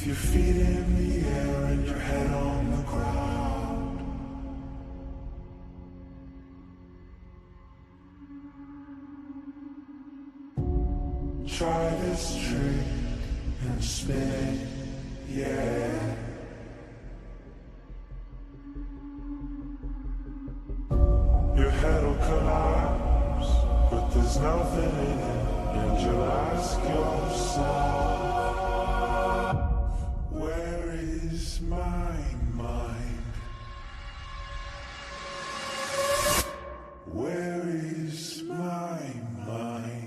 your feet in the air and your head on the ground. Try this trick and spin it, yeah. Your head'll collapse, but there's nothing in it, and you'll ask yourself, where is my mind? Where is my mind?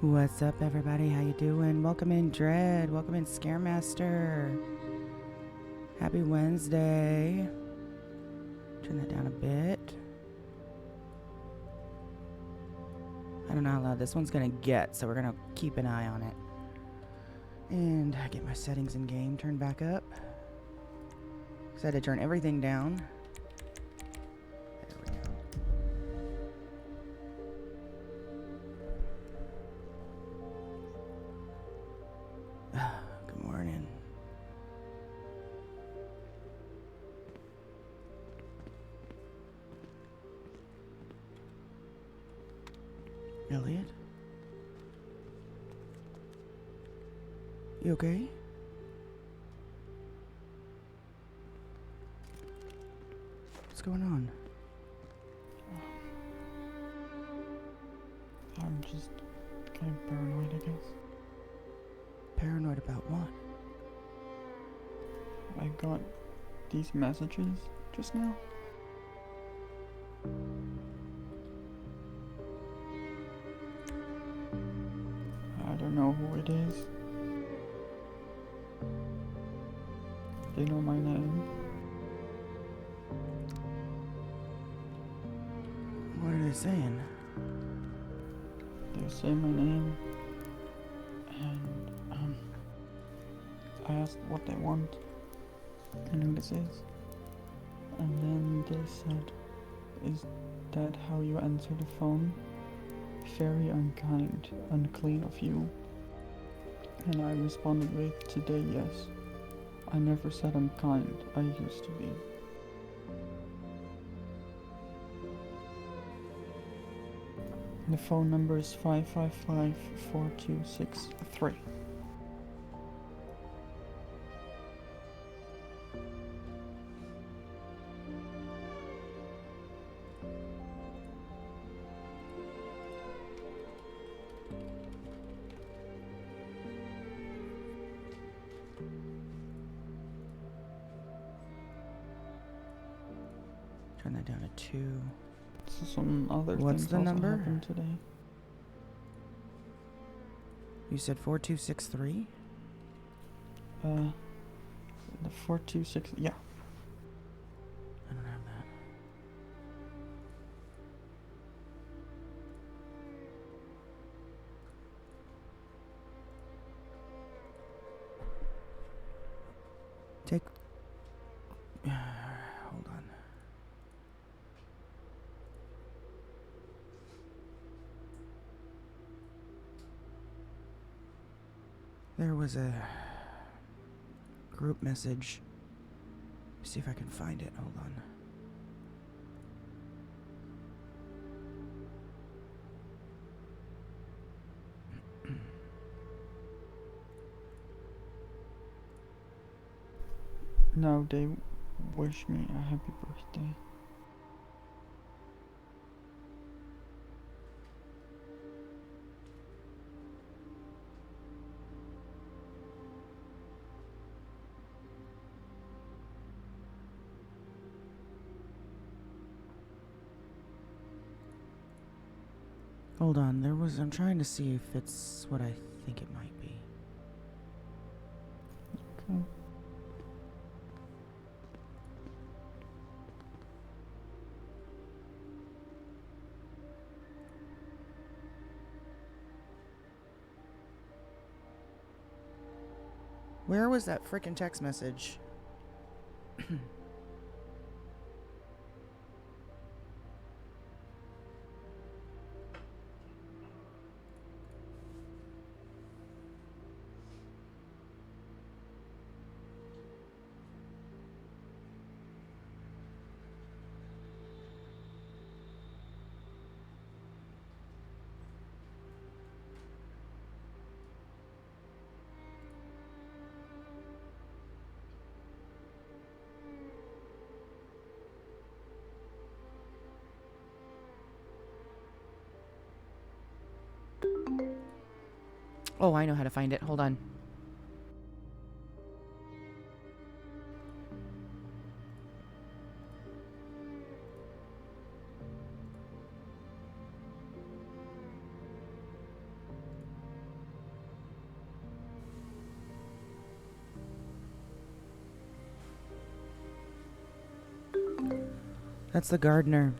What's up, everybody? How you doing? Welcome in, Dread. Welcome in, Scaremaster. Happy Wednesday. Turn that down a bit. I don't know how loud this one's gonna get, so we're gonna keep an eye on it. And get my settings in game turned back up. So I had to turn everything down. There we go. Good morning. Elliot? You okay? going on? I'm just getting paranoid, I guess. Paranoid about what? I got these messages just now. I don't know who it is. They know my name. What are they saying? They say my name, and I asked what they want and who this is, and then they said, "Is that how you answer the phone? Very unkind, unclean of you." And I responded with, "Today, yes. I never said I'm kind. I used to be." The phone number is 555-4263. Turn that down to 2. So some other What's things the also number? happened today. You said 4263? The 426, yeah. I don't have that. Take. Hold on. There was a group message. Let me see if I can find it. Hold on. Now they wish me a happy birthday. Hold on. I'm trying to see if it's what I think it might be. Okay. Where was that frickin' text message? Oh, I know how to find it. Hold on. That's the gardener.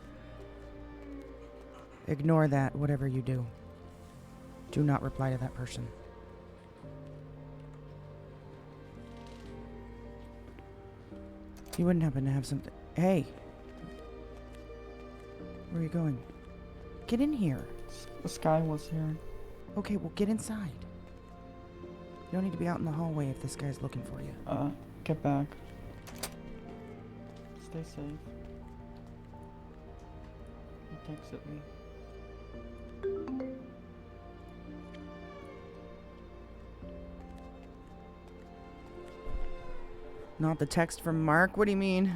Ignore that, whatever you do. Do not reply to that person. You wouldn't happen to have something. Hey! Where are you going? Get in here. The sky was here. Okay, well, get inside. You don't need to be out in the hallway if this guy's looking for you. Get back. Stay safe. He texted me. Not the text from Mark? What do you mean?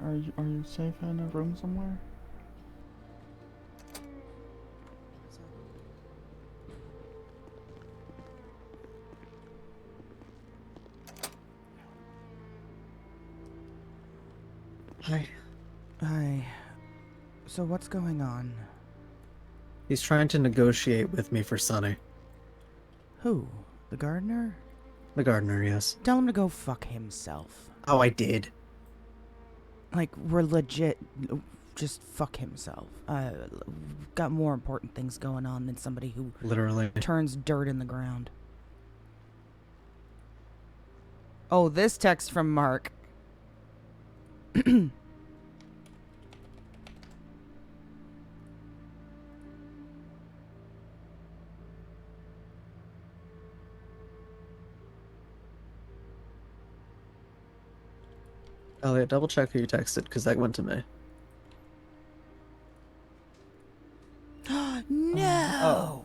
Are you safe in a room somewhere? Hi. Hi. So what's going on? He's trying to negotiate with me for Sonny. Who? The gardener? The gardener, yes. Tell him to go fuck himself. Oh, I did. Like, we're legit. Just fuck himself. Got more important things going on than somebody who Literally. turns dirt in the ground. Oh, this text from Mark. Elliot, double check who you texted, because that went to me. No!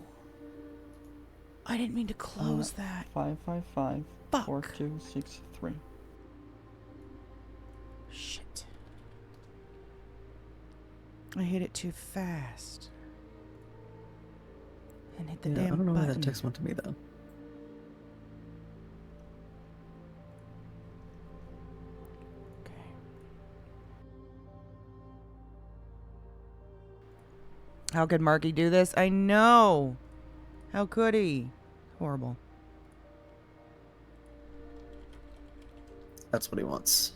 I didn't mean to close that. 555 Fuck. 4263. Shit. I hit it too fast. And hit the Yeah, damn I don't know why button. that text went to me, though. Okay. How could Marky do this? I know. How could he? Horrible. That's what he wants.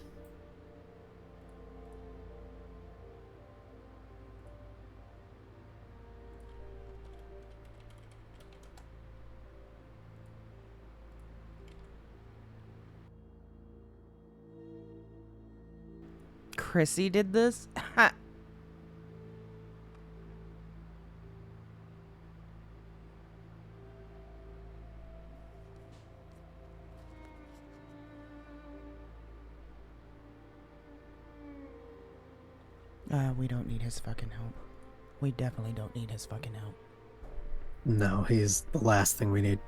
Chrissy did this? Ha! We don't need his fucking help. We definitely don't need his fucking help. No, he's the last thing we need.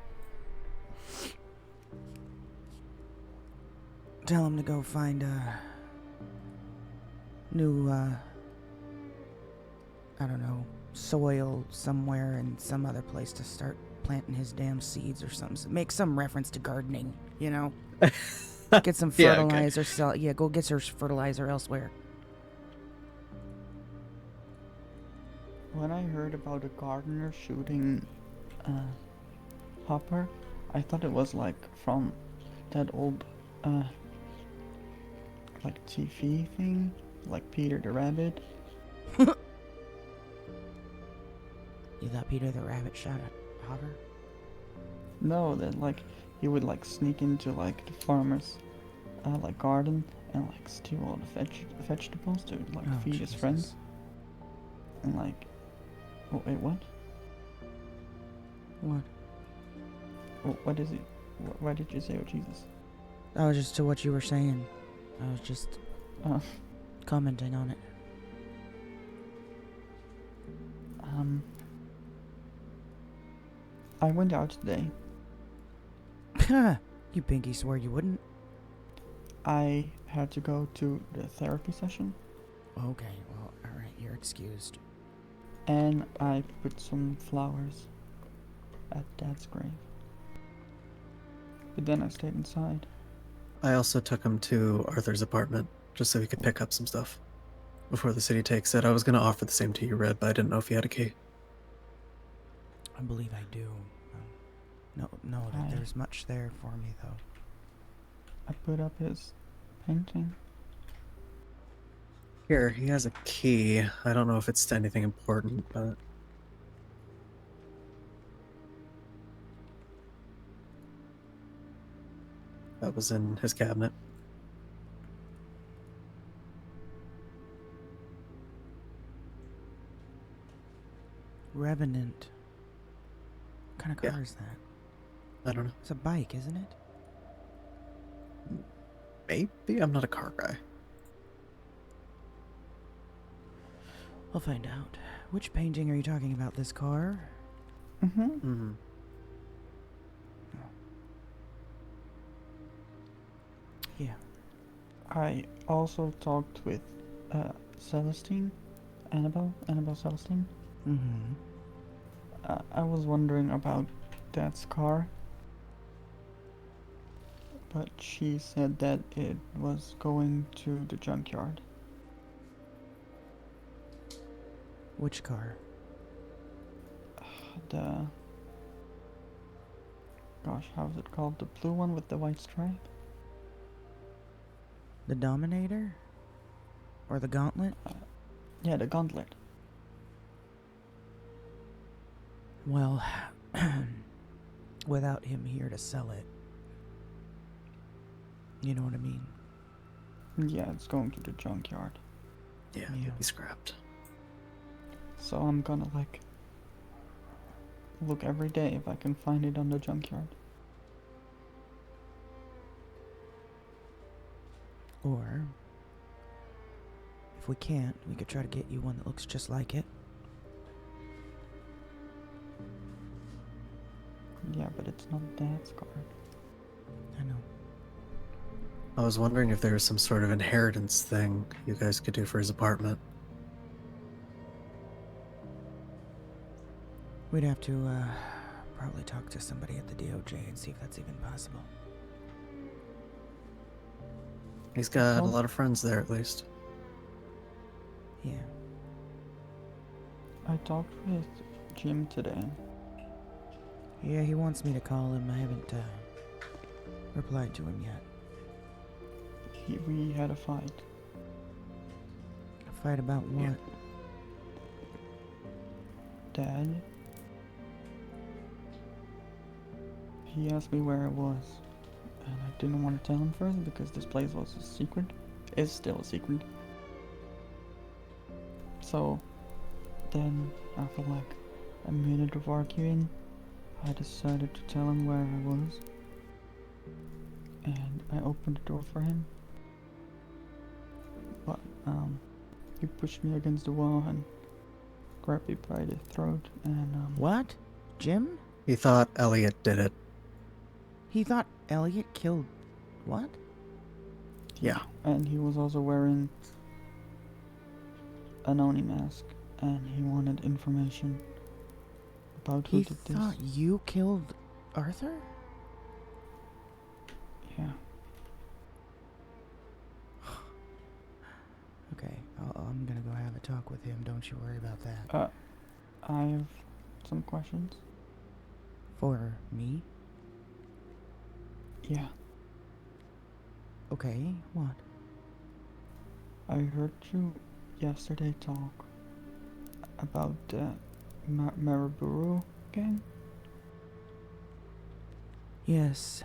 Tell him to go find a new, I don't know, soil somewhere in some other place to start planting his damn seeds or something. So make some reference to gardening, you know? Get some Yeah, okay. fertilizer, go get your fertilizer elsewhere. When I heard about a gardener shooting Hopper, I thought it was like from that old like TV thing, like Peter the Rabbit. You thought Peter the Rabbit shot at Hopper? No, that like he would like sneak into like the farmer's like garden and like steal all the vegetables to like Oh, feed his Jesus. friends. And like, oh wait, what? What? What is it? Why did you say, oh Jesus? That was just to what you were saying. I was just Uh, commenting on it. I went out today. You pinky swore you wouldn't. I had to go to the therapy session, Okay, well, alright, you're excused. and I put some flowers at Dad's grave. But then I stayed inside. I also took him to Arthur's apartment, just so he could pick up some stuff. Before the city takes it, I was going to offer the same to you, Red, but I didn't know if you had a key. I believe I do. No, Hi. there's much there for me, though. I put up his painting. Here, he has a key. I don't know if it's to anything important, but... That was in his cabinet. Revenant. What kind of car Yeah. is that? I don't know. It's a bike, isn't it? Maybe? I'm not a car guy. We'll find out. Which painting are you talking about? This car? Mm-hmm. Mm-hmm. Yeah. I also talked with Celestine? Annabelle Celestine? Mm-hmm. I was wondering about Dad's car, but she said that it was going to the junkyard. Which car? The... Gosh, how's it called? The blue one with the white stripe? The Dominator? Or the Gauntlet? Yeah, the Gauntlet. Well, without him here to sell it. You know what I mean? Yeah, it's going to the junkyard. Yeah, Yeah. it'd be scrapped. So I'm gonna, like, look every day if I can find it on the junkyard. Or, if we can't, we could try to get you one that looks just like it. Yeah, but it's not Dad's car. I know. I was wondering if there was some sort of inheritance thing you guys could do for his apartment. We'd have to, probably talk to somebody at the DOJ and see if that's even possible. He's got a Oh. lot of friends there, at least. Yeah. I talked with Jim today. Yeah, he wants me to call him. I haven't, replied to him yet. We had a fight. A fight about what? Yeah. Dad? He asked me where I was, and I didn't want to tell him first because this place was a secret. Is still a secret. So, then, after like a minute of arguing, I decided to tell him where I was. And I opened the door for him. But, he pushed me against the wall and grabbed me by the throat and, What? Jim? He thought Elliot did it. He thought Elliot killed... What? Yeah. And he was also wearing an Oni mask, and he wanted information about who He did this. thought you killed Arthur? Yeah. Okay, I'm gonna go have a talk with him. Don't you worry about that. I have some questions. For me? Yeah. Okay, what? I heard you yesterday talk about the Maraburu gang. Yes.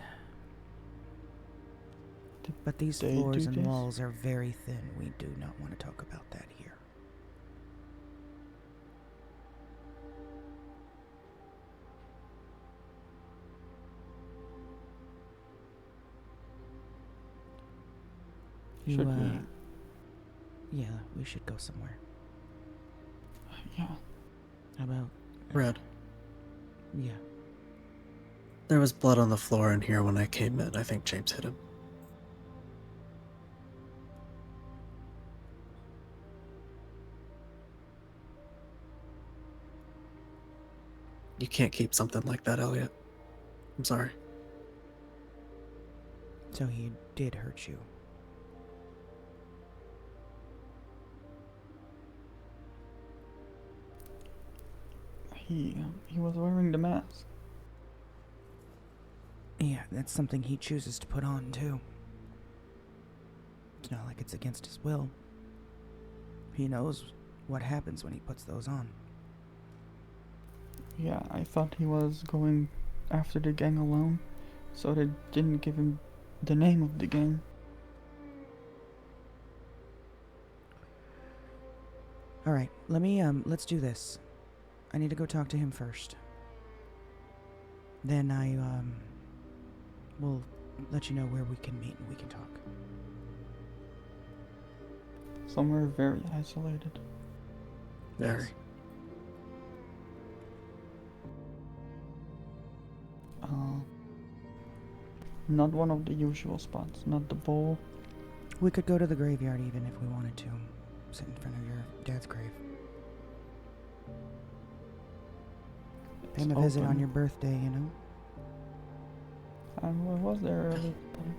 Did But these they floors do and this? walls are very thin. We do not want to talk about that here. Should we? Yeah, we should go somewhere. Yeah. How about... Red. Yeah. There was blood on the floor in here when I came in. I think James hit him. You can't keep something like that, Elliot. I'm sorry. So he did hurt you. He was wearing the mask. Yeah, that's something he chooses to put on, too. It's not like it's against his will. He knows what happens when he puts those on. Yeah, I thought he was going after the gang alone, so they didn't give him the name of the gang. Alright, let's do this. I need to go talk to him first. Then we'll let you know where we can meet and we can talk. Somewhere very isolated. Very. Not one of the usual spots, not the bowl. We could go to the graveyard even if we wanted to. sit in front of your dad's grave. Pay him a visit on open. your birthday, you know? I was there early.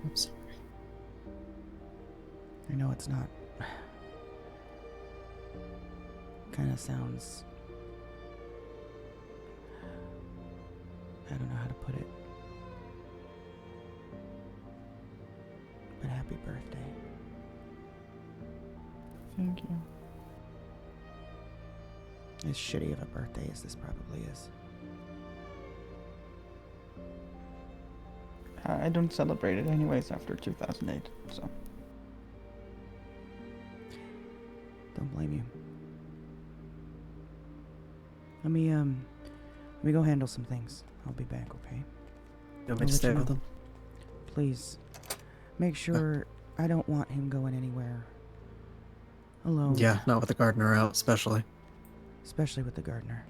I'm sorry. I know it's not. Kind of sounds. I don't know how to put it. But happy birthday. Thank you. As shitty of a birthday as this probably is. I don't celebrate it anyways after 2008, so. Don't blame you. Let me go handle some things. I'll be back, okay? You want me I'll to let stay you with know. him? Please. Make sure I don't want him going anywhere alone. Yeah, not with the gardener out, especially. Especially with the gardener.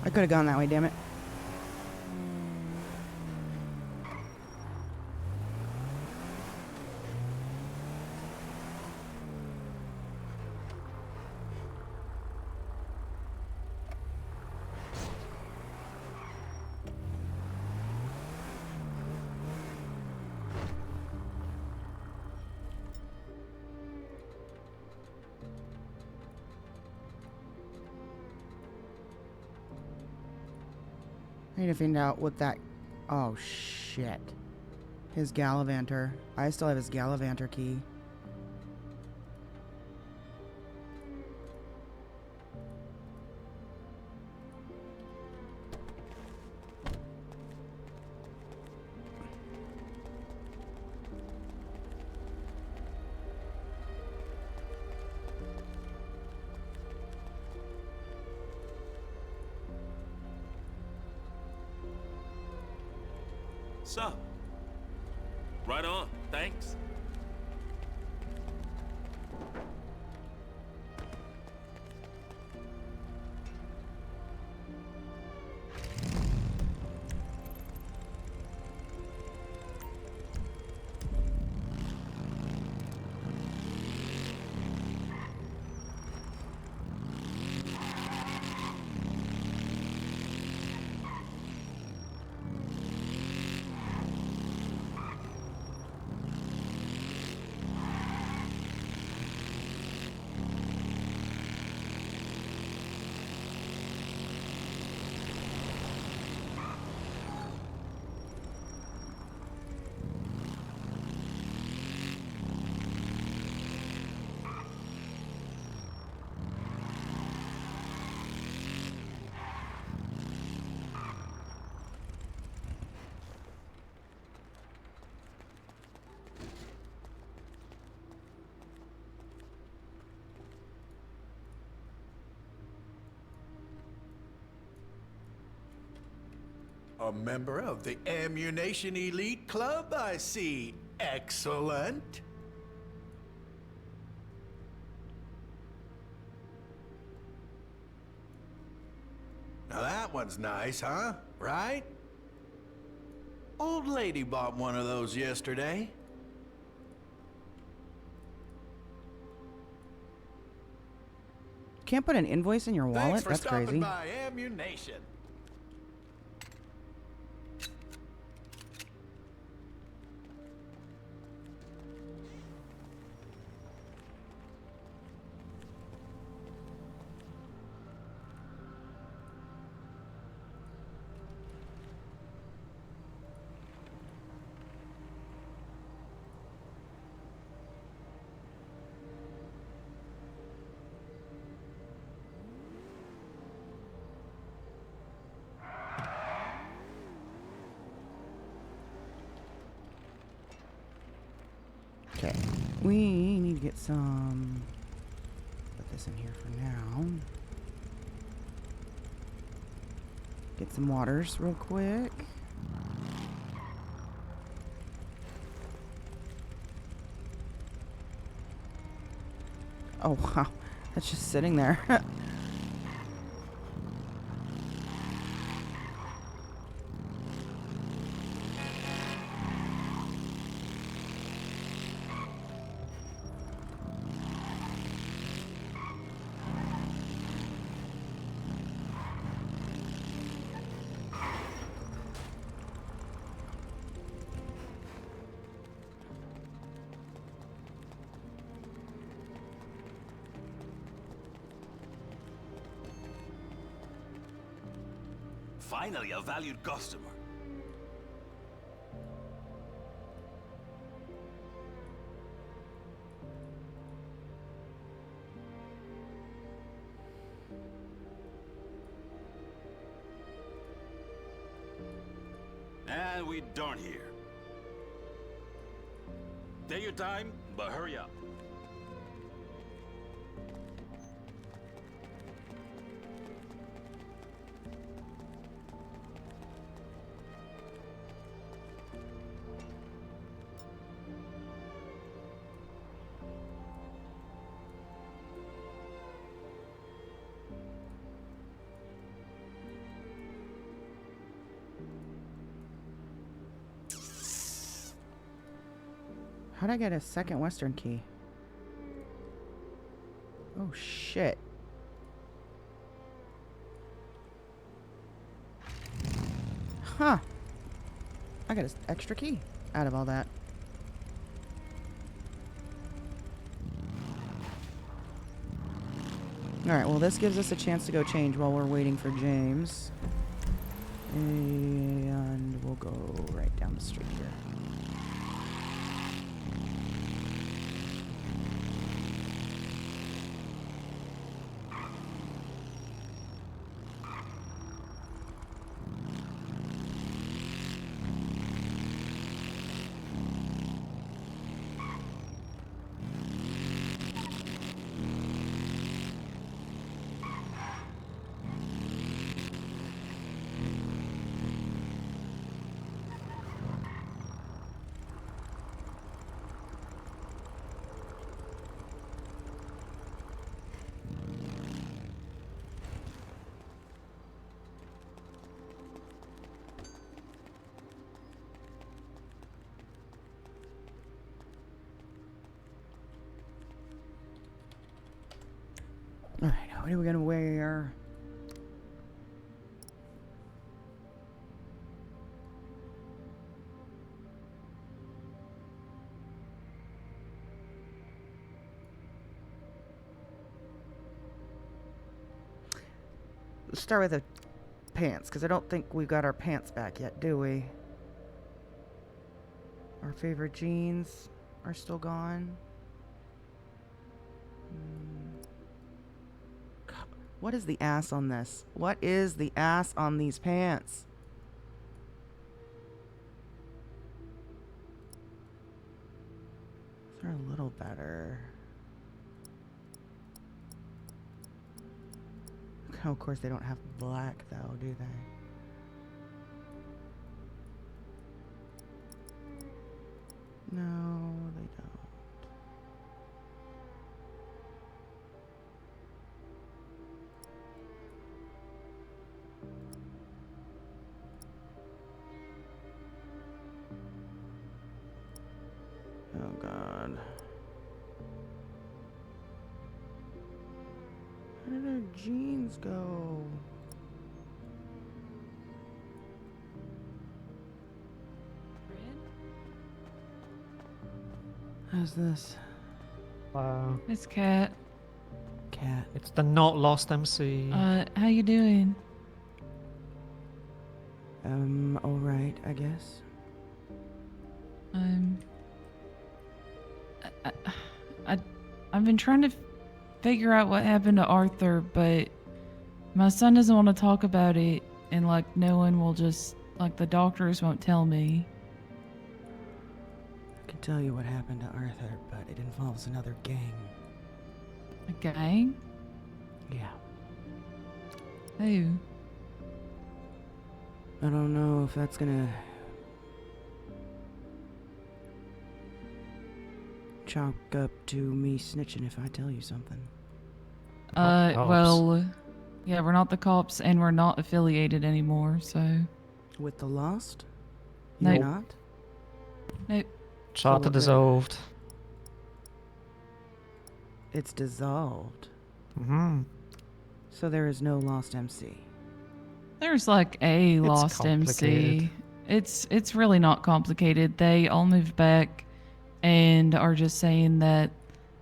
I could have gone that way, damn it. I need to find out what that... Oh, shit. His Gallivanter. I still have his Gallivanter key. So, right on. Thanks. A member of the Ammunition Elite Club, I see. Excellent. Now that one's nice, huh? Right? Old lady bought one of those yesterday. Can't put an invoice in your wallet? Thanks for That's stopping crazy. by Ammunition. Okay. We need to get some... Put this in here for now. Get some waters real quick. Oh, wow. That's just sitting there. Finally, a valued customer. And we done here. Take your time, but hurry up. How'd I get a second Western key? Oh, shit. Huh. I got an extra key out of all that. Alright, well this gives us a chance to go change while we're waiting for James. And we'll go right down the street here. Alright, what are we gonna wear? Let's start with the pants, because I don't think we got our pants back yet, do we? Our favorite jeans are still gone. What is the ass on this? What is the ass on these pants? They're a little better. Oh, of course they don't have black though, do they? Oh God. Where did our jeans go? How's this? Wow. It's Kat. Cat. It's the not lost MC. How you doing? Alright, I guess. I, I've been trying to figure out what happened to Arthur, but my son doesn't want to talk about it, and like no one will just like the doctors won't tell me. I can tell you what happened to Arthur, but it involves another gang. A gang? Yeah. Who? I don't know if that's gonna chalk up to me snitching if I tell you something. Cops. Well, yeah, we're not the cops, and we're not affiliated anymore, so With the Lost? No. You're not? nope. Charter what the- dissolved. It's dissolved. Hmm. So there is no Lost MC. There's like a lost MC. complicated. It's really not complicated. They all moved back and are just saying that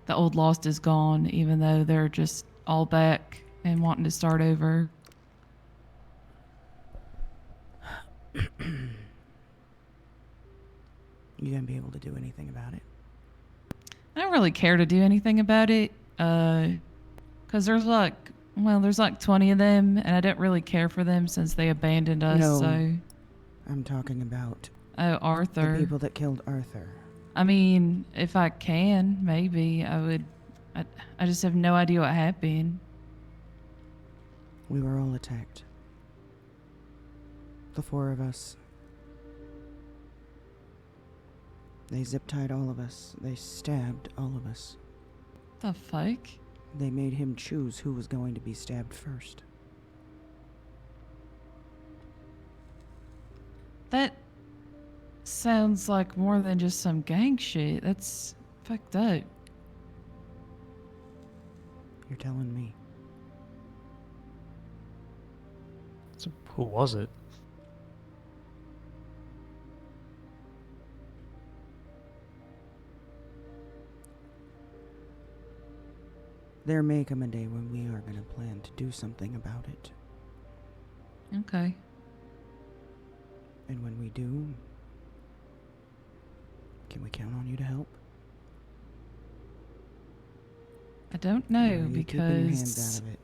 the old Lost is gone, even though they're just all back and wanting to start over. You gonna be able to do anything about it? I don't really care to do anything about it, cause there's like 20 of them, and I don't really care for them since they abandoned us. No. So, I'm talking about oh, Arthur. the people that killed Arthur. I mean, if I can, maybe I would. I just have no idea what happened. We were all attacked. The four of us. They zip-tied all of us. They stabbed all of us. The fuck? They made him choose who was going to be stabbed first. That sounds like more than just some gang shit. That's fucked up. You're telling me. So who was it? There may come a day when we are going to plan to do something about it. Okay. And when we do, can we count on you to help? I don't Or know are you keeping your hands because out of it?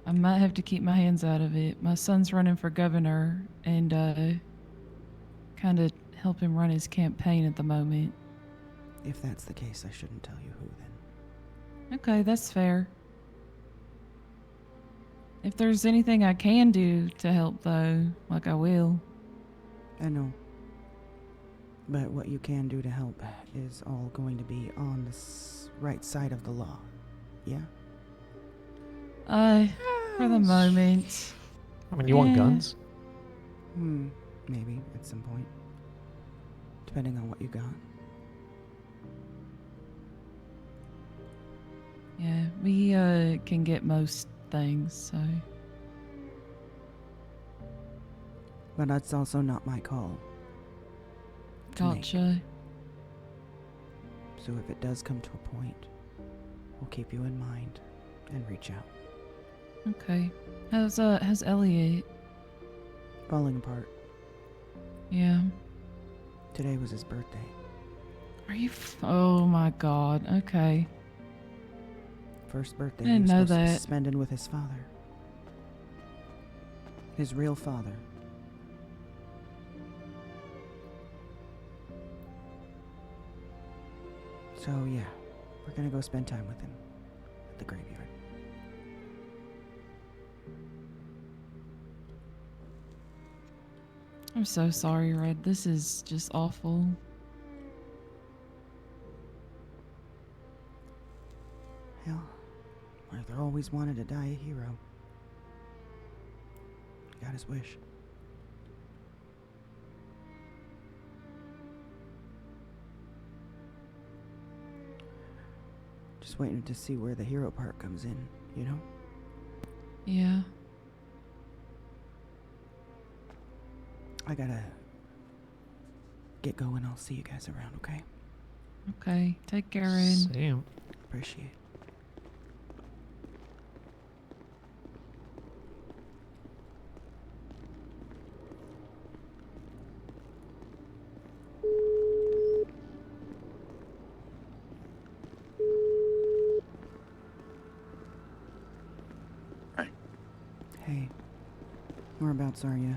I might have to keep my hands out of it. My son's running for governor and kind of help him run his campaign at the moment. If that's the case, I shouldn't tell you who then. Okay, that's fair. If there's anything I can do to help, though, like I will. I know. But what you can do to help is all going to be on the right side of the law. Yeah? For the moment. I mean, you want Yeah. guns? Maybe at some point. Depending on what you got. Yeah, we can get most things, so. But that's also not my call. to make. Gotcha. So if it does come to a point, we'll keep you in mind and reach out. Okay. How's Elliot? Falling apart. Yeah. Today was his birthday. Are you? Oh my God. Okay. First birthday I didn't he was know supposed to be that. spending with his father. His real father. So yeah, we're gonna go spend time with him at the graveyard. I'm so sorry, Red. This is just awful. Hell, Arthur always wanted to die a hero. Got his wish. Just waiting to see where the hero part comes in, you know? Yeah. I gotta get going. I'll see you guys around, okay? Okay. Take care, Ed. Same. Appreciate it. Hey. Hey. Whereabouts are you?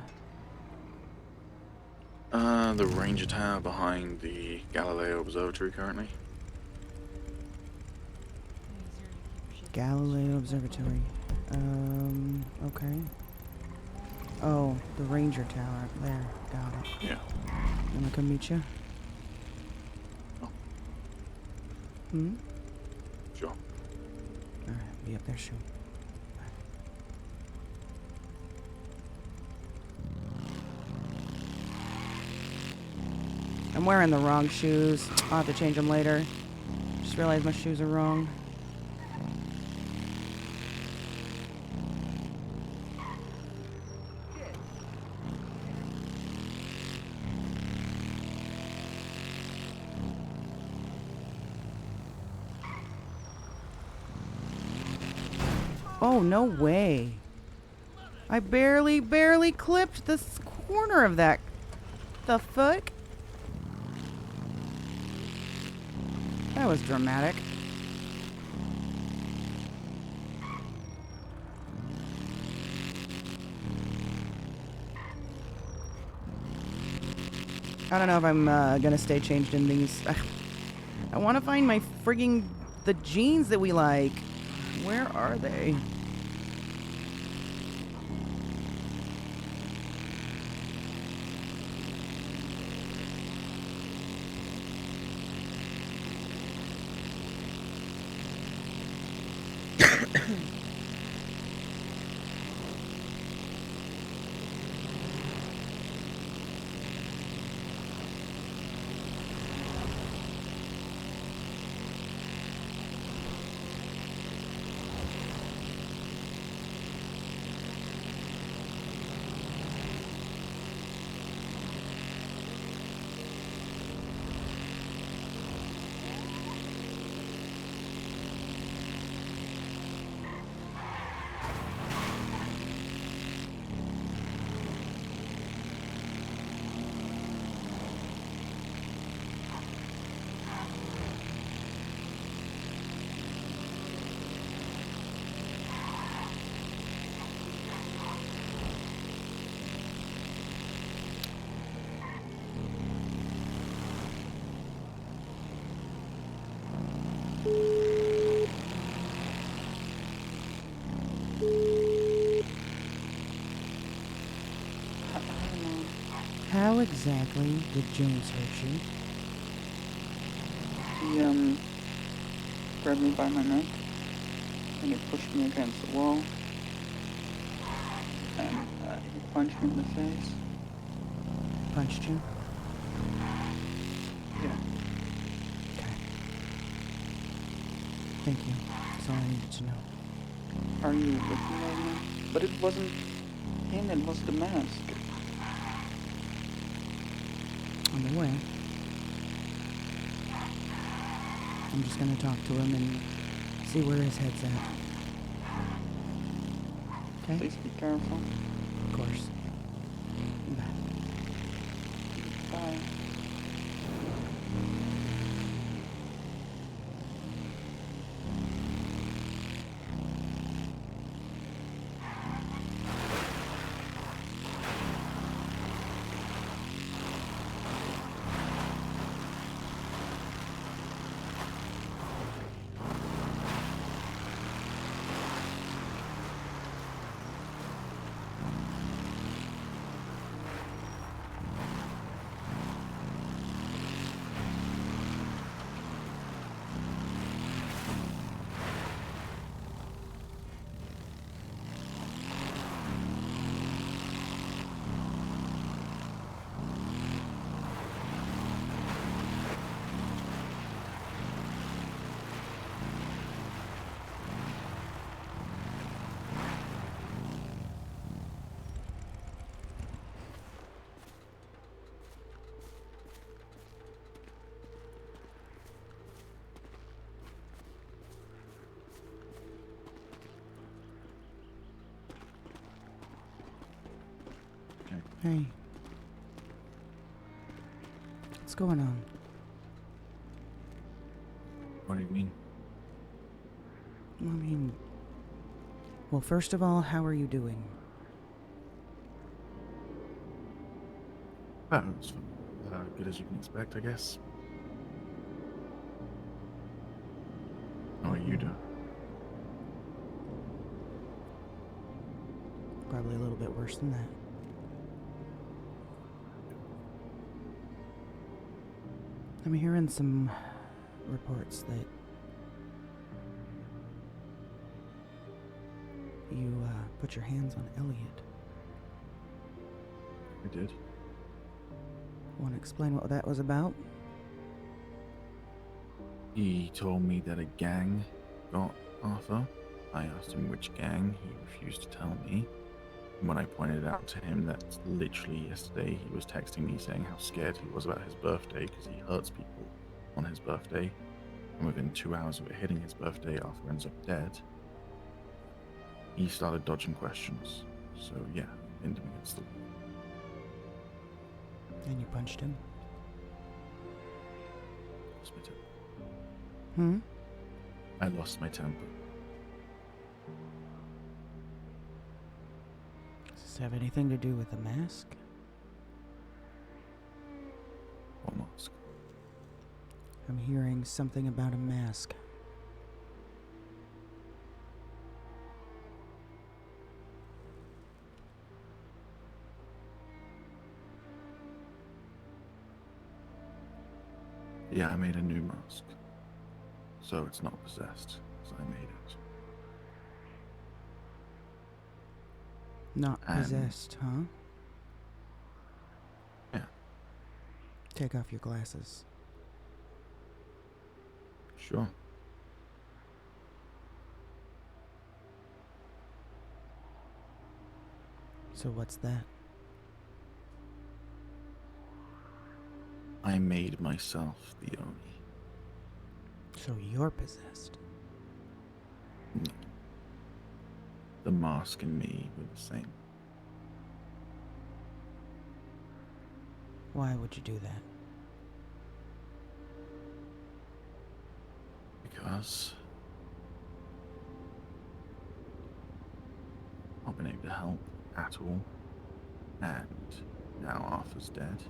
The ranger tower behind the Galileo Observatory currently. Galileo Observatory. Okay. Oh, the ranger tower up there. Got it. Yeah. You wanna come meet you? Oh. Hmm? Sure. Alright, be up there soon. I'm wearing the wrong shoes. I'll have to change them later. Just realized my shoes are wrong. Oh, no way. I barely clipped this corner of that. The fuck? That was dramatic. I don't know if I'm gonna stay changed in these. I want to find my frigging the jeans that we like. Where are they? How exactly did Jones hurt you? He grabbed me by my neck and he pushed me against the wall and he punched me in the face. Punched you? Yeah. Okay. Thank you. That's all I needed to know. Are you with me right now? But it wasn't him, it was the mask. On the way. I'm just gonna talk to him and see where his head's at. Okay? Please be careful. Of course. Bye. Bye. Hey. What's going on? What do you mean? I mean, well, first of all, how are you doing? Well, it's good as you can expect, I guess. How are you doing? Probably a little bit worse than that. I'm hearing some reports that you put your hands on Elliot. I did. Want to explain what that was about? He told me that a gang got Arthur. I asked him which gang. He refused to tell me. And when I pointed out to him that literally yesterday he was texting me saying how scared he was about his birthday because he hurts people on his birthday, and within 2 hours of it hitting his birthday, Arthur ends up dead, he started dodging questions. So yeah, pinned him against the wall. And you punched him? Lost my temper. Hmm? I lost my temper. Does this have anything to do with the mask? What mask? I'm hearing something about a mask. Yeah, I made a new mask. So it's not possessed, as I made it. Not And- possessed, huh? Yeah. Take off your glasses. Sure. So what's that? I made myself the Oni. So you're possessed. No. The mask and me were the same. Why would you do that? Because I've not been able to help at all. And now Arthur's dead.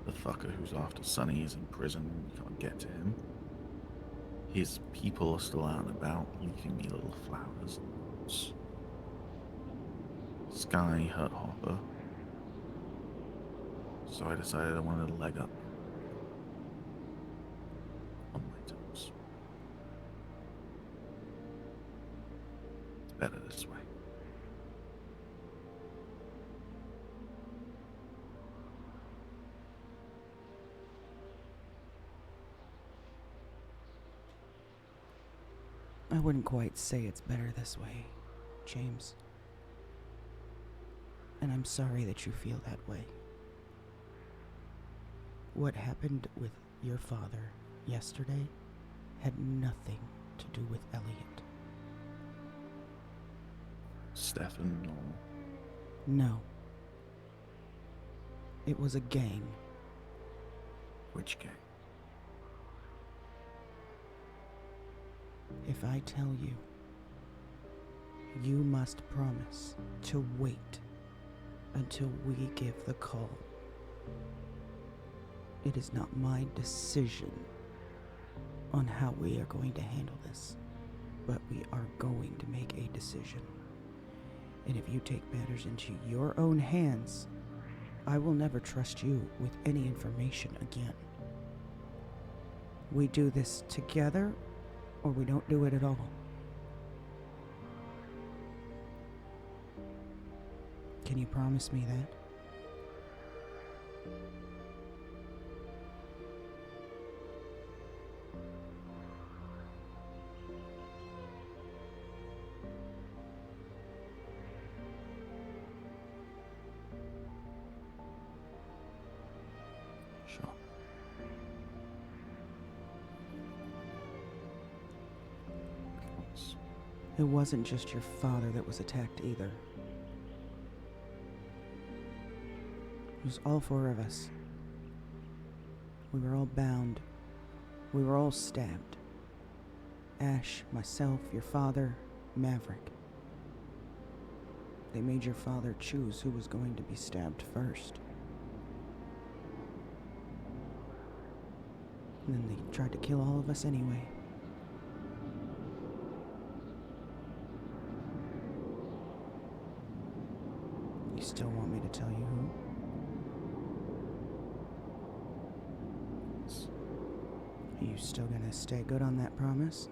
The fucker who's after Sonny is in prison and we can't get to him. His people are still out and about, leaving me little flowers and notes. Sky hurt Hopper. So I decided I wanted a leg up on my terms. It's better this way. I wouldn't quite say it's better this way, James. And I'm sorry that you feel that way. What happened with your father yesterday had nothing to do with Elliot. Stefan or No. It was a gang. which gang? If I tell you, you must promise to wait until we give the call. It is not my decision on how we are going to handle this, but we are going to make a decision. And if you take matters into your own hands, I will never trust you with any information again. We do this together, or we don't do it at all. Can you promise me that? Sure. Promise. It wasn't just your father that was attacked either. It was all four of us. We were all bound. We were all stabbed. Ash, myself, your father, Maverick. They made your father choose who was going to be stabbed first. And then they tried to kill all of us anyway. You still want me to tell you who? Are you still gonna stay good on that promise?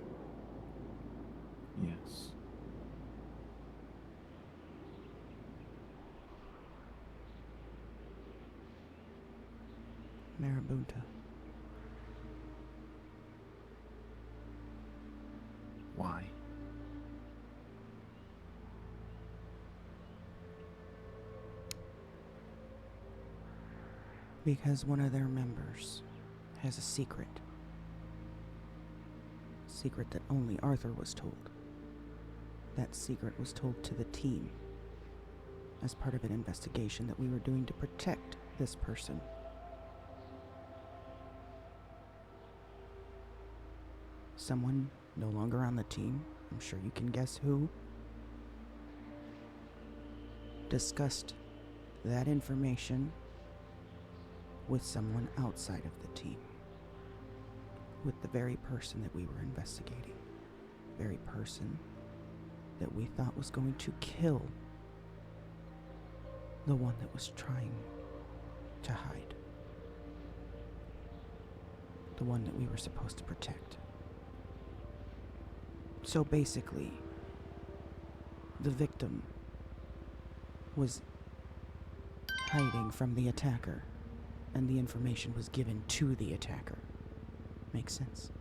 Yes. Marabunta. Why? Because one of their members has a secret. Secret that only Arthur was told. That secret was told to the team as part of an investigation that we were doing to protect this person. Someone no longer on the team, I'm sure you can guess who, discussed that information with someone outside of the team. With the very person that we were investigating. Very person that we thought was going to kill the one that was trying to hide. The one that we were supposed to protect. So basically, the victim was hiding from the attacker, and the information was given to the attacker. Makes sense?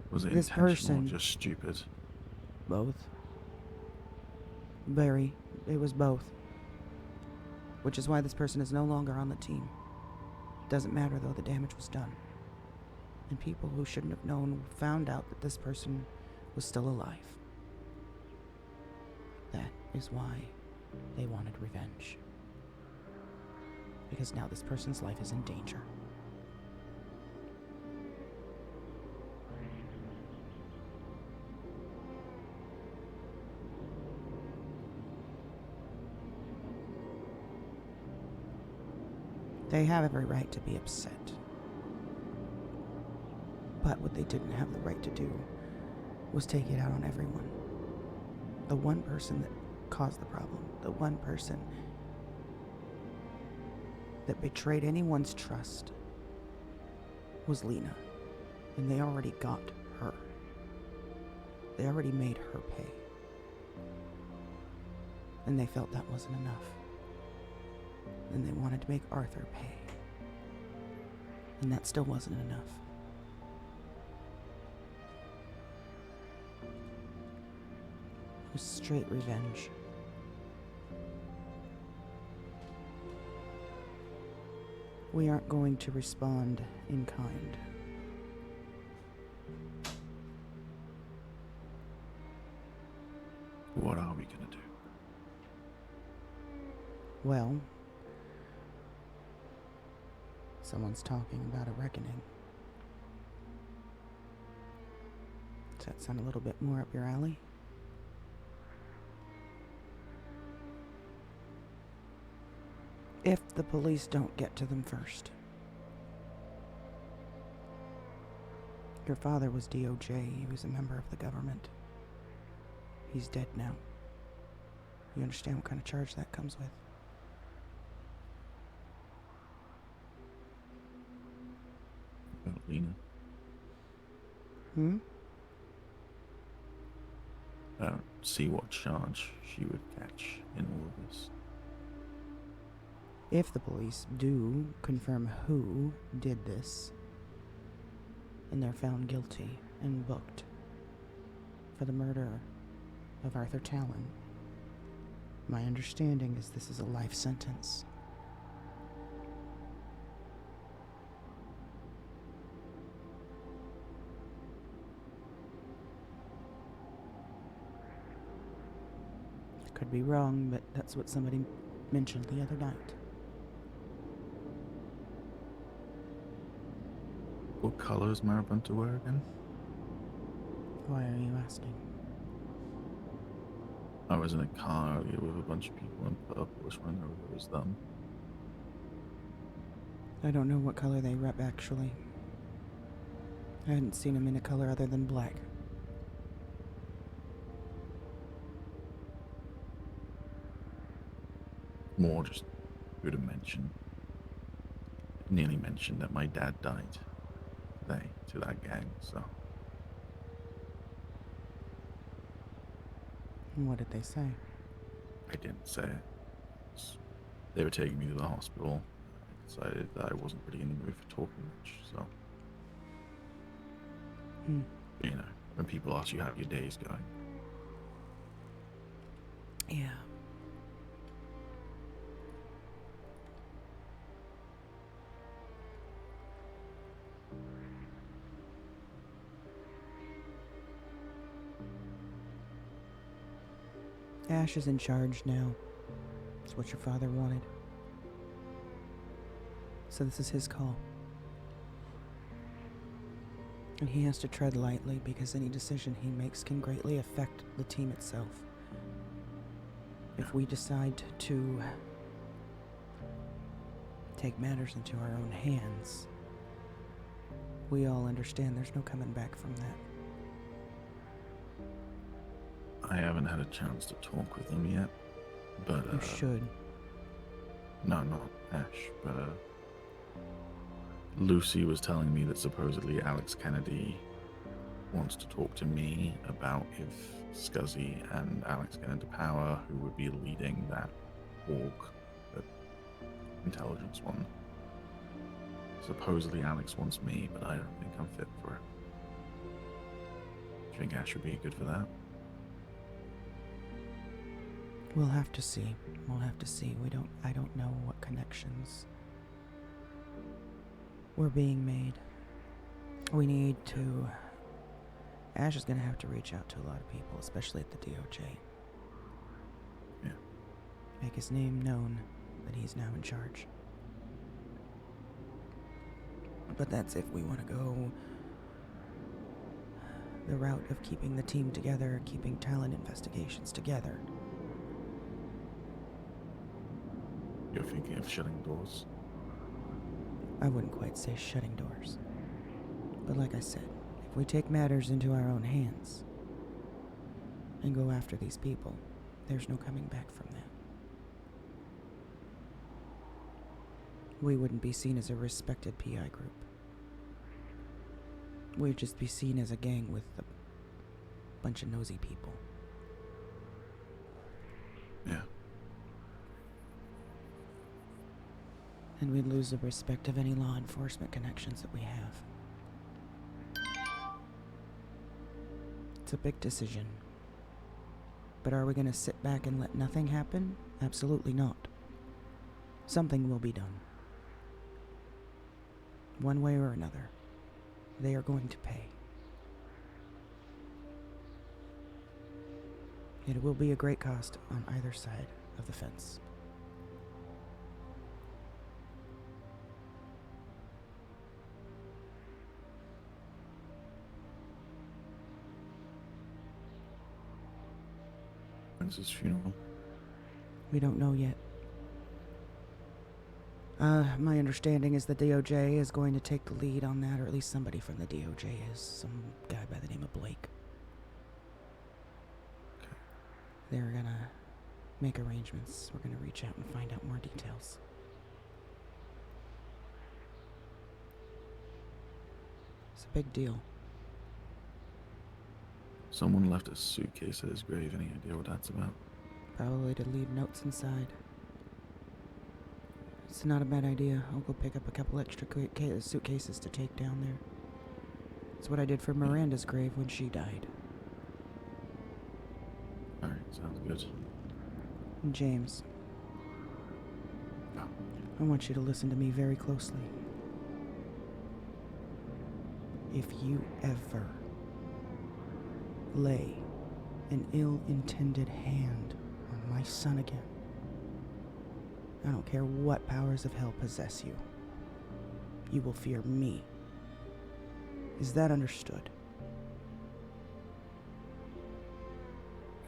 Was it This intentional person- or just stupid? Both. It was both. Which is why this person is no longer on the team. Doesn't matter though, the damage was done. And people who shouldn't have known found out that this person was still alive. That is why they wanted revenge. Because now this person's life is in danger. They have every right to be upset. But what they didn't have the right to do was take it out on everyone. The one person that caused the problem, the one person that betrayed anyone's trust was Lena. And they already got her. They already made her pay. And they felt that wasn't enough. And they wanted to make Arthur pay. And that still wasn't enough. It was straight revenge. We aren't going to respond in kind. What are we gonna do? Well, someone's talking about a reckoning. Does that sound a little bit more up your alley? If the police don't get to them first. Your father was DOJ. He was a member of the government. He's dead now. You understand what kind of charge that comes with? About Lena? I don't see what charge she would catch in all of this. If the police do confirm who did this, and they're found guilty and booked for the murder of Arthur Talon, my understanding is this is a life sentence. Could be wrong, but that's what somebody mentioned the other night. What color is Marabunta wear again? Why are you asking? I was in a car earlier with a bunch of people in purple. I was wondering if it was them. I don't know what color they rep, actually. I hadn't seen them in a color other than black. More just would have mentioned, nearly mentioned that my dad died today to that gang, so And what did they say? I didn't say it. They were taking me to the hospital. I decided that I wasn't really in the mood for talking much, so. Hmm. You know, when people ask you how your day's going. Yeah. Ash is in charge now. It's what your father wanted. So this is his call. And he has to tread lightly because any decision he makes can greatly affect the team itself. If we decide to take matters into our own hands, we all understand there's no coming back from that. I haven't had a chance to talk with them yet, but You should. no, not Ash, but Lucy was telling me that supposedly Alex Kennedy wants to talk to me about if Scuzzy and Alex get into power, who would be leading that org, the intelligence one. Supposedly Alex wants me, but I don't think I'm fit for it. Do you think Ash would be good for that? We'll have to see. We'll have to see. I don't know what connections were being made. We need to... Ash is going to have to reach out to a lot of people, especially at the DOJ. Yeah. Make his name known that he's now in charge. But that's if we want to go the route of keeping the team together, keeping talent investigations together. You're thinking of shutting doors? I wouldn't quite say shutting doors. But like I said, if we take matters into our own hands and go after these people, there's no coming back from that. We wouldn't be seen as a respected PI group. We'd just be seen as a gang with a bunch of nosy people. Yeah. And we'd lose the respect of any law enforcement connections that we have. It's a big decision. But are we going to sit back and let nothing happen? Absolutely not. Something will be done. One way or another. They are going to pay. It will be a great cost on either side of the fence. When's his funeral? We don't know yet. My understanding is the DOJ is going to take the lead on that, or at least somebody from the DOJ is. Some guy by the name of Blake. Okay. They're gonna make arrangements. We're gonna reach out and find out more details. It's a big deal. Someone left a suitcase at his grave. Any idea what that's about? Probably to leave notes inside. It's not a bad idea. I'll go pick up a couple extra suitcases to take down there. It's what I did for Miranda's grave when she died. Alright, sounds good. And James, I want you to listen to me very closely. If you ever lay an ill-intended hand on my son again, I don't care what powers of hell possess you. You will fear me. Is that understood?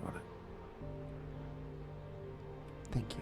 Got it. Thank you.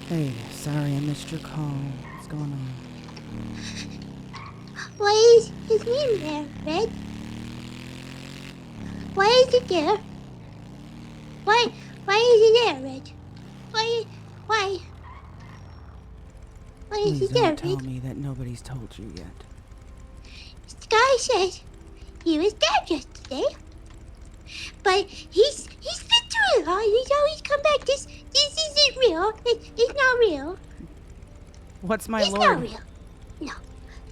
Hey, sorry I missed your call. What's going on? Why is his name there, Red? Why is it there? Why is it there, Red? Why is Please it there, don't tell Red? me that nobody's told you yet. Sky says he was there yesterday. But he's been through a lot. He's always come back. This isn't real. It's not real. What's my It's lord? not real. No,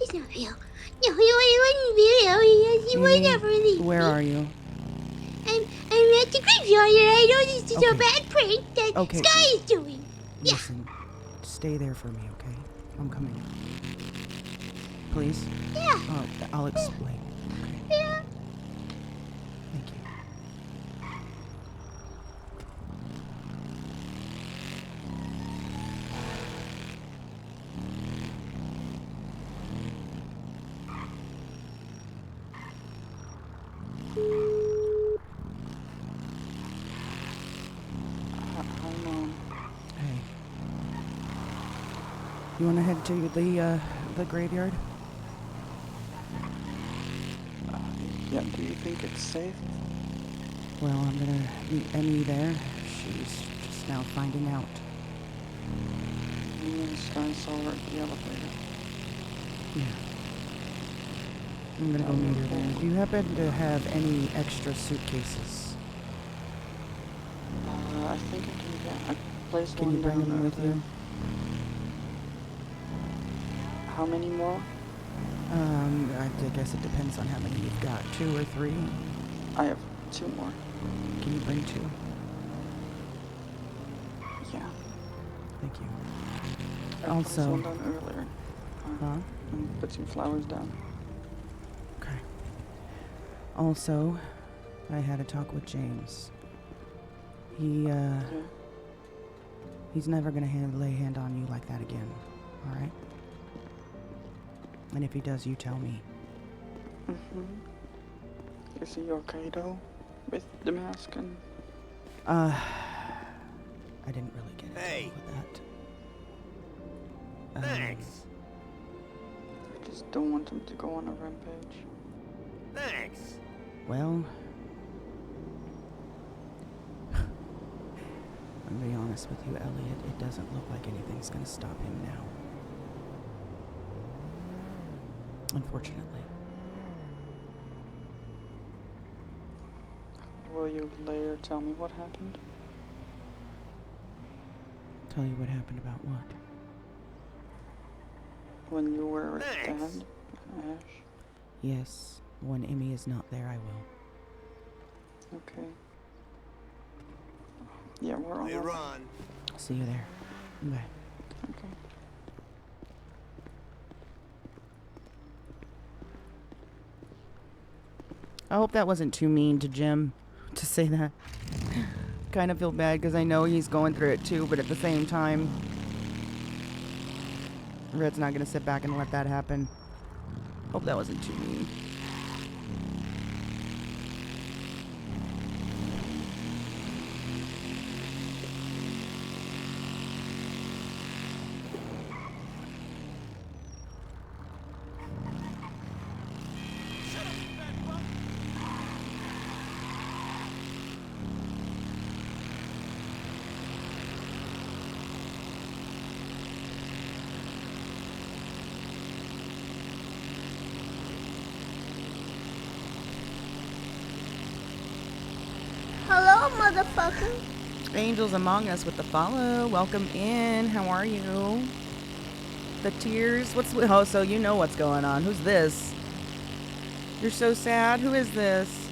it's not real. No, he wouldn't be real. He would Mimi, never leave where me. are you? I'm at the graveyard and I know this is a Okay. bad prank that Okay. Sky is doing. Yeah. Listen, stay there for me, okay? I'm coming. Please? Yeah. I'll explain. Okay? Yeah. Thank you. Hi, Mom. Hey. You wanna head to the graveyard? Yeah, do you think it's safe? Well, I'm gonna meet Emmy there. She's just now finding out. Me and Sky saw her at the elevator. Yeah. I'm gonna go meet her there. Do you happen to have any extra suitcases? I think I can get. I placed Can one you bring down them with earlier. you? How many more? I guess it depends on how many you've got. 2 or 3? I have 2 more. Can you bring 2? Yeah. Thank you. I placed Also- one down earlier. Huh? And put some flowers down. Okay. Also, I had a talk with James. Yeah. He's never gonna lay a hand on you like that again. Alright? And if he does, you tell me. Is he okay though? With the mask and. I didn't really get into Hey. all of that. Thanks. I just don't want him to go on a rampage. Thanks. Well, I'm gonna be honest with you, Elliot. It doesn't look like anything's gonna stop him now. Unfortunately. Will you later tell me what happened? Tell you what happened about what? When you were with Thanks. Dad, Ash? Yes, when Emmy is not there, I will. Okay. Yeah, we're on. Hey, Ron. See you there. Bye. Okay. I hope that wasn't too mean to Jim to say that. Kind of feel bad because I know he's going through it too, but at the same time, Red's not going to sit back and let that happen. Hope that wasn't too mean. Hello, motherfucker. Angels Among Us with the follow. Welcome in. How are you? The tears. Oh, so you know what's going on. Who's this? You're so sad. Who is this?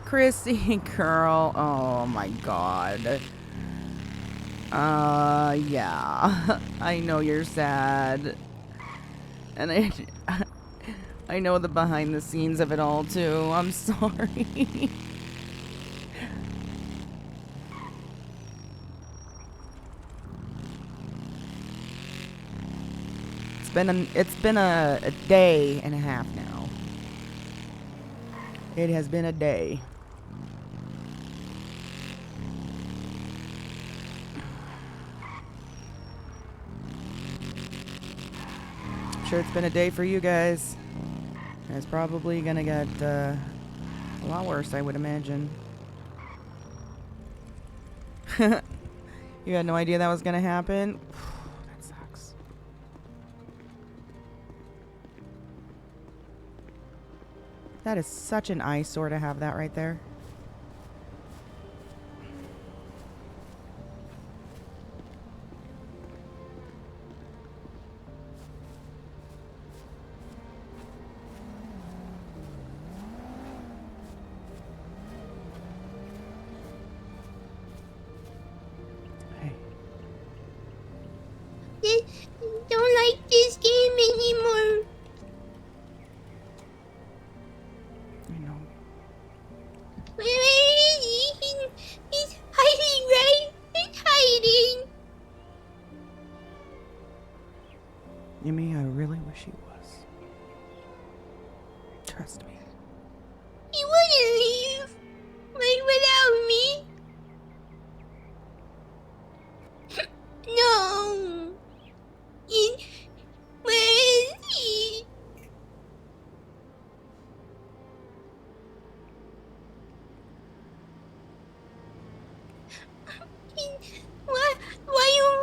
Chrissy, girl. Oh my god. Yeah. I know you're sad. And I know the behind the scenes of it all too. I'm sorry. It's been a day and a half now. It has been a day. I'm sure it's been a day for you guys. It's probably gonna get a lot worse, I would imagine. You had no idea that was gonna happen? That sucks. That is such an eyesore to have that right there. Don't like this game anymore. I know. Where is he? He's hiding, right? He's hiding. Yumi, I really wish he was. Trust me. He wouldn't leave. Like without me. No. Where is he?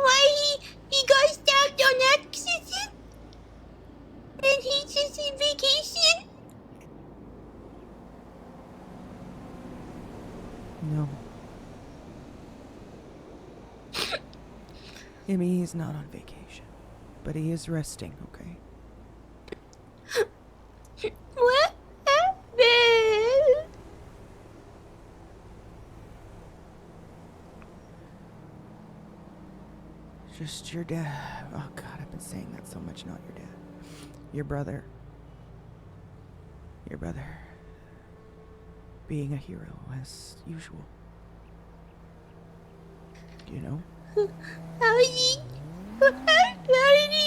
Why he got stabbed on accident? And he's just in vacation? No. Yumi, he's not on vacation. But he is resting, okay? What happened? Just your dad. Oh god, I've been saying that so much. Not your dad. Your brother. Your brother. Being a hero as usual. You know? How did he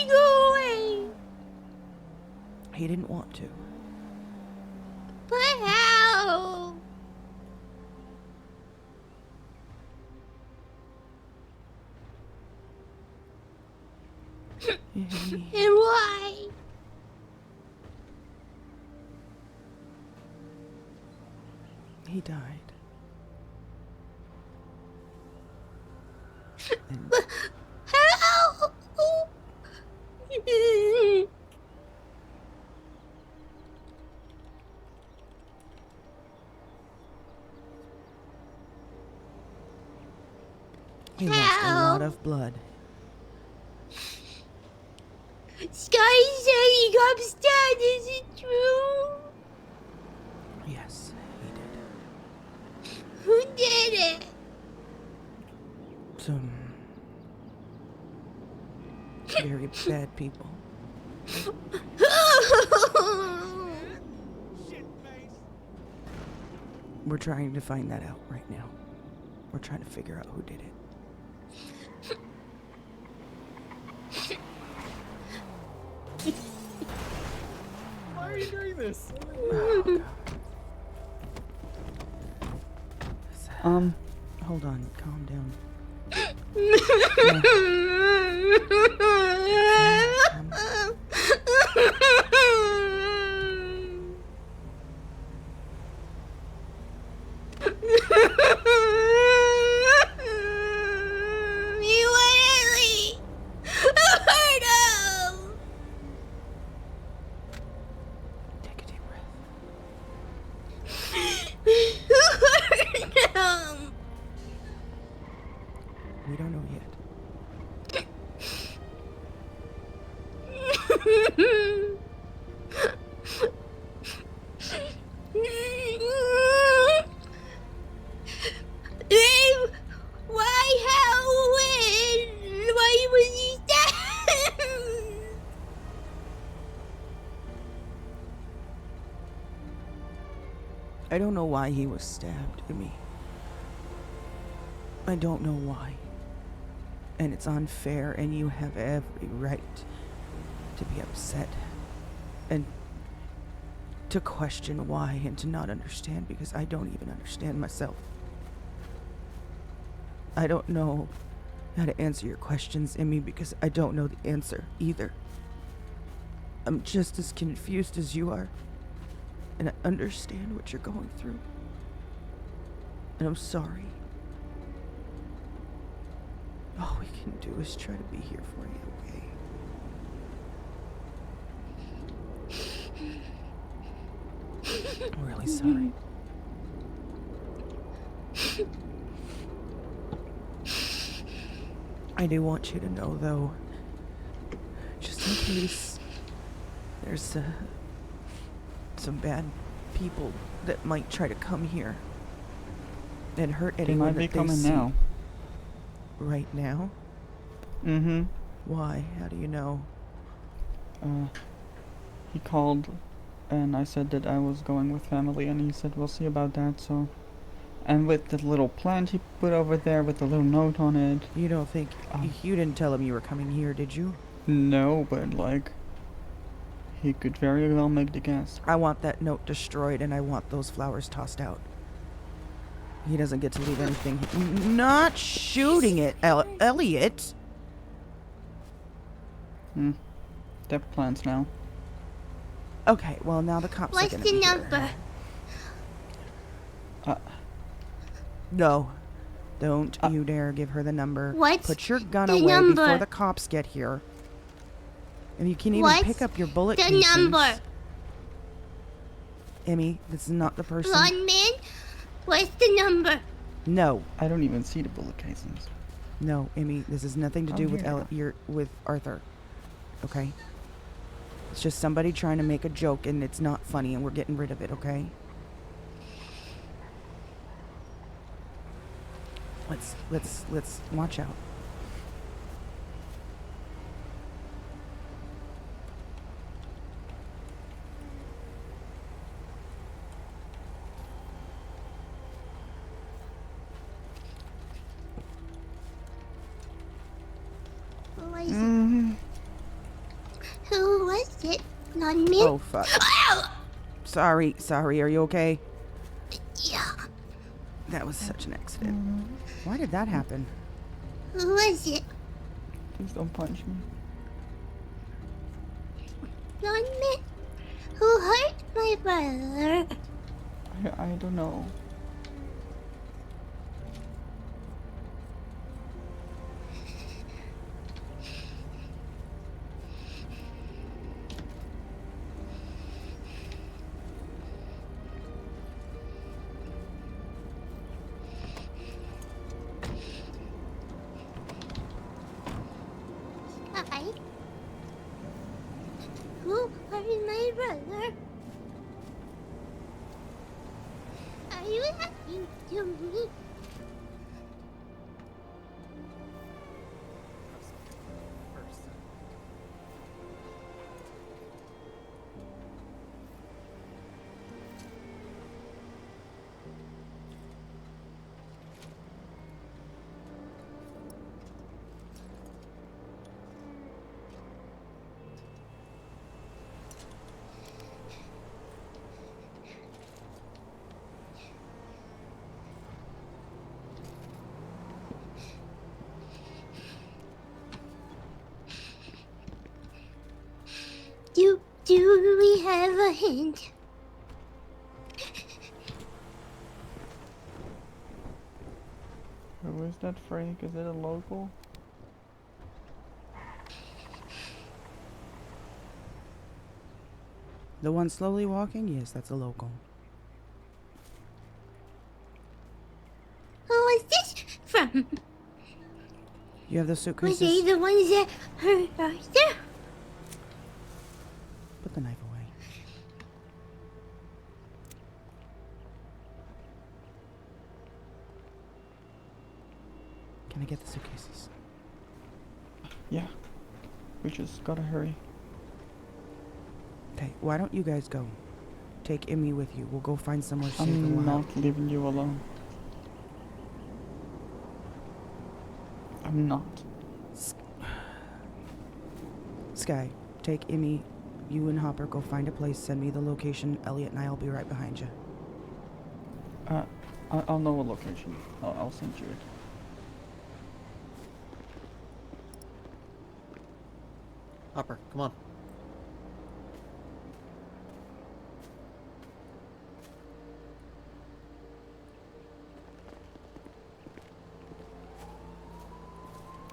go away? He didn't want to. But how? He, And why? he died. And How? he lost a lot of blood. Sky said he got stabbed. Is it true? some very bad people. We're trying to find that out right now. We're trying to figure out who did it. Why are you doing this? Oh, God. Hold on, calm down. You literally hurt him. Take a deep breath. You hurt him. We don't know yet. Why was he stabbed? I don't know why he was stabbed, Emmy. I don't know why. And it's unfair, and you have every right to be upset and to question why and to not understand, because I don't even understand myself. I don't know how to answer your questions, Emmy, because I don't know the answer either. I'm just as confused as you are, and I understand what you're going through. And I'm sorry. All we can do is try to be here for you, okay? I'm really sorry. I do want you to know, though, just in case there's some bad people that might try to come here and hurt They anyone might be that they coming see. now. Right now? Mm-hmm. Why? How do you know? He called, and I said that I was going with family, and he said we'll see about that, so... And with the little plant he put over there with the little note on it. You don't think... you didn't tell him you were coming here, did you? No, but like... He could very well make the guess. I want that note destroyed, and I want those flowers tossed out. He doesn't get to leave anything. Not shooting it, Elliot! They have plans now. Okay, well, now the cops are What's gonna the be here. number? No. Don't you dare give her the number. What's Put your gun the away number? before the cops get here. And you can even What's pick up your bullet the casings. number? Emmy, this is not the person. Blonde man? What's the number? No. I don't even see the bullet casings. No, Emmy, this has nothing to Oh, do with here. with Arthur. Okay? It's just somebody trying to make a joke, and it's not funny, and we're getting rid of it, okay? Let's watch out. Who was it? Who was it? Blonde man? Oh, fuck. Sorry, are you okay? Yeah. That was such an accident. Why did that happen? Who was it? Please don't punch me. Blonde man? Who hurt my brother? I don't know. Hi. Who hurt my brother? Are you hand. Who is that freak? Is it a local? The one slowly walking? Yes, that's a local. Who was this from? You have the Was suitcases? they the ones that hurt Arthur? Put the knife away. Can I get the suitcases? Yeah. We just gotta hurry. Okay, why don't you guys go? Take Emmy with you. We'll go find somewhere safe and I'm we'll not leaving you alone. I'm not. Sky, take Emmy. You and Hopper go find a place. Send me the location. Elliot and I will be right behind you. I'll know a location. I'll send you it. Hopper, come on.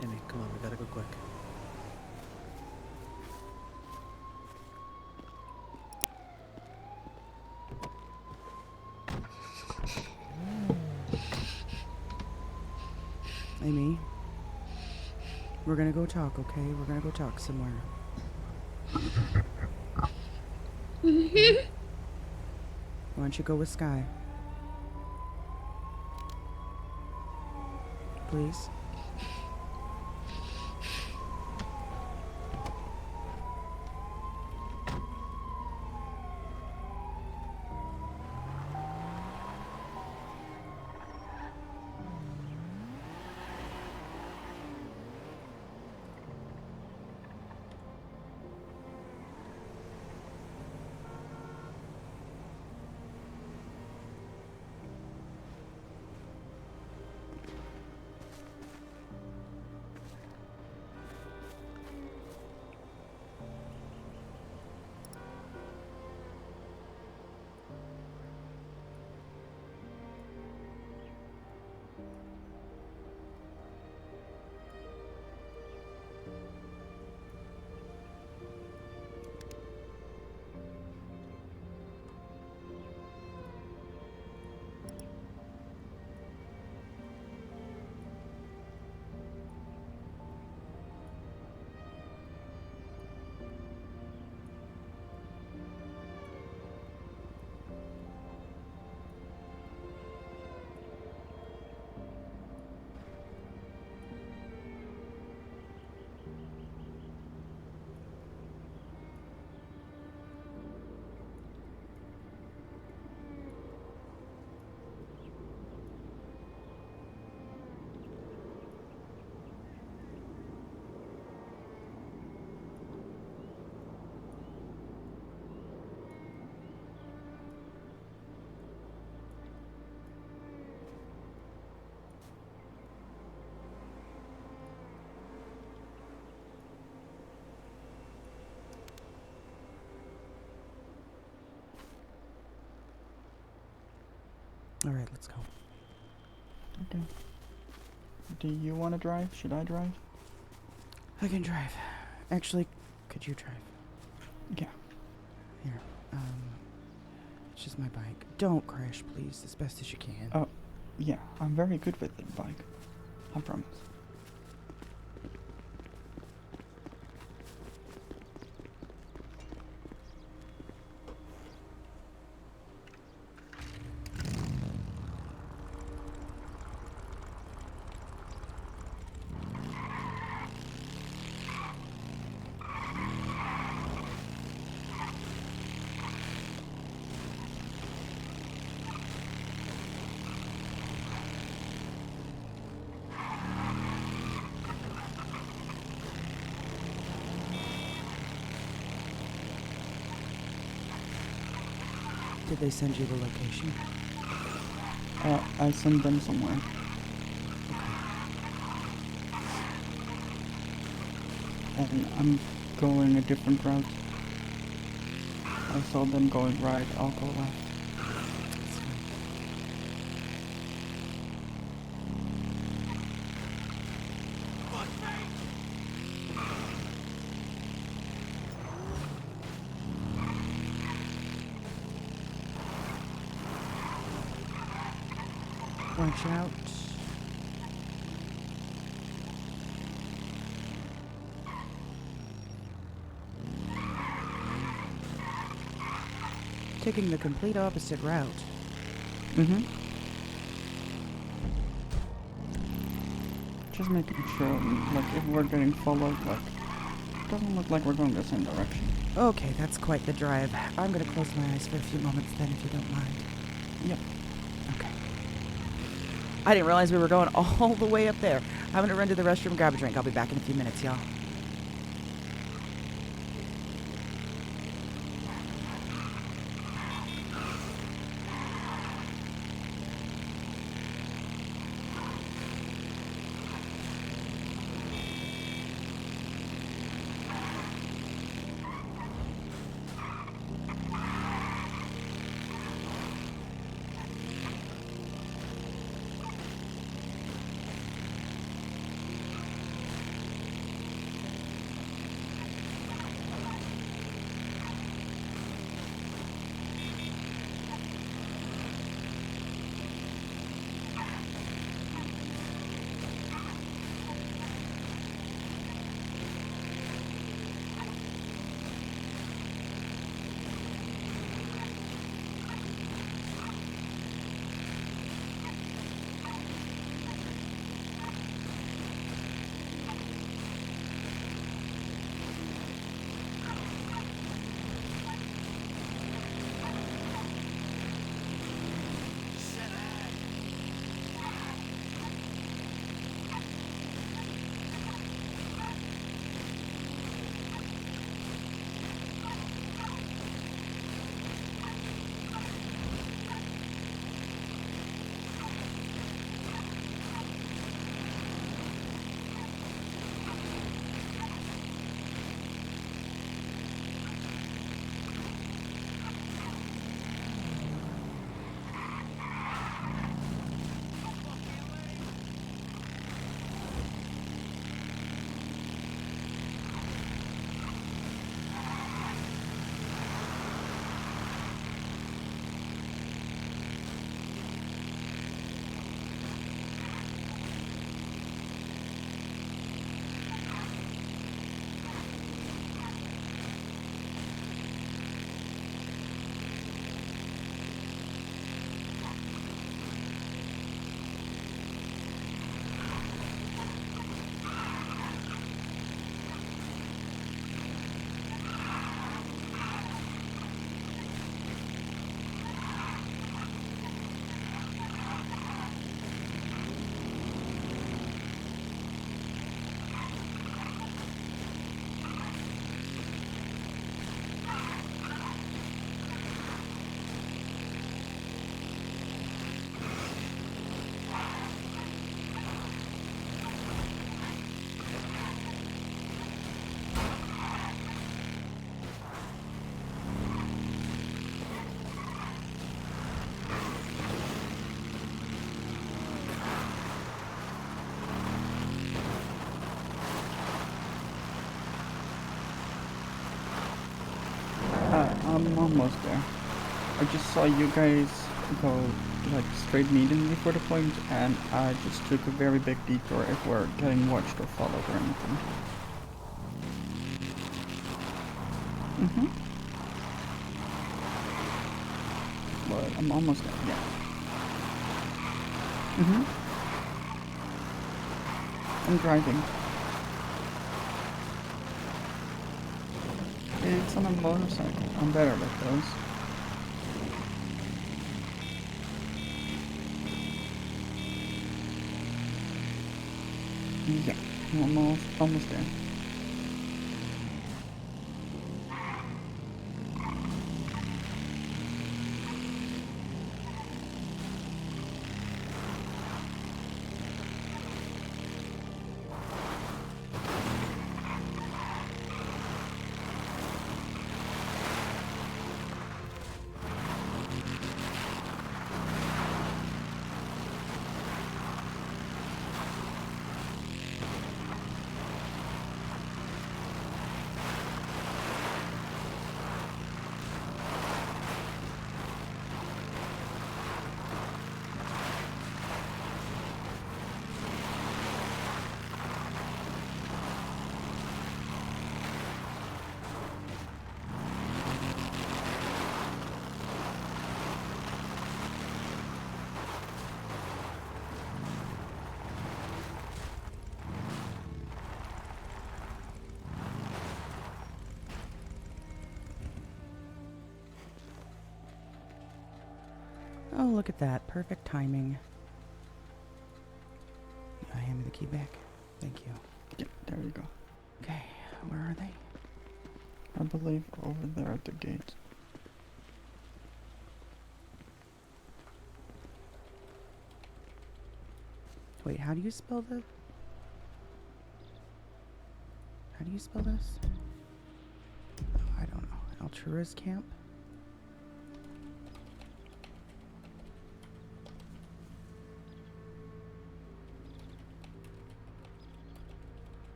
Amy, come on, we gotta go quick. Amy, we're gonna go talk, okay? We're gonna go talk somewhere. Mm-hmm. Why don't you go with Sky? Please? Alright, let's go. Okay. Do you want to drive? Should I drive? I can drive. Actually, could you drive? Yeah. Here. It's just my bike. Don't crash, please, as best as you can. Oh, yeah. I'm very good with the bike. I promise. Did they send you the location? I sent them somewhere. And I'm going a different route. I saw them going right, I'll go left. Watch out. Taking the complete opposite route. Mm-hmm. Just making sure, like, if we're getting followed, like, it doesn't look like we're going the same direction. Okay, that's quite the drive. I'm gonna close my eyes for a few moments then, if you don't mind. Yep. Okay. I didn't realize we were going all the way up there. I'm gonna run to the restroom, grab a drink. I'll be back in a few minutes, y'all. I'm almost there. I just saw you guys go like straight immediately for the point, and I just took a very big detour if we're getting watched or followed or anything. But I'm almost there, yeah. I'm driving. It's on a motorcycle. I'm better with those. Yeah, I'm almost there. look at that. Perfect timing. Hand me the key back. Thank you. Yeah, there you go. Okay, where are they? I believe over there at the gate. Wait, how do you spell the... How do you spell this? Oh, I don't know. Alturas Camp?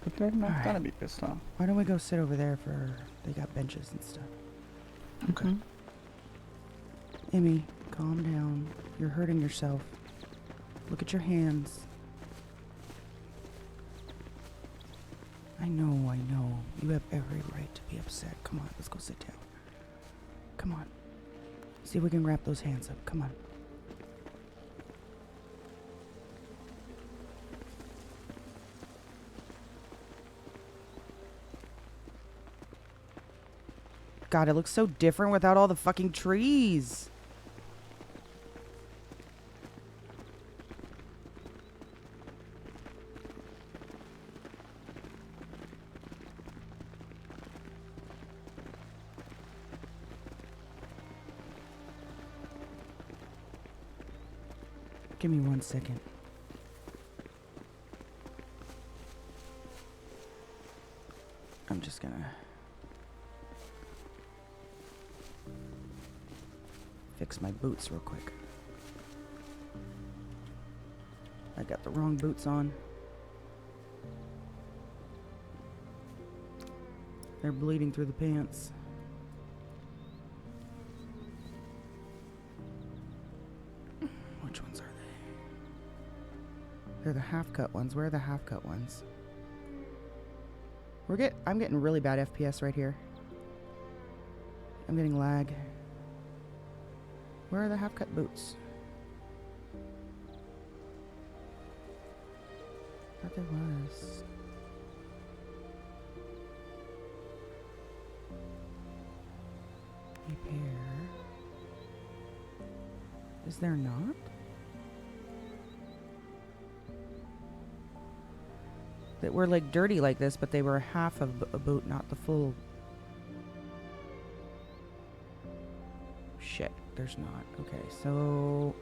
But they're not Alright. gonna be pissed off. Why don't we go sit over there for... They got benches and stuff. Okay. Emmy, calm down. You're hurting yourself. Look at your hands. I know. You have every right to be upset. Come on, let's go sit down. Come on. See if we can wrap those hands up. Come on. God, it looks so different without all the fucking trees. Give me 1 second. I'm just gonna fix my boots real quick. I got the wrong boots on. They're bleeding through the pants. Which ones are they? They're the half-cut ones. Where are the half-cut ones? I'm getting really bad FPS right here. I'm getting lag. Where are the half-cut boots? I thought there was. A pair. Is there not? That were like dirty like this, but they were half of a boot, not the full. Shit, there's not. Okay, so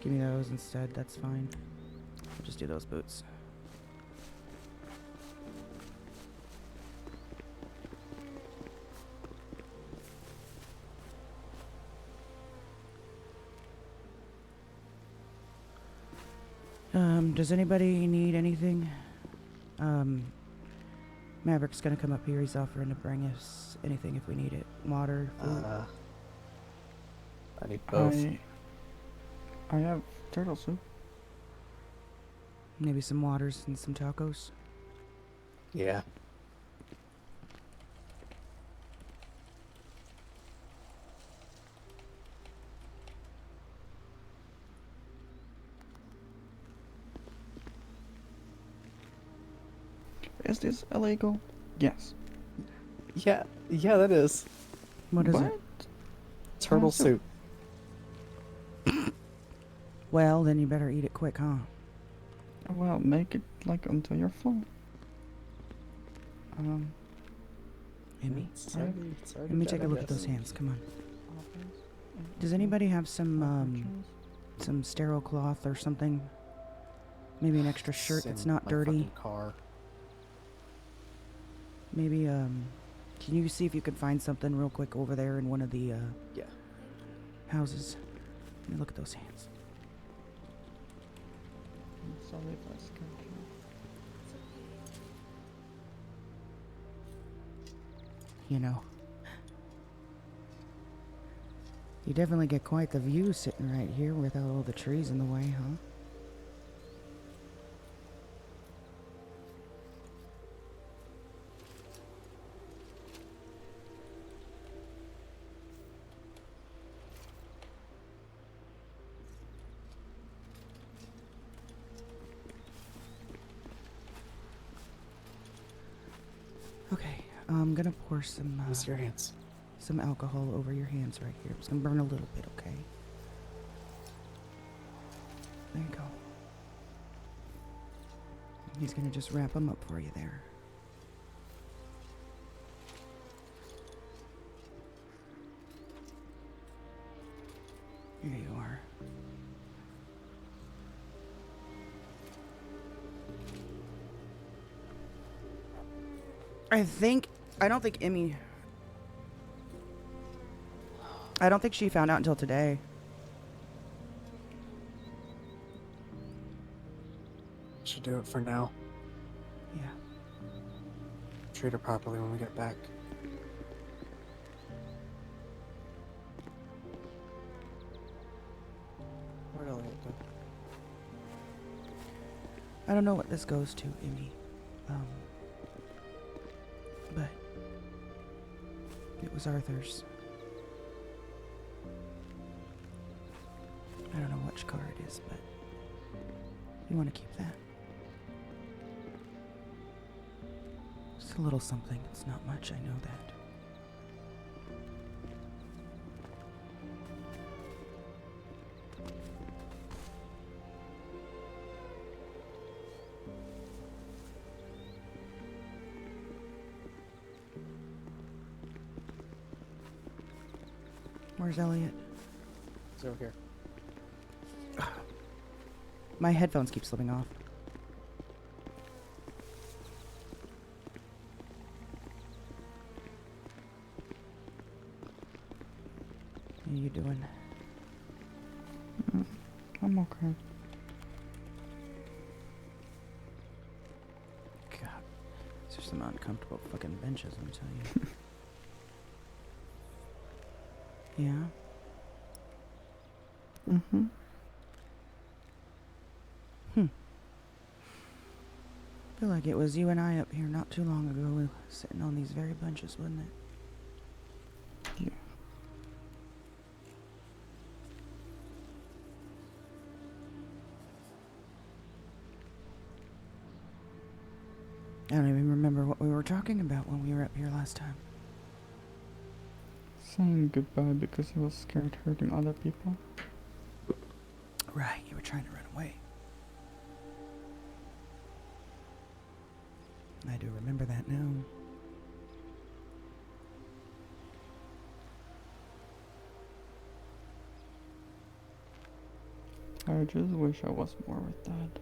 give me those instead. That's fine. I'll just do those boots. Does anybody need anything? Maverick's gonna come up here. He's offering to bring us anything if we need it. Water, food. I need both. I have turtle soup. Maybe some waters and some tacos. Yeah. Is this illegal? Yes. Yeah, that is. What is What? it? Turtle soup. soup. Well, then you better eat it quick, huh? Well, make it like until you're full. Emmy, It's already let me take a look at those hands. Come on. Does anybody have some sterile cloth or something? Maybe an extra shirt that's not dirty. Car. Maybe can you see if you can find something real quick over there in one of the Yeah. houses? Let me look at those hands. I'm sorry if I scared you. You know, you definitely get quite the view sitting right here without all the trees in the way, huh? I'm gonna pour some Use your hands. some alcohol over your hands right here. It's gonna burn a little bit, okay? There you go. He's gonna just wrap them up for you there. Here you are. I don't think Emmy. I don't think she found out until today. Should do it for now. Yeah. Treat her properly when we get back. Where'd Elliot go? I don't know what this goes to, Emmy. But it was Arthur's. I don't know which car it is, but you want to keep that. Just a little something. It's not much, I know that. Where's Elliot? It's over here. My headphones keep slipping off. How you doing? I'm okay. God, these are some uncomfortable fucking benches, let me tell you. Yeah? Mm-hmm. I feel like it was you and I up here not too long ago, sitting on these very benches, wasn't it? Yeah. I don't even remember what we were talking about when we were up here last time. Saying goodbye because he was scared hurting other people. Right, you were trying to run away. I do remember that now. I just wish I was more with Dad.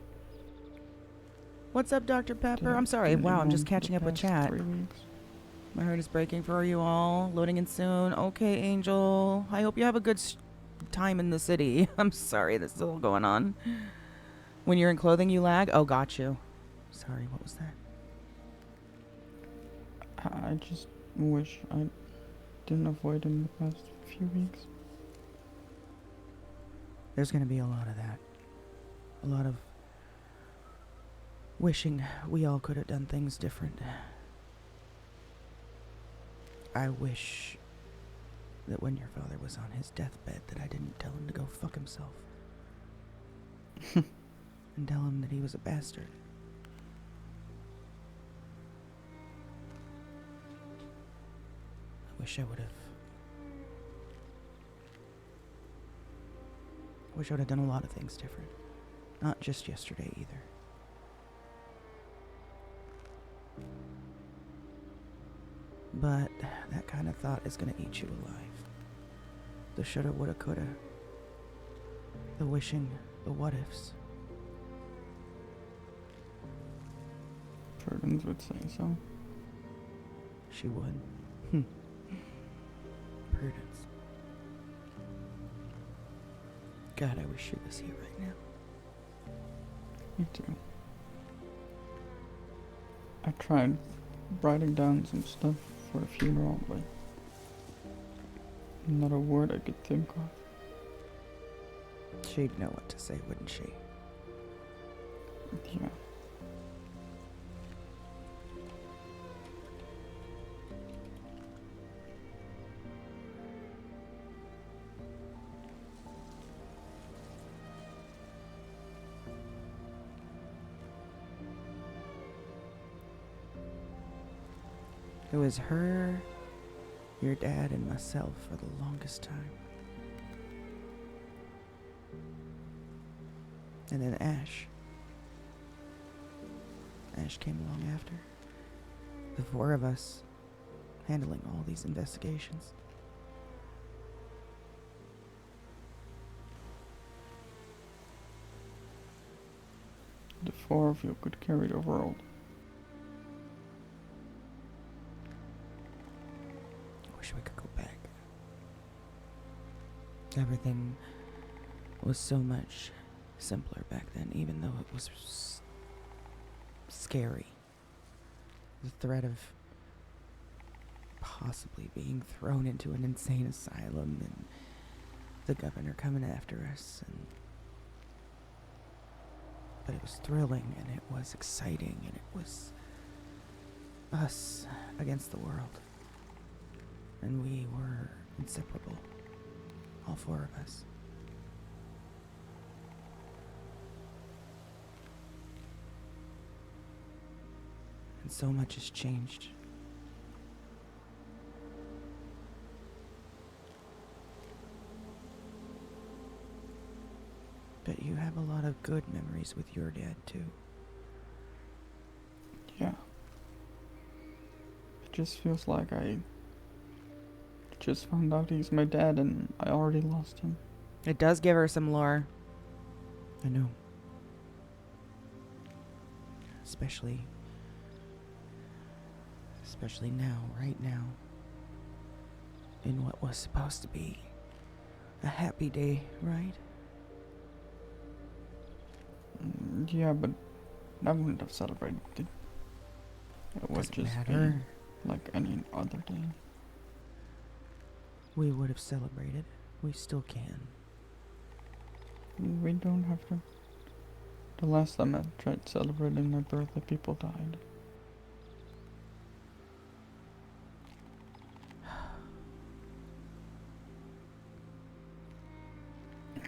What's up, Dr. Pepper? Dad I'm sorry. didn't Wow, I'm want just the catching up with past chat. 3 weeks. My heart is breaking for you all. Loading in soon. Okay, Angel. I hope you have a good time in the city. I'm sorry, this is all going on. When you're in clothing, you lag? Oh, got you. Sorry, what was that? I just wish I didn't avoid him the past few weeks. There's going to be a lot of that. A lot of wishing we all could have done things different. I wish that when your father was on his deathbed that I didn't tell him to go fuck himself. And tell him that he was a bastard. I wish I would have. I wish I would have done a lot of things different. Not just yesterday either. But that kind of thought is going to eat you alive. The shoulda, woulda, coulda. The wishing, the what ifs. Prudence would say so. She would. Prudence. God, I wish she was here right now. Me too. I tried writing down some stuff for the funeral, but not a word I could think of. She'd know what to say, wouldn't she? Yeah. It was her, your dad, and myself for the longest time. And then Ash. Ash came along after. The four of us handling all these investigations. The four of you could carry the world. I wish we could go back. Everything was so much simpler back then, even though it was scary. The threat of possibly being thrown into an insane asylum and the governor coming after us, but it was thrilling and it was exciting and it was us against the world. And we were inseparable, all four of us. And so much has changed. But you have a lot of good memories with your dad, too. Yeah. It just feels like I just found out he's my dad and I already lost him. It does give her some lore. I know. Especially now, right now. In what was supposed to be a happy day, right? Yeah, but I wouldn't have celebrated it. It would Doesn't just matter. be like any other day. We would have celebrated. We still can. We don't have to. The last time I tried celebrating my birthday, people died.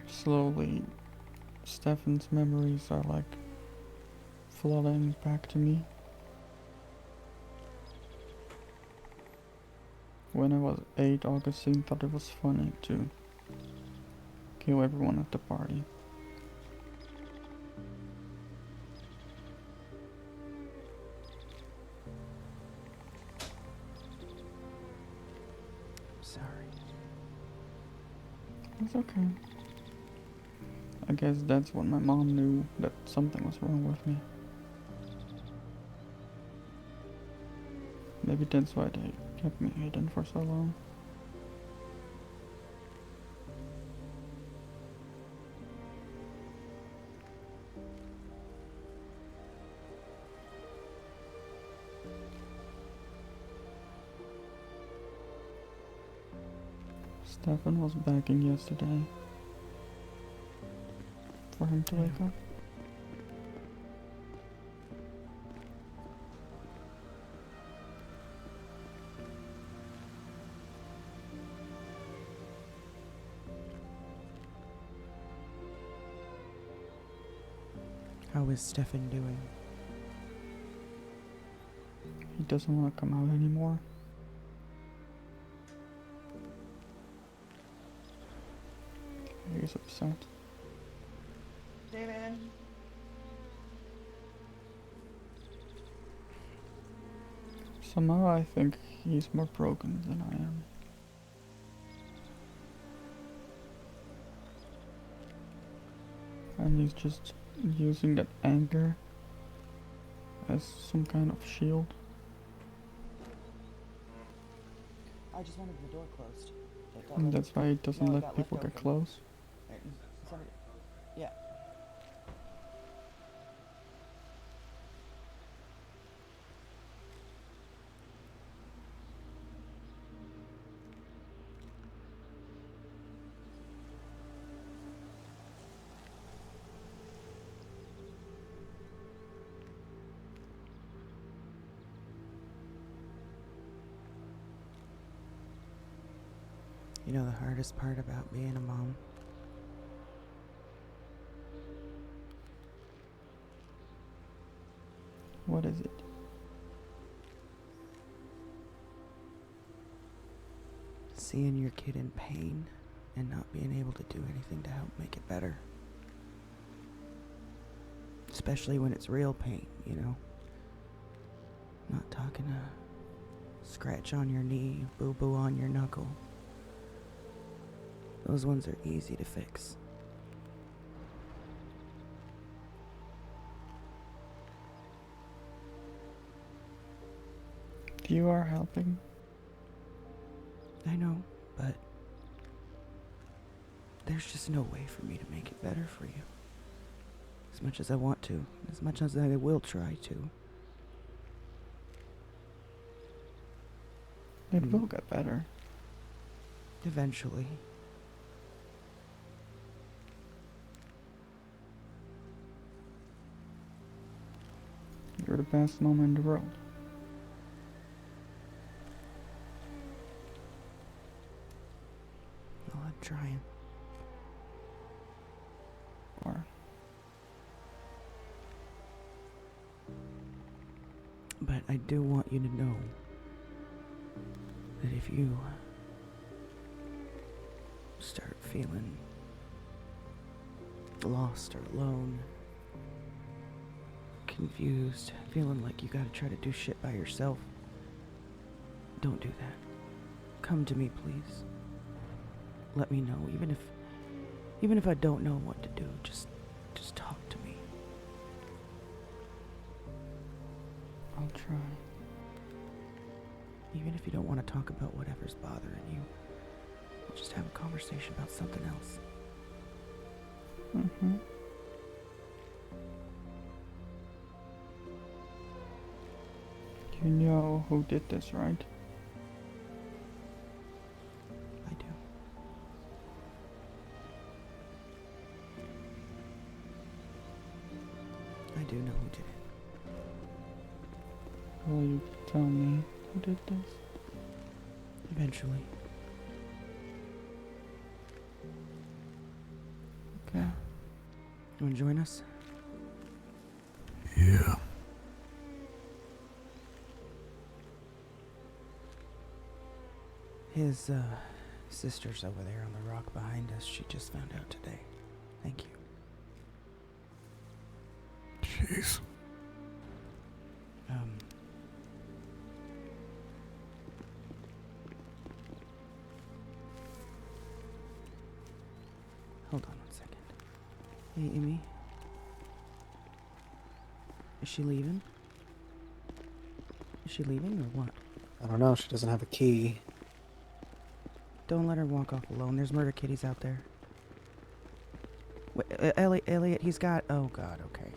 Slowly, Stefan's memories are like flooding back to me. When I was 8, Augustine thought it was funny to kill everyone at the party. Sorry. It's okay. I guess that's when my mom knew that something was wrong with me. Maybe that's why they kept me hidden for so long. Stefan was begging yesterday for him to wake up. How is Stefan doing? He doesn't want to come out anymore. He's upset. David. Somehow I think he's more broken than I am. And he's just using that anger as some kind of shield. I just wanted the door closed. And that's why he doesn't No, it let got people left get open. close. Yeah. You know the hardest part about being a mom? What is it? Seeing your kid in pain and not being able to do anything to help make it better. Especially when it's real pain, you know? Not talking a scratch on your knee, boo-boo on your knuckle. Those ones are easy to fix. You are helping. I know, but there's just no way for me to make it better for you. As much as I want to, as much as I will try to. It will get better. Eventually. You're the best mom in the world. Well, I'm trying. Or But I do want you to know that if you start feeling lost or alone, confused, feeling like you gotta try to do shit by yourself, don't do that. Come to me, please. Let me know, even if I don't know what to do, just talk to me. I'll try. Even if you don't want to talk about whatever's bothering you, we'll just have a conversation about something else. Mm-hmm. You know who did this, right? I do. I do know who did it. Will you tell me who did this? Eventually. Okay. You wanna join us? Yeah. His, sister's over there on the rock behind us. She just found out today. Thank you. Jeez. Hold on 1 second. Hey, Amy. Is she leaving? Is she leaving or what? I don't know. She doesn't have a key. Don't let her walk off alone. There's murder kitties out there. Wait, Elliot, he's got... Oh, God, okay.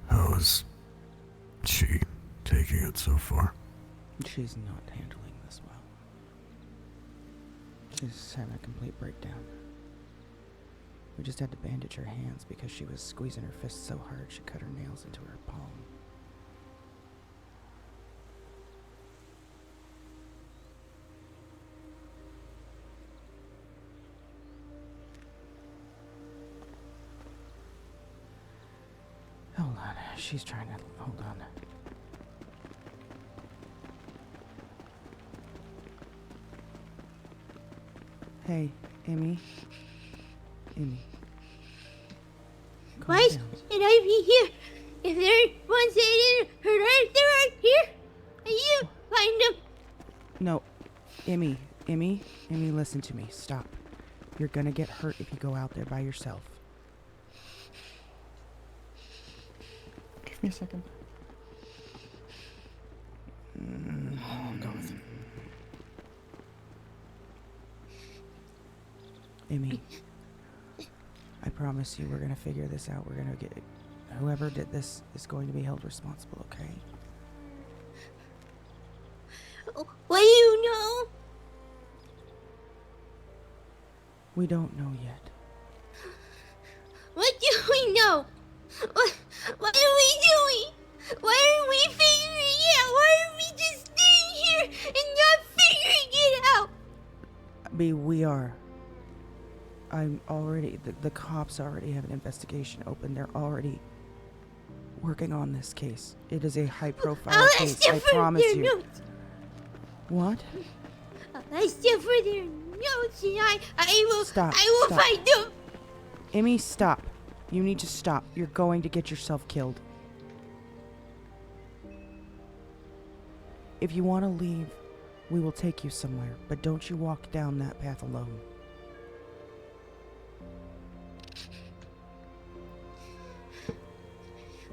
How's she taking it so far? She's not handling this well. She's having a complete breakdown. We just had to bandage her hands because she was squeezing her fists so hard she cut her nails into her palm. Hold on, she's trying to... Hold on. Hey, Amy. Amy. Calm Why down. should I be here? If there was it in her right there, right here, and you find them. No, Emmy, listen to me. Stop. You're gonna get hurt if you go out there by yourself. Give me a second. I'll go with him. Emmy, I promise you we're gonna figure this out. We're gonna get... Whoever did this is going to be held responsible, okay? What do you know? We don't know yet. What do we know? What are we doing? Why are we figuring it out? Why are we just staying here and not figuring it out? We are. I'm already, the cops already have an investigation open. They're already working on this case. It is a high profile I'll case, ask them I for promise their you. notes. What? I'll ask them for their notes, and I will Stop, I will stop. find them. Emmy, stop. You need to stop. You're going to get yourself killed. If you want to leave, we will take you somewhere, but don't you walk down that path alone.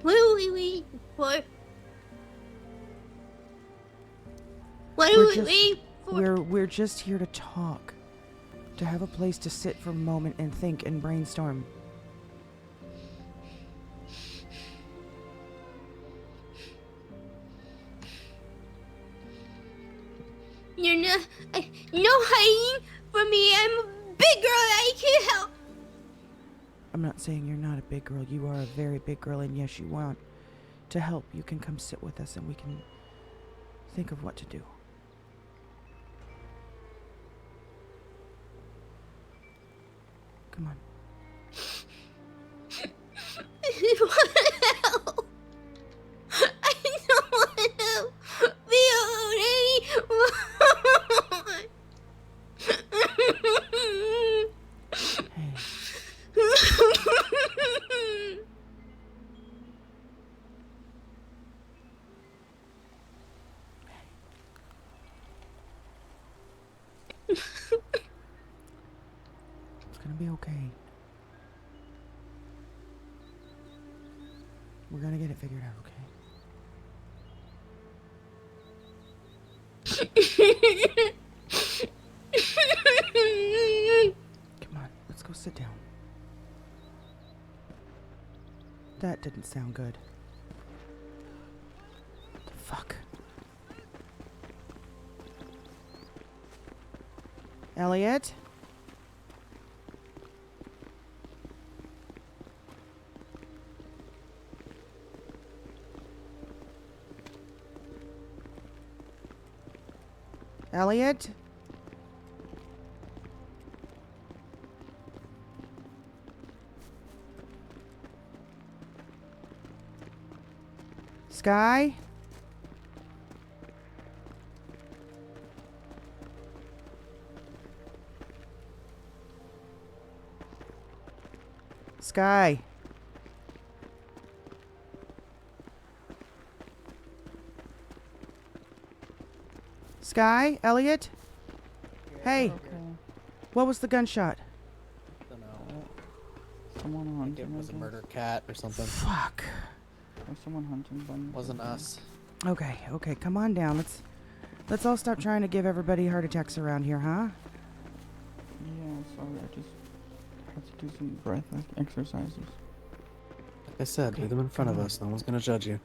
What are we waiting for? What are we waiting for? We're just here to talk. To have a place to sit for a moment and think and brainstorm. You're not no hiding from me. I'm a big girl. I can help. I'm not saying you're not a big girl. You are a very big girl, and yes, you want to help. You can come sit with us and we can think of what to do. Come on. I want to help. I don't want to be alone anymore. Hey, it's gonna be okay. We're gonna get it figured out, okay? Come on, let's go sit down. That didn't sound good. The fuck? Elliot? Elliot? Sky? Sky? Sky? Elliot? Hey, Okay. what was the gunshot? I don't know. Someone I think hunting. it was a I guess. murder cat or something. Fuck. Or someone hunting them. Wasn't us. Okay, okay, come on down. Let's all stop trying to give everybody heart attacks around here, huh? Yeah, sorry. I just had to do some breath exercises. Like I said, Okay, leave them in front of come on. us. No one's gonna judge you.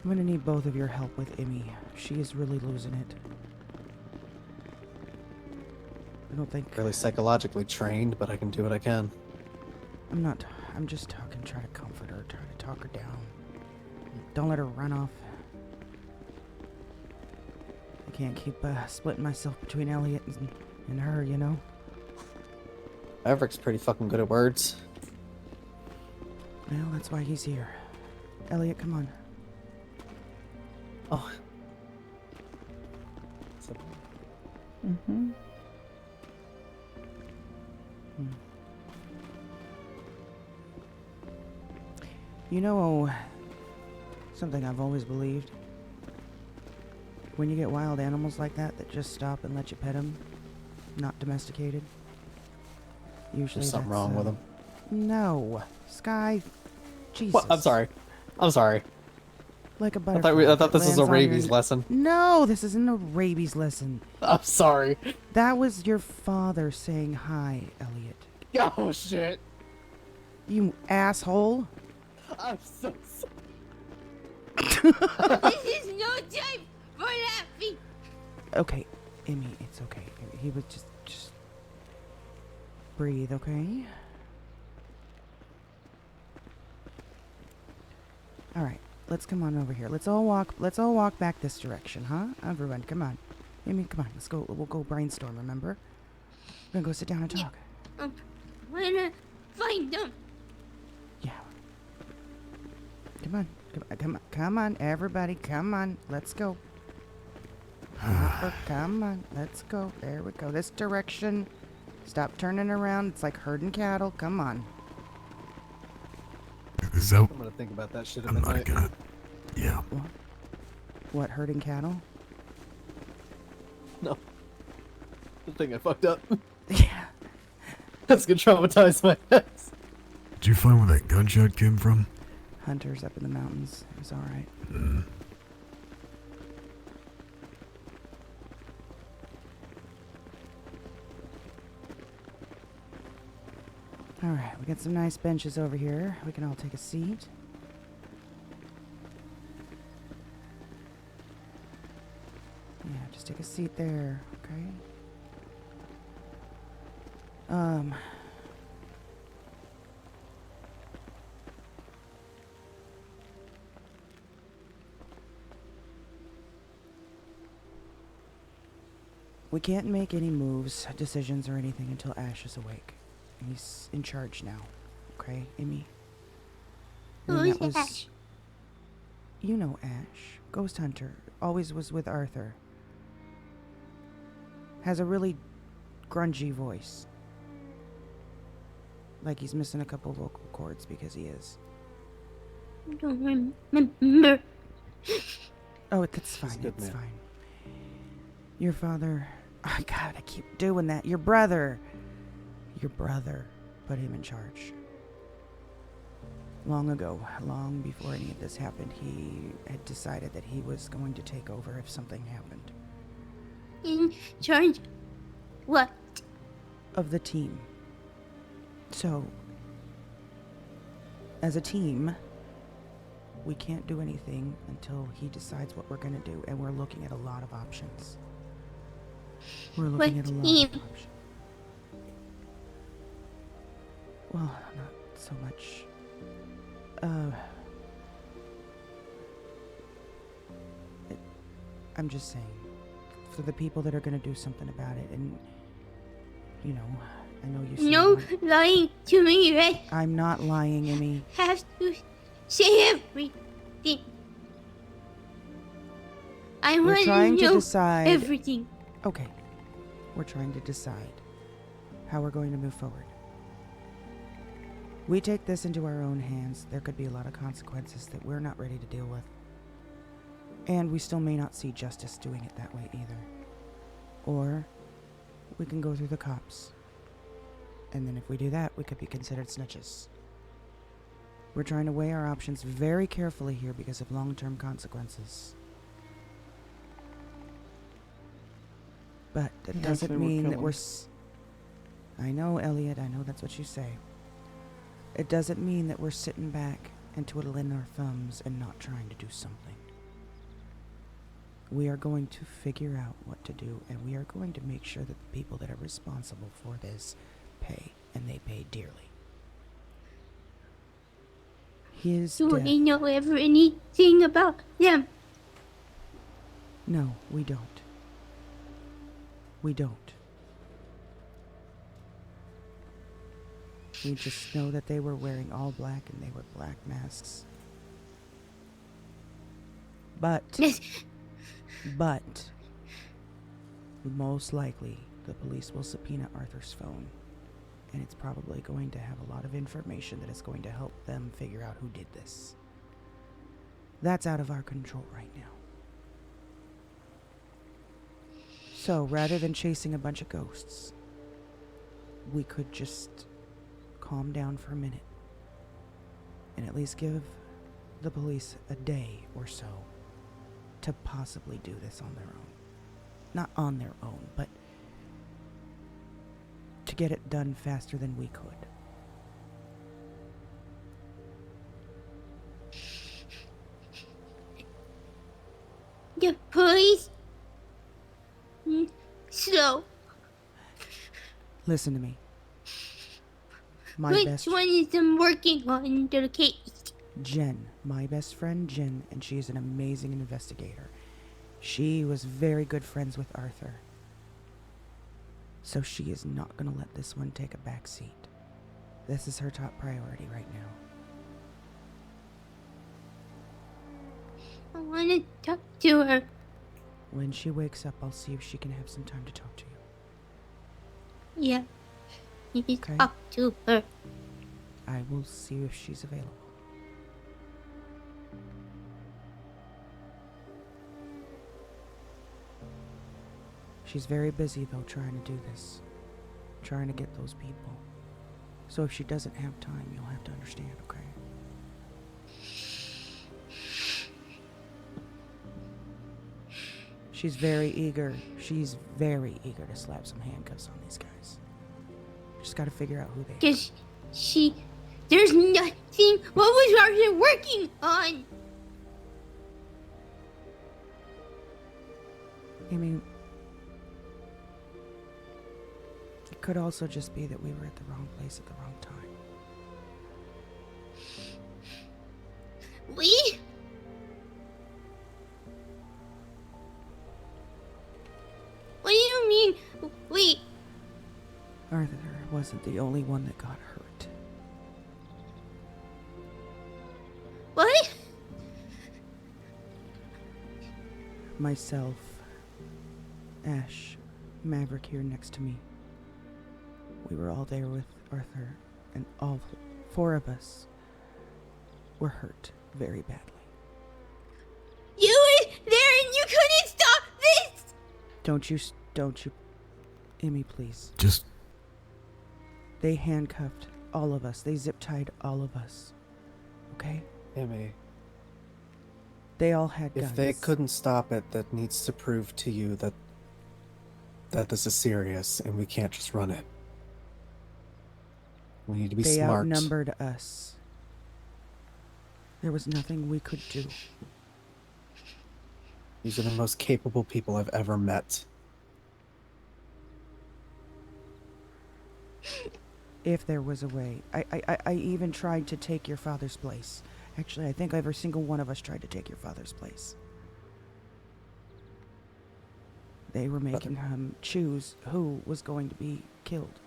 I'm gonna need both of your help with Emmy. She is really losing it. I don't think... Really psychologically trained, but I can do what I can. I'm just talking, try to comfort her, try to talk her down. Don't let her run off. I can't keep splitting myself between Elliot and her, you know? Maveric's pretty fucking good at words. Well, that's why he's here. Elliot, come on. Oh. Mm-hmm. You know, something I've always believed? When you get wild animals like that just stop and let you pet them, not domesticated, usually There's something that's, wrong with them. No. Sky, Jesus. What? I'm sorry. I'm sorry. Like a I butterfly. thought that this was a lands on your- rabies lesson. No, this isn't a rabies lesson. I'm sorry. That was your father saying hi, Elliot. Oh shit. You asshole. I'm so sorry. This is no time for laughing. Okay, Emmy, it's okay. He was just breathe, okay? All right, let's come on over here. Let's all walk back this direction, huh? Everyone, come on. Emmy, come on. Let's go. We'll go brainstorm, remember? We're going to go sit down and talk. Wanna find them. Yeah. Come on, everybody, come on. Let's go. Come on, let's go. There we go. This direction. Stop turning around. It's like herding cattle. Come on. So, I'm gonna think about that shit at I'm not midnight. gonna. Yeah. What, herding cattle? No. The thing I fucked up. Yeah. That's gonna traumatize my ass. Did you find where that gunshot came from? Hunters up in the mountains. It was alright. Alright, we got some nice benches over here. We can all take a seat. Yeah, just take a seat there, okay? We can't make any moves, decisions, or anything until Ash is awake. He's in charge now, okay, Emmy? And Who's that was- Ash? You know Ash, Ghost Hunter, always was with Arthur. Has a really grungy voice. Like he's missing a couple vocal cords because he is. I don't remember. Oh, that's fine, good it's man. fine. Your father... Oh, God, I keep doing that. Your brother put him in charge. Long ago, long before any of this happened, he had decided that he was going to take over if something happened. In charge. What? Of the team. So, as a team, we can't do anything until he decides what we're going to do, and we're looking at a lot of options. We're looking at a lot team? of options. Well, not so much. I'm just saying, for the people that are going to do something about it, and, you know, I know you see No one- lying to me, right? I'm not lying, Emmy. Have to say everything. I We're want trying to to know decide. everything. Okay. We're trying to decide how we're going to move forward. We take this into our own hands, there could be a lot of consequences that we're not ready to deal with. And we still may not see justice doing it that way either. Or we can go through the cops. And then if we do that, we could be considered snitches. We're trying to weigh our options very carefully here because of long-term consequences. But that doesn't Actually, we're mean that killing. we're... I know, Elliot, I know that's what you say. It doesn't mean that we're sitting back and twiddling our thumbs and not trying to do something. We are going to figure out what to do, and we are going to make sure that the people that are responsible for this pay, and they pay dearly. His Do death... we know ever anything about them? No, we don't. We don't. We just know that they were wearing all black and they were black masks. But, most likely, the police will subpoena Arthur's phone. And it's probably going to have a lot of information that is going to help them figure out who did this. That's out of our control right now. So, rather than chasing a bunch of ghosts, we could just calm down for a minute and at least give the police a day or so to possibly do this on their own. Not on their own, but to get it done faster than we could. The police So, Listen to me. My which best one is I'm working on the case? Jen, my best friend Jen, and she is an amazing investigator. She was very good friends with Arthur. So she is not going to let this one take a back seat. This is her top priority right now. I want to talk to her. When she wakes up, I'll see if she can have some time to talk to you. Yeah. You need Okay. to talk to her. I will see if she's available. She's very busy, though, trying to do this. Trying to get those people. So if she doesn't have time, you'll have to understand, okay? She's very eager. She's very eager to slap some handcuffs on these guys. Just gotta figure out who they are. Because there's nothing. What was Arthur working on? I mean, it could also just be that we were at the wrong place at the wrong time. We? What do you mean, we? Arthur wasn't the only one that got hurt. What? Myself, Ash, Maverick here next to me. We were all there with Arthur, and all 4 of us were hurt very badly. You were there and you couldn't stop this! Don't you, Emmy, please. Just They handcuffed all of us. They zip-tied all of us. Okay? Amy, They all had guns. if they couldn't stop it, that needs to prove to you that this is serious and we can't just run it. We need to be They smart. outnumbered us. There was nothing we could do. These are the most capable people I've ever met. If there was a way. I even tried to take your father's place. Actually, I think every single one of us tried to take your father's place. They were making him choose who was going to be killed.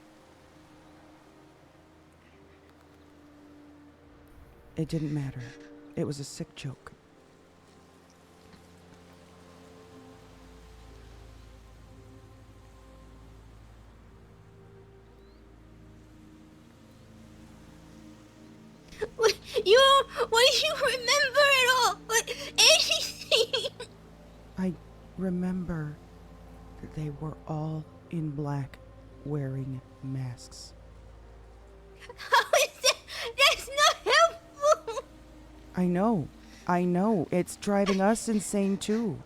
It didn't matter. It was a sick joke. What do you remember at all? Anything? I remember that they were all in black, wearing masks. How is that? That's not helpful. I know. It's driving us insane too.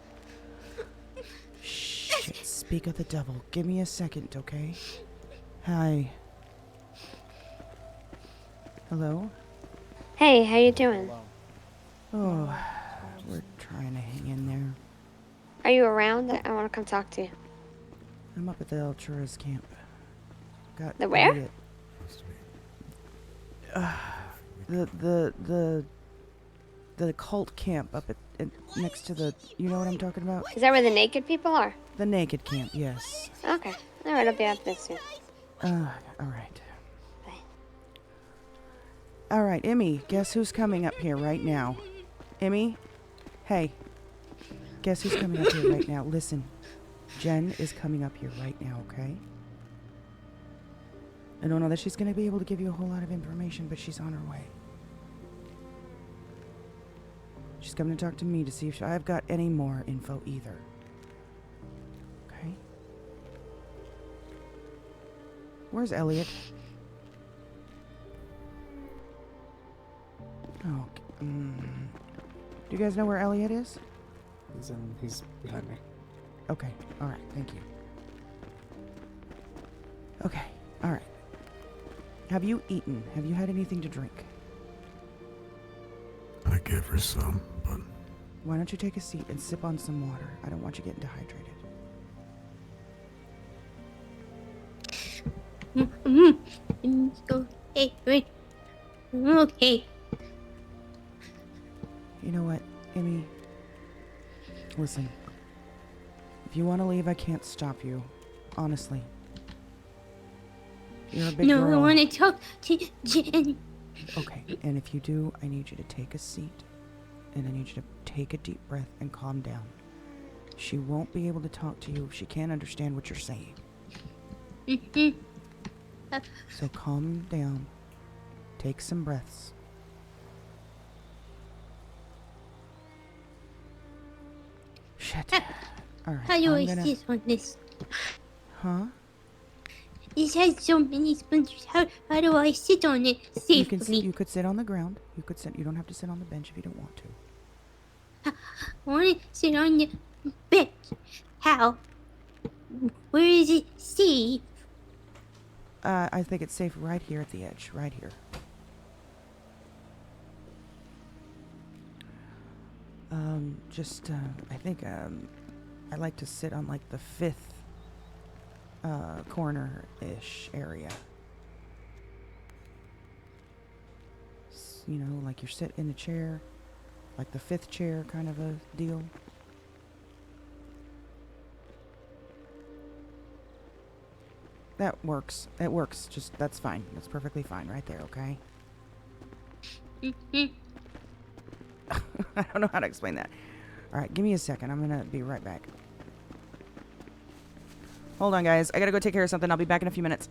Shit, speak of the devil. Give me a second, okay? Hi. Hello? Hey, how you doing? Oh, we're trying to hang in there. Are you around? I want to come talk to you. I'm up at the Elturas camp. Got The where? Elliot. The cult camp up at next to the. You know what I'm talking about? Is that where the naked people are? The naked camp. Yes. Okay. All right, I'll be up there soon. All right. Bye. All right, Emmy. Guess who's coming up here right now? Emmy, hey. Guess who's coming up here right now? Listen, Jen is coming up here right now. Okay. I don't know that she's going to be able to give you a whole lot of information, but she's on her way. She's coming to talk to me to see if I've got any more info either. Okay? Where's Elliot? Oh, do you guys know where Elliot is? He's behind me. Okay, alright, thank you. Okay, alright. Have you eaten? Have you had anything to drink? I gave her some, but Why don't you take a seat and sip on some water? I don't want you getting dehydrated. Okay, right. Okay. You know what, Emmy? Listen. If you want to leave, I can't stop you. Honestly. You're a big No, girl. I want to talk to Jen. Okay, and if you do, I need you to take a seat. And I need you to take a deep breath and calm down. She won't be able to talk to you if she can't understand what you're saying. So calm down. Take some breaths. Shit. Alright. How do I'm I gonna... sit on this? Huh? This has so many splinters. How do I sit on it You can safely? you could sit on the ground. You could sit. You don't have to sit on the bench if you don't want to. I want to sit on the bench. How? Where is it safe? I think it's safe right here at the edge. Right here. I think, I like to sit on, like, the 5th, corner-ish area. You know, like you're sitting in a chair. Like the 5th chair kind of a deal. That works. It works. Just, that's fine. That's perfectly fine right there, okay? I don't know how to explain that. Alright, give me a second. I'm gonna be right back. Hold on, guys. I gotta go take care of something. I'll be back in a few minutes.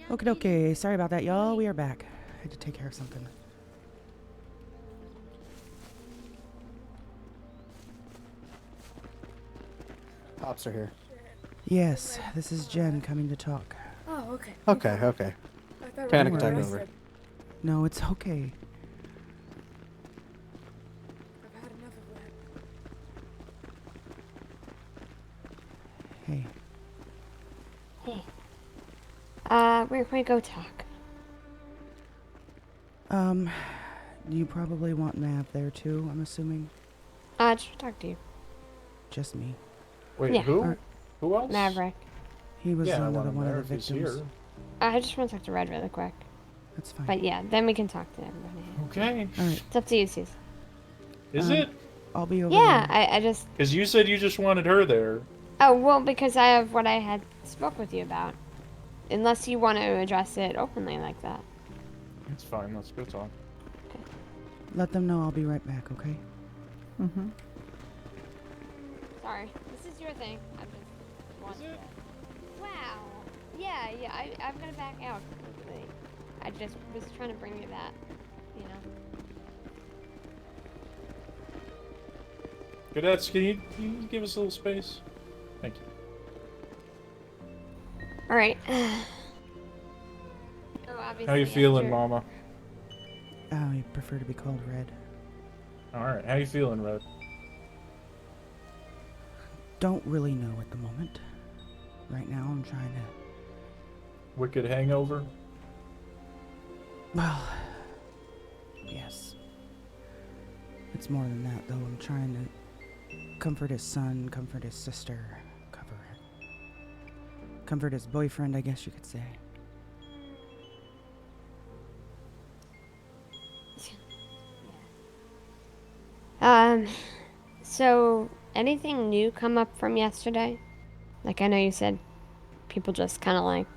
Okay. Sorry about that, y'all. We are back. I had to take care of something. Cops are here. Yes, this is Jen coming to talk. Oh, okay. Okay. I thought Panic attack Red over. said, No, it's okay. I've had enough of that. Hey. Hey. Where can we go talk? You probably want Nav there too, I'm assuming? Just talk to you. Just me. Wait, Yeah. who? Alright. Who else? Maverick. He was Yeah, I another want him one there of the if he's victims. here. I just want to talk to Red really quick. That's fine. But yeah, then we can talk to everybody. Okay. Alright. It's up to you, Suze. Is Um, it? I'll be over Yeah, there. I just... Because you said you just wanted her there. Oh, well, because I have what I had spoke with you about. Unless you want to address it openly like that. It's fine. Let's go talk. Let them know I'll be right back, okay? Mm-hmm. Sorry, this is your thing. I just wanted to... Wow. Yeah, I'm gonna back out completely. I just was trying to bring you that, you know. Cadets, can you give us a little space? Thank you. Alright. Oh, How you feeling, Mama? I prefer to be called Red. Alright, how you feeling, Red? Don't really know at the moment. Right now I'm trying to... Wicked hangover? Well... Yes. It's more than that, though. I'm trying to comfort his son, comfort his sister, comfort his boyfriend, I guess you could say. So anything new come up from yesterday? Like, I know you said people just kind of like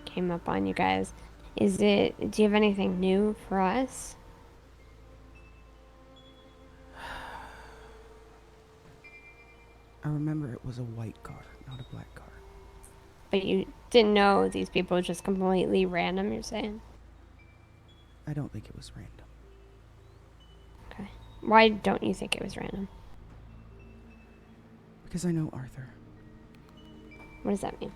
came up on you guys. Do you have anything new for us? I remember it was a white car, not a black car. But you didn't know these people were just completely random, you're saying? I don't think it was random. Okay. Why don't you think it was random? Because I know Arthur. What does that mean?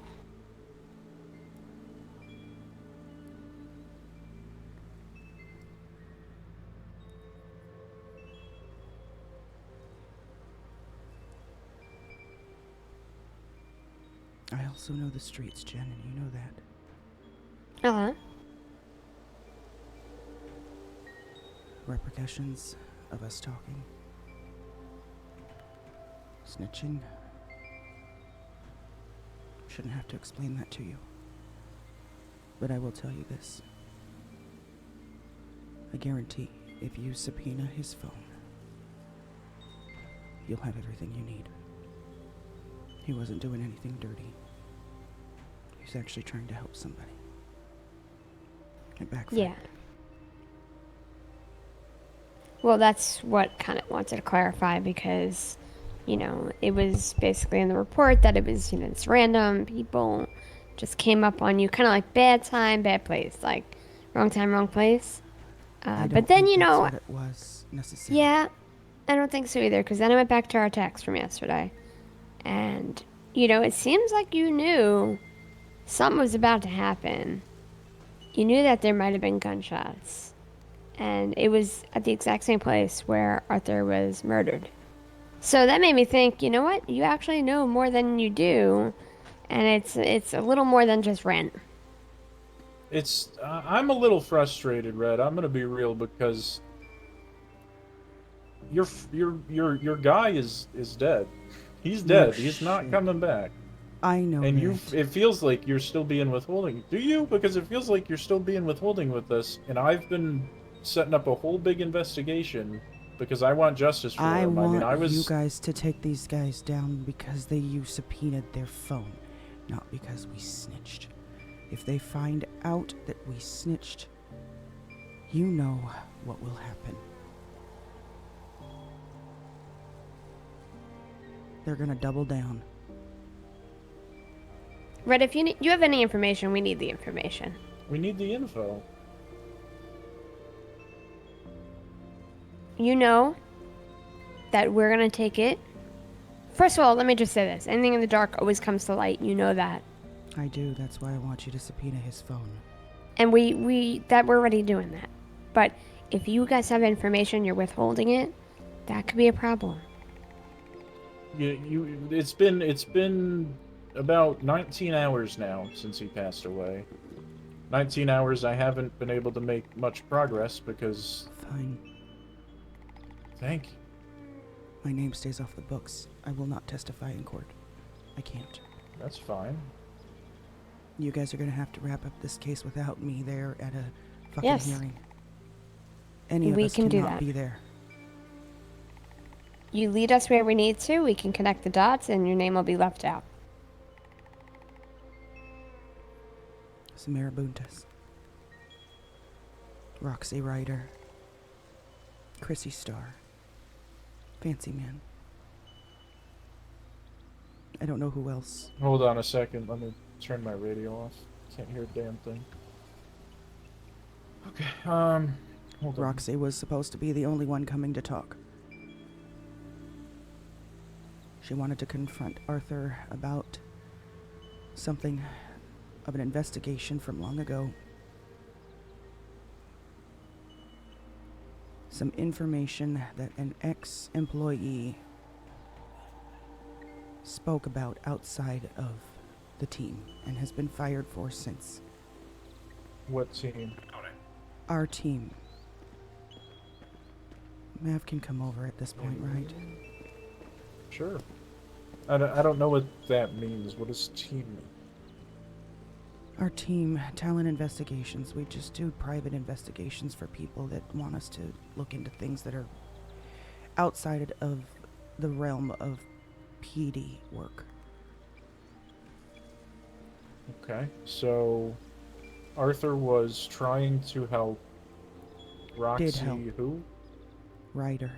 I also know the streets, Jen, and you know that. Uh-huh. Repercussions of us talking. Snitching. Shouldn't have to explain that to you. But I will tell you this. I guarantee if you subpoena his phone, you'll have everything you need. He wasn't doing anything dirty. He was actually trying to help somebody. It backfired. Yeah. Well, that's what kind of wanted to clarify because, you know, it was basically in the report that it was, you know, it's random people just came up on you, kind of like bad time, bad place, like wrong time, wrong place. I But don't then, think you that's know, what it was necessarily. yeah, I don't think so either because then I went back to our text from yesterday. And, you know, it seems like you knew something was about to happen. You knew that there might have been gunshots. And it was at the exact same place where Arthur was murdered. So that made me think, you know what? You actually know more than you do. And it's a little more than just random. It's I'm a little frustrated, Red. I'm gonna be real because your guy is dead. He's No dead. He's not shit. coming back. I know And that. it feels like you're still being withholding. Do you? Because it feels like you're still being withholding with us. And I've been setting up a whole big investigation because I want justice for I him. want I was you guys to take these guys down because you subpoenaed their phone, not because we snitched. If they find out that we snitched, you know what will happen. They're gonna double down. Red, if you have any information, we need the information. We need the info. You know that we're gonna take it. First of all, let me just say this. Anything in the dark always comes to light. You know that. I do. That's why I want you to subpoena his phone. And we're already doing that. But if you guys have information, you're withholding it, that could be a problem. It's been about 19 hours now since he passed away. 19 hours I haven't been able to make much progress because... Fine. Thank you. My name stays off the books. I will not testify in court. I can't. That's fine. You guys are gonna have to wrap up this case without me there at a fucking Yes. hearing. Any of We us can do cannot that. be there. You lead us where we need to, we can connect the dots, and your name will be left out. Samara Buntas. Roxy Ryder. Chrissy Starr. Fancy Man. I don't know who else. Hold on a second. Let me turn my radio off. Can't hear a damn thing. Okay, hold on. Roxy was supposed to be the only one coming to talk. She wanted to confront Arthur about something of an investigation from long ago. Some information that an ex-employee spoke about outside of the team and has been fired for since. What team? Our team. Mav can come over at this point, right? Sure. I don't know what that means. What does team mean? Our team, Talent Investigations, we just do private investigations for people that want us to look into things that are outside of the realm of PD work. Okay, so Arthur was trying to help Roxy Did help. who? Ryder.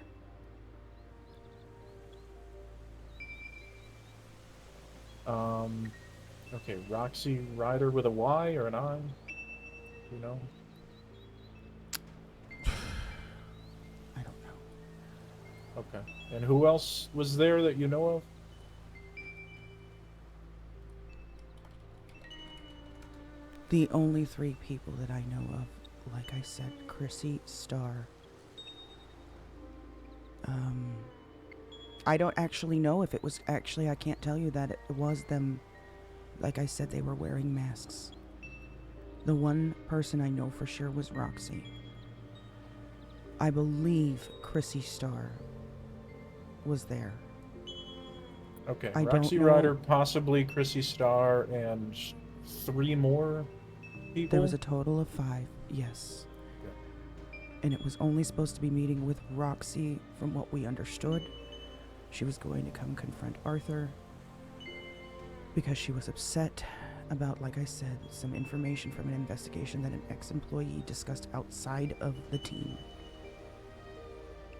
Okay, Roxy Ryder with a Y or an I? You know? I don't know. Okay. And who else was there that you know of? The only 3 people that I know of, like I said, Chrissy Starr. I don't actually know if it was actually, I can't tell you that it was them. Like I said, they were wearing masks. The one person I know for sure was Roxy. I believe Chrissy Starr was there. Okay, I Roxy don't know. Ryder, possibly Chrissy Starr, and 3 more people? There was a total of 5, yes. And it was only supposed to be meeting with Roxy, from what we understood. She was going to come confront Arthur because she was upset about, like I said, some information from an investigation that an ex-employee discussed outside of the team.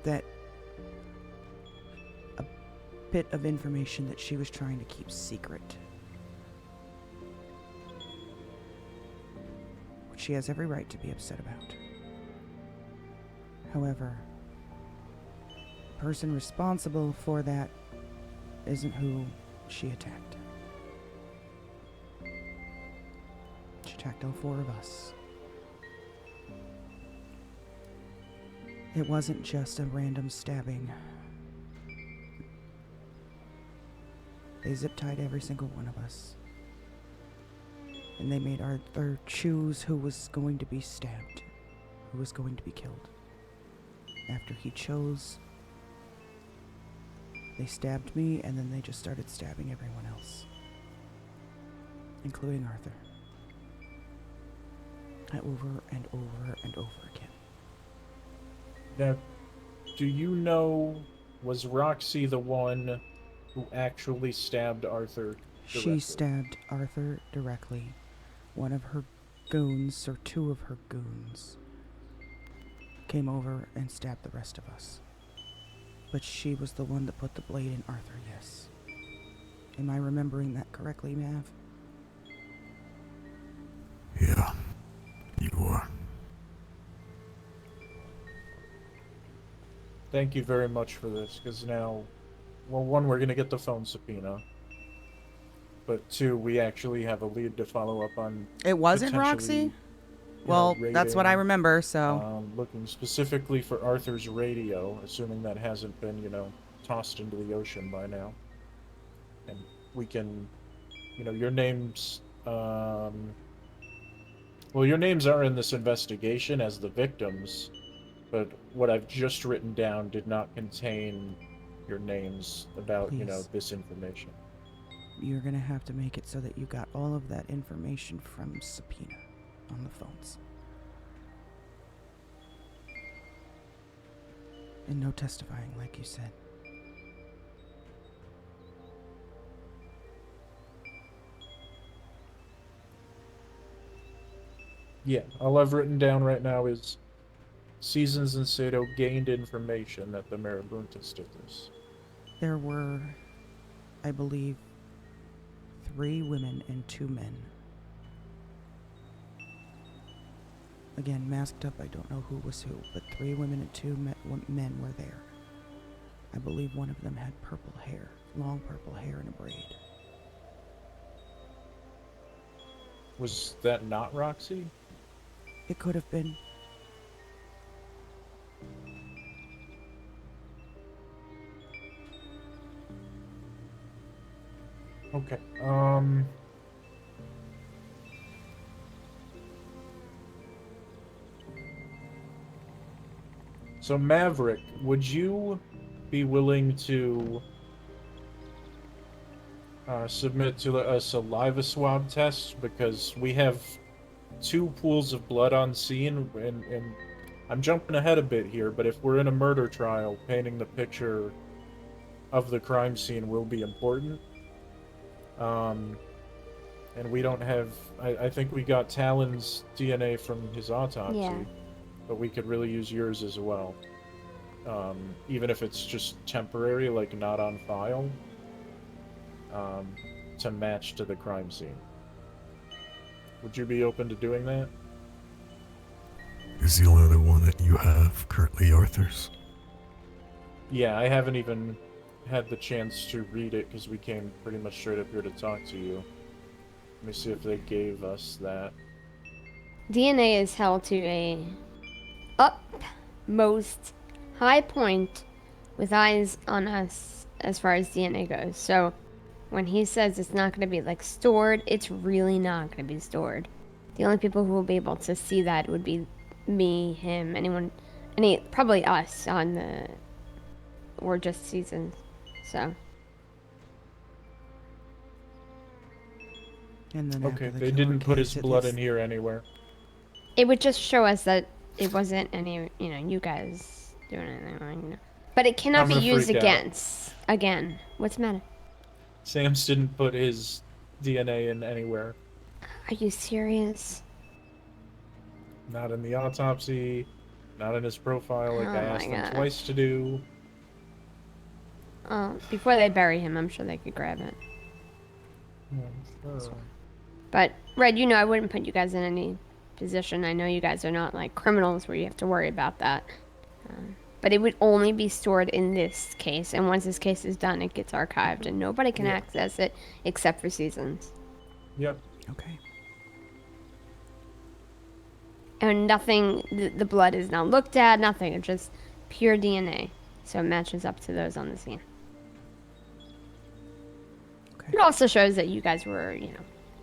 That a bit of information that she was trying to keep secret. Which she has every right to be upset about. However, the person responsible for that isn't who she attacked. She attacked all 4 of us. It wasn't just a random stabbing. They zip-tied every single one of us. And they made Arthur choose who was going to be stabbed, who was going to be killed. After he chose, they stabbed me, and then they just started stabbing everyone else, including Arthur. Over and over and over again. Now, do you know, was Roxy the one who actually stabbed Arthur directly? She stabbed Arthur directly. One of her goons, or 2 of her goons, came over and stabbed the rest of us. But she was the one that put the blade in Arthur, yes. Am I remembering that correctly, Mav? thank you very much for this, because now, well, one, we're gonna get the phone subpoena, but two, we actually have a lead to follow up on. It wasn't potentially, Roxy? you Well, know, that's what I raiding, remember, so. looking specifically for Arthur's radio, assuming that hasn't been, you know, tossed into the ocean by now. And we can, you know, your names, well, your names are in this investigation as the victims, but what I've just written down did not contain your names about, you know, Please. this information. You're gonna have to make it so that you got all of that information from subpoena on the phones. And no testifying, like you said. Yeah, all I've written down right now is Seasons and Sato gained information that the Marabuntas did this. There were, I believe, 3 women and 2 men. Again, masked up, I don't know who was who, but 3 women and 2 men were there. I believe one of them had purple hair, long purple hair and a braid. Was that not Roxy? It could have been. Okay, so Maverick, would you be willing to submit to a saliva swab test? Because we have 2 pools of blood on scene, and I'm jumping ahead a bit here, but if we're in a murder trial, painting the picture of the crime scene will be important. And we don't have, I think we got Talon's DNA from his autopsy, Yeah. but we could really use yours as well. Even if it's just temporary, like not on file, to match to the crime scene. Would you be open to doing that? Is the only other one that you have currently Arthur's? Yeah, I haven't even had the chance to read it because we came pretty much straight up here to talk to you. Let me see if they gave us that. DNA is held to a utmost high point with eyes on us as far as DNA goes. So when he says it's not going to be like stored, it's really not going to be stored. The only people who will be able to see that would be me, him, anyone, probably us on the, or just Seasons. So. And then Okay, after the they killer didn't put his case, at blood least- in here anywhere. It would just show us that it wasn't any, you guys doing anything wrong, But it cannot I'm be gonna used freak out. again. What's the matter? Sam's didn't put his DNA in anywhere. Are you serious? Not in the autopsy, not in his profile like Oh I my asked them gosh. twice to do. Before they bury him, I'm sure they could grab it. Sure. But, Red, I wouldn't put you guys in any position. I know you guys are not like criminals where you have to worry about that. But it would only be stored in this case, and once this case is done, it gets archived, and nobody can access it except for Seasons. Yep. Okay. And nothing, the blood is not looked at, nothing. It's just pure DNA. So it matches up to those on the scene. Okay. It also shows that you guys were,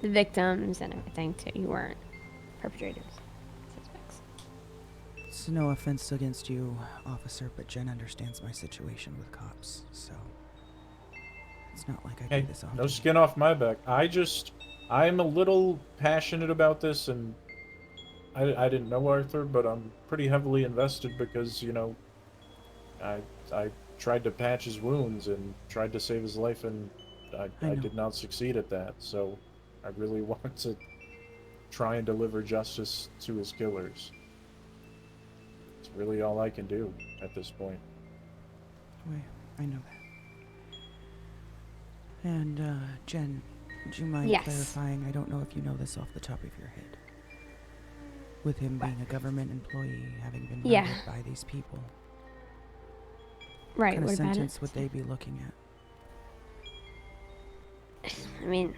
the victims and everything, too. You weren't perpetrators. Suspects. It's no offense against you, officer, but Jen understands my situation with cops, so it's not like I Hey, do this often. no skin off my back. I'm a little passionate about this, and I didn't know Arthur, but I'm pretty heavily invested because, I tried to patch his wounds and tried to save his life, and I know. did not succeed at that. So I really want to try and deliver justice to his killers. It's really all I can do at this point. Wait, I know that. And, Jen, would you mind Yes. clarifying? I don't know if you know this off the top of your head. With him being a government employee, having been Yeah. murdered by these people, Right. kind of What about sentence it? would they be looking at? I mean,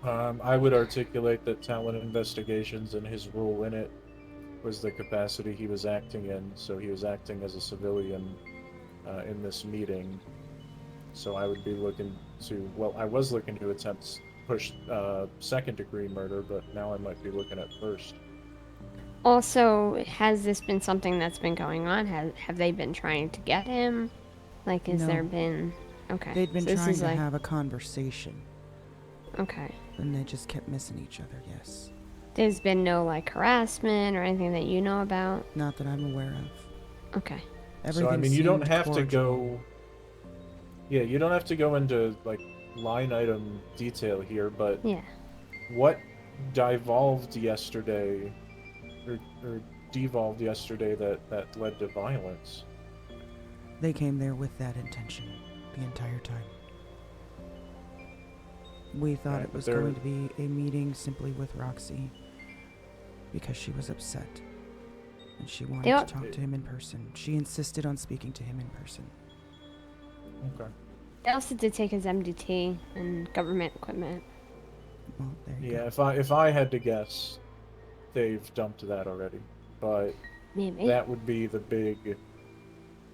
I would articulate that Talon Investigations and his role in it was the capacity he was acting in. So he was acting as a civilian in this meeting. So I would be looking to, well, I was looking to attempt push second-degree murder, but now I might be looking at first. also, has this been something that's been going on? Have they been trying to get him? Like, has No. there been? Okay. They'd been so this trying is to like, have a conversation, Okay. and they just kept missing each other, yes. There's been no like harassment or anything that you know about. Not that I'm aware of. Okay. Everything So I mean, you don't seemed have to cordial. go. Yeah, you don't have to go into like line item detail here, but Yeah. what devolved yesterday, or devolved yesterday that led to violence? They came there with that intention the entire time. We thought Right, it was but they're- going to be a meeting simply with Roxy because she was upset and she wanted all- to talk to him in person. She insisted on speaking to him in person. Okay. They also did take his MDT and government equipment. Well, there you Yeah, go. if I had to guess, they've dumped that already. But Maybe. that would be the big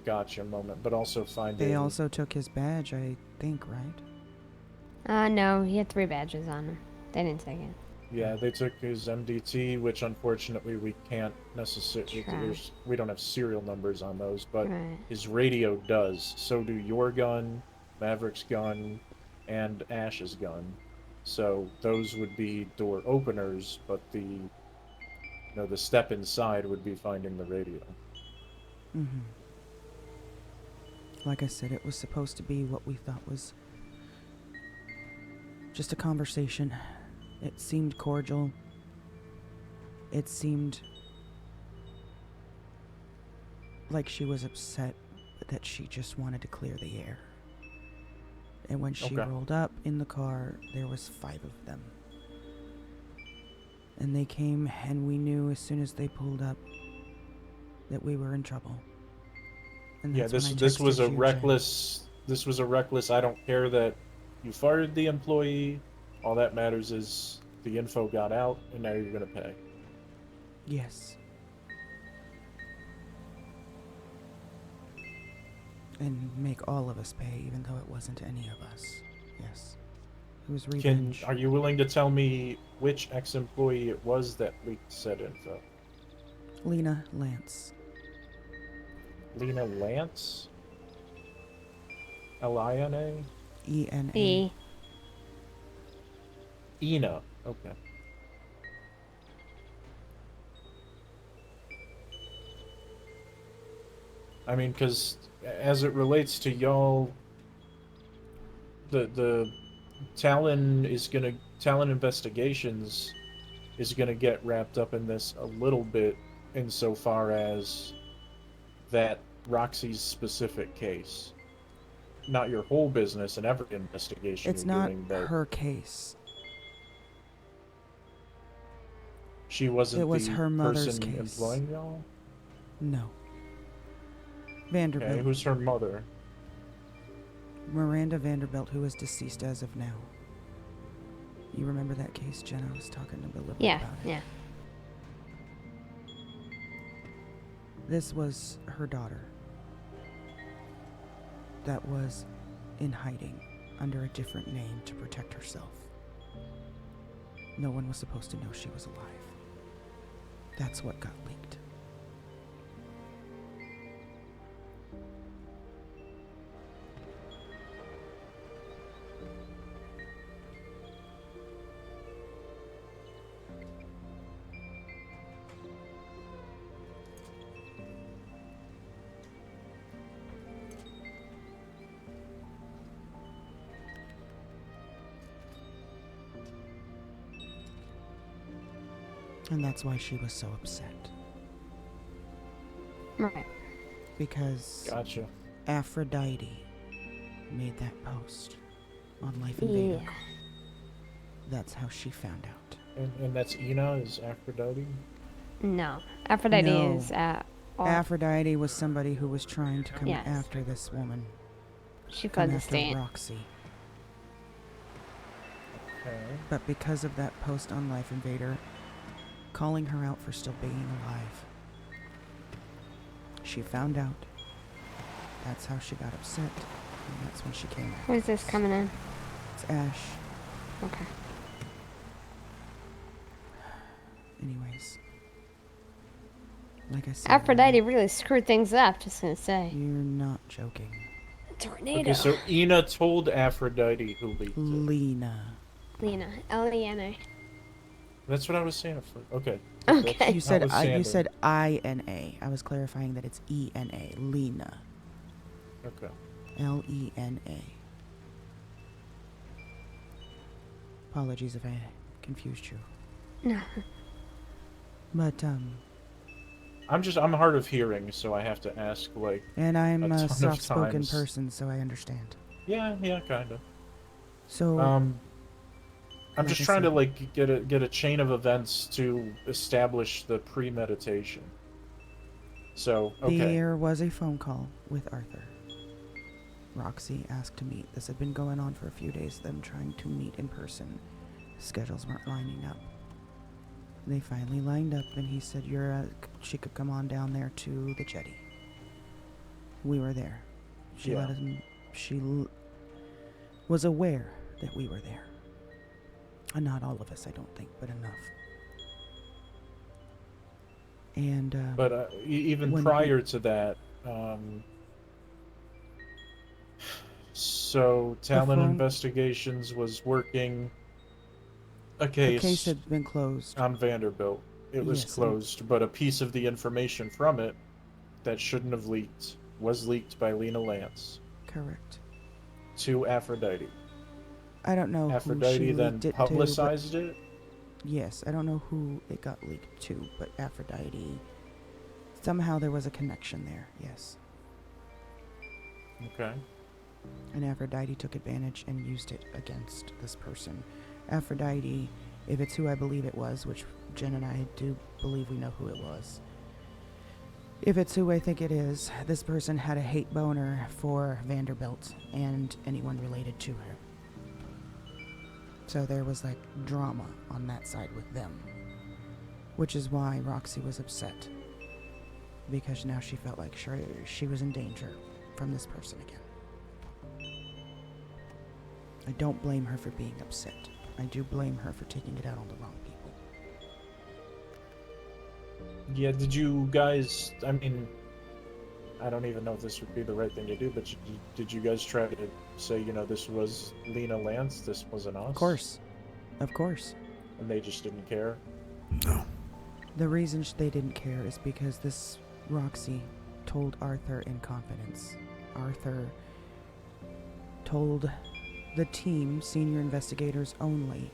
gotcha moment. But also finding. They also took his badge, I think, right? No, he had 3 badges on him. They didn't take it. Yeah, they took his MDT, which unfortunately we can't necessarily. Sure. We don't have serial numbers on those, but Right. his radio does. So do your gun, Maverick's gun, and Ash's gun. So those would be door openers, but the step inside would be finding the radio. Mm-hmm. Like I said, it was supposed to be what we thought was just a conversation. It seemed cordial. It seemed like she was upset, but that she just wanted to clear the air. And when she Okay. rolled up in the car, there was 5 of them. And they came, and we knew as soon as they pulled up that we were in trouble. And Yeah, that's when I this was texted a you, Jen. reckless. This was a reckless. I don't care that you fired the employee. All that matters is the info got out, and now you're gonna pay. Yes. And make all of us pay, even though it wasn't any of us. Yes. It was revenge. Are you willing to tell me which ex-employee it was that leaked said info? Lena Lance. Lena Lance? L-I-N-A? E-N-A. E. Ena. Okay. I mean, because as it relates to y'all, the Talon Investigations is gonna get wrapped up in this a little bit, insofar as that Roxy's specific case, not your whole business and every investigation It's you're not doing, but her case. she wasn't It was the her mother's person case. employing y'all. No. Vanderbilt. Okay, who's her mother? Miranda Vanderbilt, who is deceased as of now. You remember that case, Jen? I was talking to Billy Yeah, about it. yeah. This was her daughter that was in hiding under a different name to protect herself. No one was supposed to know she was alive. That's what got leaked. And that's why she was so upset. Right. Because Gotcha. Aphrodite made that post on Life Yeah. Invader. That's how she found out. And that's Ena is Aphrodite? No. Aphrodite No. is Or Aphrodite was somebody who was trying to come Yes. after this woman. she Come fled the after state. Roxy. Okay. But because of that post on Life Invader, calling her out for still being alive, she found out. That's how she got upset. And that's when she came out. Who's this coming in? It's Ash. Okay. Anyways. Like I said. Aphrodite really screwed things up, just gonna say. You're not joking. Tornado. Okay, so Ina told Aphrodite who leaked it. Lena. Lena. L-E-N-A. That's what I was saying at first. Okay. Okay. That's You said notwithstanding. you said I-N-A. I was clarifying that it's E-N-A. Lena. Okay. L-E-N-A. Apologies if I confused you. No. But, I'm hard of hearing, so I have to ask, like, and I'm ton a of soft-spoken times. person, so I understand. yeah, kinda. So, I'm like just I trying to said- like get a chain of events to establish the premeditation. So okay, there was a phone call with Arthur. Roxy asked to meet. This had been going on for a few days, them trying to meet in person. Schedules weren't lining up. They finally lined up, and he said she could come on down there to the jetty. We were there. She Yeah. let him. Was aware that we were there. And not all of us, I don't think, but enough. And but even when prior to that, so Talon phone- Investigations was working a the case, case had been closed. on Vanderbilt. It was Yes, and- closed, but a piece of the information from it that shouldn't have leaked was leaked by Lena Lance Correct. to Aphrodite. I don't know who Aphrodite she then leaked it publicized it. to. Yes, I don't know who it got leaked to, but Aphrodite. Somehow there was a connection there, yes. Okay. And Aphrodite took advantage and used it against this person. Aphrodite, if it's who I believe it was, which Jen and I do believe we know who it was. If it's who I think it is, this person had a hate boner for Vanderbilt and anyone related to her. So there was like drama on that side with them. Which is why Roxy was upset. Because now she felt like she was in danger from this person again. I don't blame her for being upset. I do blame her for taking it out on the wrong people. Yeah, did you guys, I mean, I don't even know if this would be the right thing to do, but did you guys try to say, you know, this was Lena Lance, this wasn't us? Of course. Of course. And they just didn't care? No. The reason they didn't care is because this Roxy told Arthur in confidence. Arthur told the team, senior investigators only,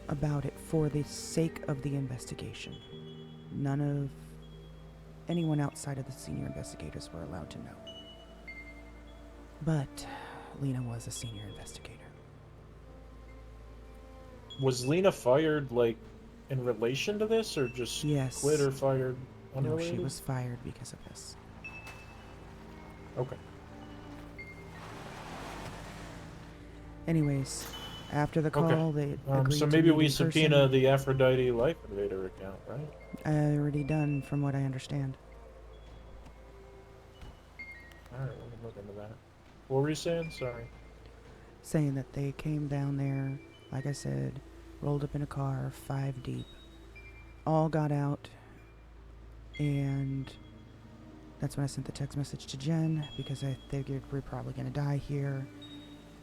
about it for the sake of the investigation. None of anyone outside of the senior investigators were allowed to know. But Lena was a senior investigator. Was Lena fired, like, in relation to this, or just Yes. quit or fired No, unrelated? she was fired because of this. Okay. Anyways, after the call, Okay. they agreed So to maybe meet we in person. subpoena the Aphrodite Life Invader account, right? Already done, from what I understand. Alright, let me look into that. What were you saying? Sorry. Saying that they came down there, like I said, rolled up in a car, 5 deep. All got out, and that's when I sent the text message to Jen, because I figured we're probably going to die here.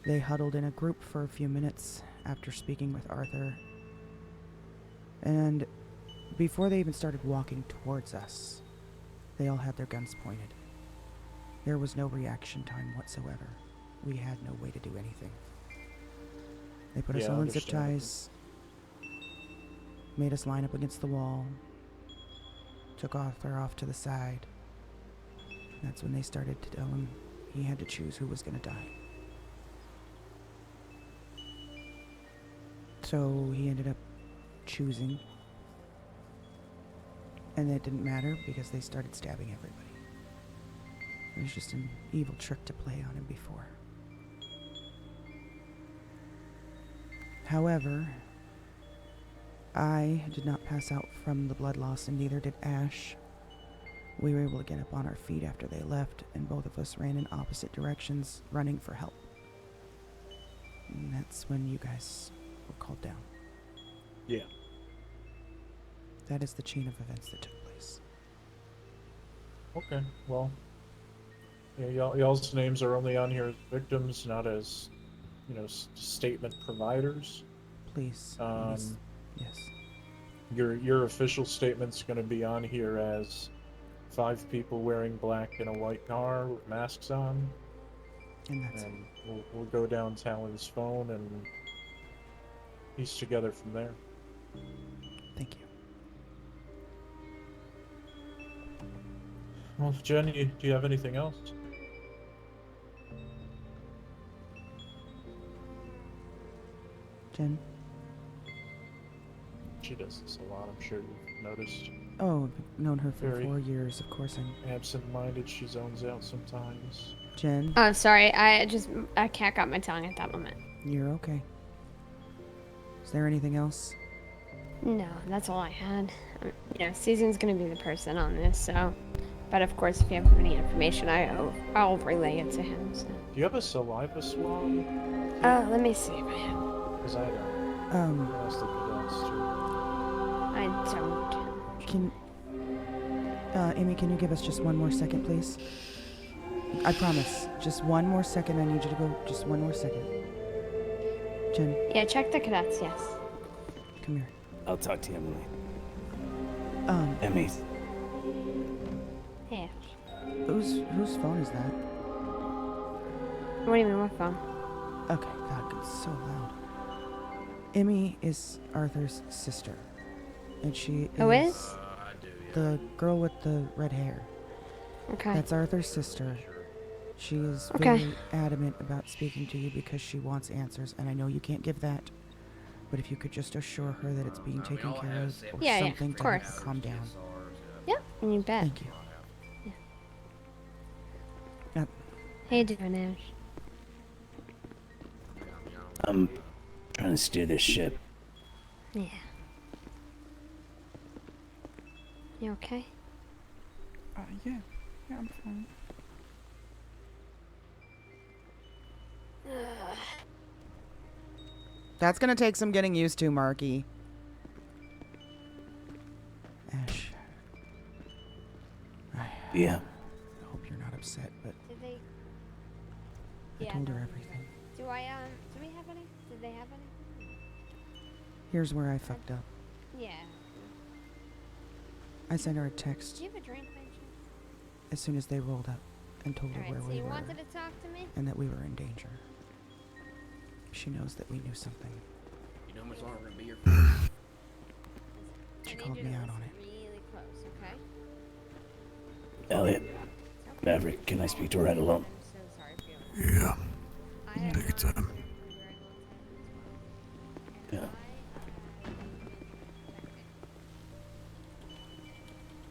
They huddled in a group for a few minutes after speaking with Arthur. And before they even started walking towards us, they all had their guns pointed. There was no reaction time whatsoever. We had no way to do anything. They put us Yeah, all in zip understandable. ties, made us line up against the wall, took Arthur off to the side. That's when they started to tell him he had to choose who was going to die. So he ended up choosing And it didn't matter because they started stabbing everybody. It was just an evil trick to play on him before. However, I did not pass out from the blood loss, and neither did Ash. We were able to get up on our feet after they left, and both of us ran in opposite directions, running for help. And that's when you guys were called down. Yeah. That is the chain of events that took place. Okay, well, yeah, y'all's names are only on here as victims, not as, you know, statement providers. Please. Yes. Your official statement's going to be on here as 5 people wearing black in a white car with masks on. And that's it. We'll go down Talon's phone and piece together from there. Thank you. Well, Jen, do you have anything else? Jen? She does this a lot, I'm sure you've noticed. Oh, I've known her for Very 4 years. Of course I'm... Absent-minded, she zones out sometimes. Jen? Oh, sorry. I cat got my tongue at that moment. You're okay. Is there anything else? No, that's all I had. You know, Susan's gonna be the person on this, so. But of course, if you have any information, I'll relay it to him. So. Do you have a saliva swab? Oh, let me see if I have. Because I don't. Ask the cadets too. I don't. Can... Amy, can you give us just one more second, please? I promise. Just one more second. I need you to go. Just one more second. Jen, Yeah, check the cadets, yes. come here. I'll talk to you, Emily. Emmy. Yeah. Whose phone is that? What do you mean, what phone? Okay, God, it's so loud. Emmy is Arthur's sister. And she Who is? the girl with the red hair. Okay. That's Arthur's sister. She is Okay. very adamant about speaking to you because she wants answers, and I know you can't give that. But if you could just assure her that it's being taken care of, or Yeah, something of to help her course. calm down. Yeah, you bet. Thank you. Yep. How you doing, Ash? I'm trying to steer this ship. Yeah. You okay? Yeah. Yeah, I'm fine. That's gonna take some getting used to, Marky. Ash. Yeah. I hope you're not upset, but Did they? I told her everything. Do we have any? Did they have any? Here's where I fucked up. Yeah. I sent her a text Do you have a drink, by chance? as soon as they rolled up and told her Alright, where so we you were wanted to talk to me? and that we were in danger. She knows that we knew something. You know how much longer we're gonna be here She I need called you me to out on listen it. really close, okay? Elliot. Maverick, can I speak to her right alone? I'm so sorry for your Yeah. I have Take your time. Yeah.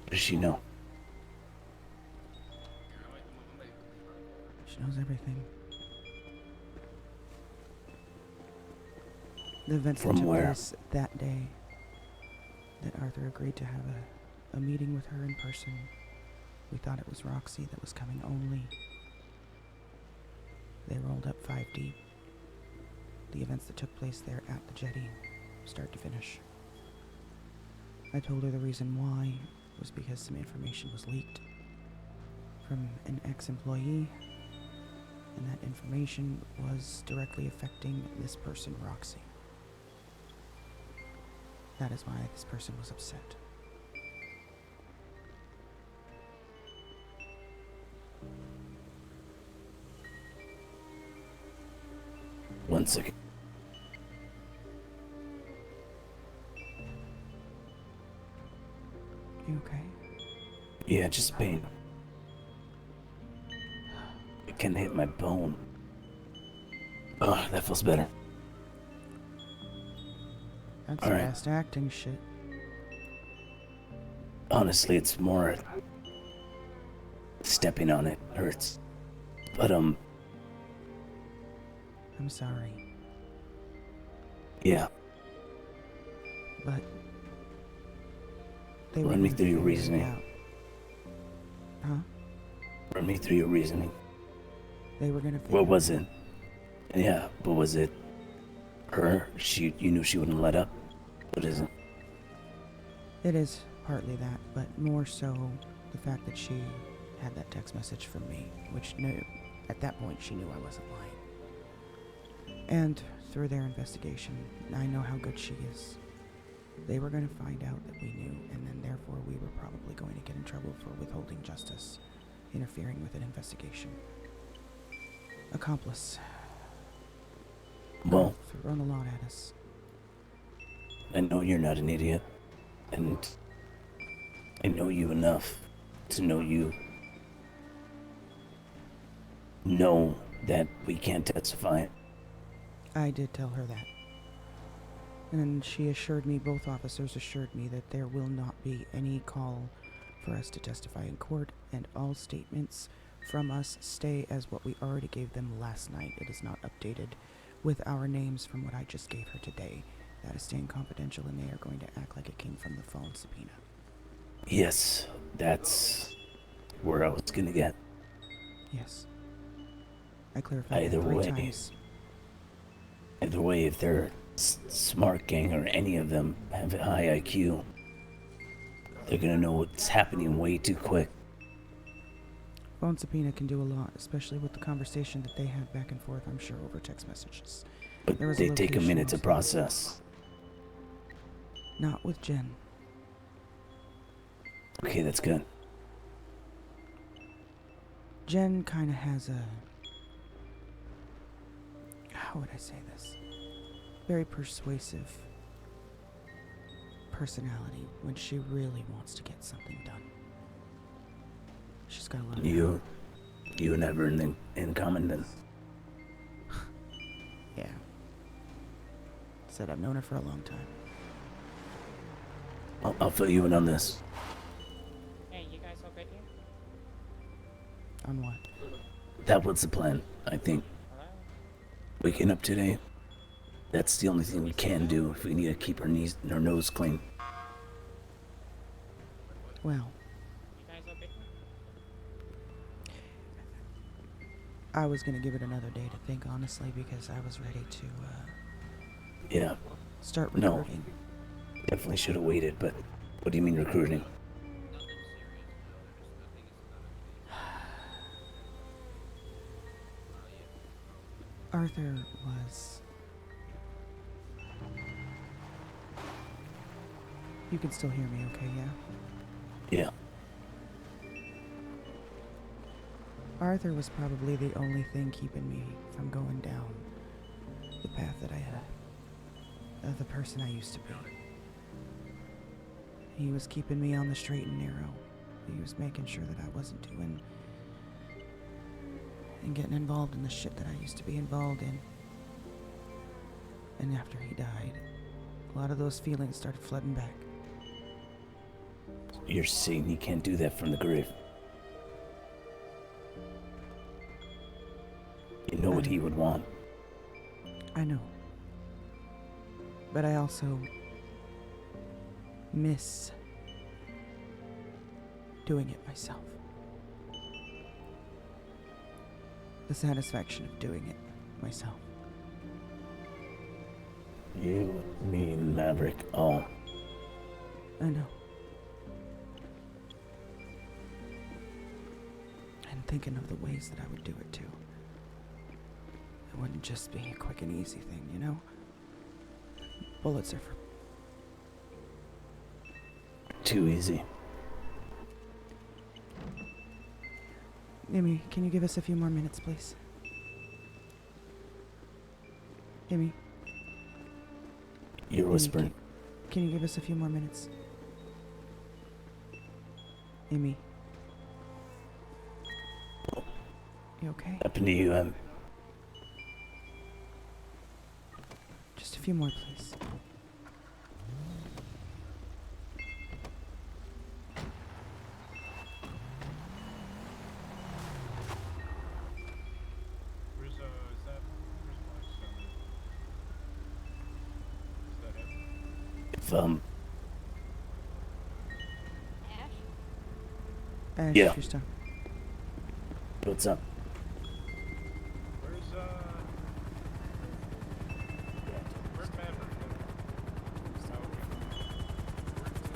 What does she know? She knows everything. The events From that took where? place that day, that Arthur agreed to have a meeting with her in person. We thought it was Roxy that was coming only. They rolled up 5 deep. The events that took place there at the jetty, start to finish. I told her the reason why was because some information was leaked from an ex-employee, and that information was directly affecting this person, Roxy. That is why this person was upset. One second. You okay? Yeah, just pain. It can hit my bone. Oh, that feels better. That's All right. fast acting shit. honestly, it's more stepping on it hurts. But I'm sorry, yeah. but they were Run me gonna through your figure it reasoning. out. Huh? Run me through your reasoning. They were gonna figure What was it? Yeah, what was it? Her? You knew she wouldn't let up? What is it? It is partly that, but more so the fact that she had that text message from me, which at that point she knew I wasn't lying. And through their investigation, I know how good she is. They were going to find out that we knew, and then therefore we were probably going to get in trouble for withholding justice, interfering with an investigation. Accomplice. Well, Thrown a lot at us. I know you're not an idiot, and I know you enough to know you know that we can't testify. I did tell her that. And she assured me, both officers assured me, that there will not be any call for us to testify in court, and all statements from us stay as what we already gave them last night. It is not updated with our names from what I just gave her today. That is staying confidential, and they are going to act like it came from the phone subpoena. Yes, that's where I was gonna get. Yes. I clarified Either that 3 way. times. Either way, if they're smart gang or any of them have a high IQ, they're gonna know what's happening way too quick. Phone subpoena can do a lot, especially with the conversation that they had back and forth, I'm sure, over text messages. But There was they take a location minute to also. process. Not with Jen. Okay, that's good. Jen kind of has a... How would I say this? Very persuasive personality when she really wants to get something done. She's got a lot of... You and I have anything in common then? Yeah. Said I've known her for a long time. I'll fill you in on this. Hey, you guys all good here? On what? That was the plan, I think. Hello? Waking up today, that's the only thing we can do if we need to keep our nose clean. Well, You guys all good here? I was gonna give it another day to think, honestly, because I was ready to, Yeah, start No. recruiting. definitely should have waited, but what do you mean recruiting? Arthur was... You can still hear me okay, yeah? Yeah. Arthur was probably the only thing keeping me from going down the path that of the person I used to be. He was keeping me on the straight and narrow. He was making sure that I wasn't doing and getting involved in the shit that I used to be involved in. And after he died, a lot of those feelings started flooding back. You're saying he can't do that from the grave. You know what he would want. I know. But I also miss doing it myself. The satisfaction of doing it myself. You, me, and Maverick, all. I know. And thinking of the ways that I would do it too. It wouldn't just be a quick and easy thing, you know? Bullets are for... Too easy. Amy, can you give us a few more minutes, please? Amy? You're Amy, whispering. Can you give us a few more minutes? Amy? You okay? Happened to you, Just a few more, please. Ash, Yeah. you're stuck. What's up? Where's Maverick?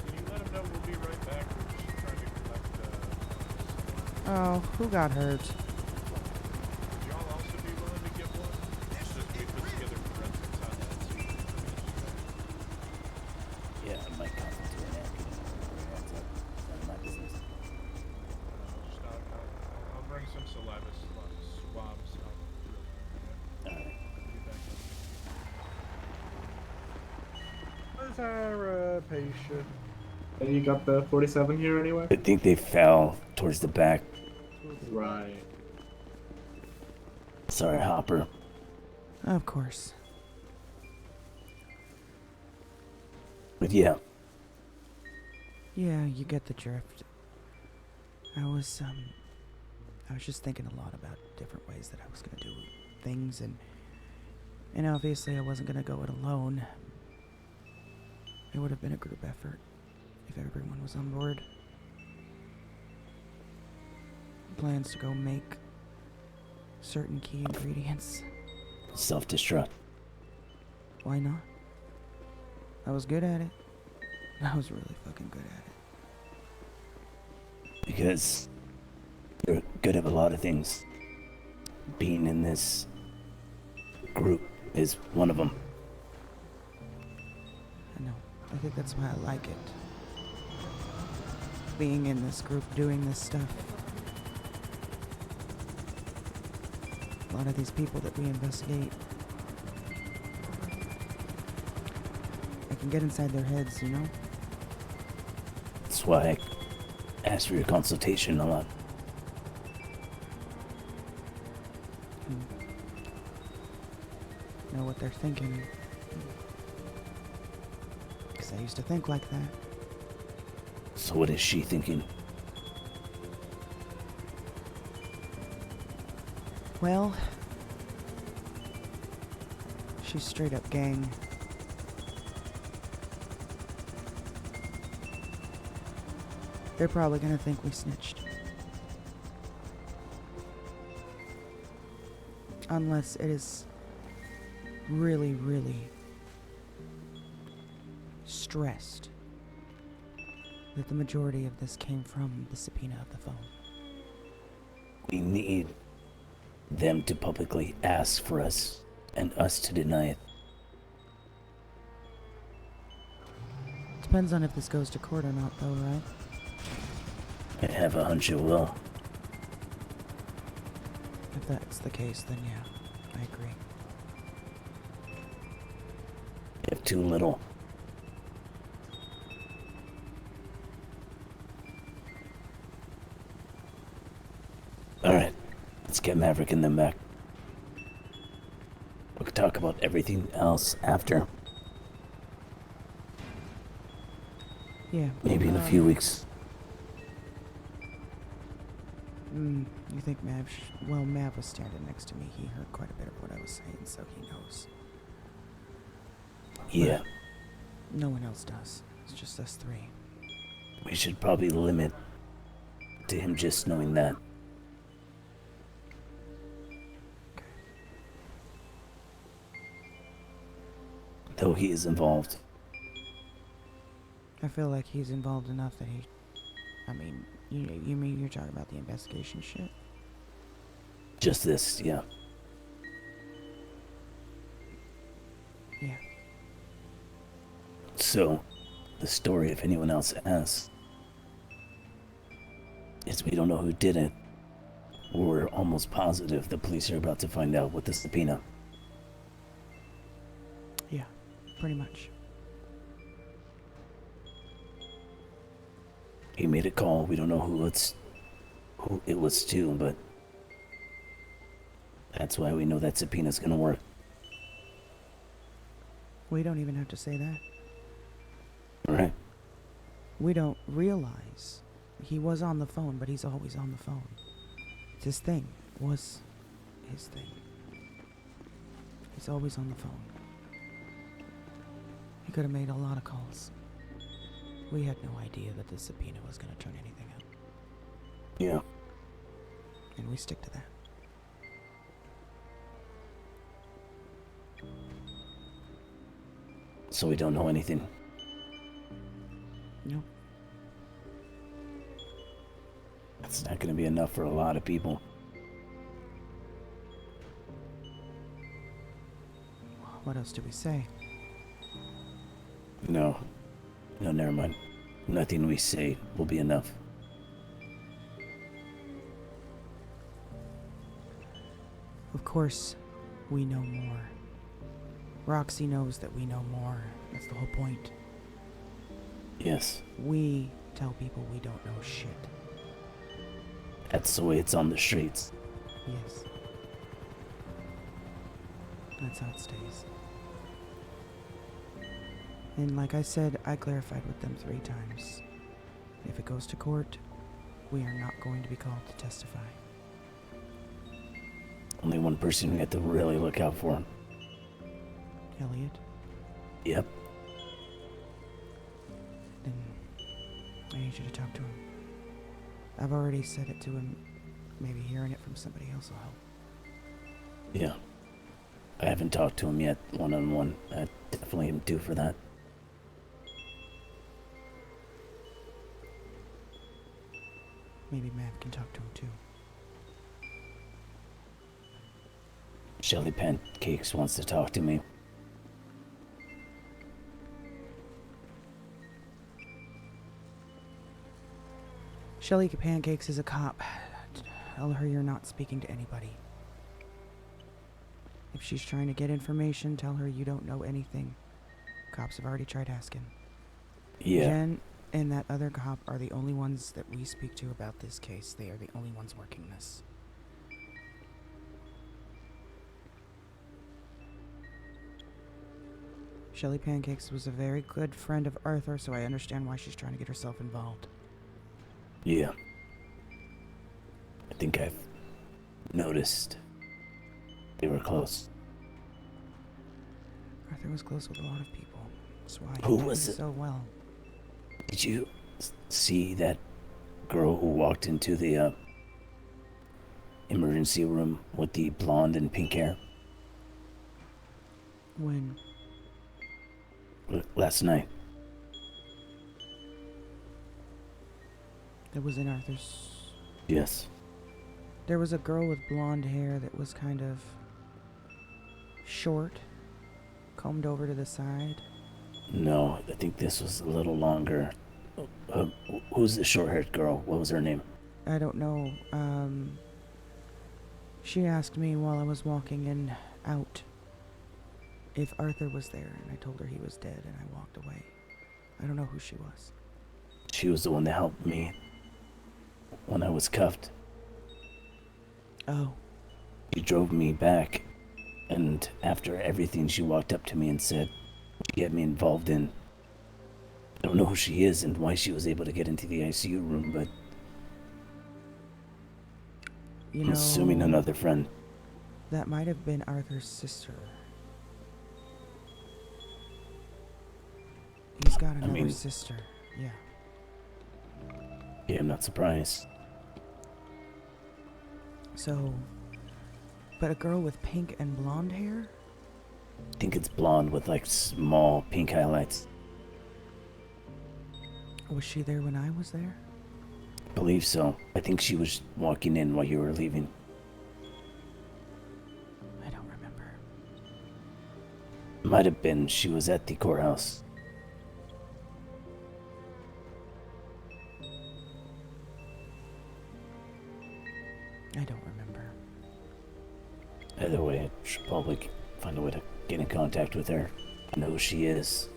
Can you let him know we'll be right back? We're just trying to collect, Oh, who got hurt? would y'all also be willing to get one? It's just we put together forensics on that scene. Yeah, I might come to an napkin. That's none of my business. I'll bring some saliva swabs. Alright. Where's our patient? And you got the 47 here anyway? I think they fell towards the back. Right. Sorry, Hopper. Of course. But yeah, Yeah, you get the drift. I was just thinking a lot about different ways that I was gonna do things, and obviously I wasn't gonna go it alone. It would have been a group effort if everyone was on board. Plans to go make certain key ingredients. self-destruct. Why not? I was good at it. I was really fucking good at it. Because you're good at a lot of things. Being in this group is one of them. I know. I think that's why I like it. Being in this group, doing this stuff. A lot of these people that we investigate, I can get inside their heads, you know? That's why I asked for your consultation a lot. Know what they're thinking. Because I used to think like that. So what is she thinking? Well, she's straight up gang. They're probably gonna think we snitched. Unless it is really, really stressed that the majority of this came from the subpoena of the phone. We need them to publicly ask for us and us to deny it. Depends on if this goes to court or not, though, right? I have a hunch it will. If that's the case, then yeah, I agree. If too little. Alright, let's get Maverick and them back. We could talk about everything else after. Yeah. Maybe in a few weeks. You think Mav? Well, Mav was standing next to me. He heard quite a bit of what I was saying, so he knows. Yeah. But no one else does. It's just us three. We should probably limit to him just knowing that. Though he is involved. I feel like he's involved enough that he... I mean, you mean you're talking about the investigation shit? Just this, yeah. Yeah. So, the story, if anyone else asks, is we don't know who did it. We're almost positive the police are about to find out with the subpoena. Yeah, pretty much. He made a call. We don't know who it was to, but that's why we know that subpoena's gonna work. We don't even have to say that. Right? We don't realize he was on the phone, but he's always on the phone. It's his thing. Was his thing. He's always on the phone. He could have made a lot of calls. We had no idea that the subpoena was going to turn anything up. Yeah. And we stick to that. So we don't know anything. No. That's not going to be enough for a lot of people. What else do we say? No. No, never mind. Nothing we say will be enough. Of course, we know more. Roxy knows that we know more. That's the whole point. Yes. We tell people we don't know shit. That's the way it's on the streets. Yes. That's how it stays. And like I said, I clarified with them 3 times. If it goes to court, we are not going to be called to testify. Only one person we have to really look out for. Elliot, Yep. then I need you to talk to him. I've already said it to him. Maybe hearing it from somebody else will help. Yeah. I haven't talked to him yet, one-on-one. I definitely am due for that. Maybe Matt can talk to him too. Shelly Pancakes wants to talk to me. Shelly Pancakes is a cop. Tell her you're not speaking to anybody. If she's trying to get information, tell her you don't know anything. Cops have already tried asking. Yeah. Jen and that other cop are the only ones that we speak to about this case. They are the only ones working this. Shelly Pancakes was a very good friend of Arthur, so I understand why she's trying to get herself involved. Yeah. I think I've noticed they were close. Arthur was close with a lot of people. That's why Who he did was it? so well. Did you see that girl who walked into the emergency room with the blonde and pink hair When? last night? That was in Arthur's... Yes. There was a girl with blonde hair that was kind of short, combed over to the side. No, I think this was a little longer. Who's the short-haired girl? What was her name? I don't know. She asked me while I was walking in out if Arthur was there, and I told her he was dead, and I walked away. I don't know who she was. She was the one that helped me when I was cuffed. Oh. She drove me back, and after everything, she walked up to me and said, "What you get me involved in?" I don't know who she is and why she was able to get into the ICU room, but You I'm assuming know, another friend. that might have been Arthur's sister. He's got another mean- sister. Yeah. Yeah, I'm not surprised. So, but a girl with pink and blonde hair? I think it's blonde with like small pink highlights. Was she there when I was there? I believe so. I think she was walking in while you were leaving. I don't remember. Might have been she was at the courthouse. I don't remember. Either way, I should probably find a way to get in contact with her. I know who she is.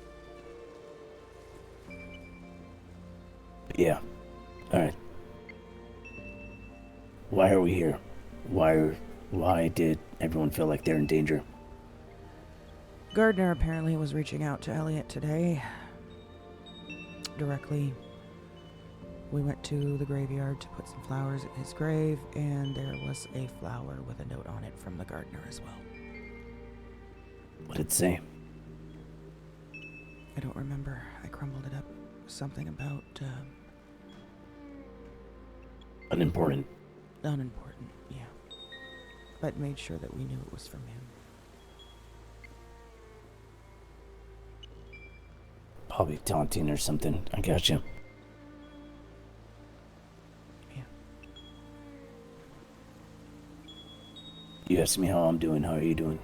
But yeah. Alright. Why are we here? Why did everyone feel like they're in danger? Gardner apparently was reaching out to Elliot today. Directly. We went to the graveyard to put some flowers at his grave, and there was a flower with a note on it from the gardener as well. What did it say? I don't remember. I crumbled it up. Something about, Unimportant. unimportant, yeah. But made sure that we knew it was from him. Probably taunting or something. I got you. Yeah. You asked me how I'm doing. How are you doing?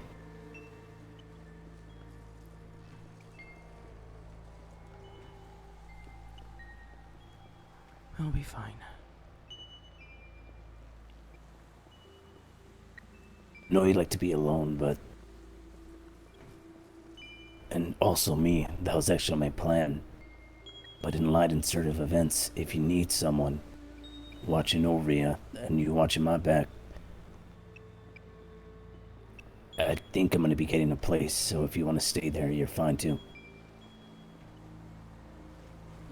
I'll be fine. Know you like to be alone, but... And also me, that was actually my plan. But in light and sort of events, if you need someone watching over you, and you watching my back, I think I'm gonna be getting a place, so if you want to stay there, you're fine too.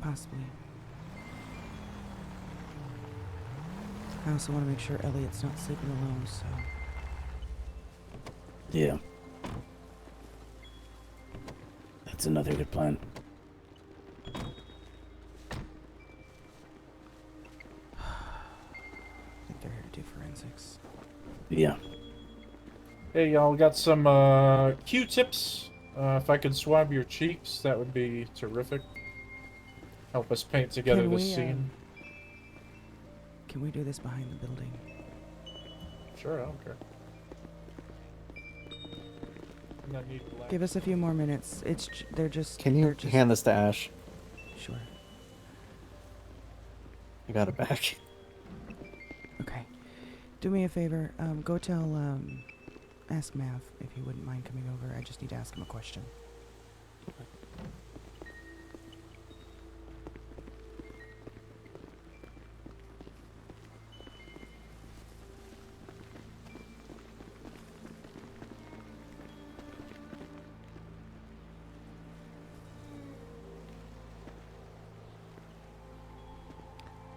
Possibly. I also want to make sure Elliot's not sleeping alone, so... Yeah. That's another good plan. I think they're here to do forensics. Yeah. Hey, y'all, got some Q-tips. If I could swab your cheeks, that would be terrific. Help us paint together this scene. Can we do this behind the building? Sure, I don't care. And I need black. Give us a few more minutes. They're just... Can you hand this to Ash? Sure. I got it back. Okay. Do me a favor. Go tell, ask Mav if he wouldn't mind coming over. I just need to ask him a question.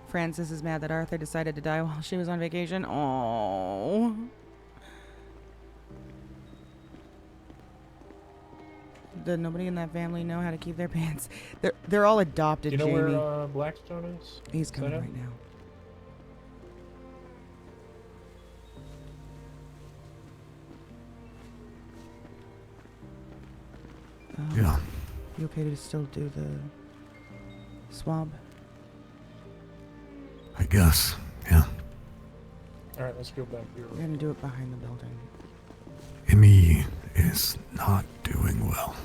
Francis is mad that Arthur decided to die while she was on vacation. Oh. Did nobody in that family know how to keep their pants? They're all adopted, Do you know Jamie. where Blackstone is? He's Is coming that right him? now. Yeah. You okay to still do the swab? I guess. Yeah. Alright, let's go back here. We're gonna do it behind the building. Emmy is not doing well.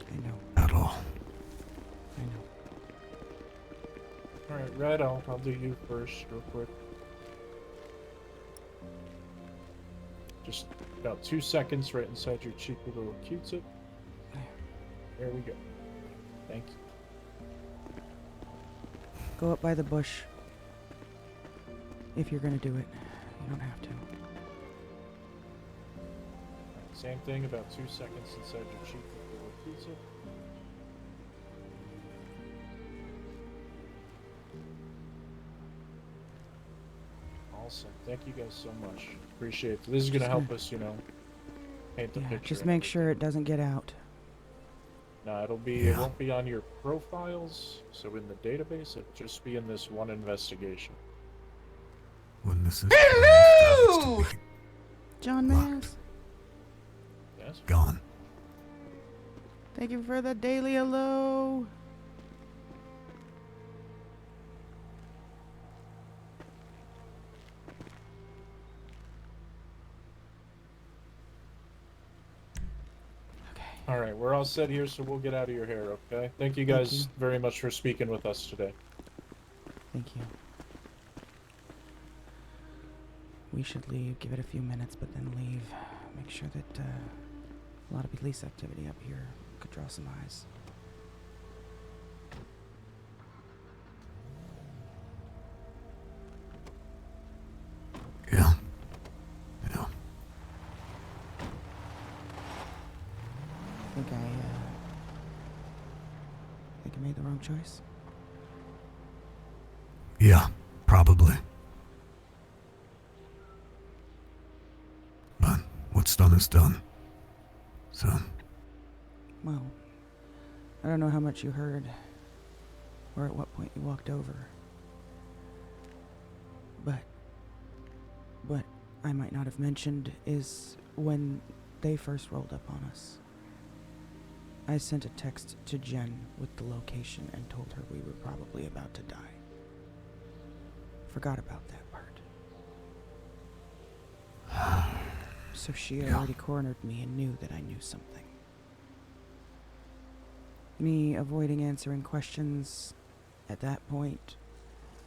I know. At all. I know. Alright, Red, I'll do you first, real quick. Just about 2 seconds right inside your cheek with a little Q-tip. There we go. Thank you. Go up by the bush. If you're gonna do it. You don't have to. Same thing, about 2 seconds inside your cheek with a little Q-tip. Awesome. Thank you guys so much. Appreciate it. This is gonna help us, you know, paint the Yeah, picture. just make sure it doesn't get out. No, it'll be. It won't be on your profiles. So in the database, it'll just be in this one investigation. When this is Hello! John Mass. Yes. gone. Thank you for the daily hello. All right, we're all set here, so we'll get out of your hair, okay? Thank you guys very much for speaking with us today. Thank you. We should leave. Give it a few minutes, but then leave. Make sure that a lot of police activity up here could draw some eyes. Yeah. Think I made the wrong choice. Yeah, probably. But what's done is done. So, Well, I don't know how much you heard, or at what point you walked over. But what I might not have mentioned is when they first rolled up on us, I sent a text to Jen with the location and told her we were probably about to die. Forgot about that part. So she had already cornered me and knew that I knew something. Me avoiding answering questions at that point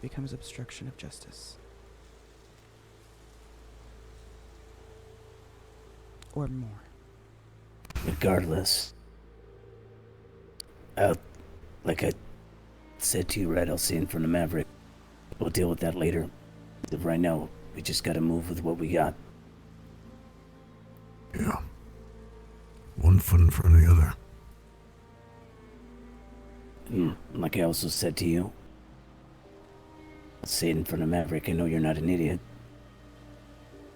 becomes obstruction of justice. Or more. Regardless, like I said to you, right, I'll say in front of Maverick. We'll deal with that later. But right now, we just gotta move with what we got. Yeah. One foot in front of the other. And like I also said to you, I'll say it in front of Maverick, I know you're not an idiot.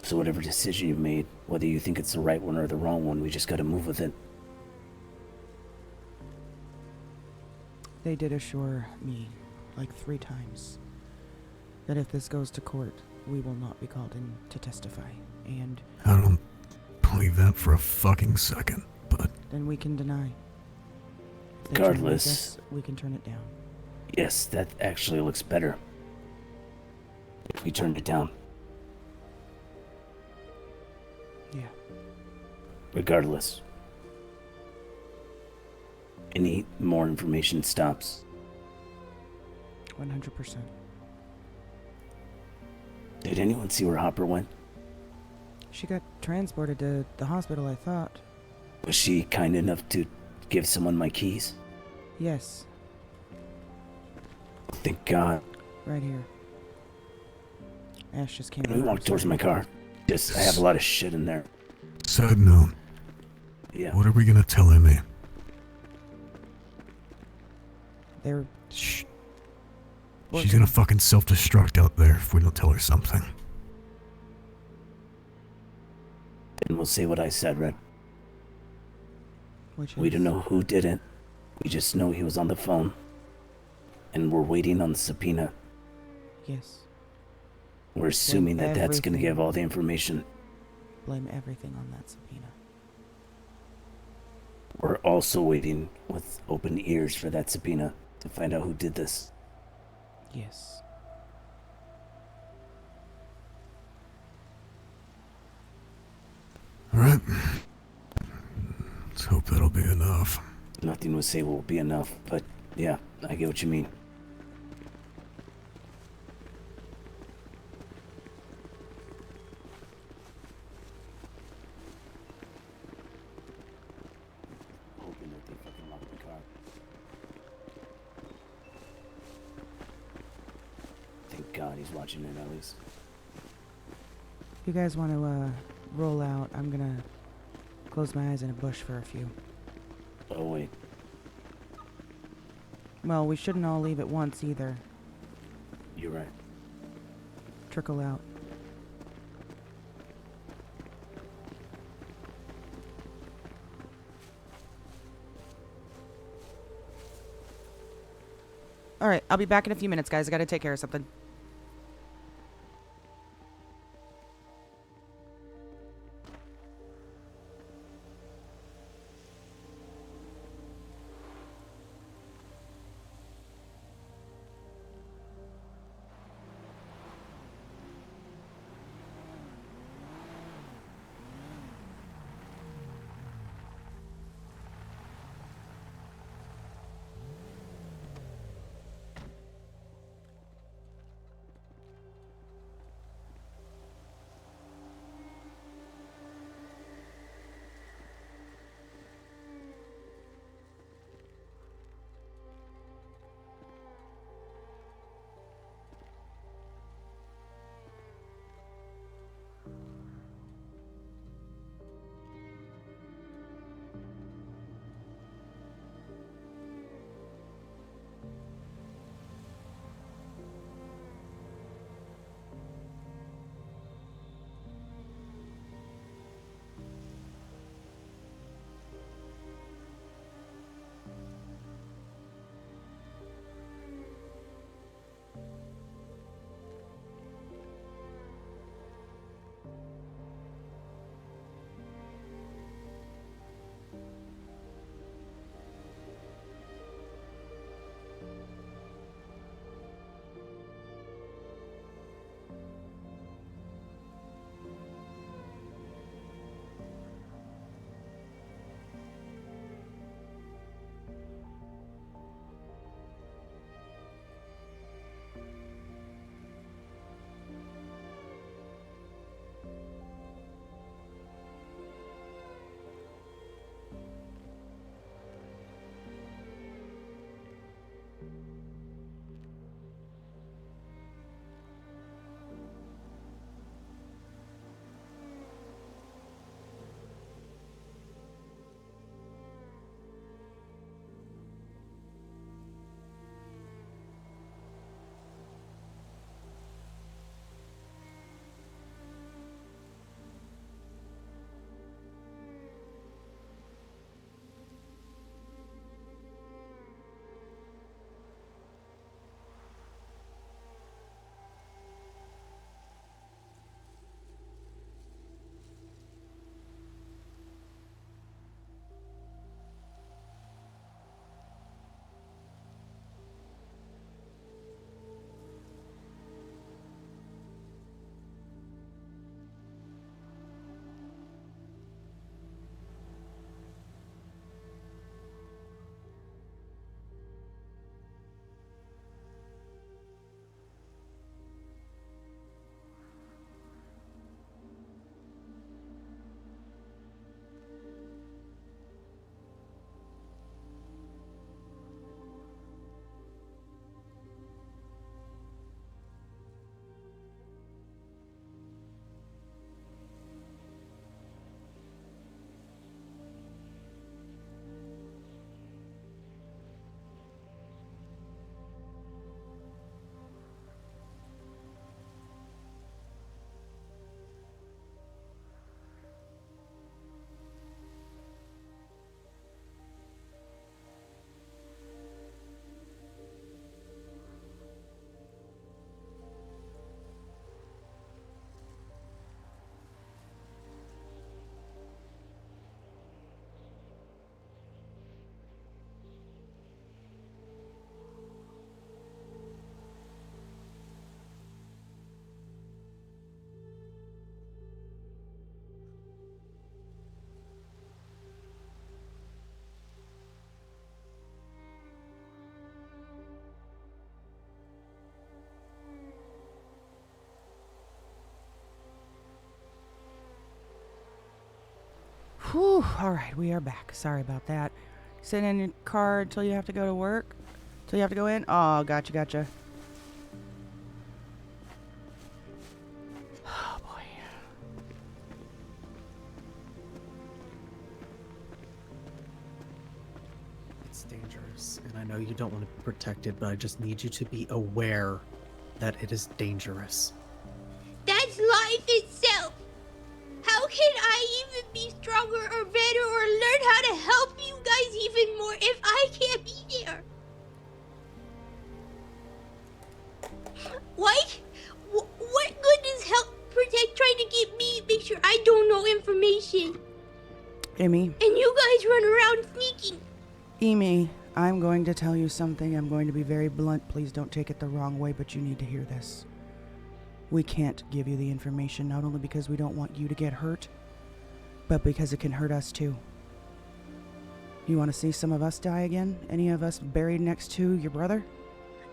So whatever decision you made, whether you think it's the right one or the wrong one, we just gotta move with it. They did assure me, like 3 times, that if this goes to court, we will not be called in to testify, and I don't believe that for a fucking second, but then we can deny. If they try to make Regardless. us, we can turn it down. Yes, that actually looks better. If we turned it down. Yeah. Regardless. Any more information stops. 100%. Did anyone see where Hopper went? She got transported to the hospital, I thought. Was she kind enough to give someone my keys? Yes, Thank God. right here. Ash just came Can we over walk and towards said- my car? Just, I have a lot of shit in there. side note, Yeah. what are we gonna tell Emmy? They're... Shh. What? She's gonna fucking self-destruct out there if we don't tell her something. And we'll say what I said, Red. Which We is- don't know who did it. We just know he was on the phone. And we're waiting on the subpoena. Yes. We're assuming that that's gonna everything. give all the information. Blame everything on that subpoena. We're also waiting with open ears for that subpoena to find out who did this. Yes. Alright. Let's hope that'll be enough. Nothing will say will be enough, but yeah, I get what you mean. Hoping that they fucking lock the car. Thank God he's watching it at least. If you guys want to roll out, I'm gonna close my eyes in a bush for a few. Oh wait, Well, we shouldn't all leave at once either. you're right. Trickle out. Alright, I'll be back in a few minutes, guys. I gotta take care of something. Whew. All right, we are back. Sorry about that. Sit in your car until you have to go to work? Till you have to go in? Oh, gotcha. Oh, boy. It's dangerous, and I know you don't want to be protected, but I just need you to be aware that it is dangerous. That's life itself. How can I even be stronger or better or learn how to help you guys even more if I can't be there? Like, what good does help protect trying to get me, make sure I don't know information? Emmy. And you guys run around sneaking. Emmy, I'm going to tell you something. I'm going to be very blunt. Please don't take it the wrong way, but you need to hear this. We can't give you the information, not only because we don't want you to get hurt, but because it can hurt us too. You want to see some of us die again? Any of us buried next to your brother?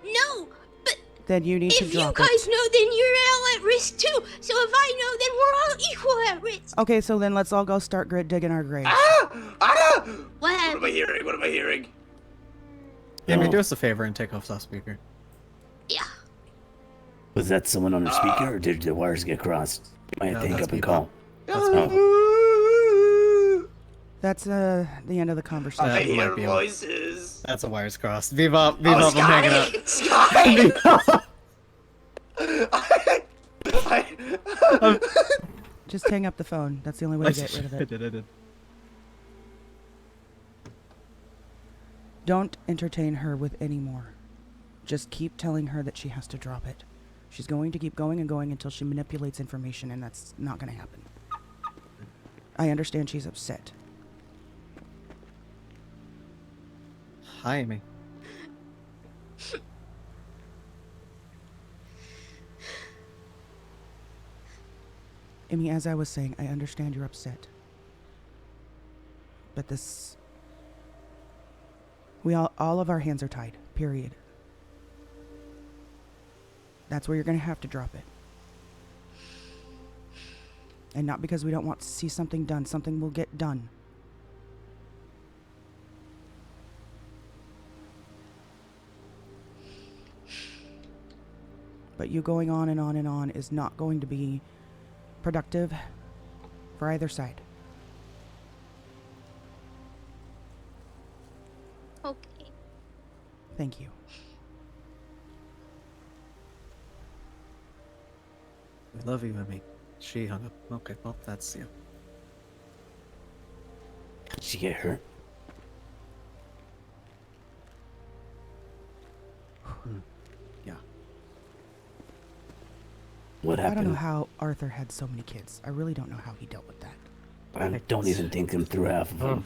No, but Then you need to if you drop guys it. know, then you're all at risk too. So if I know, then we're all equal at risk. Okay, so then let's all go start digging our graves. What happened? What am I hearing? Amy, do us a favor and take off loudspeaker. Yeah. Was that someone on her speaker, or did the wires get crossed? You might have to hang up and call. That's the end of the conversation. That might be voices. That's a wires crossed. Bebop, I'm hanging up. Sky! Just hang up the phone. That's the only way to get rid of I it. did. Don't entertain her with any more. Just keep telling her that she has to drop it. She's going to keep going and going until she manipulates information, and that's not going to happen. I understand she's upset. Hi, Amy. Amy, as I was saying, I understand you're upset. But this... all of our hands are tied, period. That's where you're going to have to drop it. And not because we don't want to see something done. Something will get done. But you going on and on and on is not going to be productive for either side. Okay. Thank you. We love you, Amy. She hung up. Okay, well, that's you. Did she get hurt? Yeah. What I happened? don't know how Arthur had so many kids. I really don't know how he dealt with that. I don't even think him through half of them.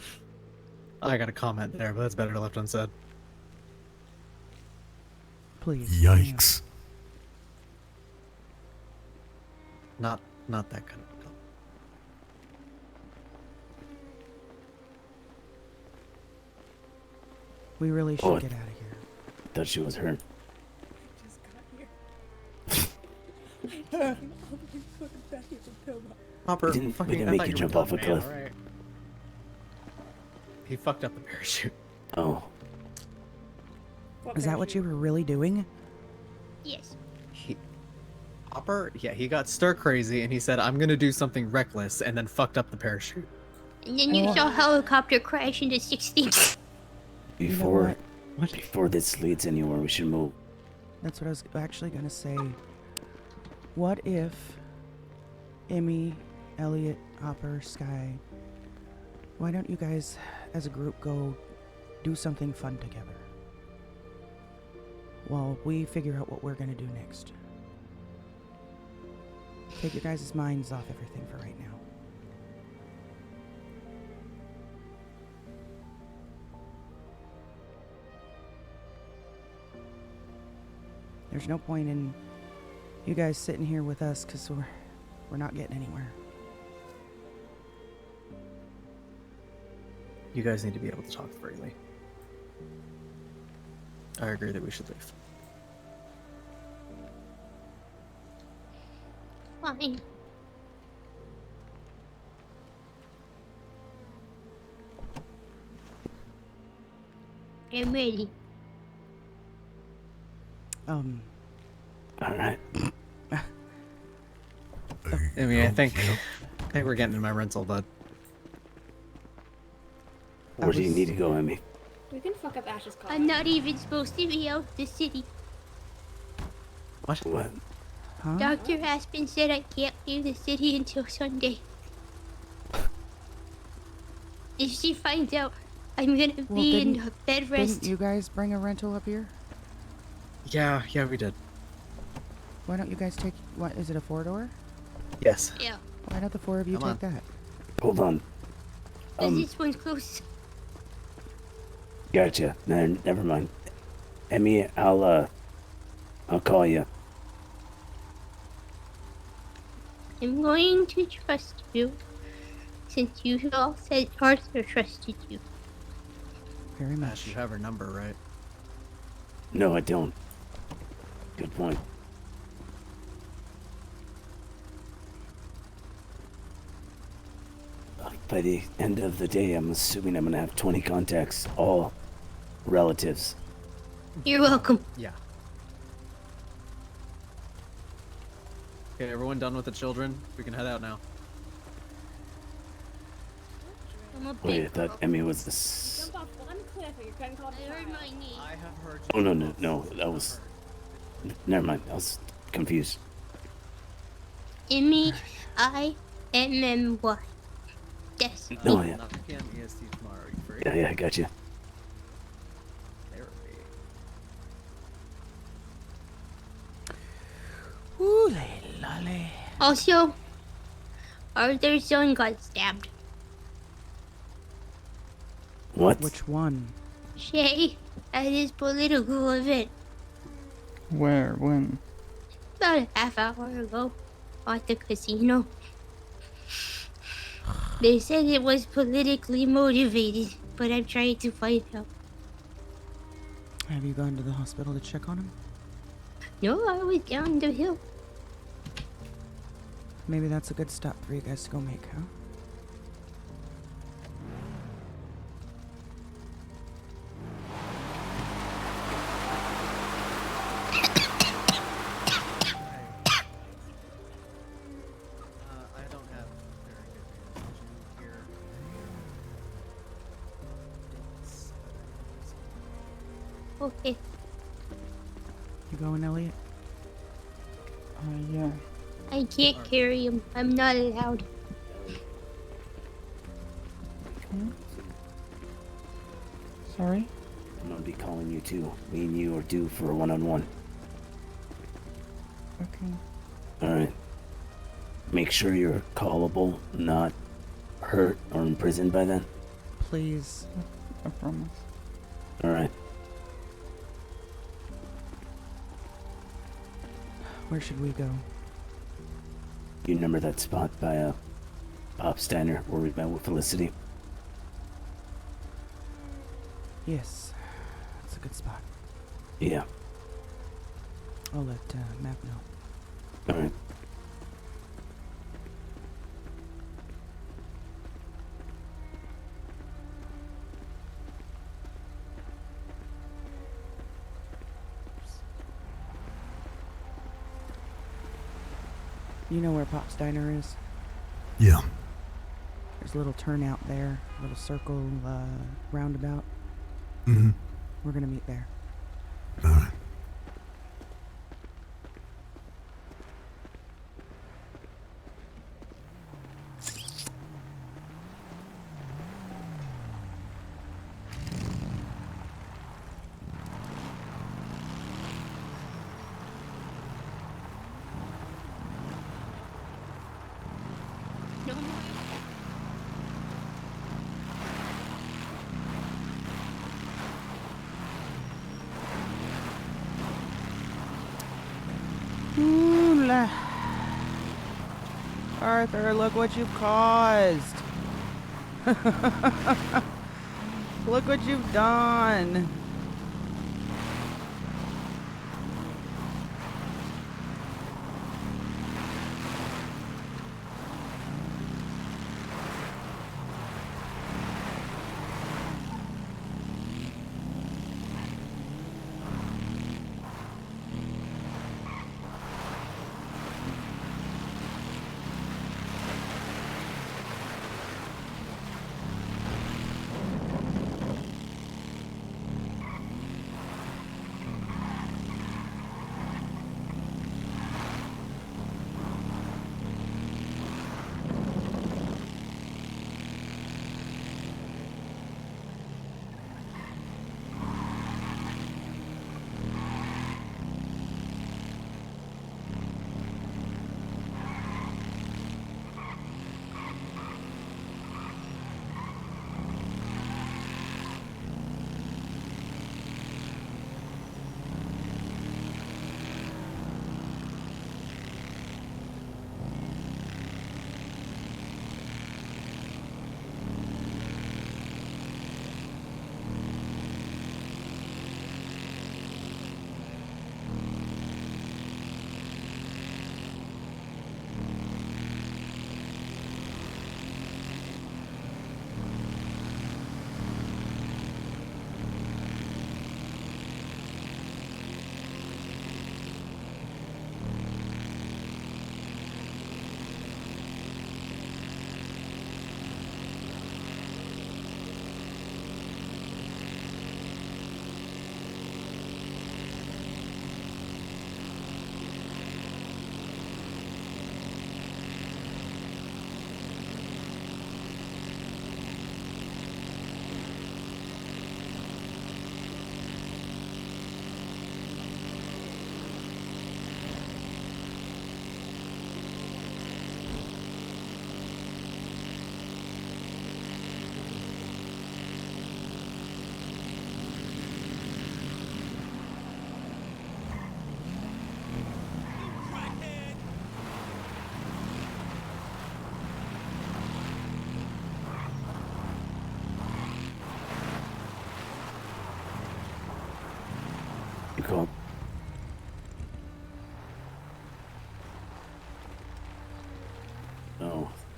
I got a comment there, but that's better left unsaid. Please. Yikes. Not that kind of comment. We really should Oh, get out of here. Thought she was hurt. Hopper, We didn't fucking, I make thought you were jump done, off a man, cliff. alright. He fucked up the parachute. Oh. Is that what you were really doing? Yes. Hopper, yeah, he got stir crazy and he said, I'm gonna do something reckless, and then fucked up the parachute. And then you saw a helicopter crash into 60. Before this leads anywhere, we should move. That's what I was actually going to say. What if Emmy, Elliot, Hopper, Sky, why don't you guys as a group go do something fun together? While we figure out what we're going to do next. Take your guys' minds off everything for right now. There's no point in you guys sitting here with us because we're not getting anywhere. You guys need to be able to talk freely. I agree that we should leave. Fine. I'm ready. All right. I mean, I think we're getting to my rental, bud. Where do you need to go, Emmy? We can fuck up Ash's car. I'm not even supposed to be out the city. What? Huh? Dr. Aspen said I can't leave the city until Sunday. If she finds out, I'm gonna Well, be in didn't- bed rest. Didn't you guys bring a rental up here? Yeah, we did. Why don't you guys take, what, is it a 4-door? Yes. Yeah, Why don't the 4 of you Come take that? Hold on. 'cause this one's close. Gotcha. No, never mind. Emmy, I'll call you. I'm going to trust you, since you all said Arthur trusted you. Very Ash, much. you have her number, right? No, I don't. Good point. By the end of the day, I'm assuming I'm gonna have 20 contacts, all relatives. You're welcome. Yeah. Okay, everyone done with the children? We can head out now. I'm a Wait, I big thought girl. Emmy was the Jump off one cliff and you're getting called I hurt my knee. I have heard. Oh, no, that was... Never mind, I was confused. M-E-I-M-M-Y. Yes. No, me. yeah. 9 p.m. EST tomorrow. Are you free? Yeah, I got you. Therapy. Ooh, lolly. Also, Arthur's son got stabbed. What? Which one? Shay, at his political event Where? When? about a half hour ago at the casino. They said it was politically motivated, but I'm trying to find out. Have you gone to the hospital to check on him? No, I was down the hill. Maybe that's a good stop for you guys to go make, huh? I don't have very good news. Did you hear? Okay. You going, Elliot? Yeah. I can't carry him. I'm not allowed. Sorry? I'm gonna be calling you too. Me and you are due for a one-on-one. Okay. Alright. Make sure you're callable, not hurt or imprisoned by then. Please. I promise. Alright. Where should we go? You remember that spot by Bob Steiner where we met with Felicity? Yes. That's a good spot. Yeah. I'll let Mac know. Alright. You know where Pop's Diner is? Yeah. There's a little turnout there, a little circle, roundabout. Mm-hmm. We're gonna meet there. All right. No more. Ooh la. Arthur, look what you've caused. Look what you've done.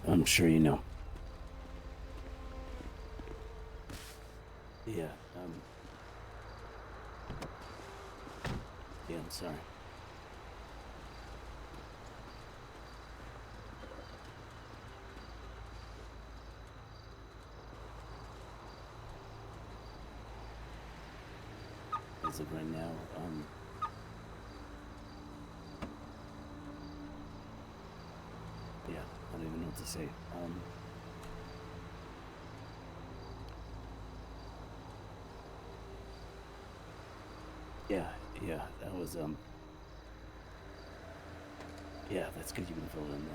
I'm sure you know. Yeah, yeah, I'm sorry. As of right now, yeah, I don't even know what to say. Yeah, that was, yeah, that's good you can fill in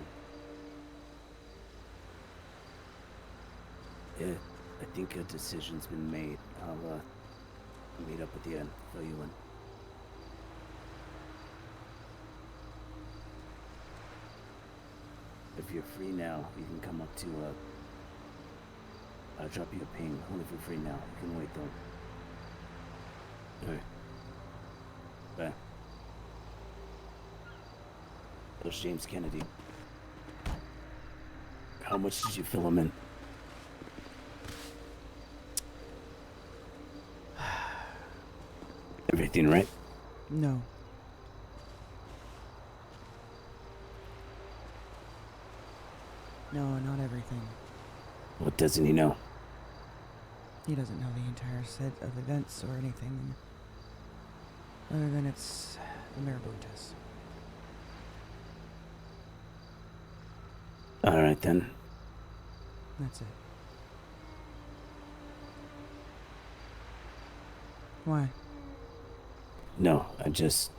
then. Yeah, I think a decision's been made. I'll, meet up with you and fill you in. If you're free now, you can come up to, I'll drop you a ping. Only if you're free now. You can wait though. Alright. Bye. There's James Kennedy. How much did you fill him in? Everything, right? No. No, not everything. What doesn't he know? He doesn't know the entire set of events or anything. Other than it's the Marabuntas. Alright then. That's it. Why? No, he's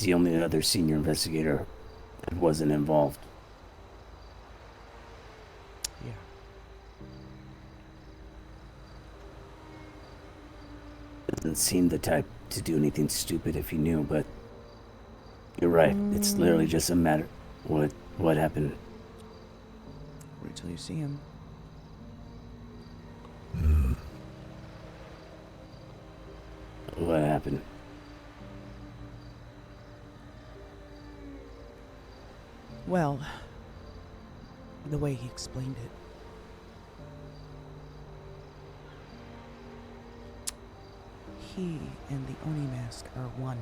the only other senior investigator that wasn't involved. Yeah. Doesn't seem the type to do anything stupid if he knew, but you're right. It's literally just a matter. What happened? Wait till you see him. What happened? Well, the way he explained it. He and the Oni mask are one.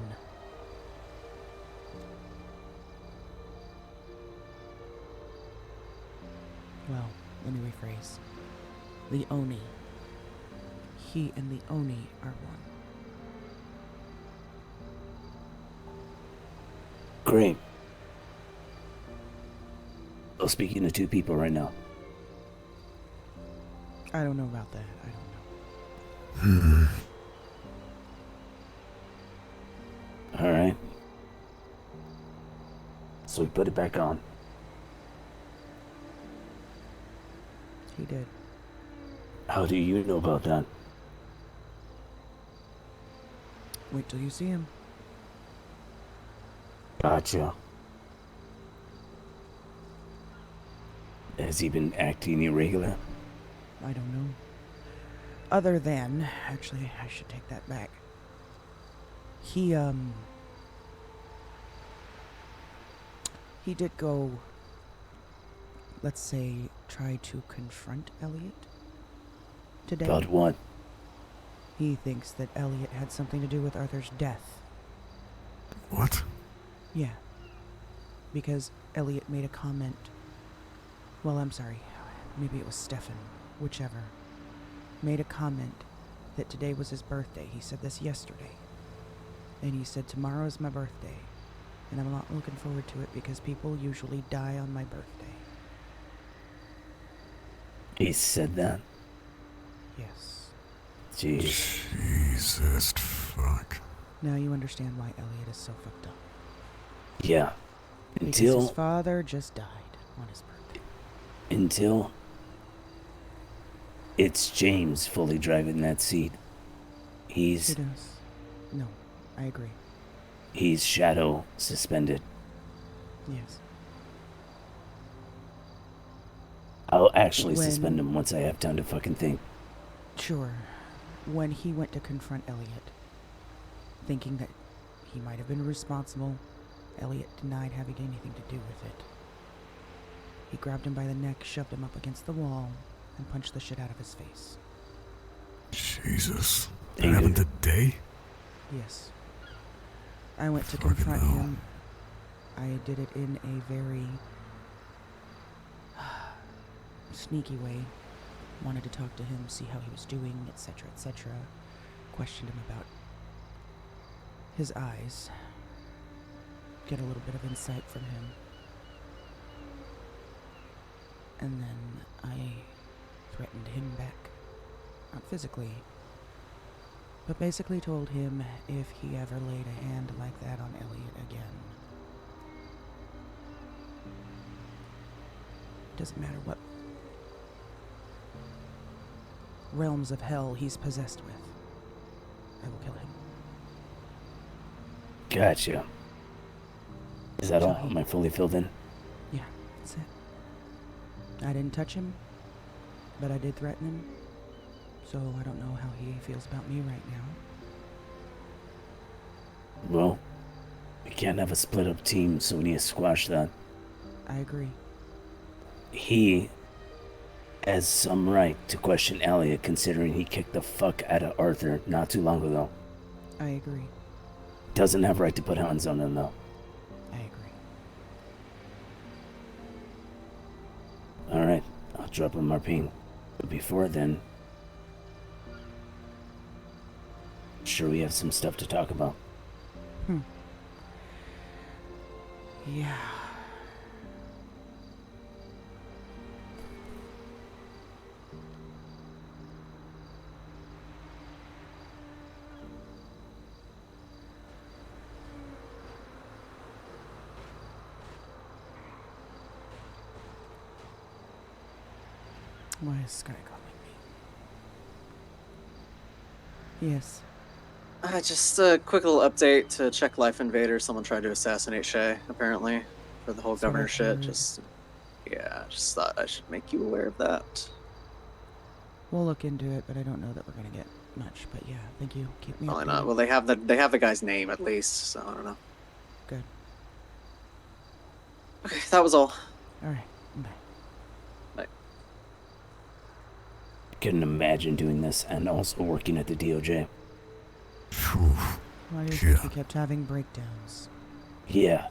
Well, let me rephrase. The Oni. He and the Oni are one. Great. I'm speaking to two people right now. I don't know about that. I don't know. Alright. So we put it back on. He did. How do you know about that? Wait till you see him. Gotcha. Has he been acting irregular? I don't know. Other than, actually, I should take that back. He did go, let's say, try to confront Elliot today. About what? He thinks that Elliot had something to do with Arthur's death. What? Yeah. Because Elliot made a comment. Well, I'm sorry. Maybe it was Stefan. Whichever. Made a comment that today was his birthday. He said this yesterday. And he said, tomorrow's my birthday. And I'm not looking forward to it because people usually die on my birthday. He said that? Yes. Jeez. Jesus fuck. Now you understand why Elliot is so fucked up. Yeah. Because Until his father just died on his birthday. until it's James fully driving that seat. He does. No, I agree. He's shadow suspended. Yes. I'll actually suspend him once I have time to fucking think. Sure. When he went to confront Elliot, thinking that he might have been responsible, Elliot denied having anything to do with it. He grabbed him by the neck, shoved him up against the wall, and punched the shit out of his face. Jesus. That happened today? Yes. I went to Fucking confront hell. him. I did it in a very sneaky way. Wanted to talk to him, see how he was doing, etc., etc. Questioned him about his eyes. Get a little bit of insight from him. And then I threatened him back. Not physically, but basically told him if he ever laid a hand like that on Elliot again. Doesn't matter what realms of hell he's possessed with, I will kill him. Gotcha. Is that all? Am I fully filled in? Yeah, that's it. I didn't touch him, but I did threaten him, so I don't know how he feels about me right now. Well, we can't have a split up team, so we need to squash that. I agree. He has some right to question Elliot, considering he kicked the fuck out of Arthur not too long ago. I agree. Doesn't have right to put hands on him, though. I agree. Alright, I'll drop him our ping. But before then, sure we have some stuff to talk about. Yeah. Why is Sky calling me? Yes. Just a quick little update to check Life Invader. Someone tried to assassinate Shay, apparently, for the whole That's what governor I've shit. heard. Just thought I should make you aware of that. We'll look into it, but I don't know that we're gonna get much. But yeah, thank you. Keep me Probably updated. not. Well, they have the guy's name at least, so I don't know. Good. Okay, that was all. All right. Bye. Couldn't imagine doing this and also working at the DOJ. Why do you think he kept having breakdowns? Yeah.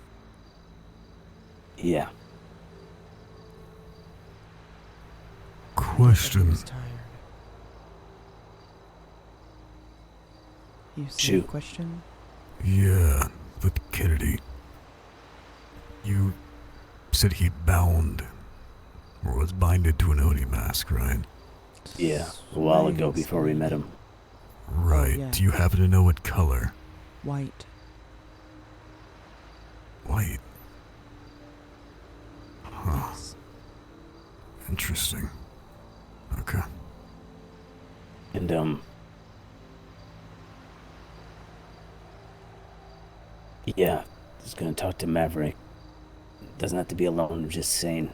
Yeah. Question. He's tired. You see Shoot. a question? Yeah, but Kennedy, you said he bound or was binded to an Oni mask, right? Yeah, a while ago before we met him. Right. yeah. Do you happen to know what color? White. White. Huh. Yes. Interesting. Okay. And, yeah, just gonna talk to Maverick. Doesn't have to be alone, I'm just saying.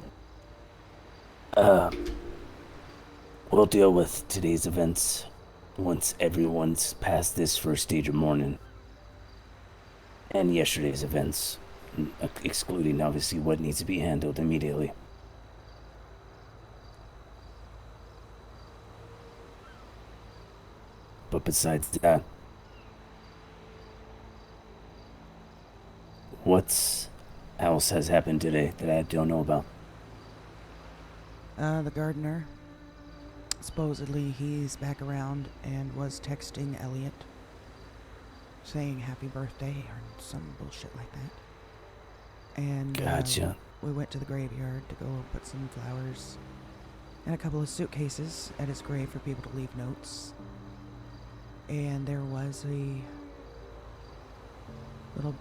We'll deal with today's events once everyone's past this first stage of mourning. And yesterday's events, excluding obviously what needs to be handled immediately. But besides that, what else has happened today that I don't know about? The gardener. Supposedly he's back around and was texting Elliot saying happy birthday or some bullshit like that. And Gotcha. we went to the graveyard to go put some flowers and a couple of suitcases at his grave for people to leave notes. And there was a little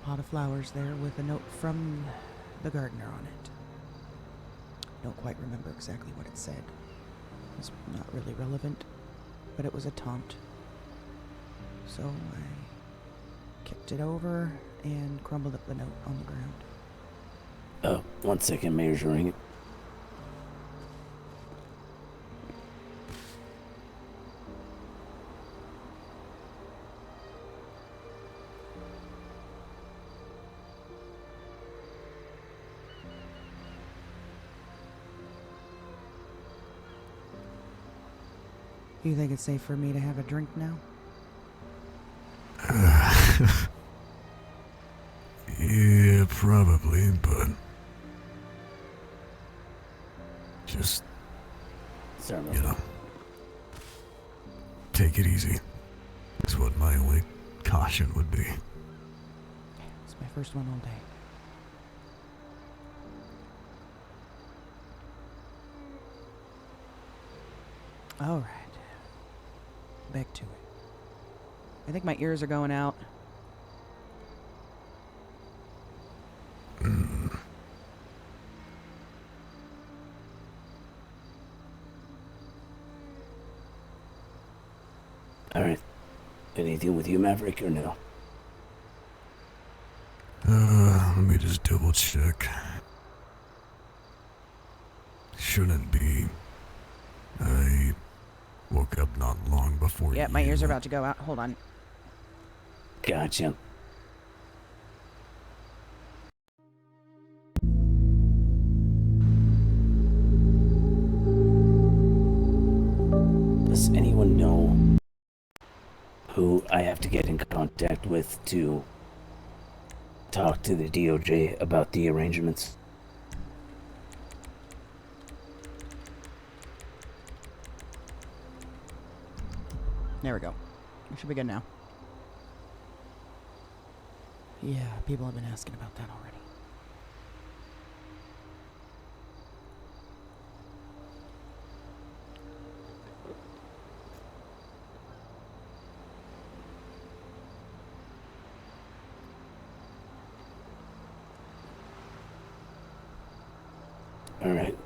pot of flowers there with a note from the gardener on it. Don't quite remember exactly what it said. It's not really relevant, but it was a taunt. So I kicked it over and crumbled up the note on the ground. Oh, 1 second, Mayor's ringing. You think it's safe for me to have a drink now? Yeah, probably, but just, Sorry, you know, take it easy. Is what my only caution would be. It's my first one all day. All right. Back to it. I think my ears are going out. Alright. Anything with you, Maverick, or no? Let me just double check. Shouldn't be. I woke up not long before Yeah, my ears are about to go out. Hold on. Gotcha. Does anyone know who I have to get in contact with to talk to the DOJ about the arrangements? There we go. We should be good now. Yeah, people have been asking about that already. All right.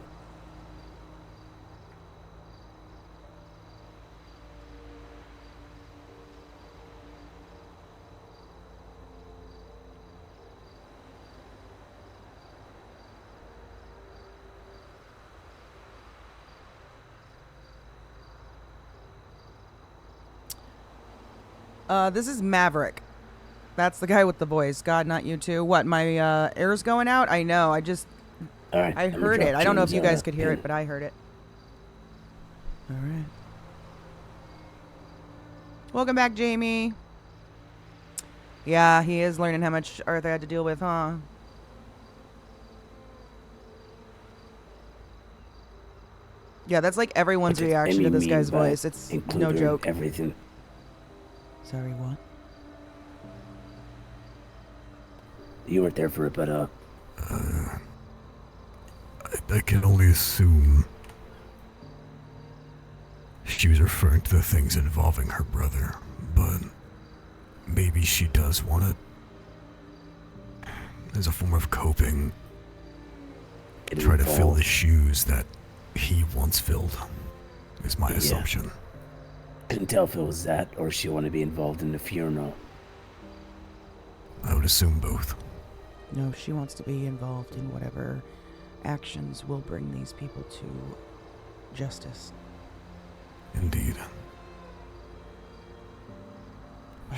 This is Maverick. That's the guy with the voice. God, not you too. What, my, air's going out? I know, I just... All right. I heard it. I don't know if you guys could hear it, but I heard it. Alright. Welcome back, Jamie. Yeah, he is learning how much Arthur had to deal with, huh? Yeah, that's like everyone's reaction to this guy's voice. It's no joke. Everything. Sorry, what? You weren't there for it, but I can only assume she was referring to the things involving her brother, but maybe she does want it as a form of coping. Try to fill the shoes that he once filled, is my assumption. Couldn't tell if it was that or she wanted to be involved in the funeral. I would assume both. No, she wants to be involved in whatever actions will bring these people to justice. Indeed.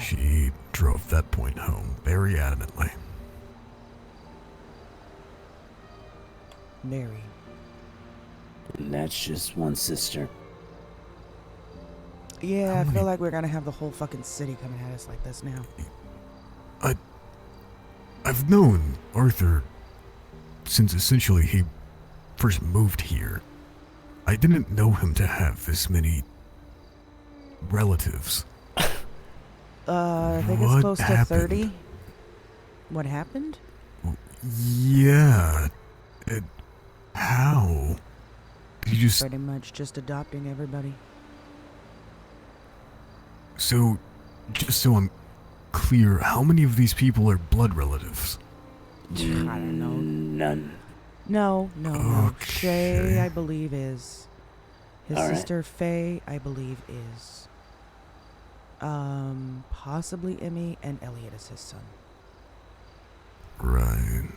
She drove that point home very adamantly. Mary. And that's just one sister. Yeah, I feel like we're gonna have the whole fucking city coming at us like this now. I've known Arthur since essentially he first moved here. I didn't know him to have this many relatives. I think it's close to 30. What happened? Yeah. How? You just... Pretty much just adopting everybody. So, just so I'm clear, how many of these people are blood relatives? I don't know. None. No. Shay, I believe, is. His sister, Faye, I believe, is. Possibly Emmy, and Elliot is his son. Right.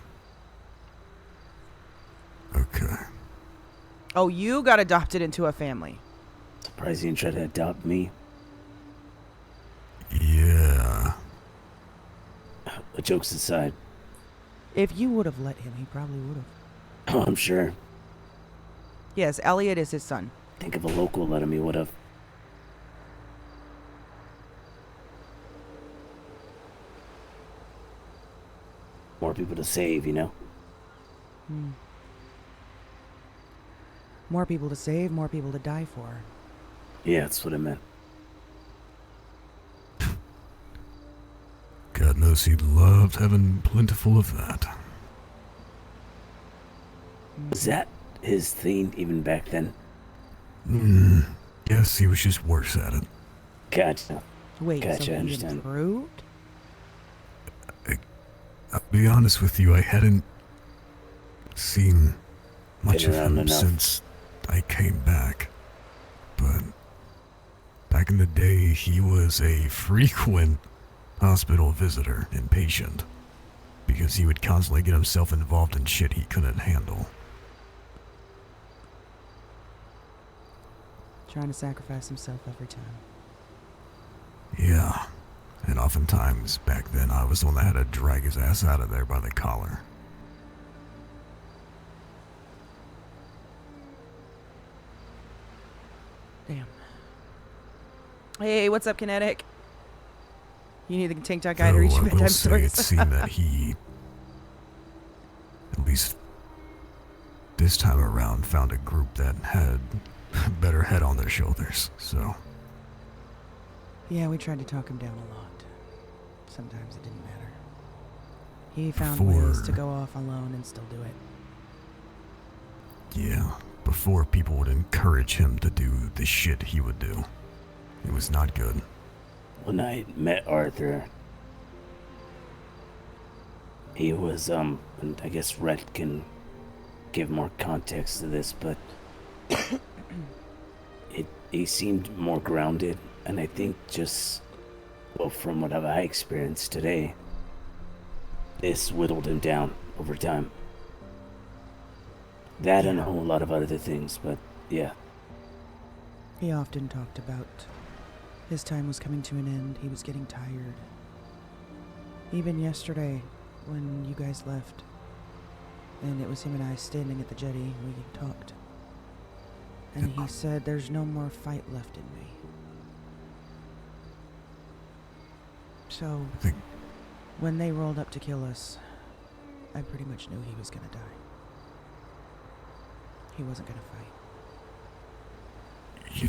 Okay. Oh, you got adopted into a family. Surprised you didn't try to adopt me. Yeah. But jokes aside. If you would have let him, he probably would have. Oh, I'm sure. Yes, Elliot is his son. Think if a local let him, he would have. more people to save, you know? More people to save, more people to die for. Yeah, that's what I meant. God knows he loved having plentiful of that. Was that his thing even back then? Yes, he was just worse at it. Gotcha. Wait, Gotcha, so I he understand. improved? I'll be honest with you, I hadn't seen much Been of around him enough. since I came back. But back in the day, he was a frequent hospital visitor and patient because he would constantly get himself involved in shit he couldn't handle. Trying to sacrifice himself every time. Yeah, and oftentimes back then I was the one that had to drag his ass out of there by the collar. Damn. Hey, what's up, Kinetic? You need the tank top guy to reach Though I bedtime will say it stories. seemed that he, at least this time around, found a group that had a better head on their shoulders, so... Yeah, we tried to talk him down a lot. Sometimes it didn't matter. He found Before- ways to go off alone and still do it. Yeah, before people would encourage him to do the shit he would do. It was not good. When I met Arthur, he was, and I guess Rhett can give more context to this, but he seemed more grounded, and I think just, well, from what I experienced today, this whittled him down over time. That and a whole lot of other things, but yeah. He often talked about his time was coming to an end. He was getting tired. Even yesterday, when you guys left, and it was him and I standing at the jetty, we talked. And he said, there's no more fight left in me. So, when they rolled up to kill us, I pretty much knew he was gonna die. He wasn't gonna fight. You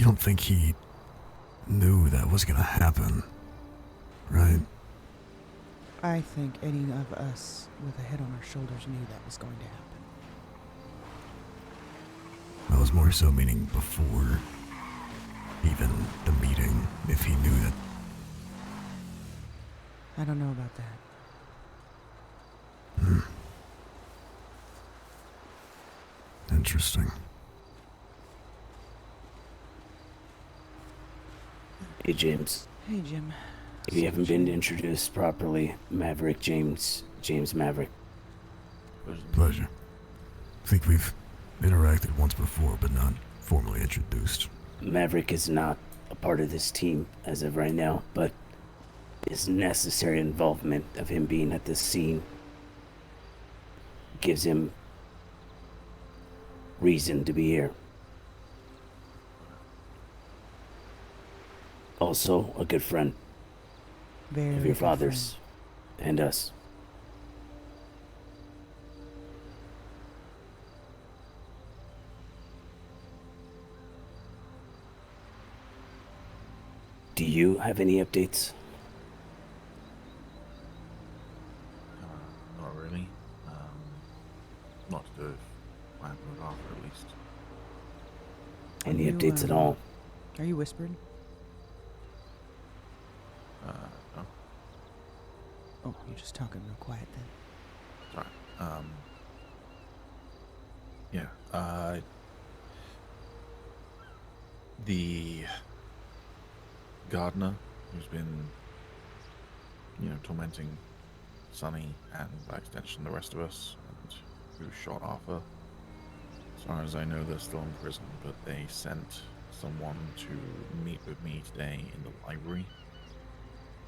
don't think he knew that was gonna happen, right? I think any of us with a head on our shoulders knew that was going to happen. I was more so meaning before even the meeting, if he knew that. I don't know about that. Interesting. Hey, James. Hey, Jim. If you haven't been introduced properly, Maverick James Maverick. Pleasure. I think we've interacted once before, but not formally introduced. Maverick is not a part of this team as of right now, but his necessary involvement of him being at this scene gives him reason to be here. Also, a good friend Very of good your father's and us. Do you have any updates? Not really. Not to do with what happened with Arthur, at least. Any You, updates at all? Are you whispering? No. Oh, you're just talking real quiet then. Sorry. Yeah, the gardener who's been, tormenting Sonny and by extension the rest of us, and who shot Arthur. As far as I know, they're still in prison, but they sent someone to meet with me today in the library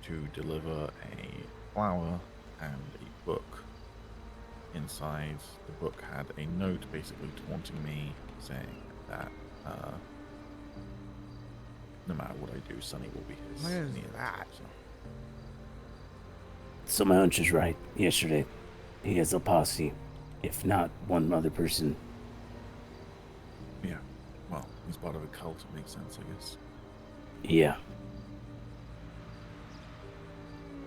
to deliver a flower and a book. Inside the book had a note basically taunting me, saying that no matter what I do, Sonny will be his. What is in the end. that? So, So my hunch was right yesterday. He has a posse, if not one other person. Yeah. Well, he's part of a cult. It makes sense, I guess. Yeah.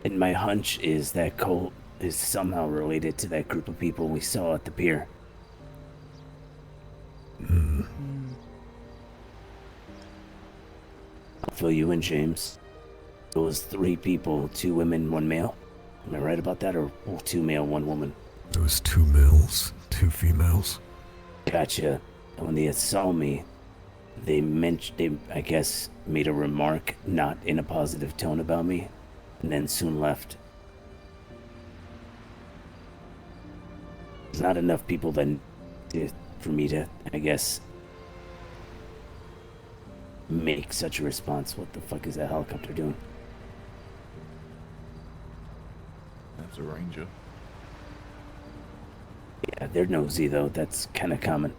And my hunch is that cult is somehow related to that group of people we saw at the pier. I'll fill you in, James. It was 3 people, 2 women, 1 male. Am I right about that, or 2 male, 1 woman? There was 2 males, 2 females. Gotcha. And when they saw me, they I guess, made a remark not in a positive tone about me, and then soon left. There's not enough people then for me to, I guess, make such a response. What the fuck is that helicopter doing? That's a ranger. Yeah, they're nosy though. That's kind of common.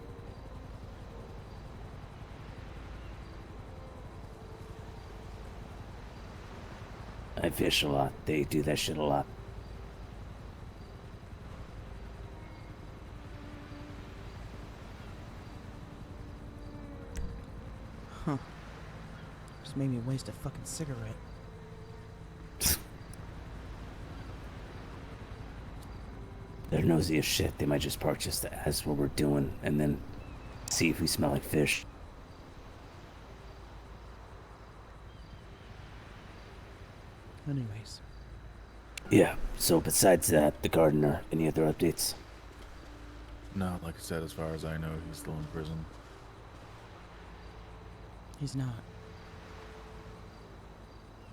I fish a lot. They do that shit a lot. Huh. Just made me waste a fucking cigarette. They're nosy as shit. They might just park just to ask what we're doing and then see if we smell like fish. Anyways. Yeah, so besides that, the gardener, any other updates? No, like I said, as far as I know, he's still in prison. He's not.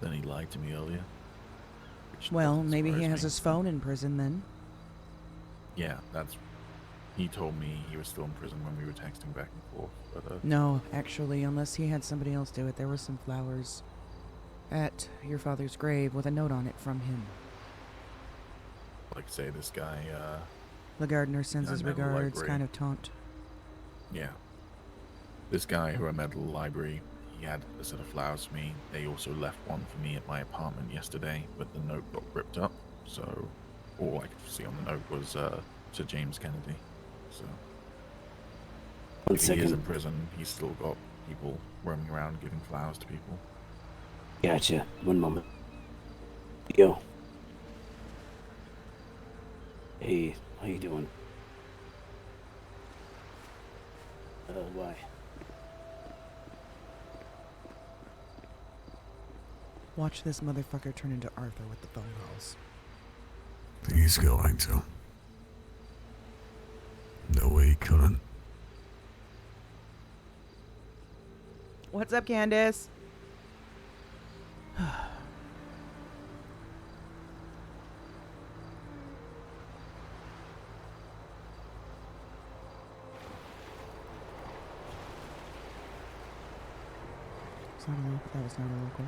Then he lied to me earlier. Well, maybe he has his phone in prison then. Yeah, he told me he was still in prison when we were texting back and forth, but No, actually, unless he had somebody else do it, there were some flowers at your father's grave with a note on it from him. like say this guy, The gardener sends I his met at the regards, library. kind of taunt. Yeah. This guy who I met at the library, he had a set of flowers for me. They also left one for me at my apartment yesterday, but the note got ripped up, so all I could see on the note was to James Kennedy. So One if he is in second. prison, he's still got people roaming around giving flowers to people. Gotcha. One moment. Yo. Hey, how you doing? Why? Watch this motherfucker turn into Arthur with the phone calls. He's going to. No way he couldn't. What's up, Candace? It's not a local. That was not a local.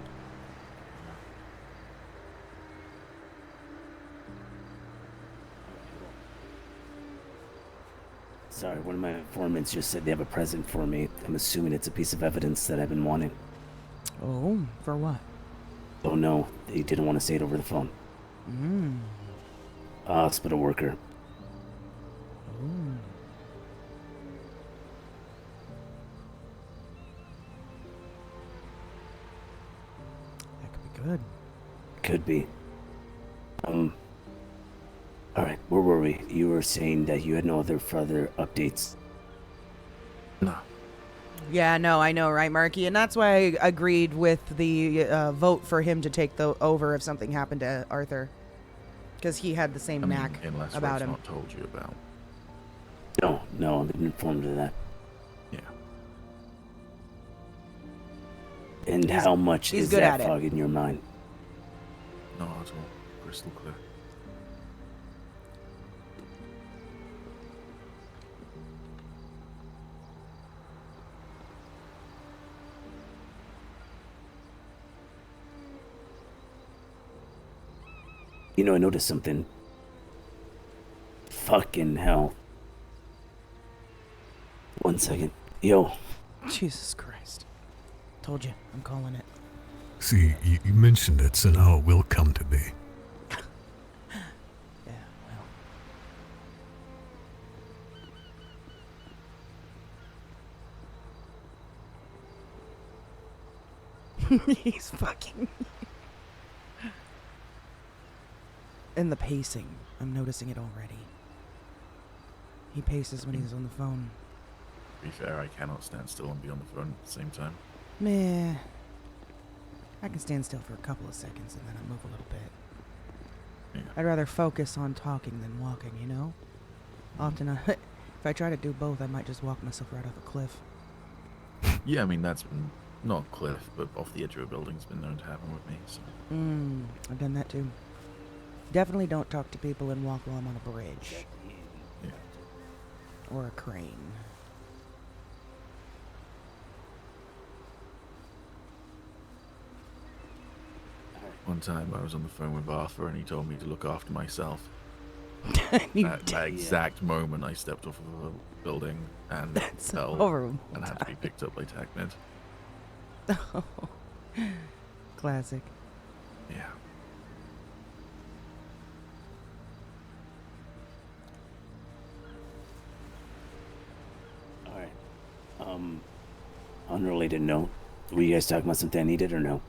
Sorry, one of my informants just said they have a present for me. I'm assuming it's a piece of evidence that I've been wanting. Oh, for what? Don't know. They didn't want to say it over the phone. A hospital worker. Ooh. That could be good. Could be. Alright, where were we? You were saying that you had no other further updates. No. Yeah, no, I know, right, Marky? And that's why I agreed with the vote for him to take the over if something happened to Arthur. Because he had the same knack unless about Red's him. not told you about. No, I've been informed of that. Yeah. And how much he's is good that at it. fog in your mind? Not at all. Crystal clear. You know, I noticed something. Fucking hell. One second. Yo. Jesus Christ. Told you, I'm calling it. See, you mentioned it, so now it will come to be. He's fucking. And the pacing. I'm noticing it already. He paces when he's on the phone. To be fair, I cannot stand still and be on the phone at the same time. Meh. I can stand still for a couple of seconds and then I move a little bit. Yeah. I'd rather focus on talking than walking, you know? Often, if I try to do both, I might just walk myself right off a cliff. Yeah, I mean, that's been, not cliff, but off the edge of a building's been known to happen with me, so. I've done that too. Definitely don't talk to people and walk while I'm on a bridge. Yeah. Or a crane. One time I was on the phone with Arthur and he told me to look after myself. that exact moment I stepped off of a building and fell horrible and had to be picked up by TACMed. Oh, classic. Yeah. Alright. Unrelated note. Were you guys talking about something I needed or no?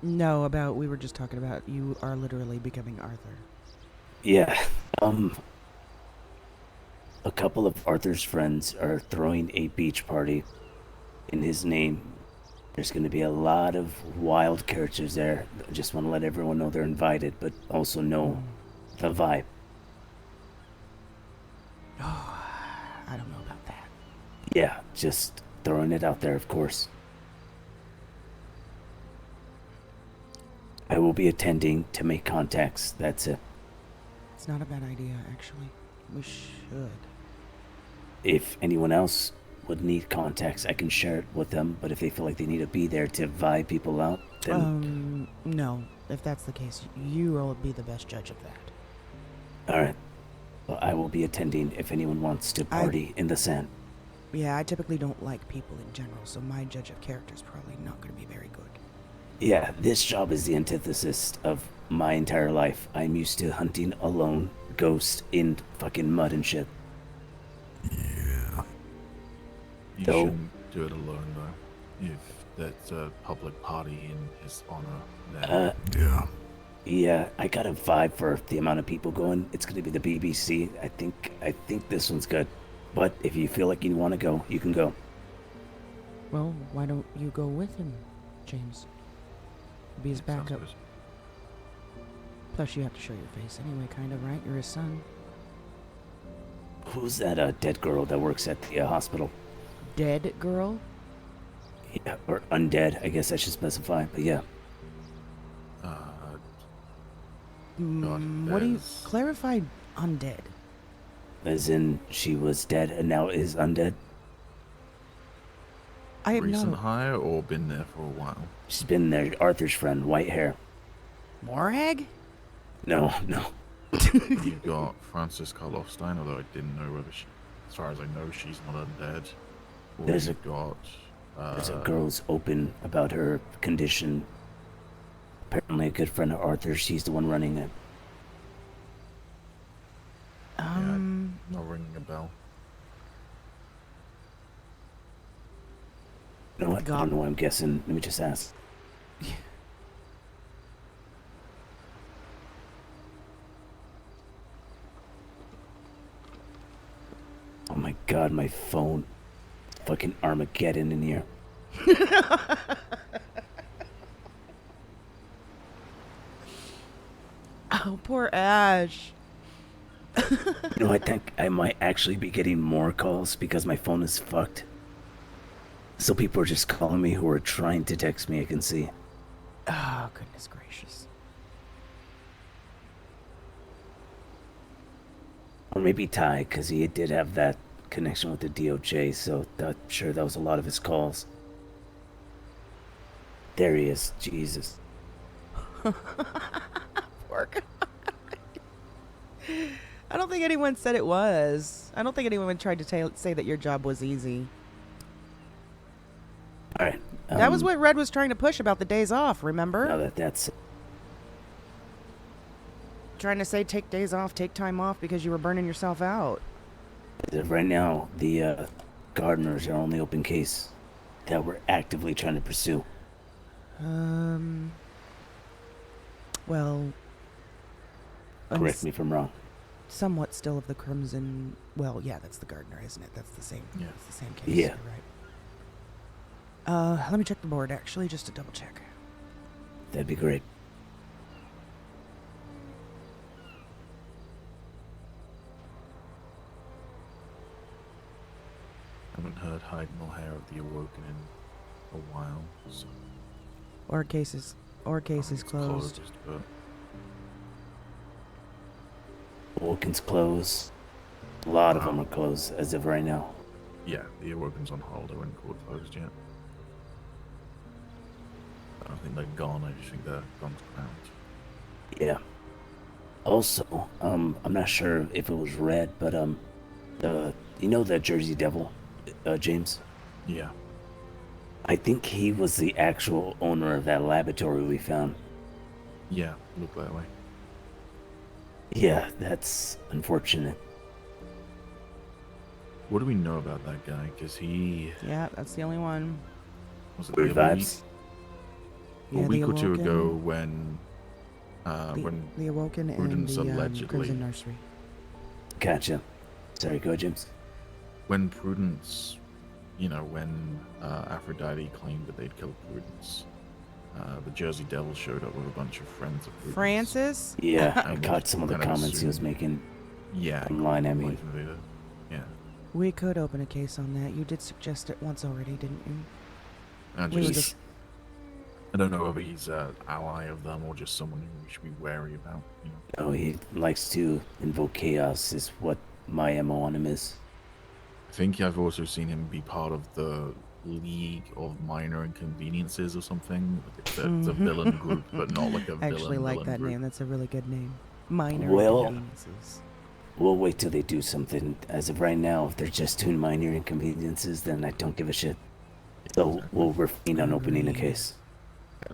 No, we were just talking about you are literally becoming Arthur. Yeah. A couple of Arthur's friends are throwing a beach party in his name. There's going to be a lot of wild characters there. I just want to let everyone know they're invited, but also know the vibe. Oh, I don't know about that. Yeah, just throwing it out there, of course. I will be attending to make contacts. That's it. It's not a bad idea, actually. We should. If anyone else would need contacts, I can share it with them. But if they feel like they need to be there to vibe people out, then... no. If that's the case, you will be the best judge of that. Alright. Well, I will be attending if anyone wants to party in the sand. Yeah, I typically don't like people in general, so my judge of character is probably not going to be very good. Yeah, this job is the antithesis of my entire life. I'm used to hunting alone, ghost in fucking mud and shit. Yeah. You shouldn't do it alone, though. If that's a public party in his honor, then... Yeah, I got a vibe for the amount of people going. It's gonna be the BBC. I think this one's good. But if you feel like you want to go, you can go. Well, why don't you go with him, James? Be his backup. Plus, you have to show your face anyway, kind of, right? You're his son. Who's that dead girl that works at the hospital? Dead girl? Yeah, or undead, I guess I should specify, but yeah. What do you... Clarify undead. As in, she was dead and now is undead? I have Recent no... hire or been there for a while? She's been there, Arthur's friend, white hair. Morag? No. You've got Frances Karloffstein, although I didn't know whether she... As far as I know, she's not undead. There's We've got... There's a girl's open about her condition. Apparently a good friend of Arthur, she's the one running it. Not ringing a bell. You know what? I don't know why I'm guessing. Let me just ask. Oh my god, my phone. Fucking Armageddon in here. Oh, poor Ash. You know, I think I might actually be getting more calls because my phone is fucked. So people are just calling me who are trying to text me, I can see. Oh, goodness gracious. Or maybe Ty, because he did have that connection with the DOJ, so I'm sure that was a lot of his calls. There he is. Jesus. Poor guy. I don't think anyone said it was. I don't think anyone tried to say that your job was easy. Alright. That was what Red was trying to push about the days off, remember? Now that's... Trying to say take days off, take time off because you were burning yourself out. Right now, the gardeners are only open case that we're actively trying to pursue. Well, I'm Correct me if I'm wrong. somewhat still of the Crimson. Well, yeah, that's the gardener, isn't it? That's the same. Yeah. It's the same case. Yeah. You're right. Let me check the board actually, just to double check. That'd be great. Haven't heard hide nor hair of the Awoken in a while, so Or case is it's closed. but Awoken's closed. A lot of them are closed as of right now. yeah, the Awoken's on hold. I wouldn't call it closed yet. I don't think they're gone. I just think they're gone to ground. Yeah. Also, I'm not sure if it was red, but you know that Jersey Devil, James? Yeah. I think he was the actual owner of that laboratory we found. Yeah, look that way. Yeah, that's unfortunate. What do we know about that guy? Because he Yeah, that's the only one. was it Weird the other vibes. week? Yeah, A week the or two ago Awoken. when The Awoken and Prudence the allegedly Crimson Nursery. Gotcha. Sorry, go ahead, James. when Prudence, when Aphrodite claimed that they'd killed Prudence, the Jersey Devil showed up with a bunch of friends of Prudence. Francis? Yeah, I And we caught some of the kind of comments he was assumed- making Yeah. online, I mean. Life Invader. Yeah. We could open a case on that. You did suggest it once already, didn't you? And We were just, I don't know whether he's an ally of them or just someone who we should be wary about. Oh, he likes to invoke chaos, is what my MO on him is. I think I've also seen him be part of the League of Minor Inconveniences or something. Like it's a villain group, but not like a I actually like villain that group. name. That's a really good name. Minor Well- inconveniences. We'll wait till they do something. As of right now, if they're just two minor inconveniences, then I don't give a shit. So we'll refrain on opening a case.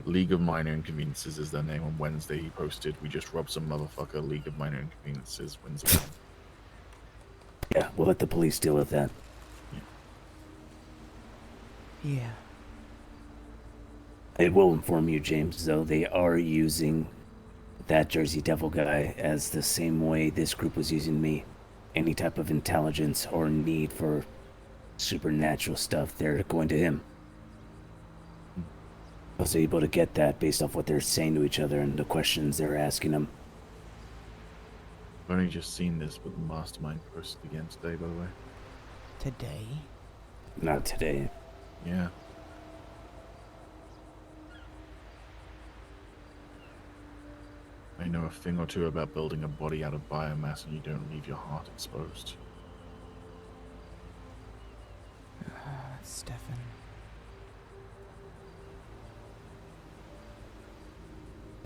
League of Minor Inconveniences is their name. On Wednesday, he posted, "We just robbed some motherfucker. League of Minor Inconveniences wins again." Yeah, we'll let the police deal with that. Yeah. I will inform you, James, though, they are using that Jersey Devil guy as the same way this group was using me. Any type of intelligence or need for supernatural stuff, they're going to him. I was able to get that based off what they're saying to each other and the questions they're asking him. I've only just seen this, but the Mastermind posted again today, by the way. Today? Not today. Yeah. I know a thing or two about building a body out of biomass and you don't leave your heart exposed. Stefan.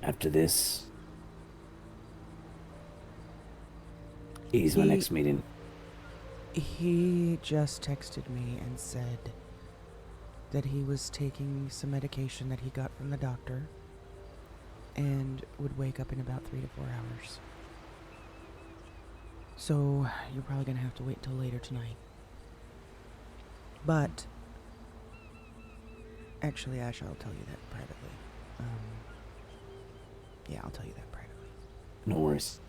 After this, he's my He- next meeting. He just texted me and said that he was taking some medication that he got from the doctor and would wake up in about 3 to 4 hours. So you're probably gonna have to wait till later tonight. But actually, Ash, I'll tell you that privately. Yeah, I'll tell you that privately. No worries.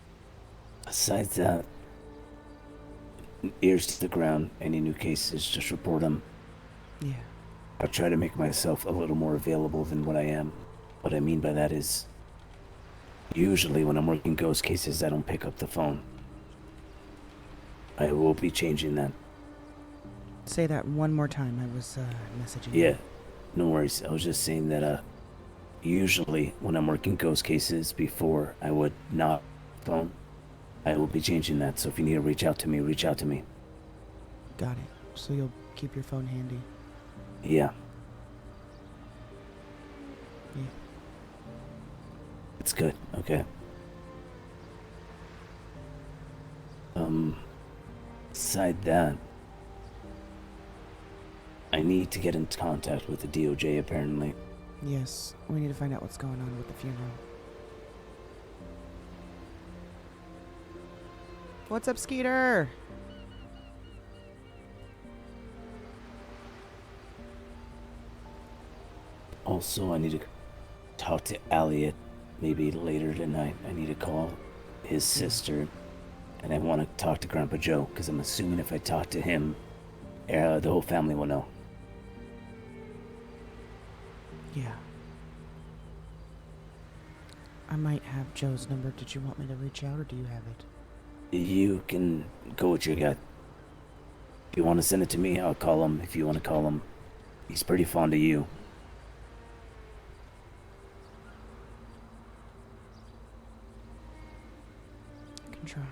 Besides that, ears to the ground. Any new cases, just report them. Yeah. I'll try to make myself a little more available than what I am. What I mean by that is, usually when I'm working ghost cases, I don't pick up the phone. I will be changing that. Say that one more time. I was messaging Yeah, you. no worries. I was just saying that, usually when I'm working ghost cases before I would not phone, I will be changing that. So if you need to reach out to me, reach out to me. Got it. So you'll keep your phone handy. Yeah. Yeah. It's good. Okay. Beside that, I need to get in contact with the DOJ apparently. Yes, we need to find out what's going on with the funeral. What's up, Skeeter? Also, I need to talk to Elliot maybe later tonight. I need to call his sister, and I want to talk to Grandpa Joe, because I'm assuming if I talk to him, the whole family will know. Yeah. I might have Joe's number. Did you want me to reach out, or do you have it? You can go with your gut. If you want to send it to me, I'll call him. If you want to call him, he's pretty fond of you. I can try.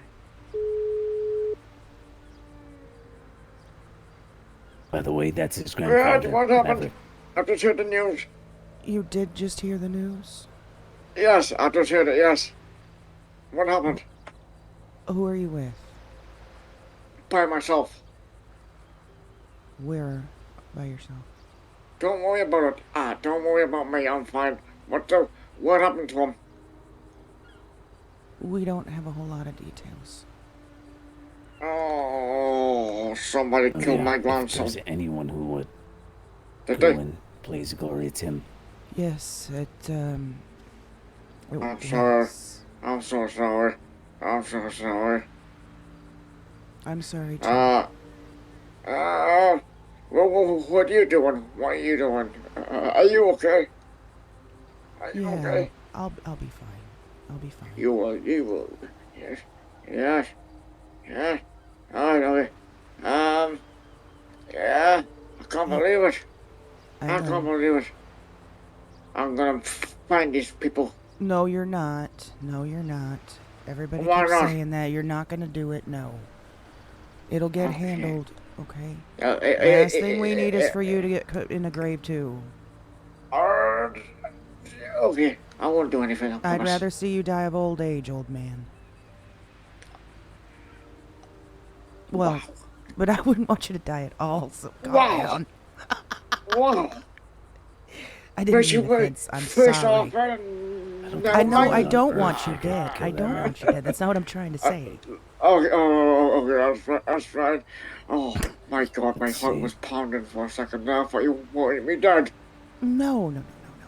By the way, that's his Red, grandfather. what happened? Maverick. I just heard the news. You did just hear the news? Yes, I just heard it, yes. What happened? Who are you with? By myself. Where by yourself? Don't worry about it. Don't worry about me, I'm fine. What happened to him? We don't have a whole lot of details. Oh, somebody killed my grandson. If there's anyone who would Did go they? and blaze glory, it's him. Yes, I'm sorry. I'm so sorry. I'm so sorry. I'm sorry, too. What are you doing? What are you doing? Are you okay? Are you Yeah, okay? I'll be fine. I'll be fine. You will. Yes. Yes. Yeah. Alright, okay. Yeah. I can't believe it. I can't believe it. I'm gonna find these people. No, you're not. No, you're not. Everybody Why keeps not? saying that. You're not gonna do it. No. It'll get Okay. handled, okay? eh, Last thing we need is for you to get put in a grave, too. Okay. I won't do anything. I I'd promise. rather see you die of old age, old man. Well, but I wouldn't want you to die at all, so calm Wow. down. Wow. I didn't First mean you were- offense. I'm first sorry. off, I know I don't want you dead. I don't want you dead. That's not what I'm trying to say. Okay, okay, that's right. Oh my God, my heart was pounding for a second there. I thought you wanted me dead. No.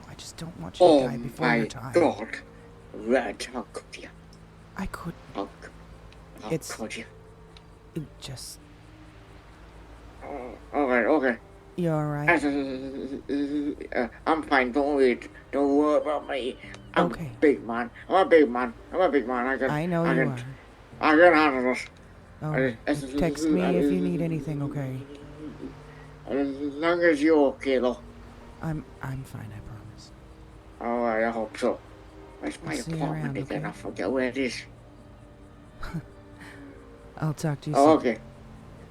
I just don't want you to Oh die before my your time. God, Red, how could you? I could. How It's could you? just. Okay. You alright? I'm fine. Don't worry about me. I'm Okay. a big man. I'm a big man. I know you are. I can handle this. Oh, text me if you need anything, okay? As long as you're okay, though. I'm fine, I promise. Alright, I hope so. Where's my I'll see you apartment around, again? okay? I forget where it is. I'll talk to you Oh, soon. okay.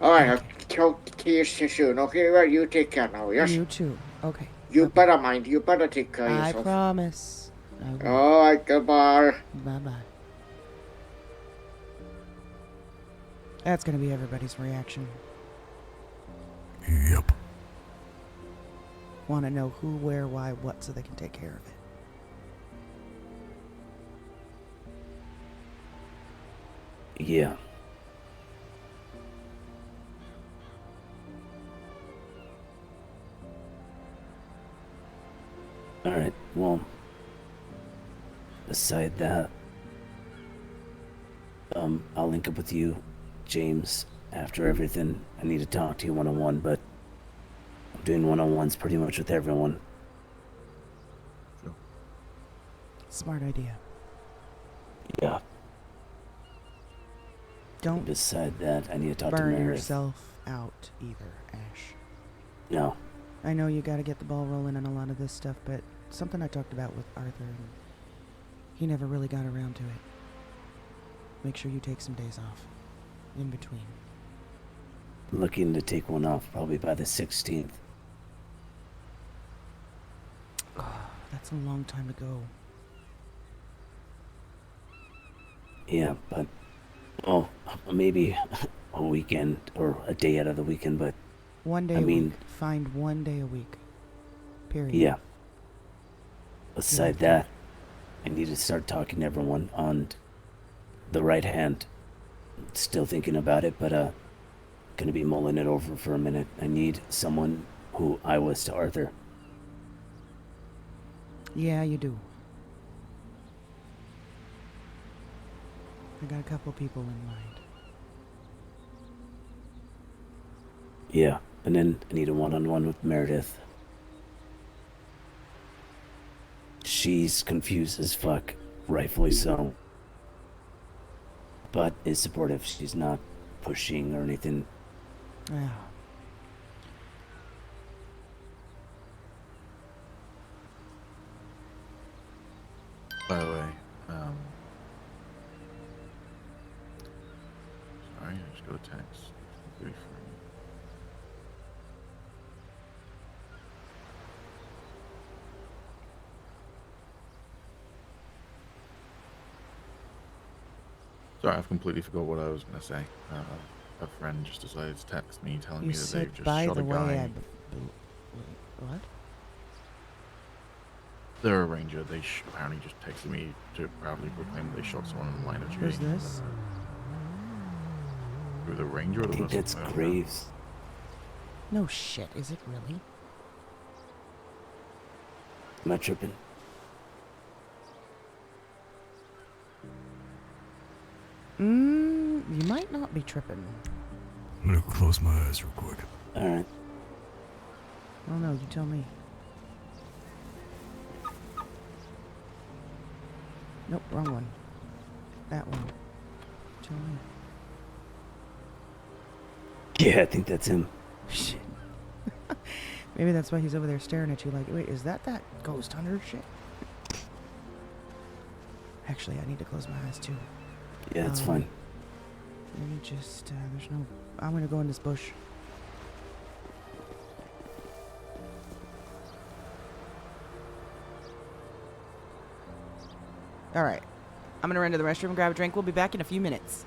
Alright, I'll talk to you soon. Okay, well, you take care now, yes? You too. Okay. You better mind. You better take care of I yourself. promise. Okay. Alright, goodbye. Bye-bye. That's gonna be everybody's reaction. Yep. Want to know who, where, why, what, so they can take care of it. Yeah. Alright, well, beside that, I'll link up with you, James, after everything. I need to talk to you one-on-one, but I'm doing one-on-ones pretty much with everyone. Smart idea. Yeah. Don't Beside that, I need to talk to burn Meredith. yourself out either, Ash. No. I know you gotta get the ball rolling on a lot of this stuff, but something I talked about with Arthur, and he never really got around to it. Make sure you take some days off. In between. Looking to take one off probably by the 16th. That's a long time to go. Yeah, but maybe a weekend or a day out of the weekend, but One day I a mean, week. Find 1 day a week. Period. yeah. Beside that, I need to start talking to everyone on the right hand. Still thinking about it, but gonna be mulling it over for a minute. I need someone who I was to Arthur. Yeah, you do. I got a couple people in mind. Yeah, and then I need a one-on-one with Meredith. She's confused as fuck, rightfully so. But is supportive. She's not pushing or anything. Yeah. By the way, sorry, I just got a text. Completely free. Sorry, I've completely forgot what I was gonna say. A friend just decided to text me telling You me that said, they've just by shot the a way, guy. What? They're a ranger. They apparently just texted me to proudly proclaim they shot someone in the line of duty. Who's this? Who, the ranger or I the think that's whistleblower? Graves. No shit, is it really? Am I tripping? You might not be tripping. I'm gonna close my eyes real quick. Alright. I don't know, you tell me. Nope, wrong one. That one. Tell me. Yeah, I think that's him. Shit. Maybe that's why he's over there staring at you like, wait, is that ghost hunter shit? Actually, I need to close my eyes too. Yeah, it's fine. Let me just, there's no, I'm gonna go in this bush. Alright. I'm gonna run to the restroom and grab a drink. We'll be back in a few minutes.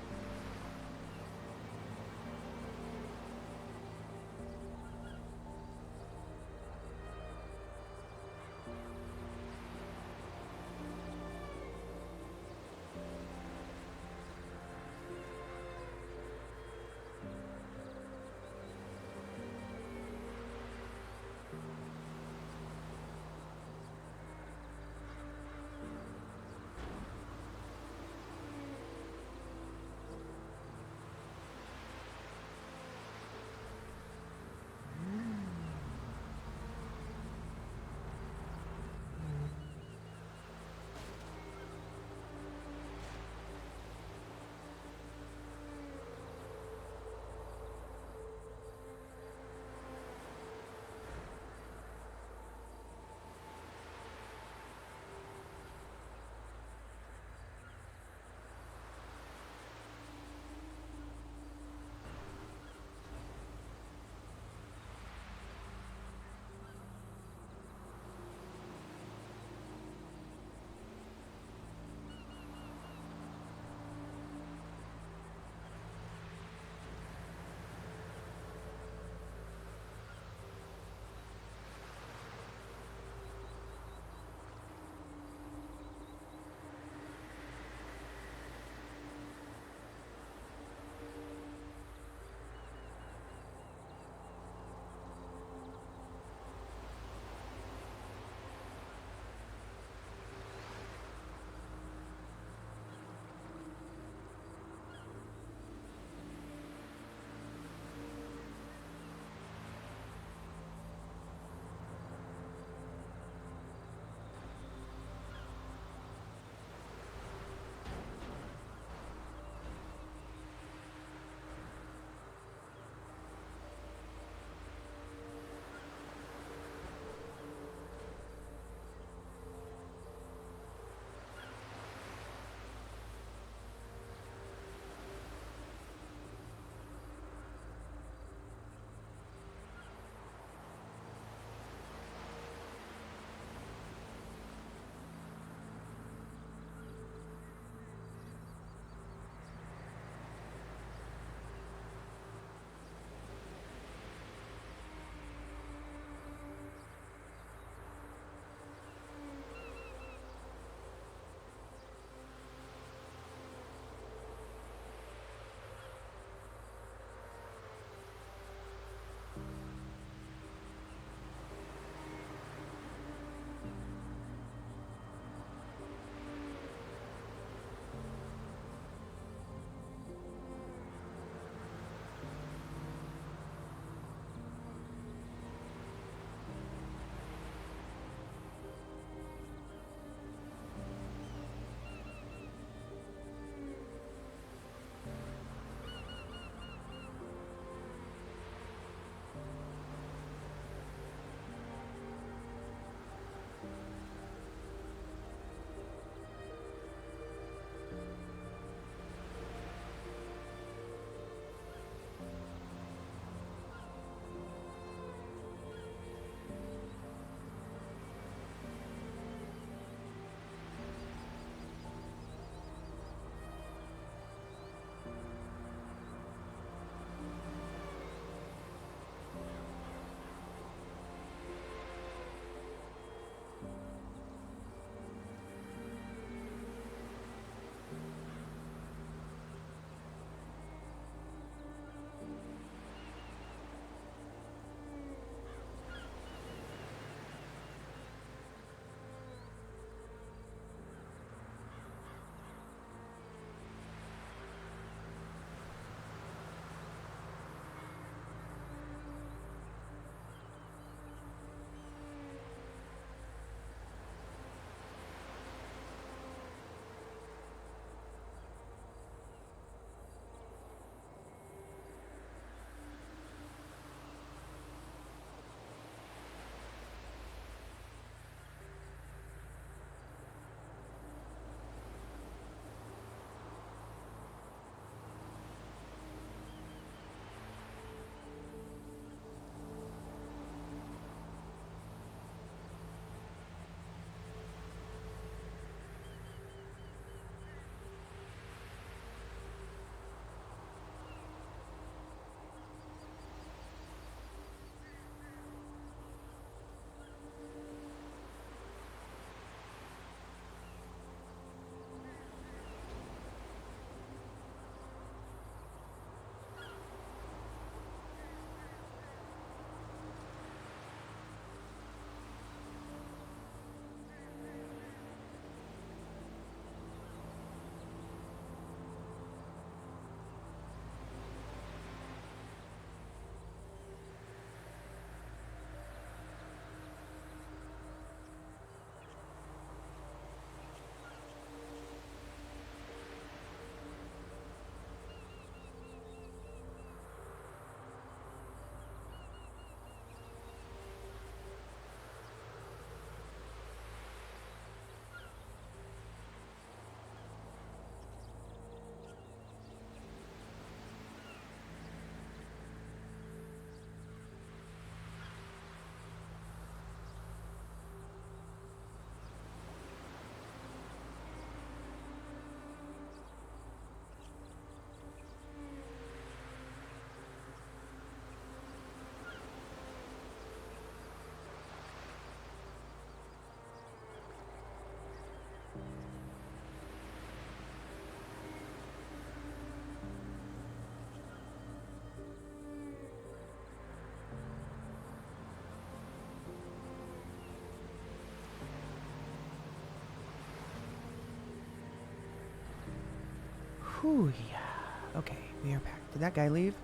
Whew, yeah. Okay, we are back. Did that guy leave?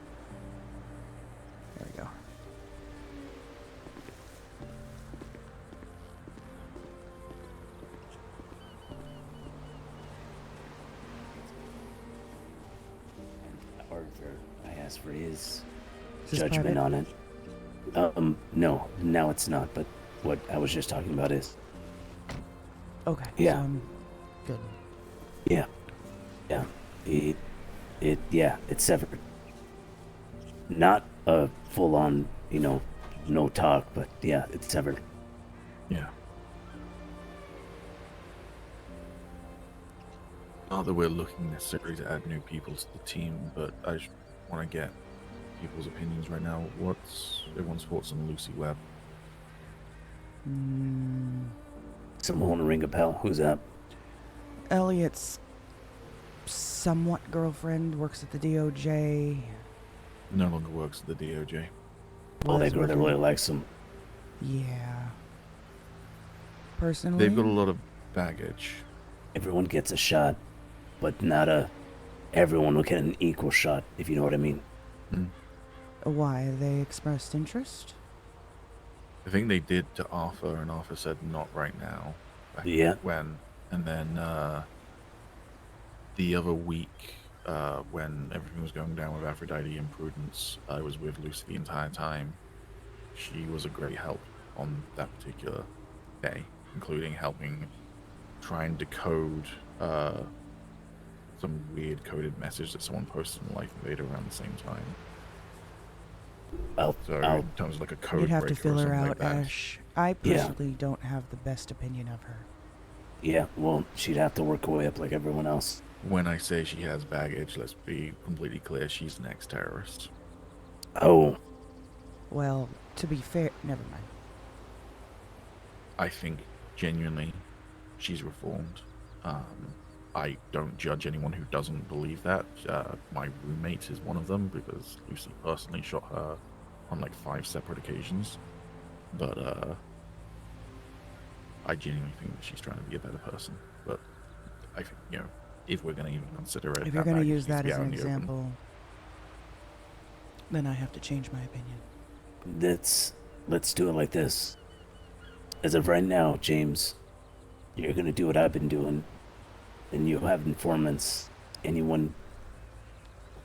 There we go. Arthur, I asked for his Is this judgment private? on it. No, now it's not, but what I was just talking about is. Okay. Yeah. So I'm good. Yeah. Yeah. It's severed. Not a full on, no talk, but yeah, it's severed. Yeah. Not that we're looking necessarily to add new people to the team, but I just want to get people's opinions right now. What's everyone's thoughts on Lucy Webb? Someone want to ring a bell? Who's that? Elliot's somewhat girlfriend works at the DOJ. No longer works at the DOJ. Oh, they Was go there working- really likes him. Yeah. Personally, They've got a lot of baggage. Everyone gets a shot, but not everyone will get an equal shot, if you know what I mean. why they expressed interest? I think they did to Arthur, and Arthur said not right now. Back Yeah. When, and then the other week, when everything was going down with Aphrodite and Prudence, I was with Lucy the entire time. She was a great help on that particular day, including helping try and decode some weird coded message that someone posted in Life Invader around the same time. So in terms of like a code You'd have to breaker or fill her something out, like that. Ash. I Yeah. personally don't have the best opinion of her. Yeah, well, she'd have to work her way up like everyone else. When I say she has baggage, let's be completely clear, she's an ex-terrorist. Oh. Well, to be fair, never mind. I think, genuinely, she's reformed. I don't judge anyone who doesn't believe that. My roommate is one of them, because Lucy personally shot her on like 5 separate occasions. But, I genuinely think that she's trying to be a better person. But, I think, if we're going to even consider it, If you're that going to baggage use needs that be as out an in the open. example, then I have to change my opinion. Let's do it like this. As of right now, James, you're gonna do what I've been doing, and you'll have informants. Anyone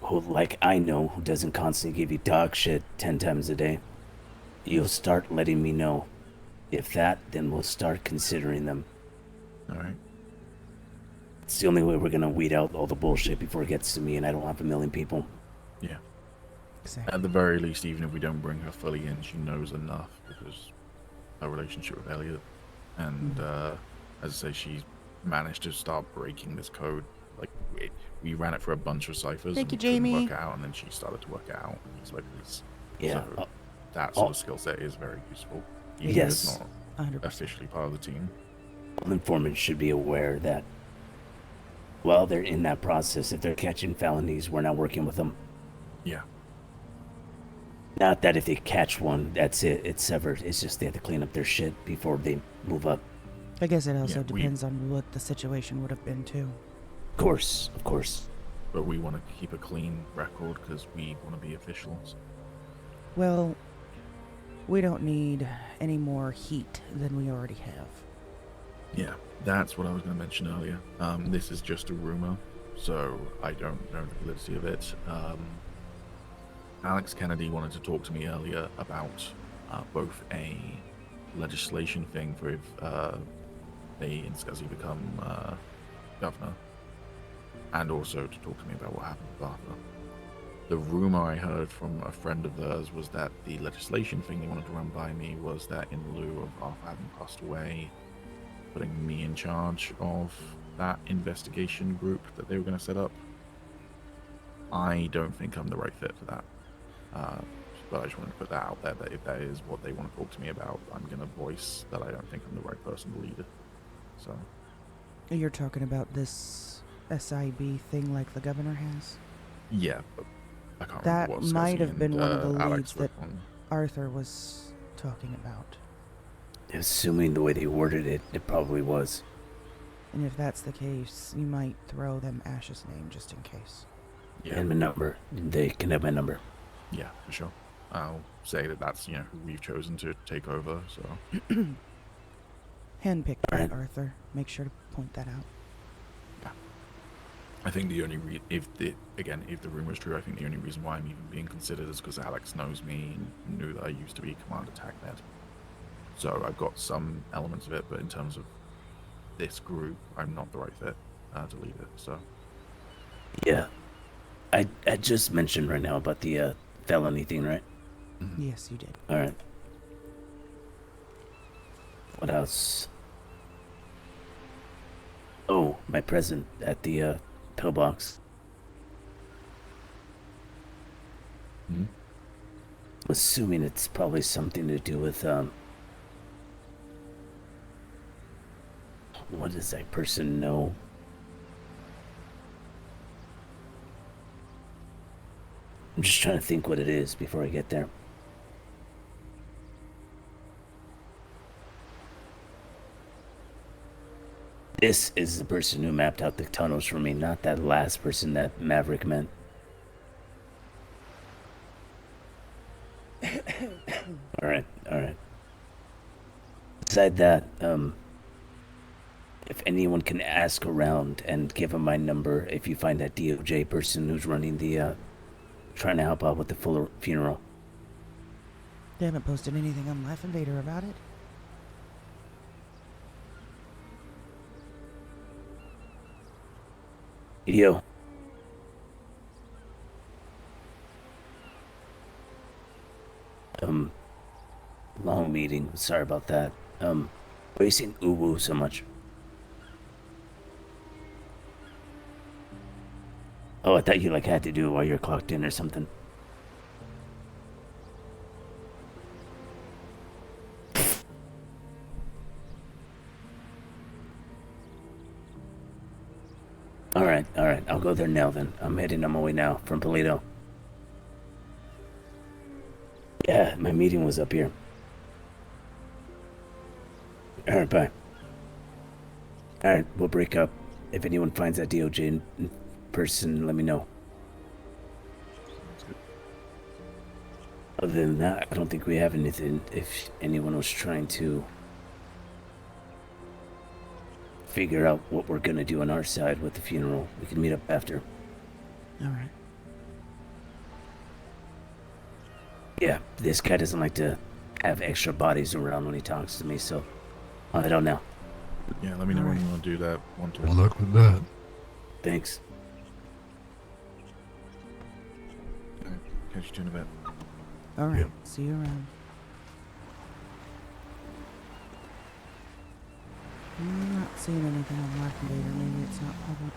who, like I know, who doesn't constantly give you dog shit 10 times a day, you'll start letting me know. If that, then we'll start considering them. Alright. It's the only way we're gonna weed out all the bullshit before it gets to me, and I don't have a million people. Yeah. Exactly. At the very least, even if we don't bring her fully in, she knows enough because her relationship with Elliot. And as I say, she's managed to start breaking this code. Like, we ran it for a bunch of ciphers. Thank and you, we couldn't Jamie. work it out, and then she started to work it out. And it's like this. Yeah. So that sort of skill set is very useful. Even if Yes. it's not 100%. officially part of the team. All informants should be aware that while they're in that process, if they're catching felonies, we're not working with them. Yeah. Not that if they catch one, that's it. It's severed. It's just they have to clean up their shit before they move up. I guess it also Yeah, we- depends on what the situation would have been, too. Of course, of course. But we want to keep a clean record because we want to be officials. Well, we don't need any more heat than we already have. Yeah, that's what I was going to mention earlier. This is just a rumor, so I don't know the validity of it. Alex Kennedy wanted to talk to me earlier about both a legislation thing for if they and Scuzzy become governor, and also to talk to me about what happened with Arthur. The rumor I heard from a friend of theirs was that the legislation thing they wanted to run by me was that in lieu of Arthur having passed away, putting me in charge of that investigation group that they were going to set up. I don't think I'm the right fit for that. But I just wanted to put that out there, that if that is what they want to talk to me about, I'm going to voice that I don't think I'm the right person to lead it. So, You're talking about this SIB thing like the governor has? yeah, but I can't That remember what might Scuzzy have been and, one of the Alex leads were that on. Arthur was talking about. Assuming the way they worded it, it probably was. And if that's the case, you might throw them Ash's name just in case. Yeah. And my number. They can have my number. Yeah, for sure. I'll say that that's, who we've chosen to take over, so. Handpick that, Arthur. Make sure to point that out. Yeah. I think the only if the rumor is true, I think the only reason why I'm even being considered is because Alex knows me and knew that I used to be Commander TACnet. So I've got some elements of it, but in terms of this group, I'm not the right fit to lead it, so. Yeah. I just mentioned right now about the felony thing, right? Yes, you did. Alright. What else? Oh, my present at the pillbox. I'm assuming it's probably something to do with what does that person know? I'm just trying to think what it is before I get there. This is the person who mapped out the tunnels for me, not that last person that Maverick meant. Alright. Beside that, if anyone can ask around and give him my number if you find that DOJ person who's running the, trying to help out with the funeral. They haven't posted anything on Life Invader about it. Yo. Long meeting. Sorry about that. Why are you saying ooh-woo so much? Oh, I thought you had to do it while you're clocked in or something. Alright. I'll go there now then. I'm heading on my way now from Paleto. Yeah, my meeting was up here. Alright, bye. Alright, we'll break up. If anyone finds that DOJ in person, let me know. Other than that, I don't think we have anything. If anyone was trying to figure out what we're gonna do on our side with the funeral, we can meet up after. Alright. Yeah, this guy doesn't like to have extra bodies around when he talks to me, so I don't know. Yeah, let me know when you want to do that one-to-one. Good luck with that. Thanks. Alright, catch you in a bit. Alright, Yep. see you around. I'm not seeing anything on Life Invader. Maybe it's not public.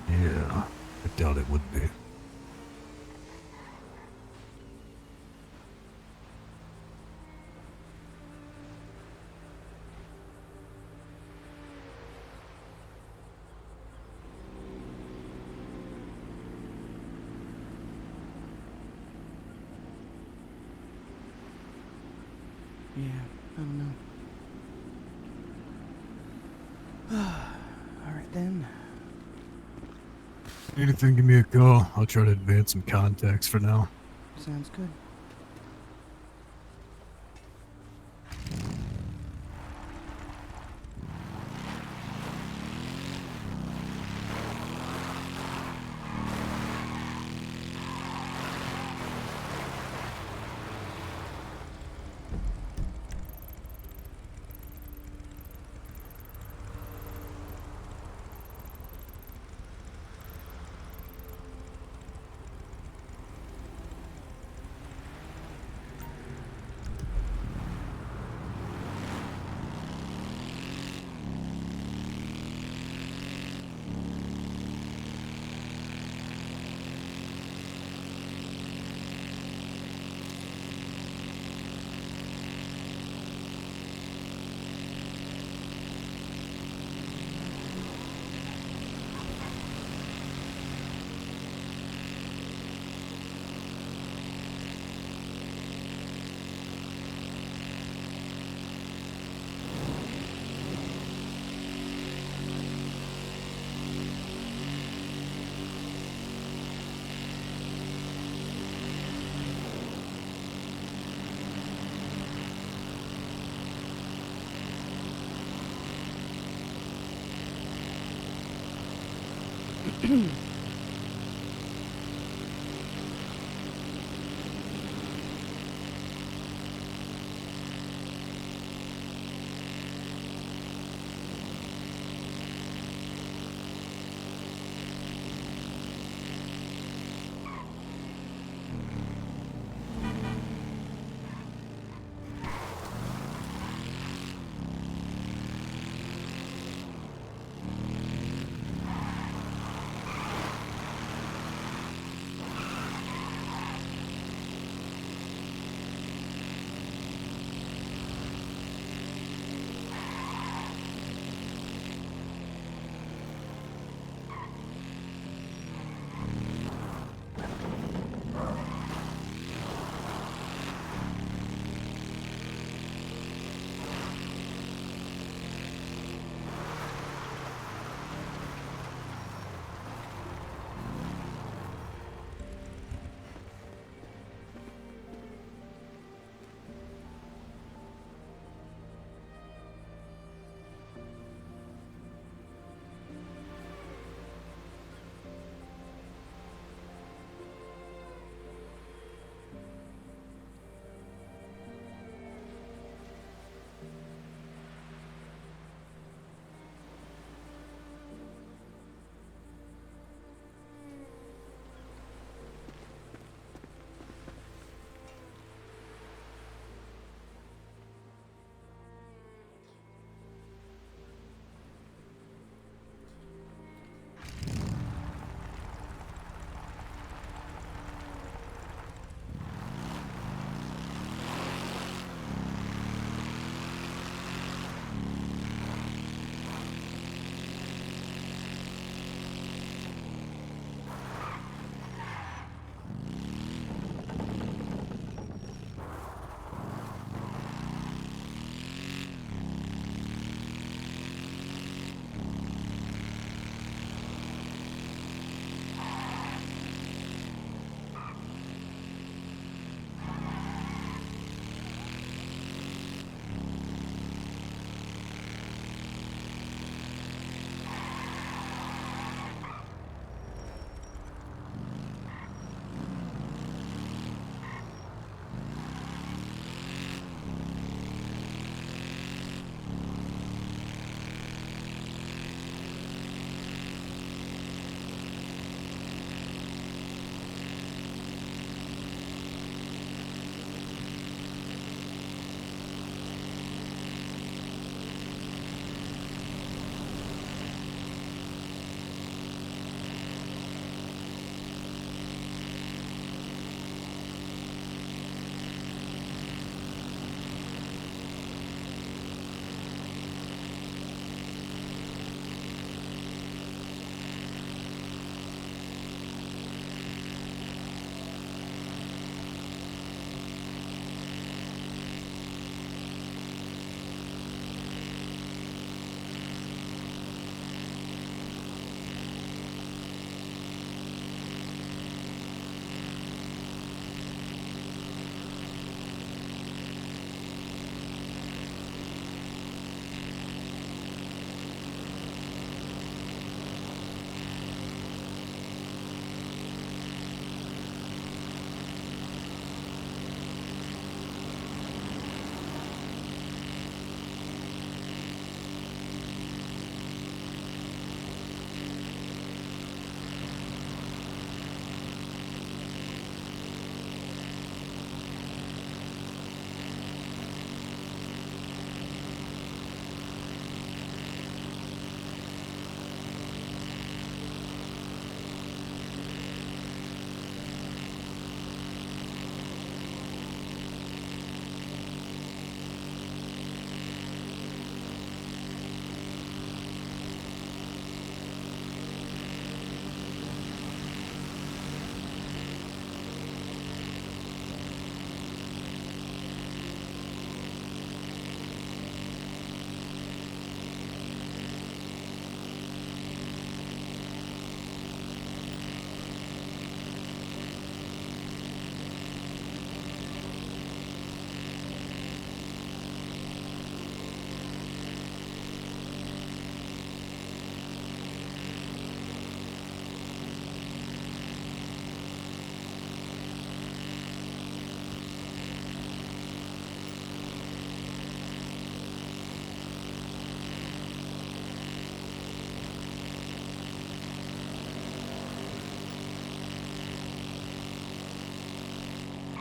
Yeah, I doubt it would be. Yeah, I don't know. Alright then. Anything, give me a call. I'll try to advance some contacts for now. Sounds good.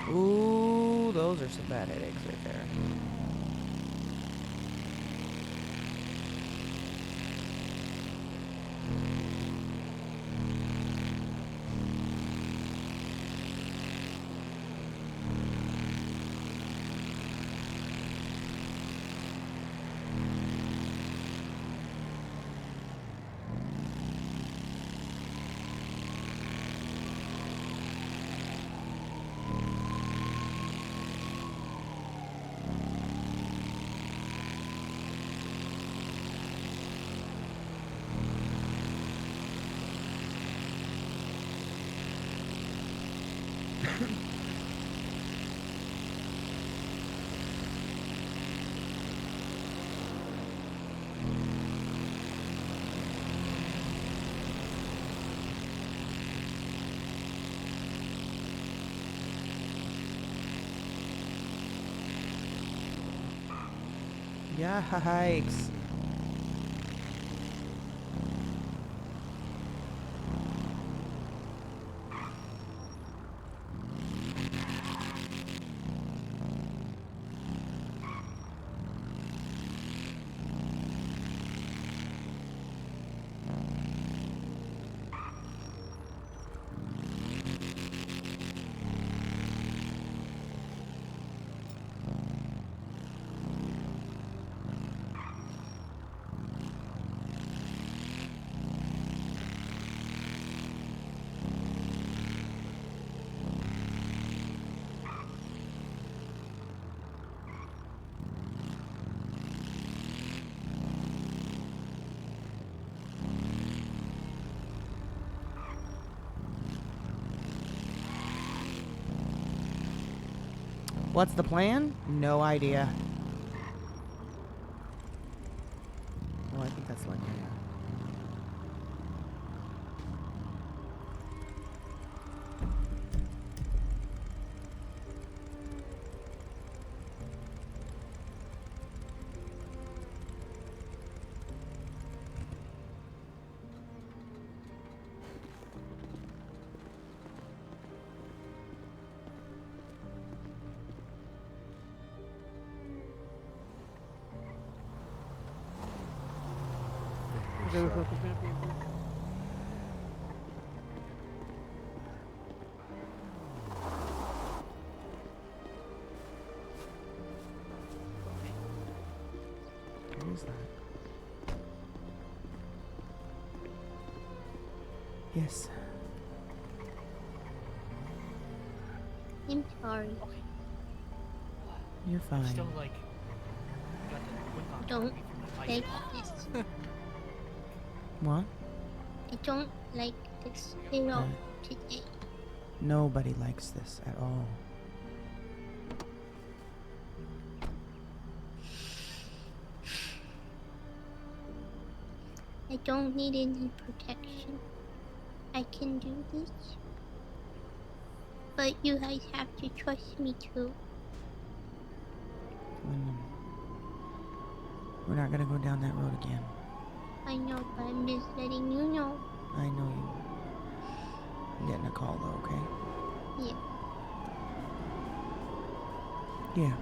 Ooh, those are some bad headaches right there. Yikes. What's the plan? No idea. Oh, I think that's like What is that? Yes. I'm sorry. You're fine. Still like got the whip on Don't me from the like fight. this. What? I don't like this at all today. Nobody likes this at all. I don't need any protection. I can do this. But you guys have to trust me too. We're not gonna go down that road again. I know, but I'm just letting you know. I know you. I'm getting a call though, okay? Yeah. Yeah.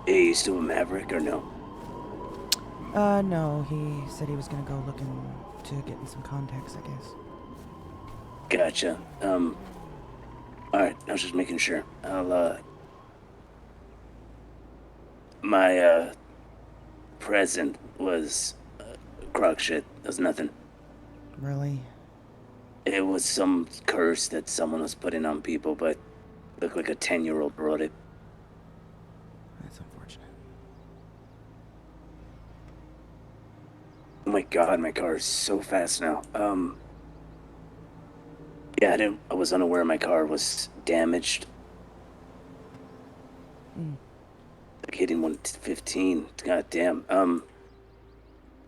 Hey, you still a Maverick or no? No, he said he was gonna go looking to get in some contacts, I guess. Gotcha. Alright, I was just making sure. My, present was crock shit. It was nothing. Really? It was some curse that someone was putting on people, but looked like a 10-year-old wrote it. That's unfortunate. Oh my god, my car is so fast now. Yeah, I was unaware my car was damaged. Like hitting 115. God damn.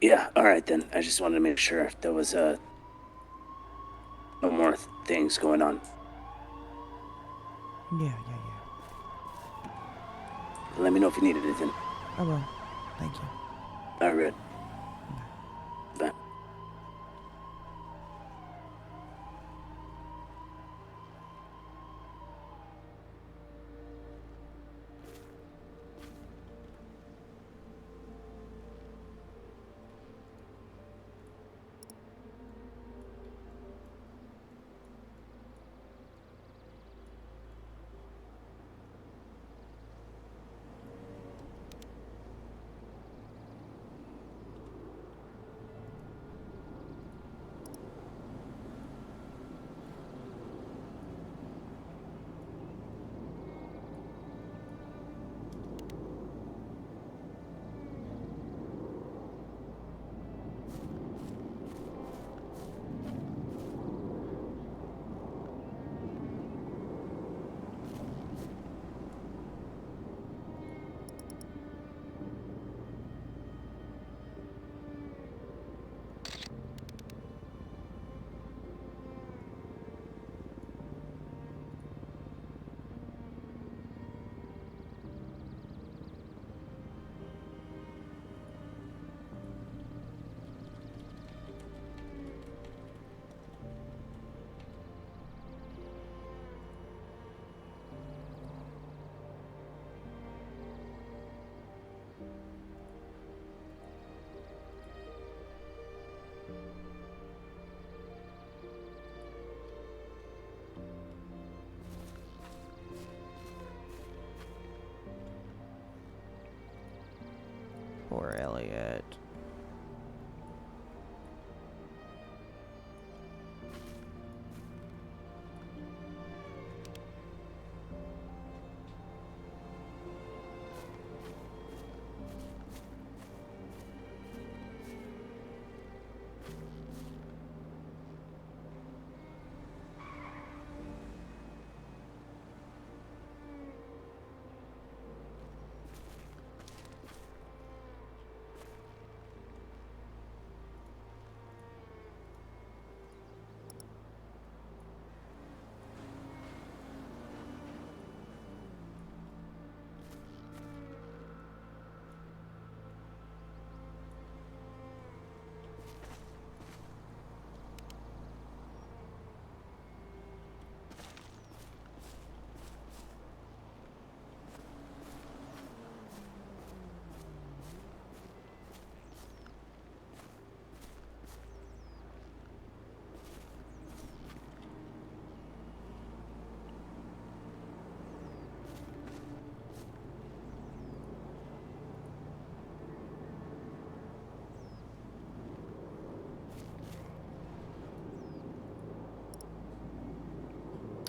Yeah, alright then. I just wanted to make sure there was, no more things going on. Yeah. Let me know if you need anything. I will. Thank you. Alright. Bye.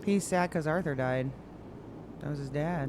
He's sad because Arthur died. That was his dad.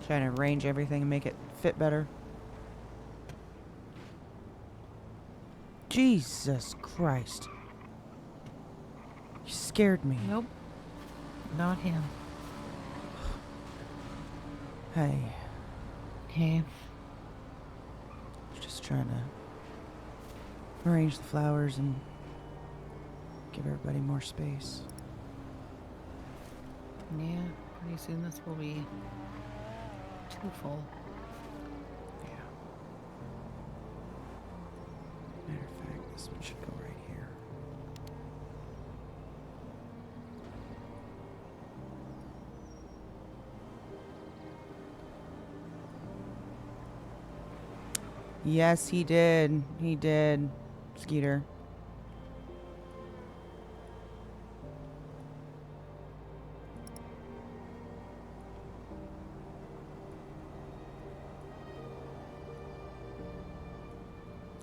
Trying to arrange everything and make it fit better. Jesus Christ. You scared me. Nope. Not him. Hey. Hey. Just trying to arrange the flowers and give everybody more space. Pretty soon this will be too full. Matter of fact, this one should go right here. Yes, he did. He did. Skeeter.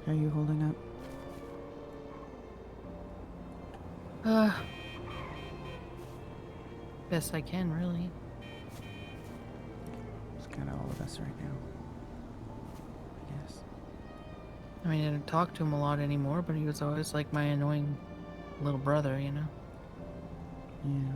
How are you holding up? Best I can, really. It's kind of all of us right now. I guess. I mean, I don't talk to him a lot anymore, but he was always like my annoying little brother, you know? Yeah.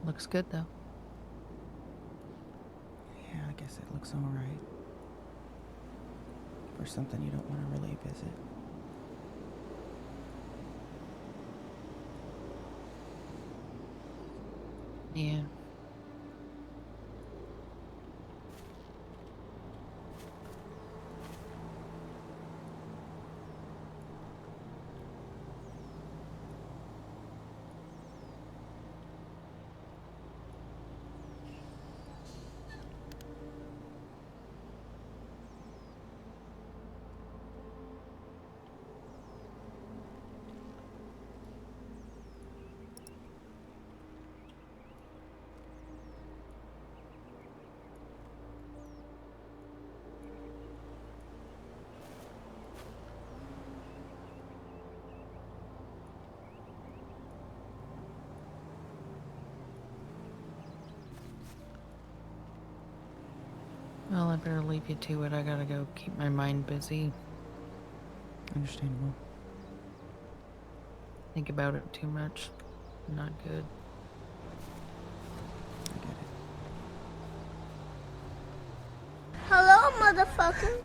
Looks good, though. Yeah, I guess it looks alright. For something you don't want to really visit. Yeah. Well, I better leave you to it. I gotta go keep my mind busy. Understandable. Think about it too much. Not good. Hello, motherfucker.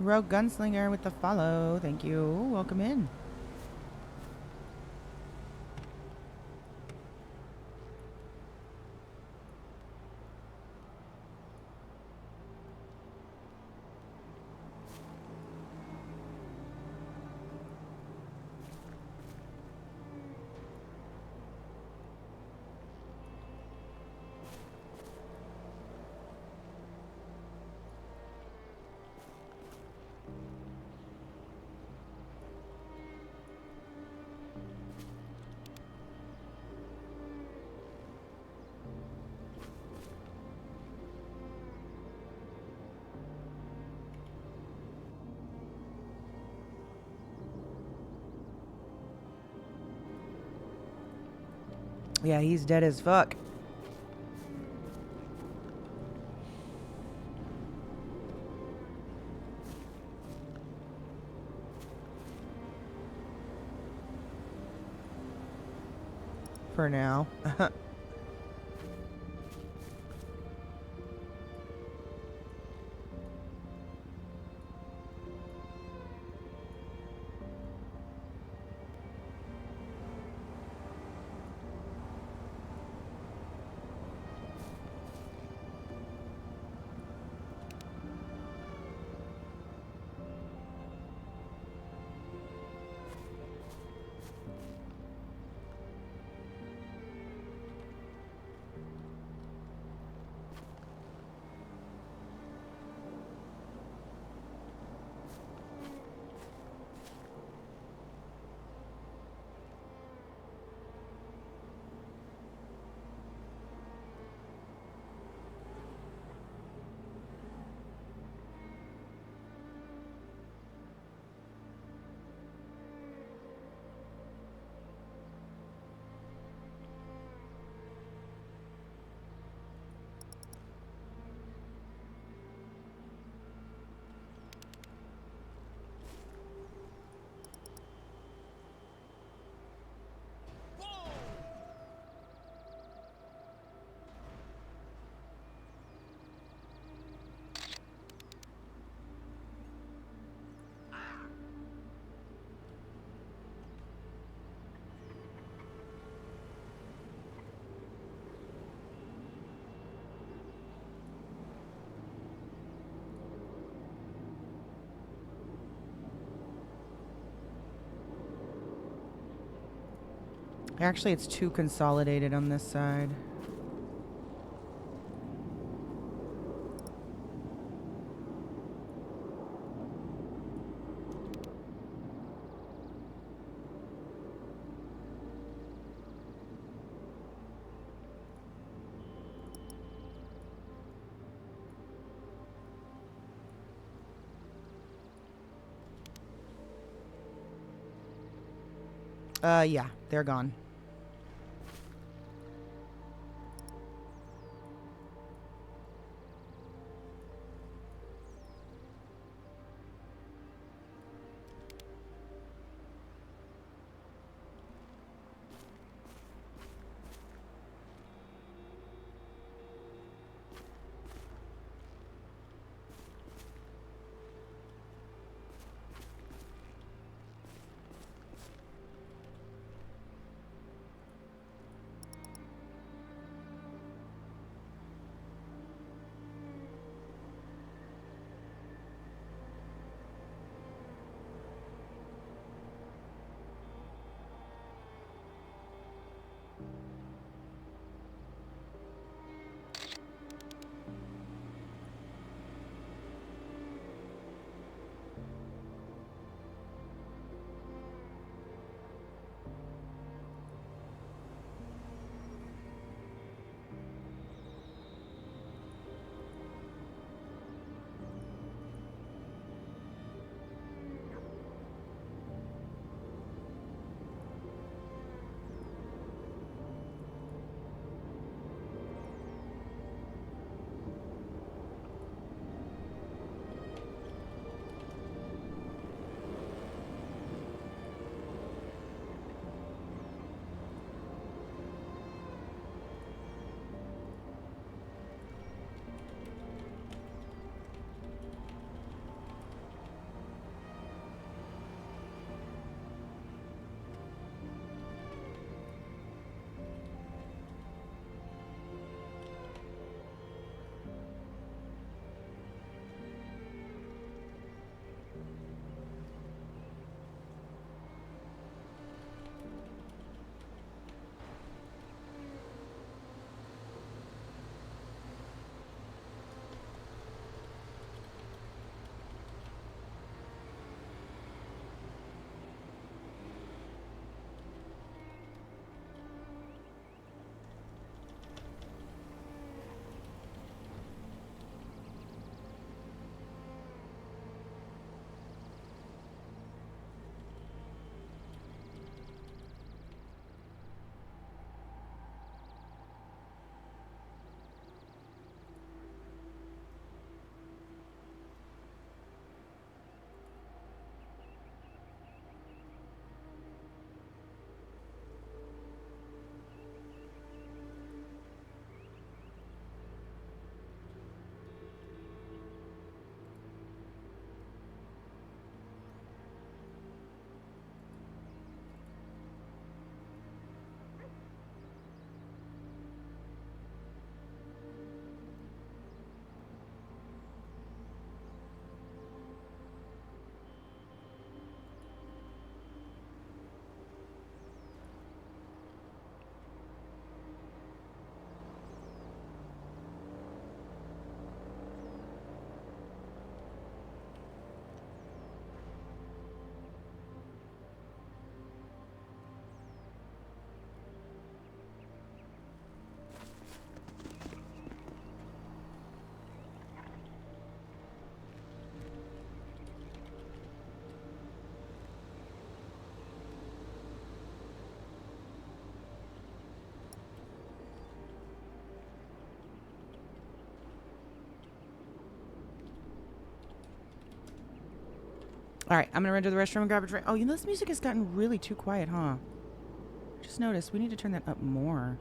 Rogue Gunslinger with the follow. Thank you. Welcome in. Yeah, he's dead as fuck. For now. Actually, it's too consolidated on this side. Yeah, they're gone. All right, I'm gonna run to the restroom and grab a drink. Oh, you know, this music has gotten really too quiet, huh? Just noticed we need to turn that up more.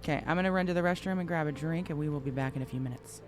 Okay, I'm gonna run to the restroom and grab a drink, and we will be back in a few minutes.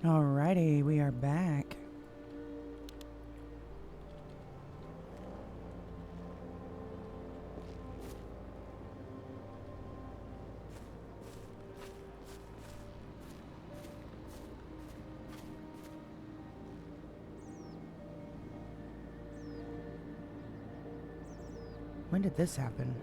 Alrighty, we are back. When did this happen?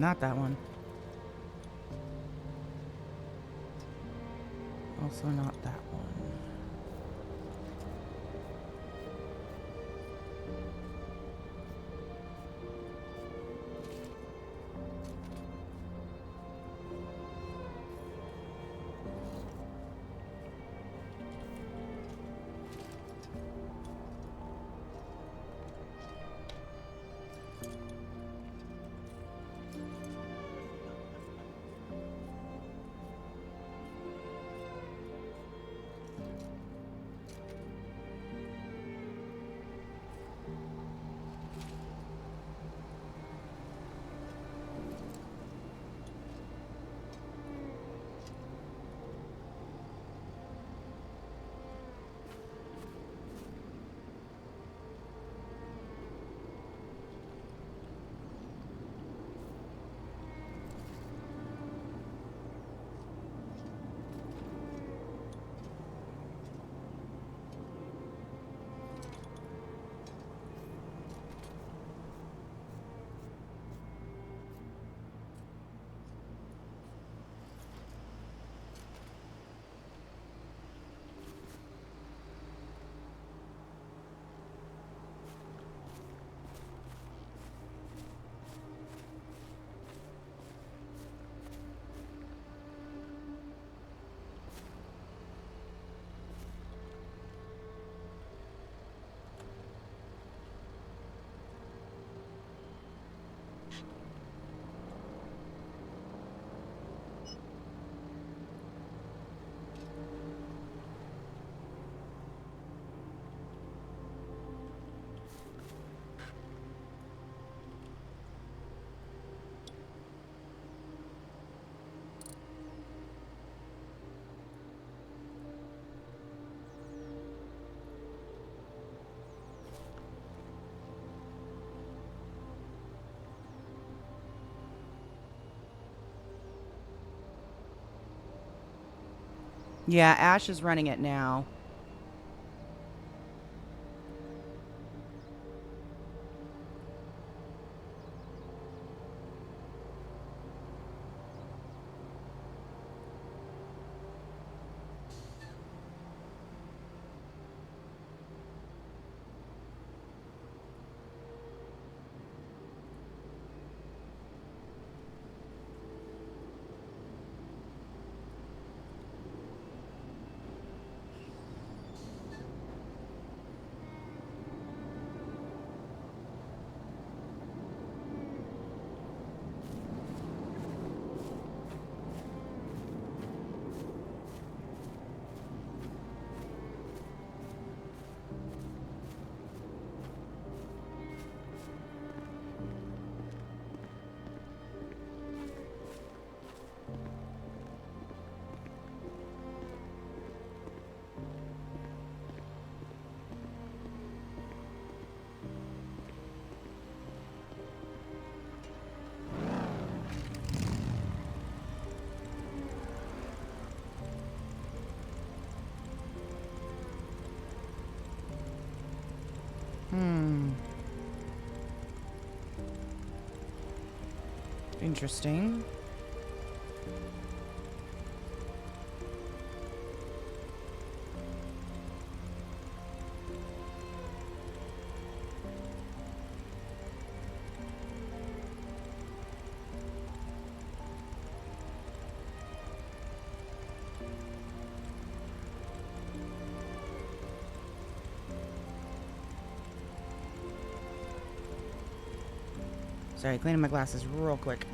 Not that one. Also not that one. Yeah, Ash is running it now. Interesting. Sorry, cleaning my glasses real quick.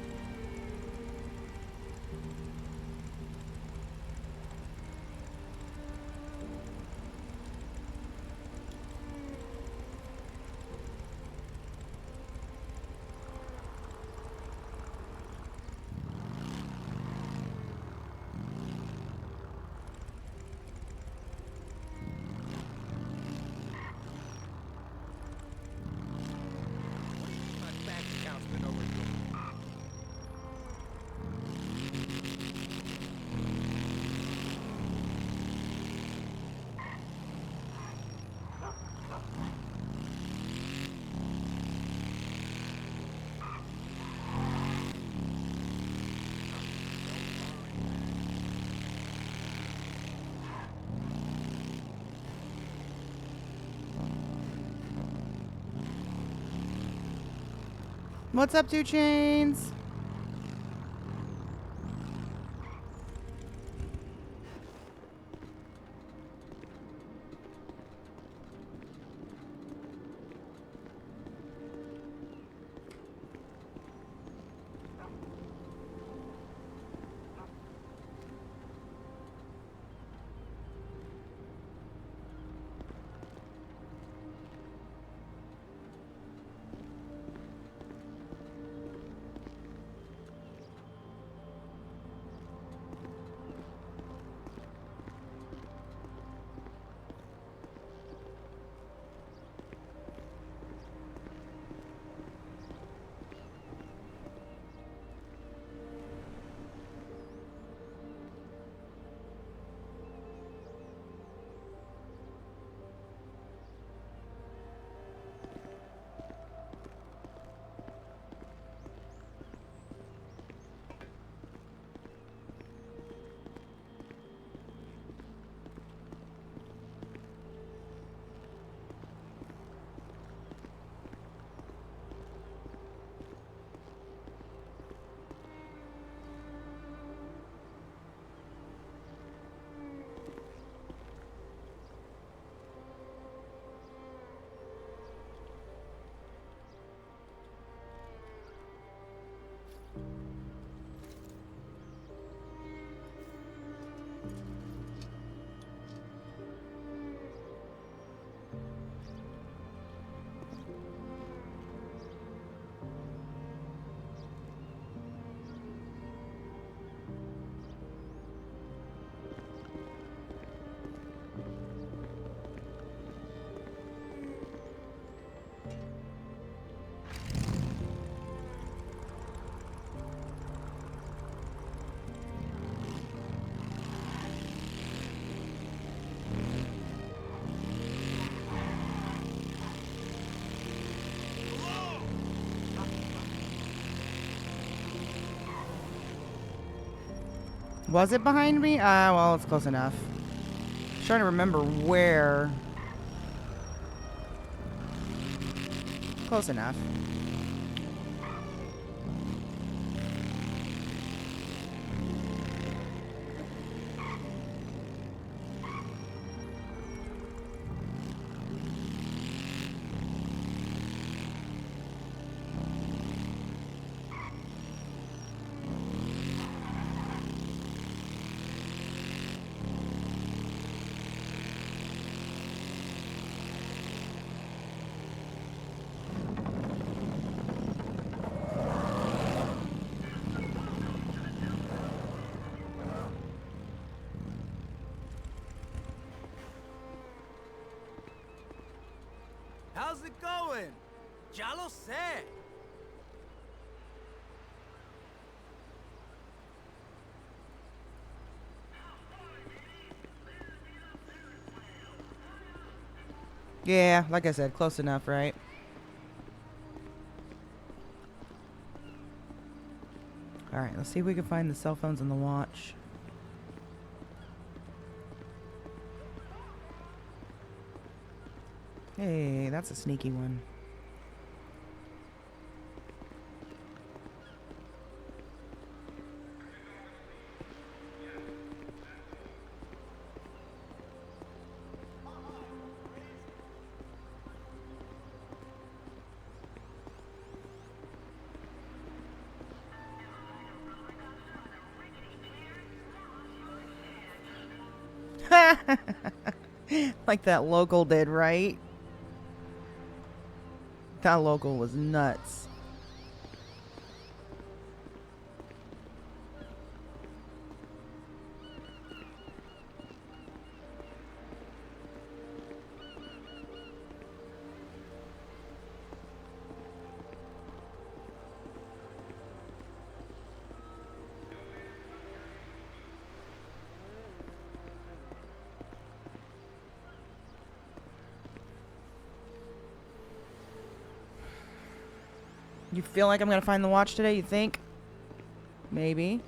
What's up, 2 Chains? Was it behind me? Well, it's close enough. I'm trying to remember where. Close enough. How's it going? Ya lo sé. Yeah, like I said, close enough, right? Alright, let's see if we can find the cell phones on the watch. Hey, that's a sneaky one. Like that local did, right? That local was nuts. You feel like I'm gonna find the watch today, you think? Maybe.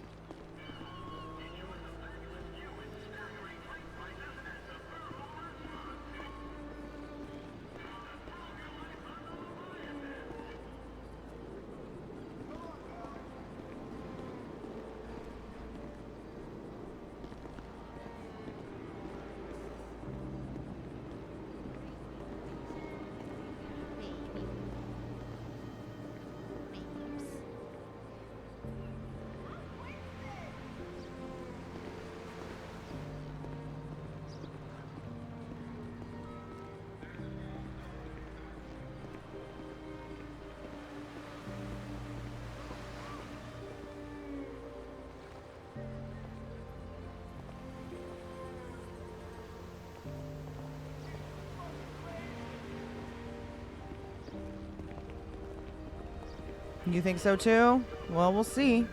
You think so too? Well, we'll see.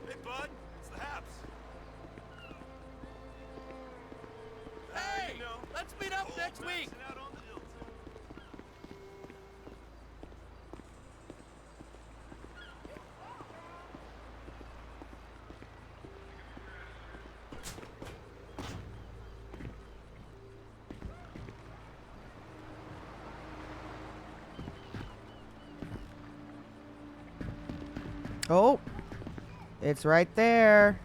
Hey, bud. It's the Haps. Hey! Let's meet up next week! Oh, it's right there.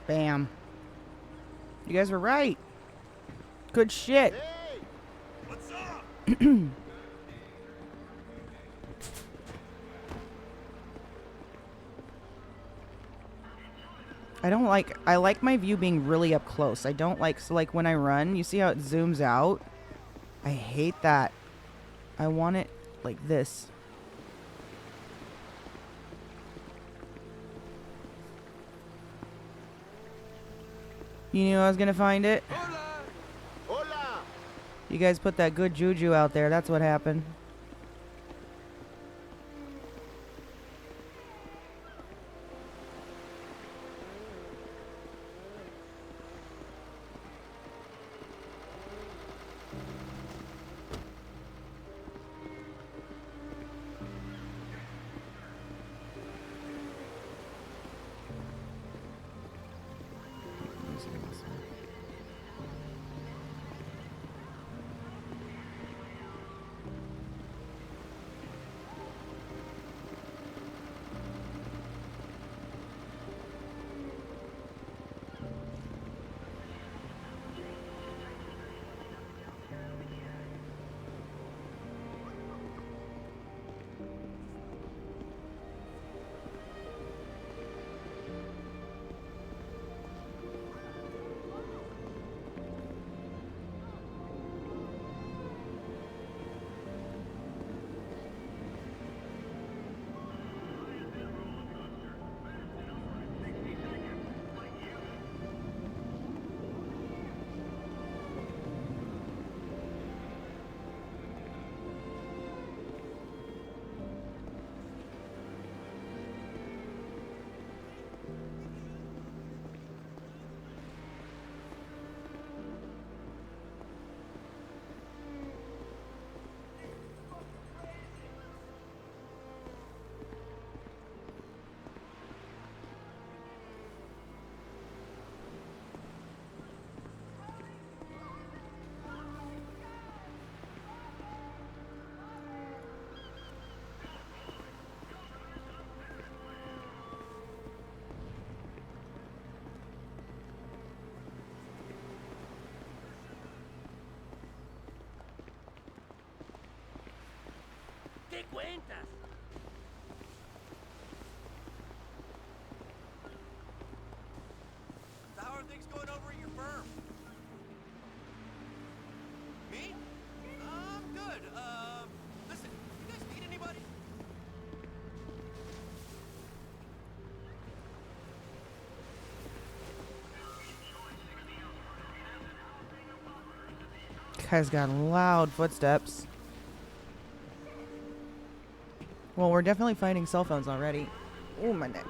Bam. You guys were right. Good shit. Hey! What's up? I like my view being really up close. I don't like, so like when I run, you see how it zooms out? I hate that. I want it like this. You knew I was gonna find it? Hola! You guys put that good juju out there. That's what happened. ¿Qué cuentas? So how are things going over at your firm? Me? Good. Listen, you guys need anybody? Guy's got loud footsteps. Well, we're definitely finding cell phones already. Ooh, my neck.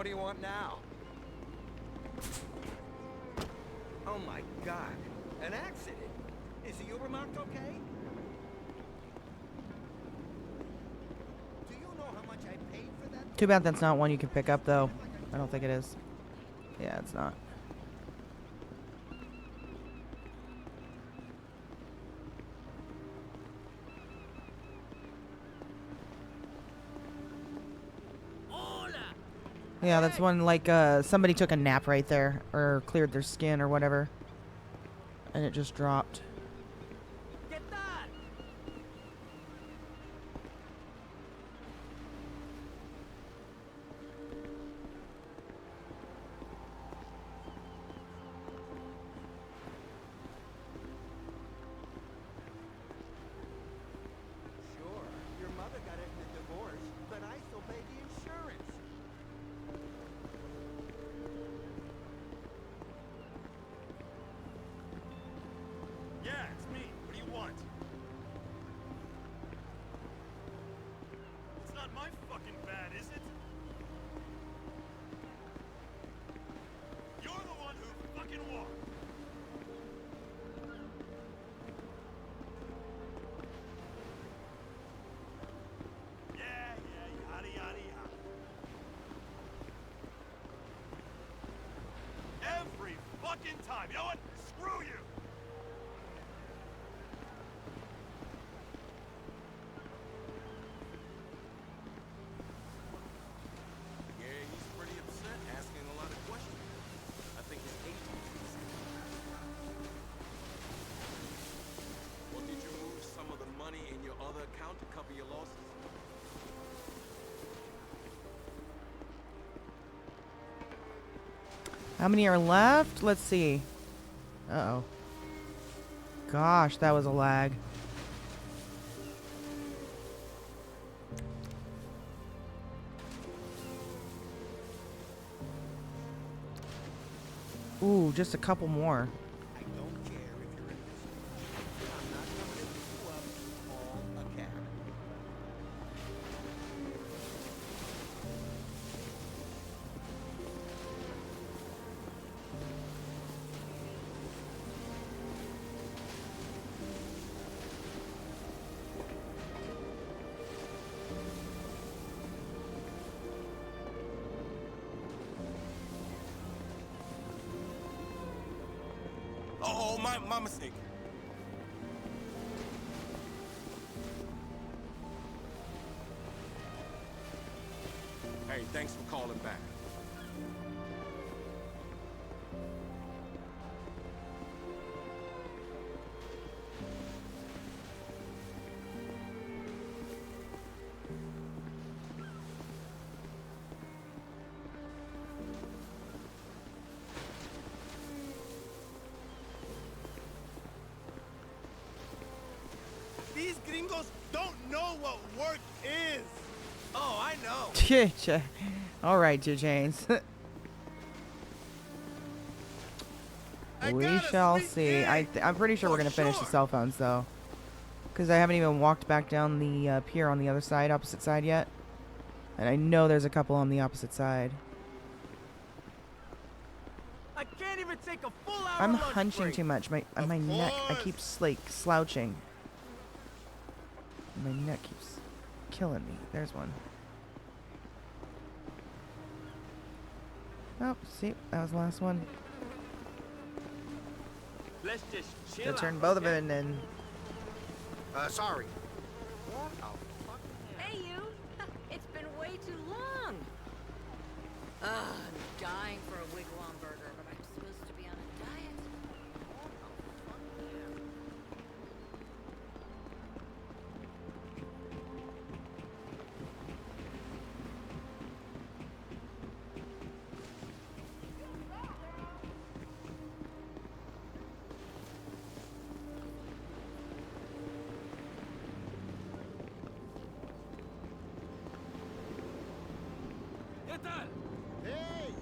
What do you want now? Oh my god. An accident. Is the Ubermarkt okay? Do you know how much I paid for that? Too bad that's not one you can pick up, though. I don't think it is. Yeah, it's not. Yeah, that's one like somebody took a nap right there or cleared their skin or whatever. And it just dropped. Get that! Sure, your mother got it in the divorce, but I still pay the insurance. Yeah, it's me. What do you want? It's not my fucking bad, is it? You're the one who fucking walked. Yeah, yada yada yada. Every fucking time. You know what? Screw you. Yeah, he's pretty upset, asking a lot of questions. I think his agent is. Well, did you move some of the money in your other account to cover your losses? How many are left? Let's see. Uh-oh. Gosh, that was a lag. Ooh, just a couple more. I don't care if you're invisible. I'm not coming to pick you up all a cab. Oh, my mistake. Hey, thanks for calling back. These gringos don't know what work is. Oh, I know. All right, Two Chains. We shall see. I'm pretty sure we're gonna finish the cell phones though, because I haven't even walked back down the pier on the other side, opposite side yet, and I know there's a couple on the opposite side. I can't even take a full hour I'm lunch hunching break. too much. My neck. I keep like slouching. My neck keeps killing me. There's one. Oh, see, that was the last one. Let's just chill Gotta turn out, both of okay? them in. Sorry. Hey, you! It's been way too long. I'm dying for a wigwam burger, but I'm supposed to be on a diet. ¿Qué tal? Hey.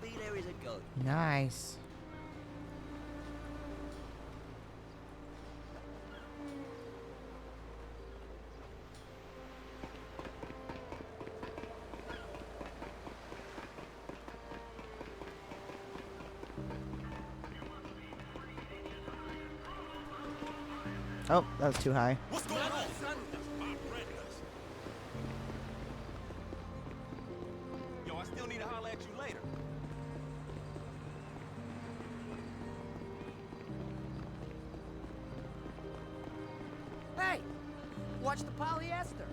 maybe there is a God. Nice. Oh, that was too high. What's going on, son? Yo, I still need to holler at you later. Hey, watch the polyester.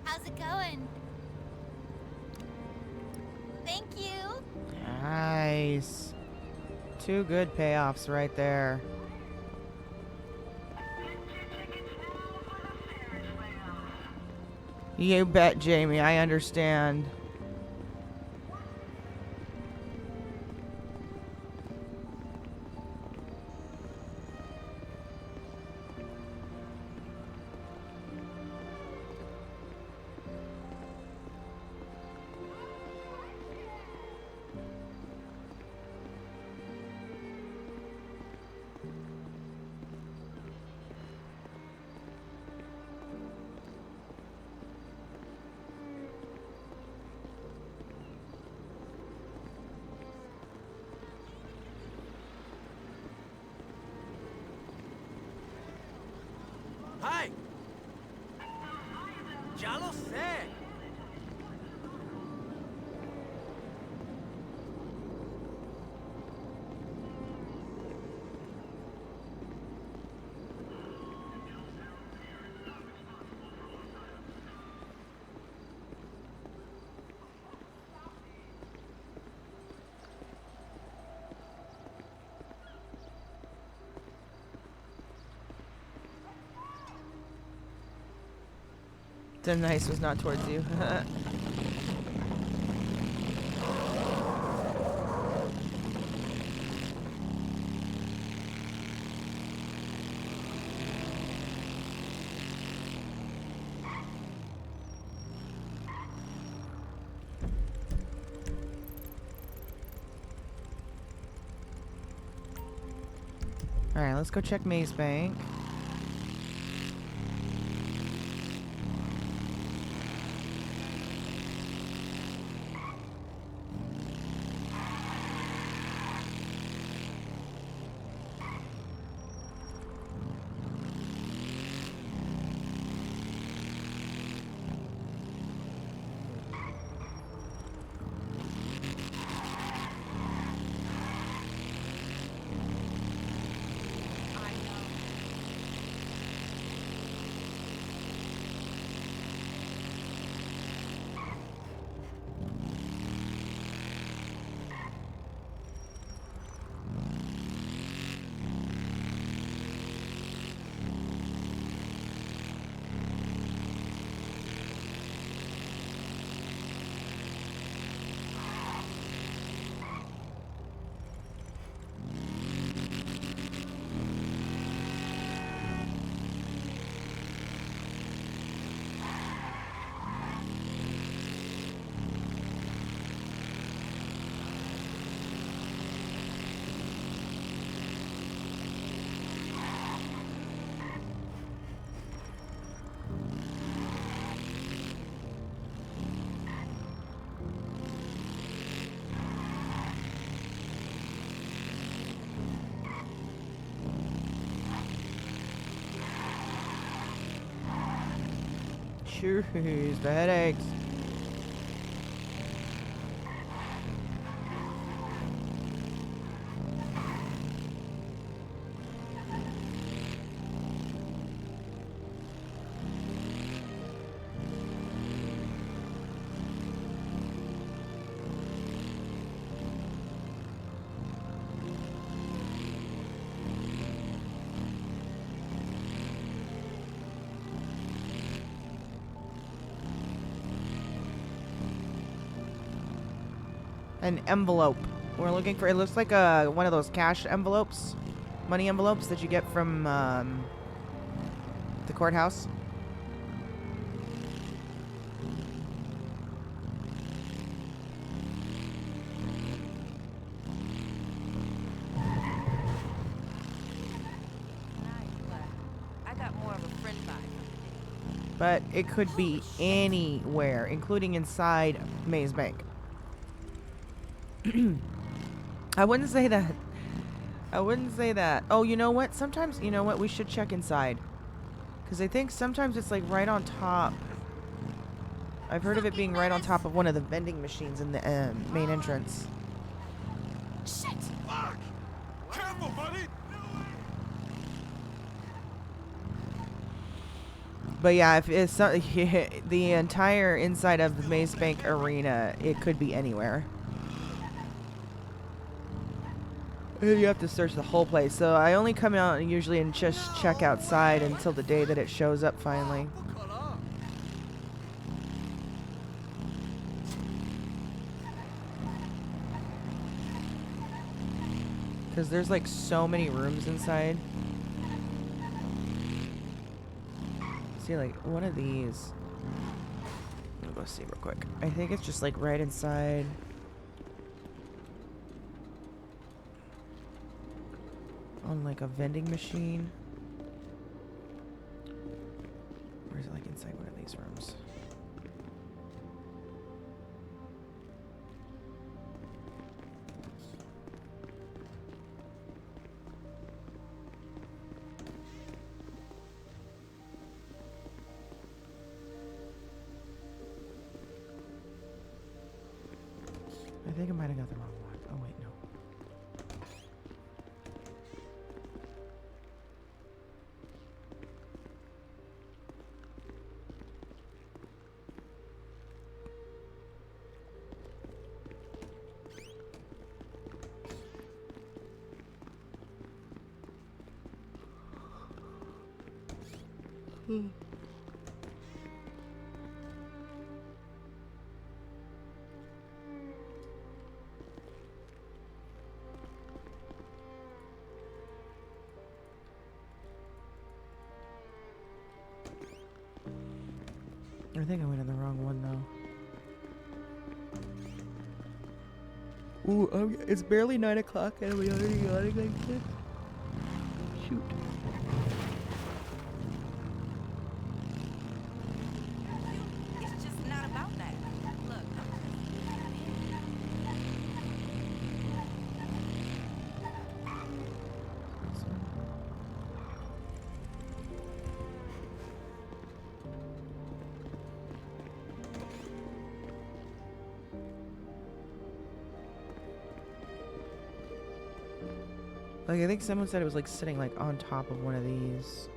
How's it going? Thank you. Nice. Two good payoffs right there. You bet, Jamie. I understand. Hi. Ya lo sé. The nice was not towards you. Alright, let's go check Maze Bank. Jeez, the headaches. An envelope. We're looking for, it looks like one of those cash envelopes, money envelopes that you get from the courthouse. but it could be anywhere, including inside Maze Bank. I wouldn't say that. I wouldn't say that. Oh, you know what? Sometimes, you know what? We should check inside. Because I think sometimes it's like right on top. I've heard of it being right on top of one of the vending machines in the main entrance. Shit! Fuck! Careful, buddy! But yeah, if it's the entire inside of the Maze Bank arena, it could be anywhere. You have to search the whole place. So I only come out usually and just check outside until the day that it shows up finally. Because there's like so many rooms inside. See, like one of these. I'll go see real quick. I think it's just like right inside. On like a vending machine. Or is it like inside one of these rooms? I think I might have got the wrong one. Oh wait, no. I think I went in the wrong one though. Ooh, it's barely 9 o'clock and we already got it like this. Shoot. It's just not about that. Look. Like, I think someone said it was like sitting like on top of one of these.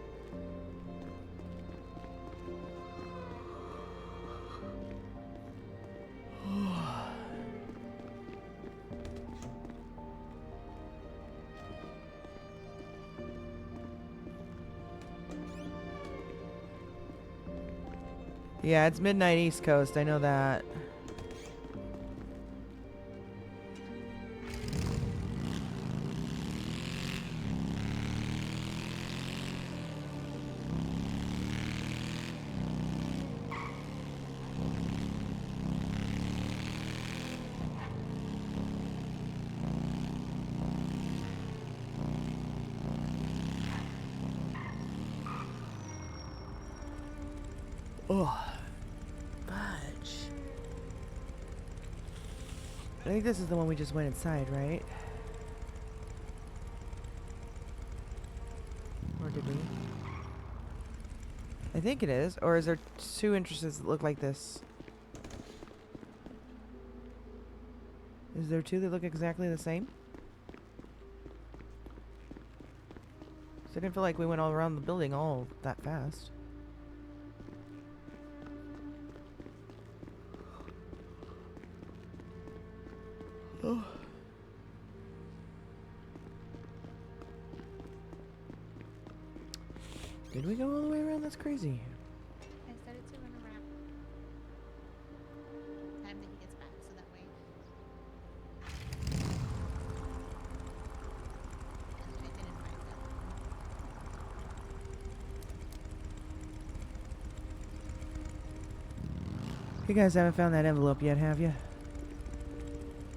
Yeah, it's midnight East Coast. I know that. Oh, fudge. I think this is the one we just went inside, right? Or did we? I think it is. Or is there two entrances that look like this? Is there two that look exactly the same? So I didn't feel like we went all around the building all that fast. Oh. Did we go all the way around? That's crazy. I started to run around. Time that he gets back, so that way. And I didn't find You guys haven't found that envelope yet, have you?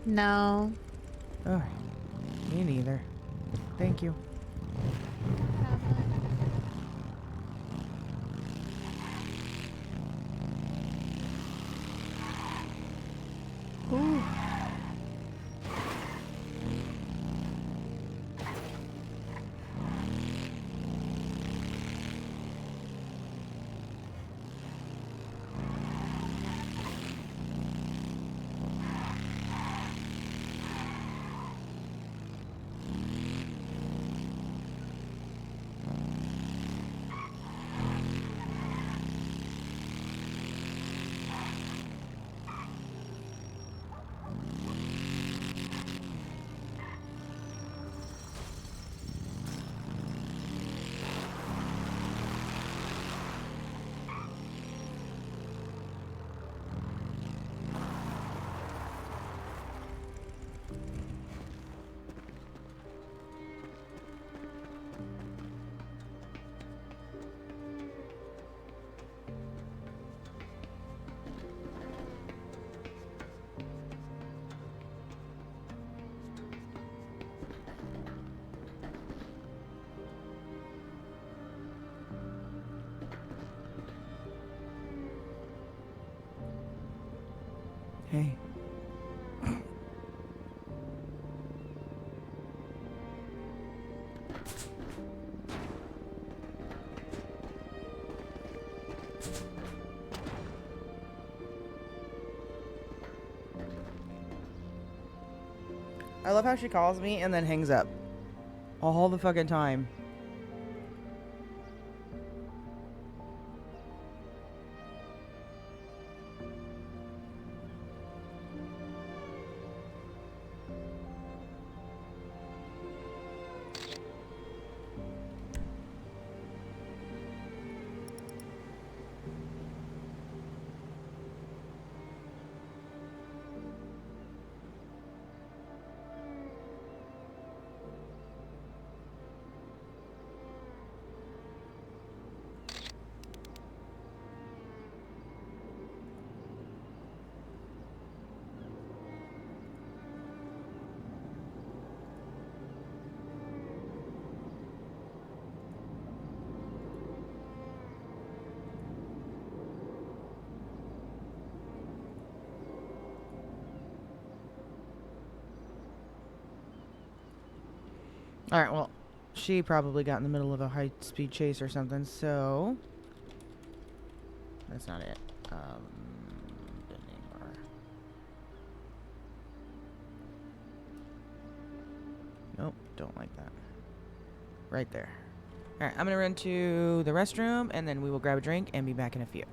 No. Oh, me neither. Thank you. Hey. I love how she calls me and then hangs up. All the fucking time. Alright, well, she probably got in the middle of a high-speed chase or something, so... That's not it. Didn't anymore. Nope, don't like that. Right there. Alright, I'm gonna run to the restroom, and then we will grab a drink and be back in a few.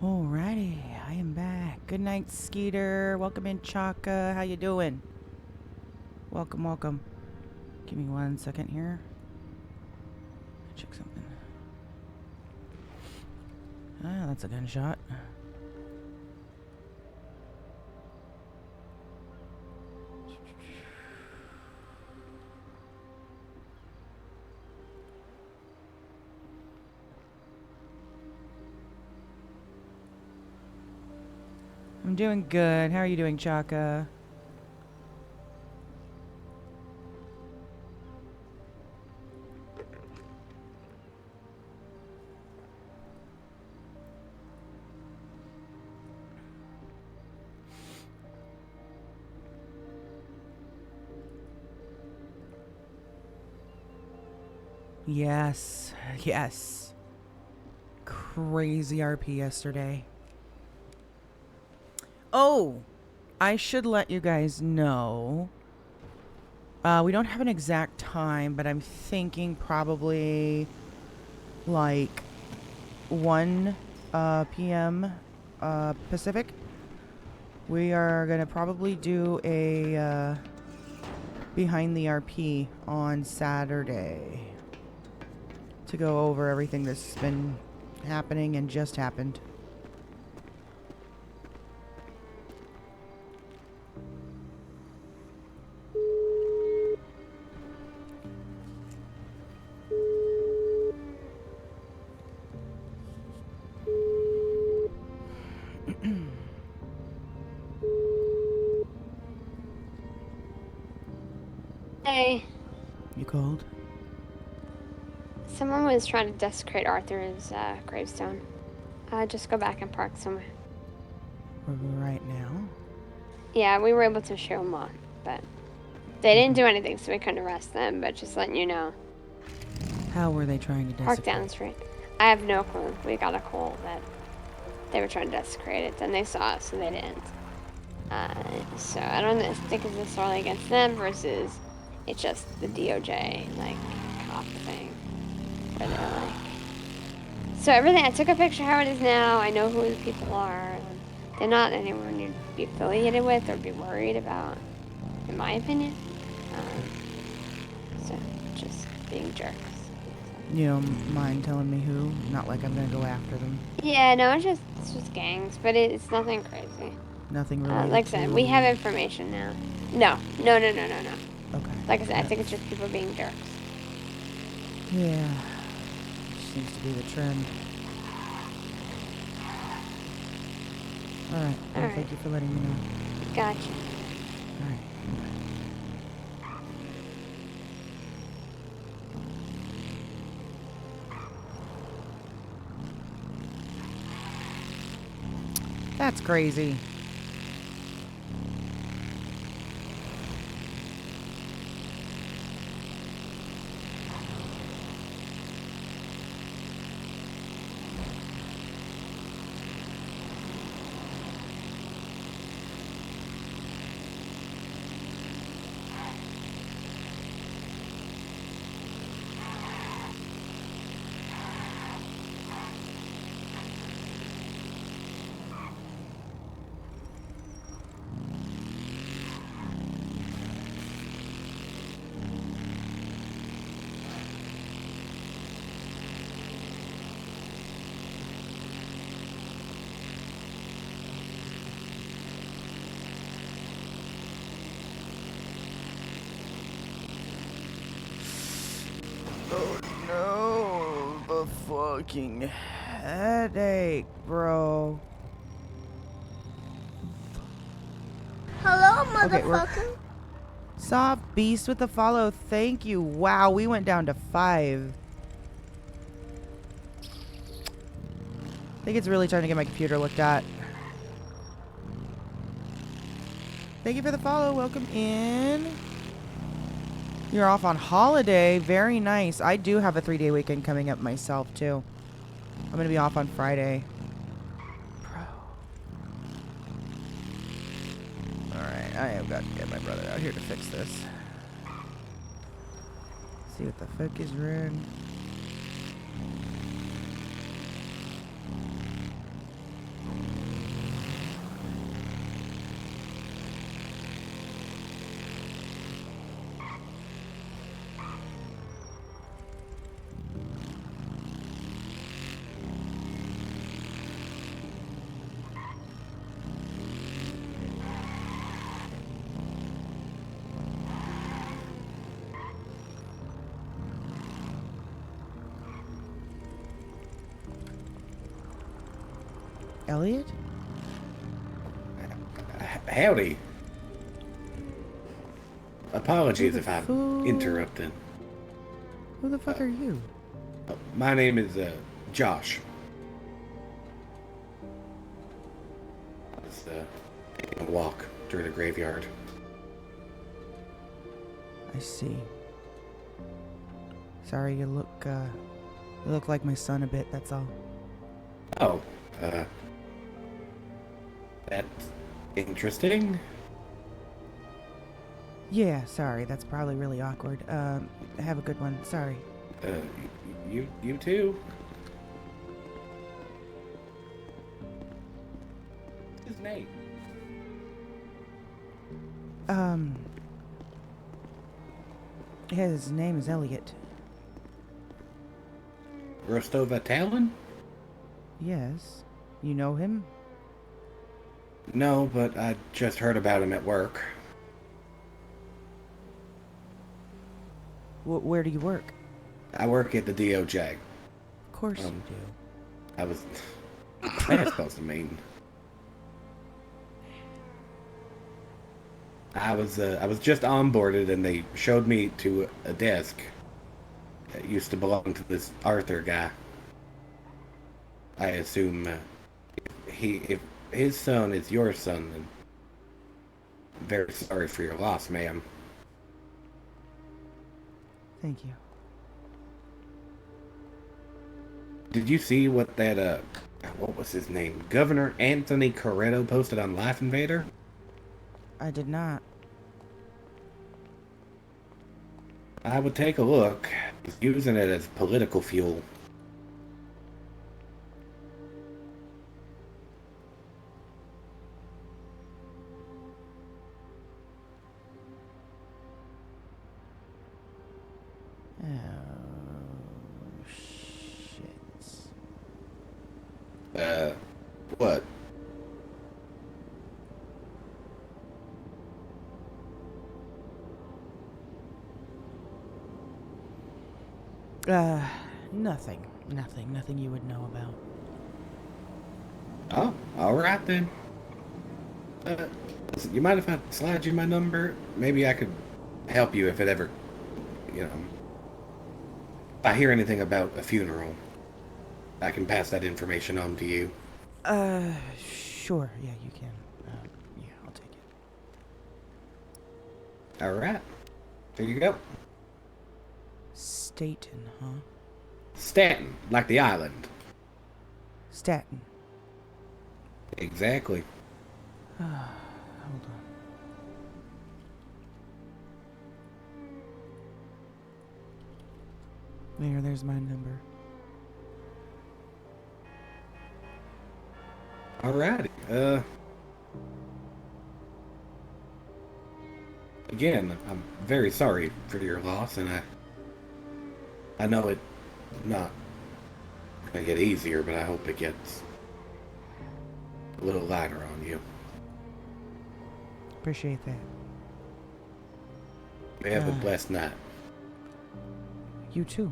Alrighty, I am back. Good night, Skeeter. Welcome in, Chaka. How you doing? Welcome, welcome. Give me 1 second here. Check something. Ah, that's a gunshot. I'm doing good. How are you doing, Chaka? Yes, yes. Crazy RP yesterday. Oh, I should let you guys know. We don't have an exact time, but I'm thinking probably like 1 p.m. Pacific. We are going to probably do a Behind the RP on Saturday to go over everything that's been happening and just happened. Hey. You called? Someone was trying to desecrate Arthur's gravestone. Just go back and park somewhere. Right now? Yeah, we were able to show them off, but they didn't do anything, so we couldn't arrest them, but just letting you know. How were they trying to desecrate? Park down the street. I have no clue. We got a call that they were trying to desecrate it, then they saw us, so they didn't. So I don't think it's necessarily against them versus it's just the DOJ, like, cop thing. Where they're like... So everything, I took a picture how it is now, I know who the people are, and they're not anyone you'd be affiliated with or be worried about, in my opinion. So, just being jerks. You don't mind telling me who? Not like I'm gonna go after them. Yeah, no, it's just gangs, but it's nothing crazy. Nothing related like I said, we have information now. No. Okay. Like I said, I think it's just people being jerks. Yeah. Seems to be the trend. Alright. Well, Alright. thank you for letting me know. Gotcha. Alright. That's crazy. Oh no, the fucking headache, bro. Hello, Okay, motherfucker. Soft Beast with the follow, thank you. Wow, we went down to 5. I think it's really trying to get my computer looked at. Thank you for the follow, welcome in. You're off on holiday, very nice. I do have a 3-day weekend coming up myself too. I'm gonna be off on Friday. Alright, I have got to get my brother out here to fix this. See what the fuck is red. Elliot? Howdy. Apologies if I'm interrupting. Who the fuck are you? My name is Josh. I was taking a walk through the graveyard. I see. Sorry, you look like my son a bit, that's all. Oh, that's interesting. Yeah, sorry, that's probably really awkward. Have a good one. Sorry. You too. What's his name? His name is Elliot. Rostova Talon? Yes. You know him? No, but I just heard about him at work. Where do you work? I work at the DOJ. Of course you do. I was... That's supposed to mean... I was just onboarded and they showed me to a desk that used to belong to this Arthur guy. I assume if his son is your son, then I'm very sorry for your loss, ma'am. Thank you. Did you see what that, what was his name? Governor Anthony Corretto posted on Life Invader? I did not. I would take a look. He's using it as political fuel. Oh, shit. What? Nothing. Nothing you would know about. Oh, alright then. Listen, you mind if I slide you my number? Maybe I could help you if it ever, if I hear anything about a funeral. I can pass that information on to you. Sure. Yeah, you can. Yeah, I'll take it. Alright. There you go. Staten, huh? Staten, like the island. Staten. Exactly. Hold on. There's my number. Alrighty. Again, I'm very sorry for your loss, and I know it's not gonna get easier, but I hope it gets a little lighter on you. Appreciate that. You have a blessed night. You too.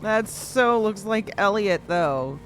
That so looks like Elliot, though.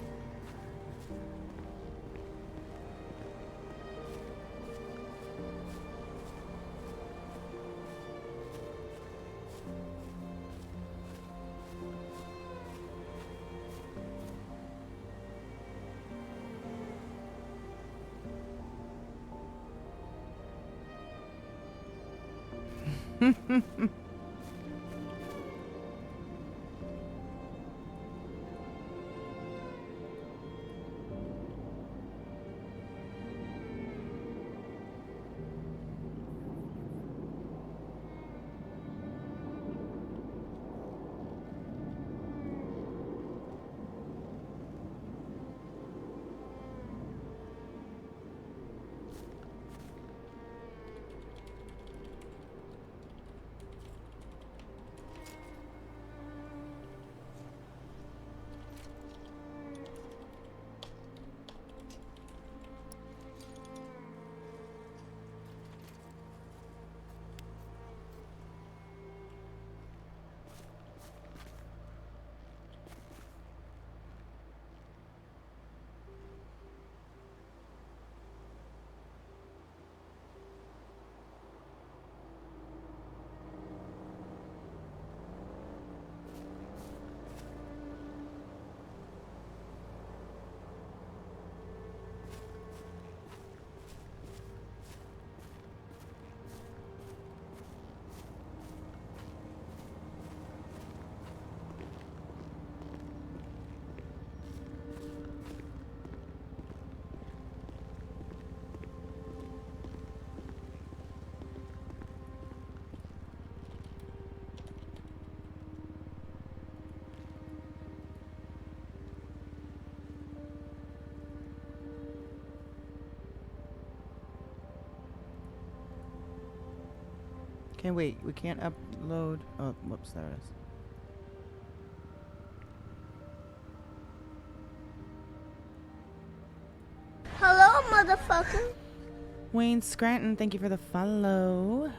Okay, wait. We can't upload. Oh, whoops. There it is. Hello, motherfucker. Wayne Scranton, thank you for the follow.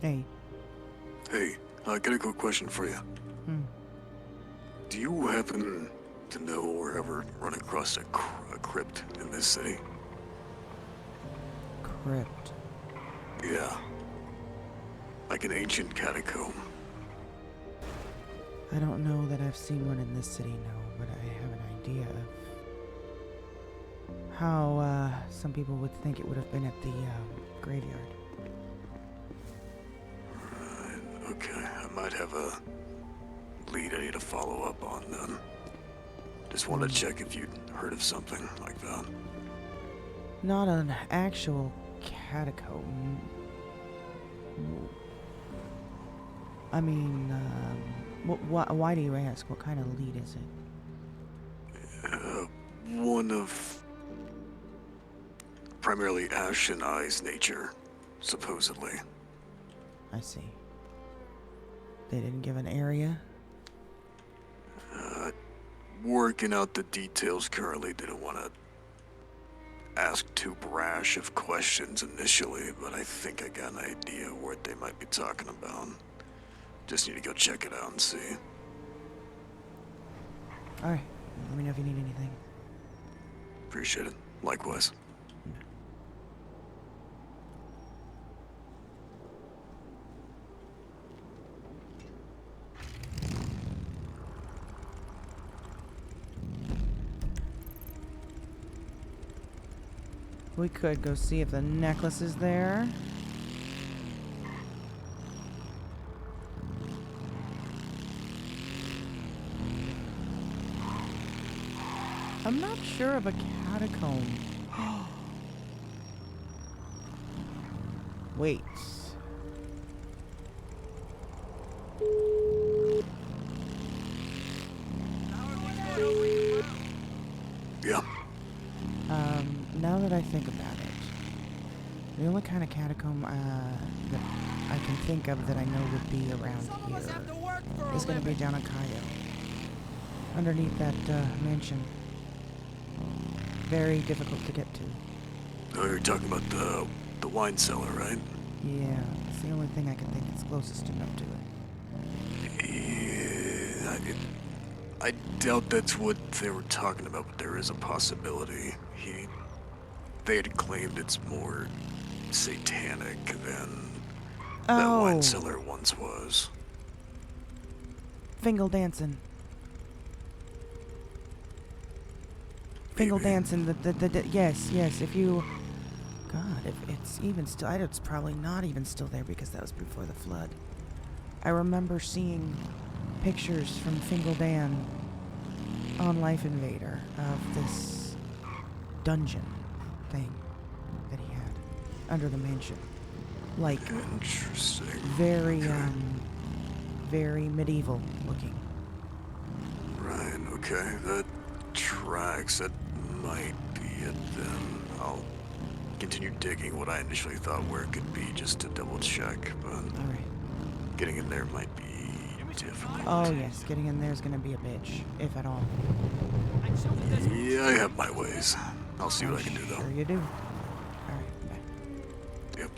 Hey. Hey, I got a quick question for you. Do you happen to know or ever run across a crypt in this city? Crypt. Yeah. Like an ancient catacomb. I don't know that I've seen one in this city, no, but I have an idea of how some people would think it would have been at the graveyard. Okay, I might have a lead I need to follow up on then. Just wanted to check if you'd heard of something like that. Not an actual catacomb. I mean, why do you ask? What kind of lead is it? One of primarily Ash and I's nature, supposedly. I see. They didn't give an area? Working out the details currently. Didn't want to ask too brash of questions initially, but I think I got an idea what they might be talking about. Just need to go check it out and see. Alright, let me know if you need anything. Appreciate it. Likewise. We could go see if the necklace is there. I'm not sure of a catacomb. Wait. Yeah. Now that I think about it, the only kind of catacomb that I can think of that I know would be around here is going to be down in Cayo, underneath that mansion. Very difficult to get to. Oh, you're talking about the wine cellar, right? Yeah, it's the only thing I can think that's closest enough to it. Yeah, I doubt that's what they were talking about, but there is a possibility. They had claimed it's more satanic than that wine cellar once was. Fingal dancing. Fingal dancing. Yes. If you, God, if it's even still, it's probably not even still there because that was before the flood. I remember seeing pictures from Fingal Dan on Life Invader of this dungeon thing that he had under the mansion. Like, interesting. Very, very medieval looking. Right, okay, that tracks. That might be it then. I'll continue digging what I initially thought where it could be just to double check, but getting in there might be difficult. Oh yes, getting in there is gonna be a bitch, if at all. Yeah, I have my ways. I'll see what I can do though. Sure you do. Alright, bye. Yep.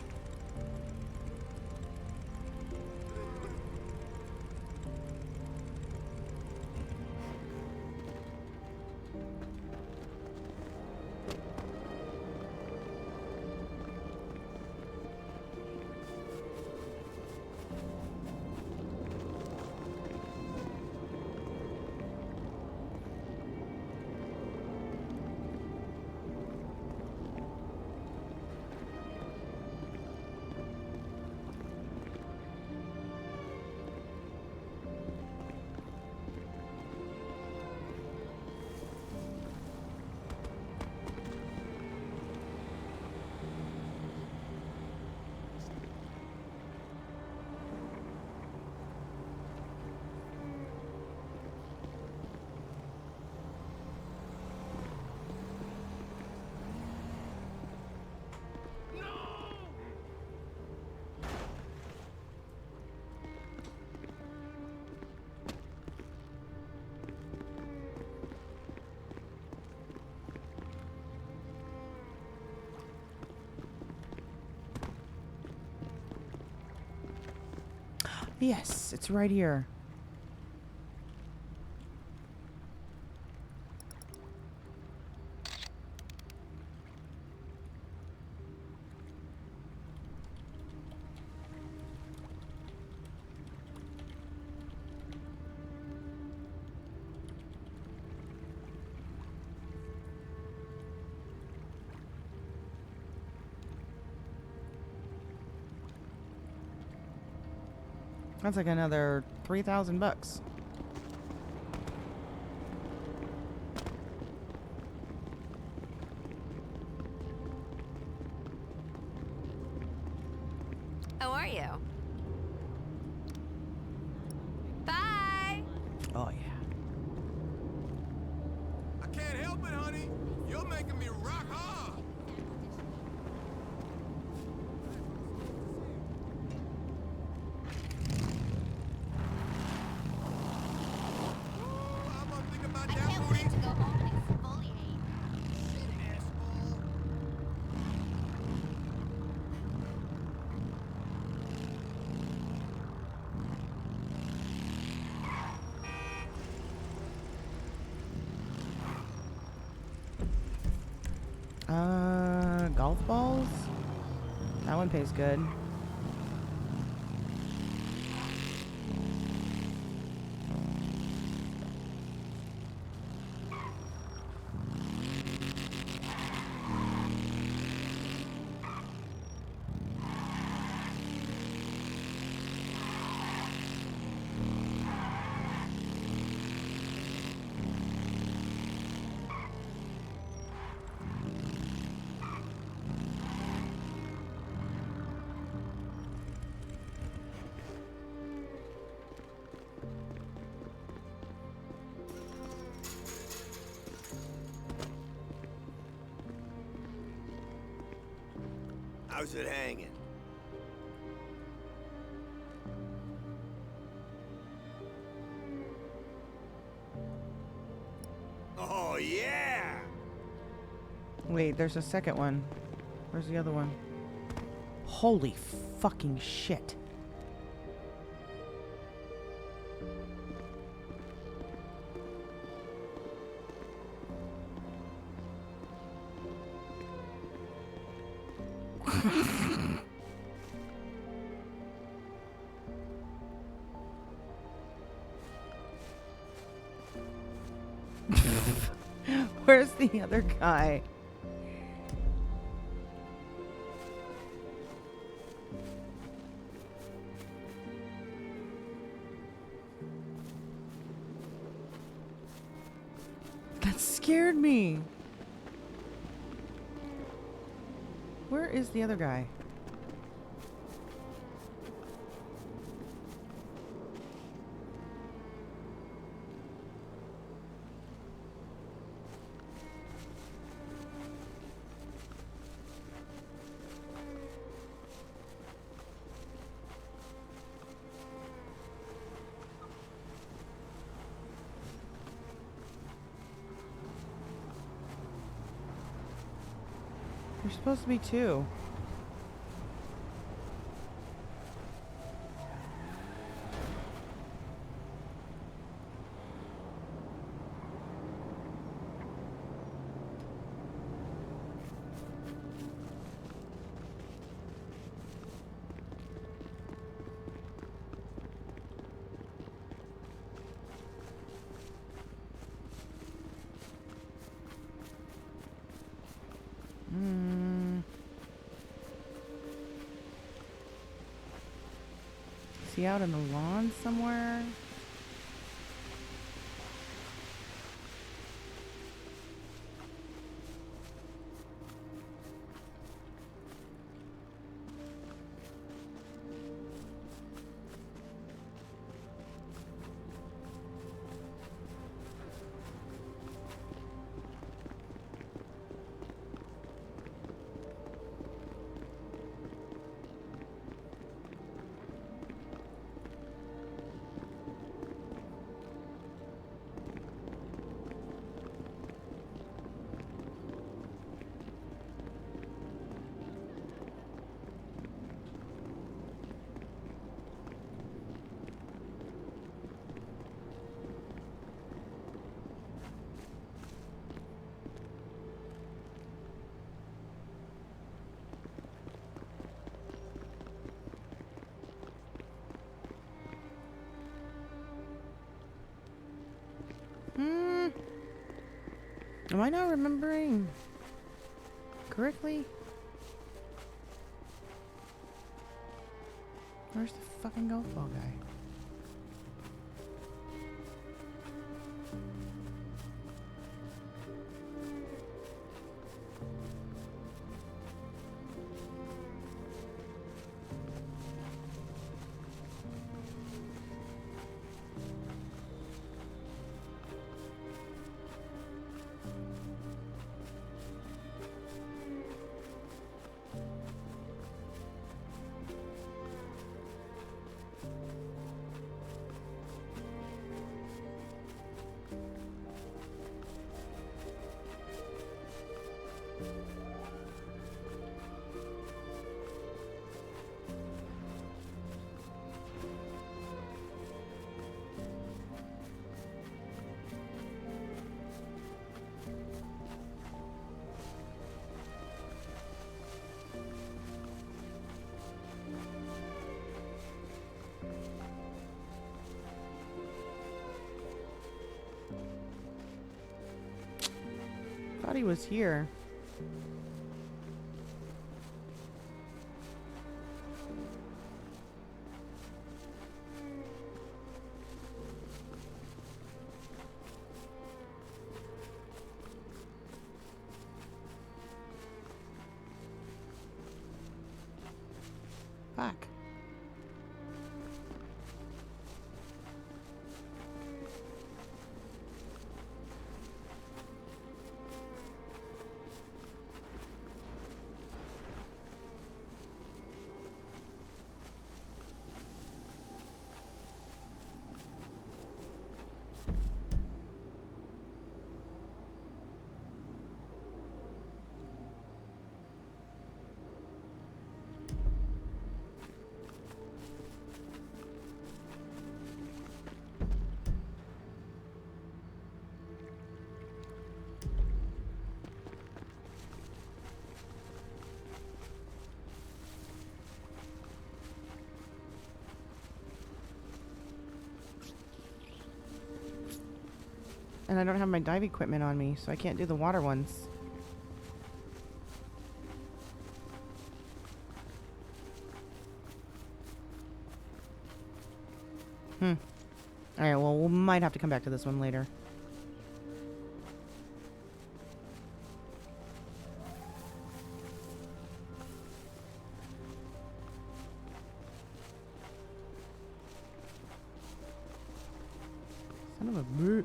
Yes, it's right here. That's like another 3,000 bucks. How are you? Bye. Oh yeah. I can't help it, honey. You're making me rock hard. I can't wait to go home and exfoliate. Golf balls? That one pays good. How's it hanging? Oh, yeah! Wait, there's a second one. Where's the other one? Holy fucking shit. Where's the other guy? That scared me. Where is the other guy? There's supposed to be two. Is he out in the lawn somewhere? Am I not remembering correctly? Where's the fucking golf ball guy? Thought he was here. Fuck. And I don't have my dive equipment on me, so I can't do the water ones. Alright, well, we might have to come back to this one later. Son of a bitch.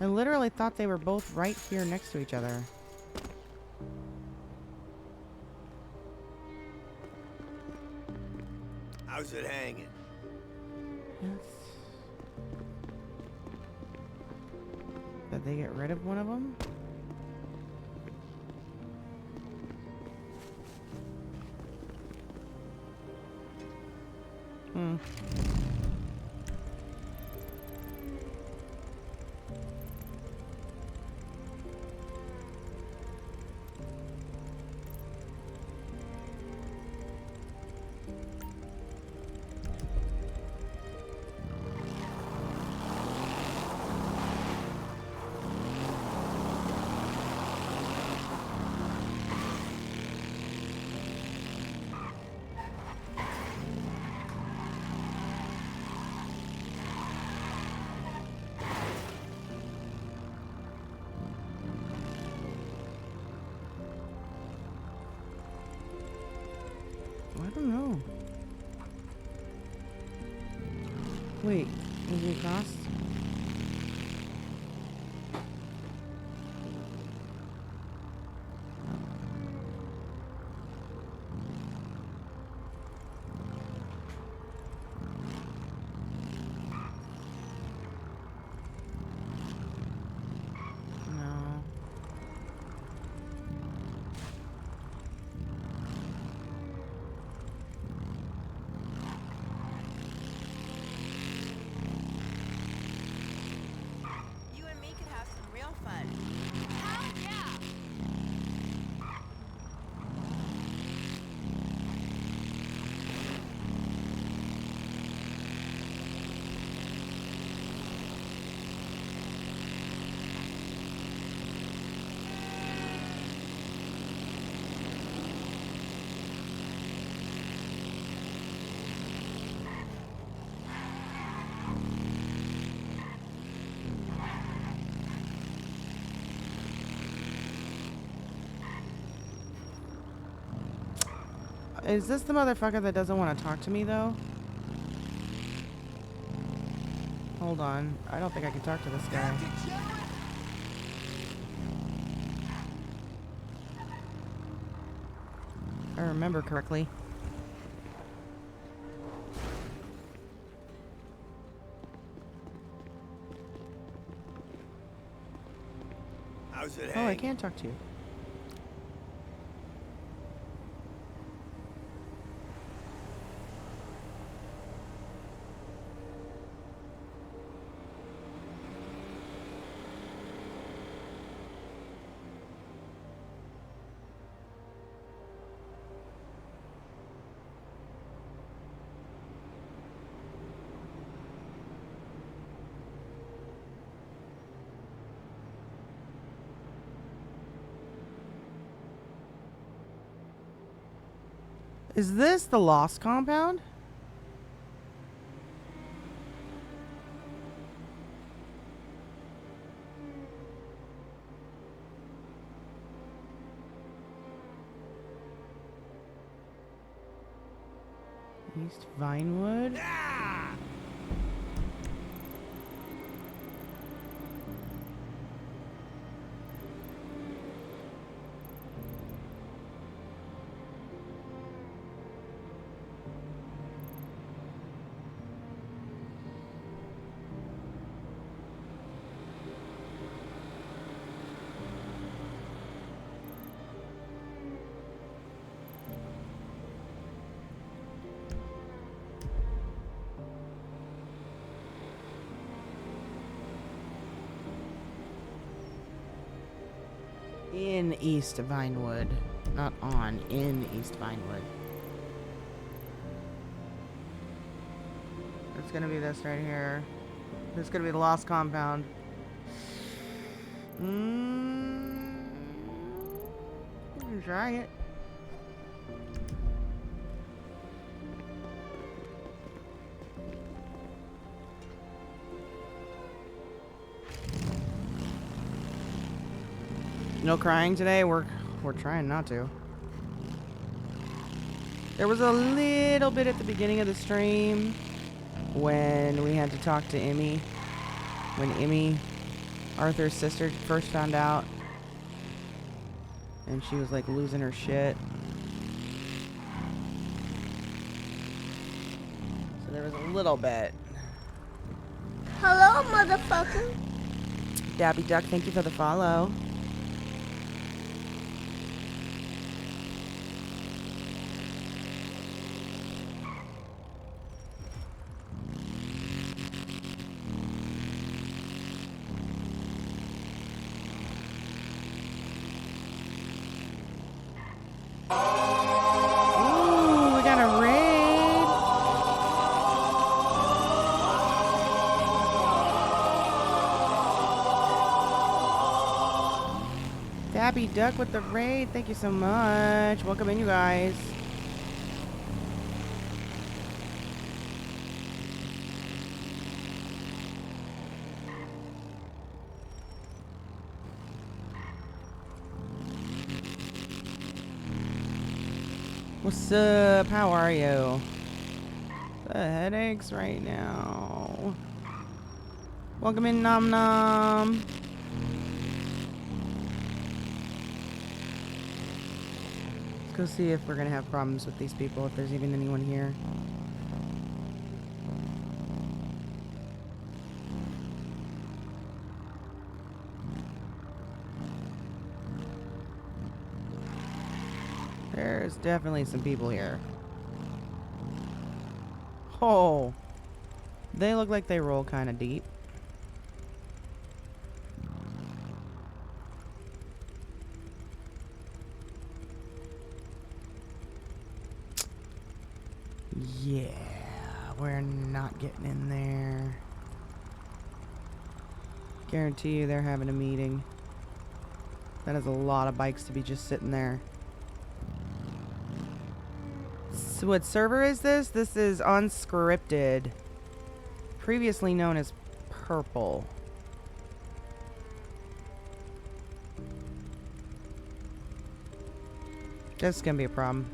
I literally thought they were both right here next to each other. How's it hanging? Yes. Did they get rid of one of them? I don't know. Wait, is he across? Oh. Is this the motherfucker that doesn't want to talk to me, though? Hold on. I don't think I can talk to this guy. If I remember correctly. How's it Oh, I hang? can talk to you. Is this the Lost Compound? East Vinewood? In East Vinewood. Not on, in East Vinewood. It's gonna be this right here. This is gonna be the Lost Compound. Try it. No crying today. We're trying not to. There was a little bit at the beginning of the stream when we had to talk to Emmy. When Emmy, Arthur's sister, first found out. And she was like losing her shit. So there was a little bit. Hello, motherfucker. Dabby Duck, thank you for the follow. Ooh, we got a raid. Dabby Duck with the raid. Thank you so much. Welcome in, you guys. What's up? How are you? The headaches right now. Welcome in, Nom Nom. Let's go see if we're gonna have problems with these people, if there's even anyone here. There's definitely some people here. Oh, they look like they roll kind of deep. Yeah, we're not getting in there. Guarantee you they're having a meeting. That is a lot of bikes to be just sitting there. So what server is this? This is Unscripted. Previously known as Purple. This is gonna be a problem.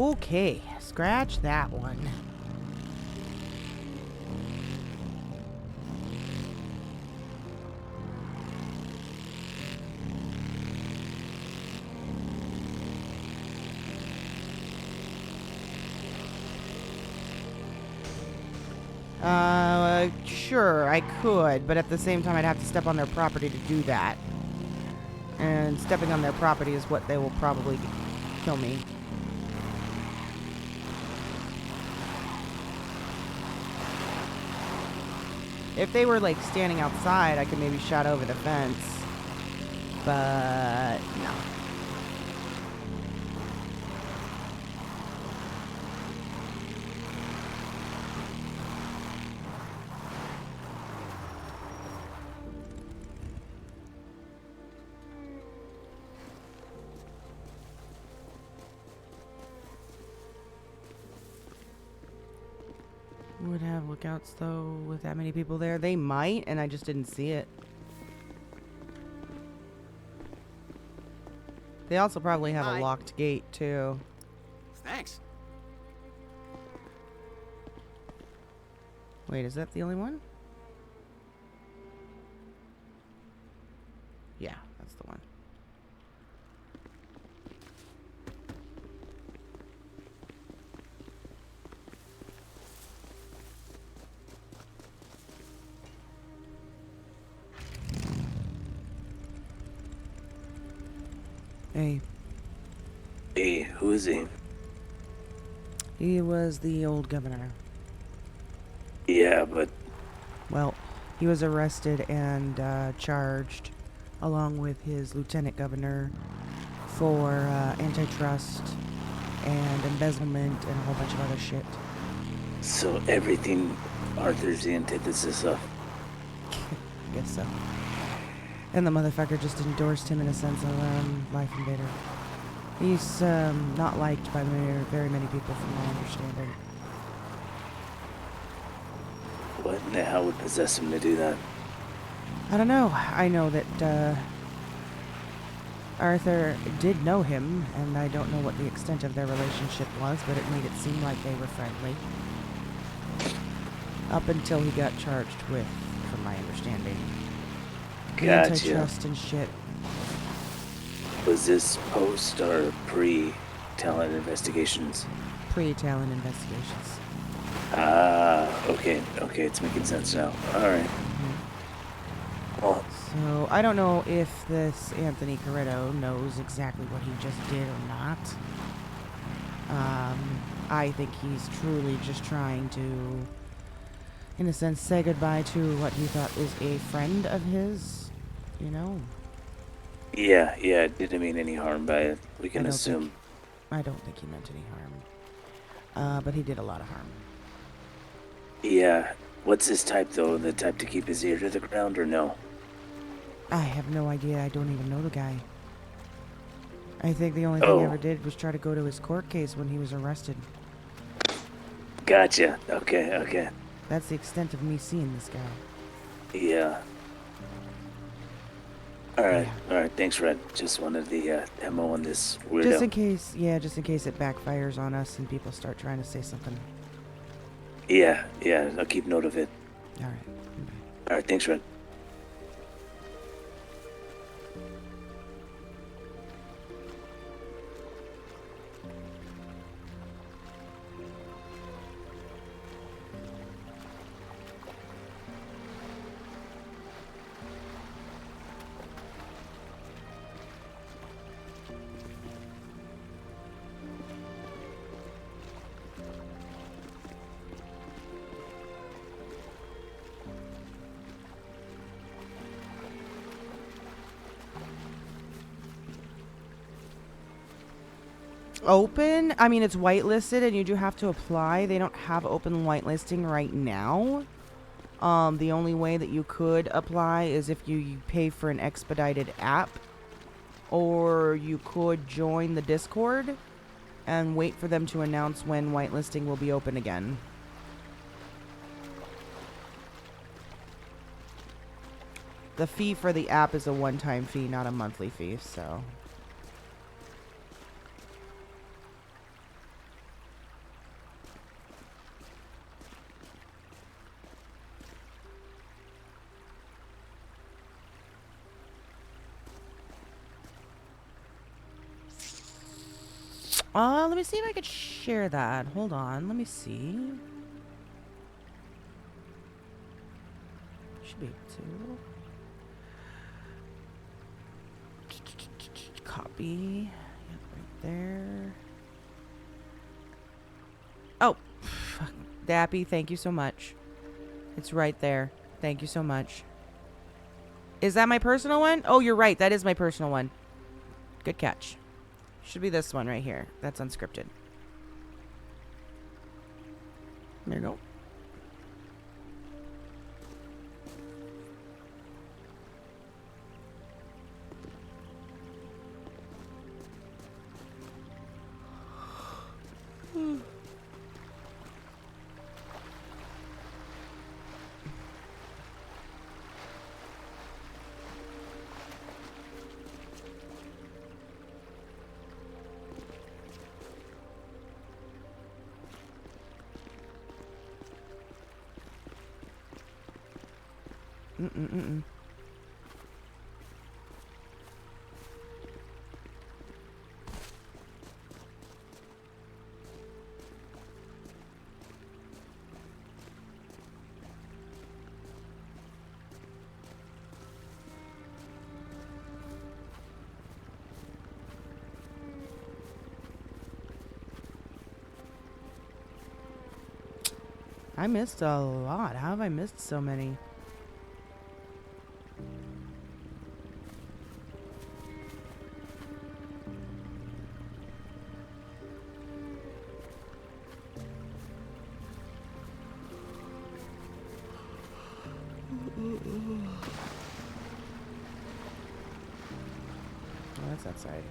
Okay, scratch that one. Sure, I could, but at the same time I'd have to step on their property to do that. And stepping on their property is what they will probably kill me. If they were like standing outside, I could maybe shout over the fence. But no. Would have lookouts though with that many people there? They might, and I just didn't see it. They also probably have Hi. a locked gate too. Thanks. Wait, is that the only one? Yeah, that's the one. Hey. Hey, who is he? He was the old governor. Yeah, but Well, he was arrested and charged along with his lieutenant governor for antitrust and embezzlement and a whole bunch of other shit. so everything Arthur's the antithesis of. I guess so. And the motherfucker just endorsed him in a sense of Life Invader. He's not liked by very many people from my understanding. What in the hell would possess him to do that? I don't know. I know that Arthur did know him, and I don't know what the extent of their relationship was, but it made it seem like they were friendly. Up until he got charged with, from my understanding, Gotcha. antitrust and shit. Was this post or pre-talent investigations? Pre-talent investigations. Ah, okay, it's making sense now. Alright. Well, So, I don't know if this Anthony Corretto knows exactly what he just did or not. I think he's truly just trying to, in a sense, say goodbye to what he thought is a friend of his, you know? yeah, it didn't mean any harm by it. We can assume. I don't think he meant any harm. But he did a lot of harm. Yeah. What's his type, though? The type to keep his ear to the ground, or no? I have no idea. I don't even know the guy. I think the only thing he ever did was try to go to his court case when he was arrested. Gotcha. Okay. That's the extent of me seeing this guy. Yeah. Alright, thanks, Red. Just wanted the MO on this weirdo. Just in case it backfires on us and people start trying to say something. Yeah, I'll keep note of it. Alright. Alright, thanks, Red. Open? I mean, it's whitelisted and you do have to apply. They don't have open whitelisting right now. The only way that you could apply is if you pay for an expedited app. Or you could join the Discord and wait for them to announce when whitelisting will be open again. The fee for the app is a one-time fee, not a monthly fee, so... Let me see if I could share that. Hold on. Let me see. Should be able to. Copy. Yep, right there. Oh, fuck. Dappy, thank you so much. It's right there. Thank you so much. Is that my personal one? Oh, you're right. That is my personal one. Good catch. Should be this one right here. That's unscripted. There you go. Mm-mm-mm-mm. I missed a lot. How have I missed so many? Oh, that's outside.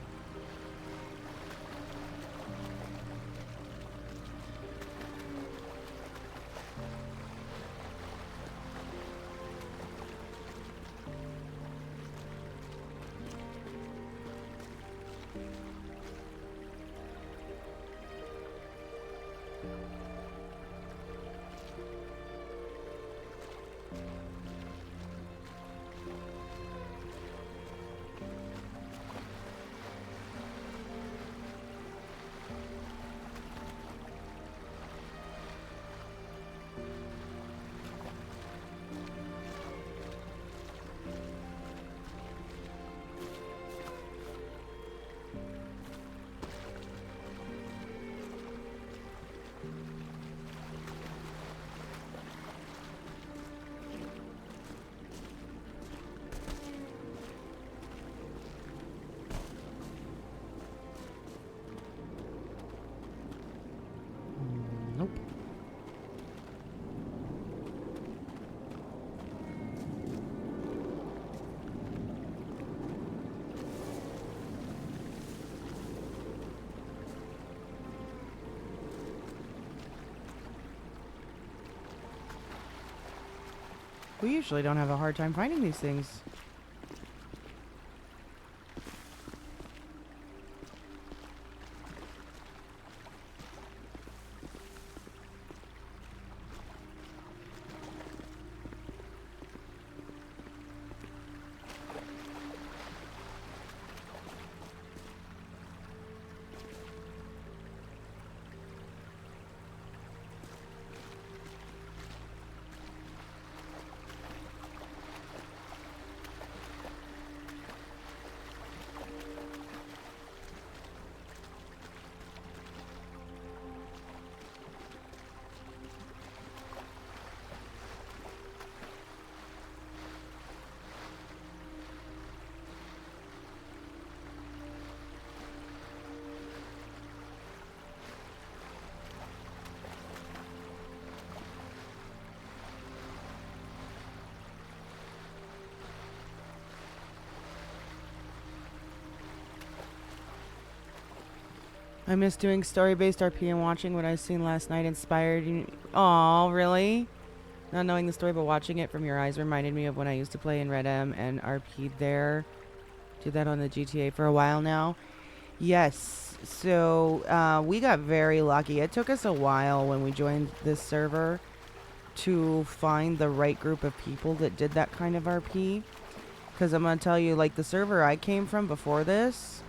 Nope. We usually don't have a hard time finding these things. I miss doing story-based RP and watching what I've seen last night inspired you. Aw, really? Not knowing the story but watching it from your eyes reminded me of when I used to play in Red M and RP'd there. Did that on the GTA for a while now. Yes, so we got very lucky. It took us a while when we joined this server to find the right group of people that did that kind of RP. Because I'm going to tell you, like, the server I came from before this,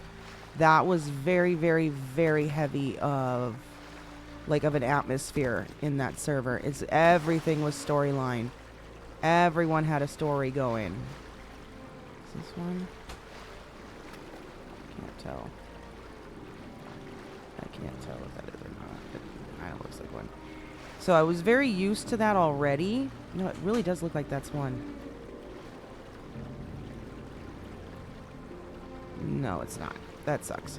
That was very, very, very heavy of an atmosphere in that server. Everything was storyline. Everyone had a story going. Is this one? Can't tell. I can't tell if that is or not. It kind of looks like one. So I was very used to that already. No, it really does look like that's one. No, it's not. That sucks.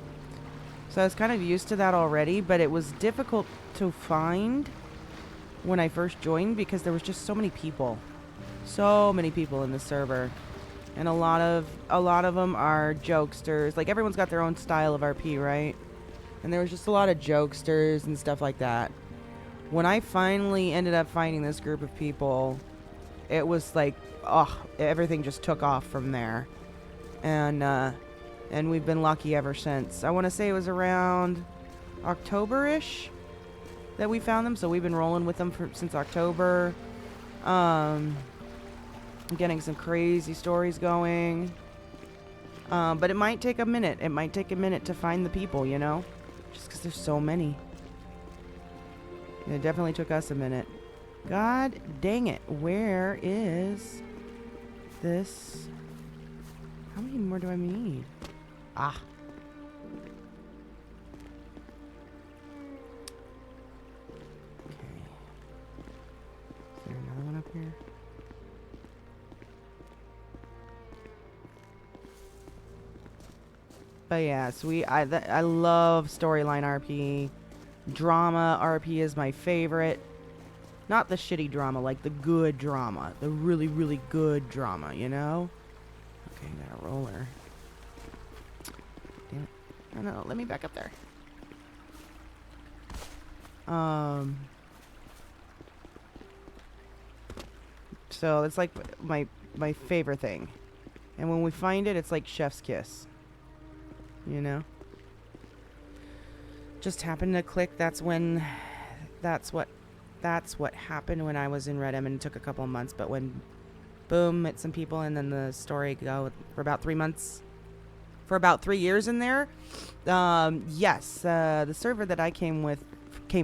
So I was kind of used to that already, but it was difficult to find when I first joined because there was just so many people. So many people in the server. And a lot of them are jokesters. Like, everyone's got their own style of RP, right? And there was just a lot of jokesters and stuff like that. When I finally ended up finding this group of people, it was like, everything just took off from there. And we've been lucky ever since. I want to say it was around October-ish that we found them. So we've been rolling with them since October. Getting some crazy stories going. But it might take a minute. It might take a minute to find the people, you know? Just because there's so many. It definitely took us a minute. God dang it. Where is this? How many more do I need? Ah. Okay. Is there another one up here? But yeah, so I love storyline RP. Drama RP is my favorite. Not the shitty drama, like the good drama. The really, really good drama, you know? Okay, got a roller. Damn it. Oh no, let me back up there. So it's like my favorite thing. And when we find it, it's like chef's kiss. You know? Just happened to click. That's what happened when I was in Red M, and it took a couple of months, but when boom, met some people, and then the story go for about 3 months. For about 3 years in there. Yes, the server that I came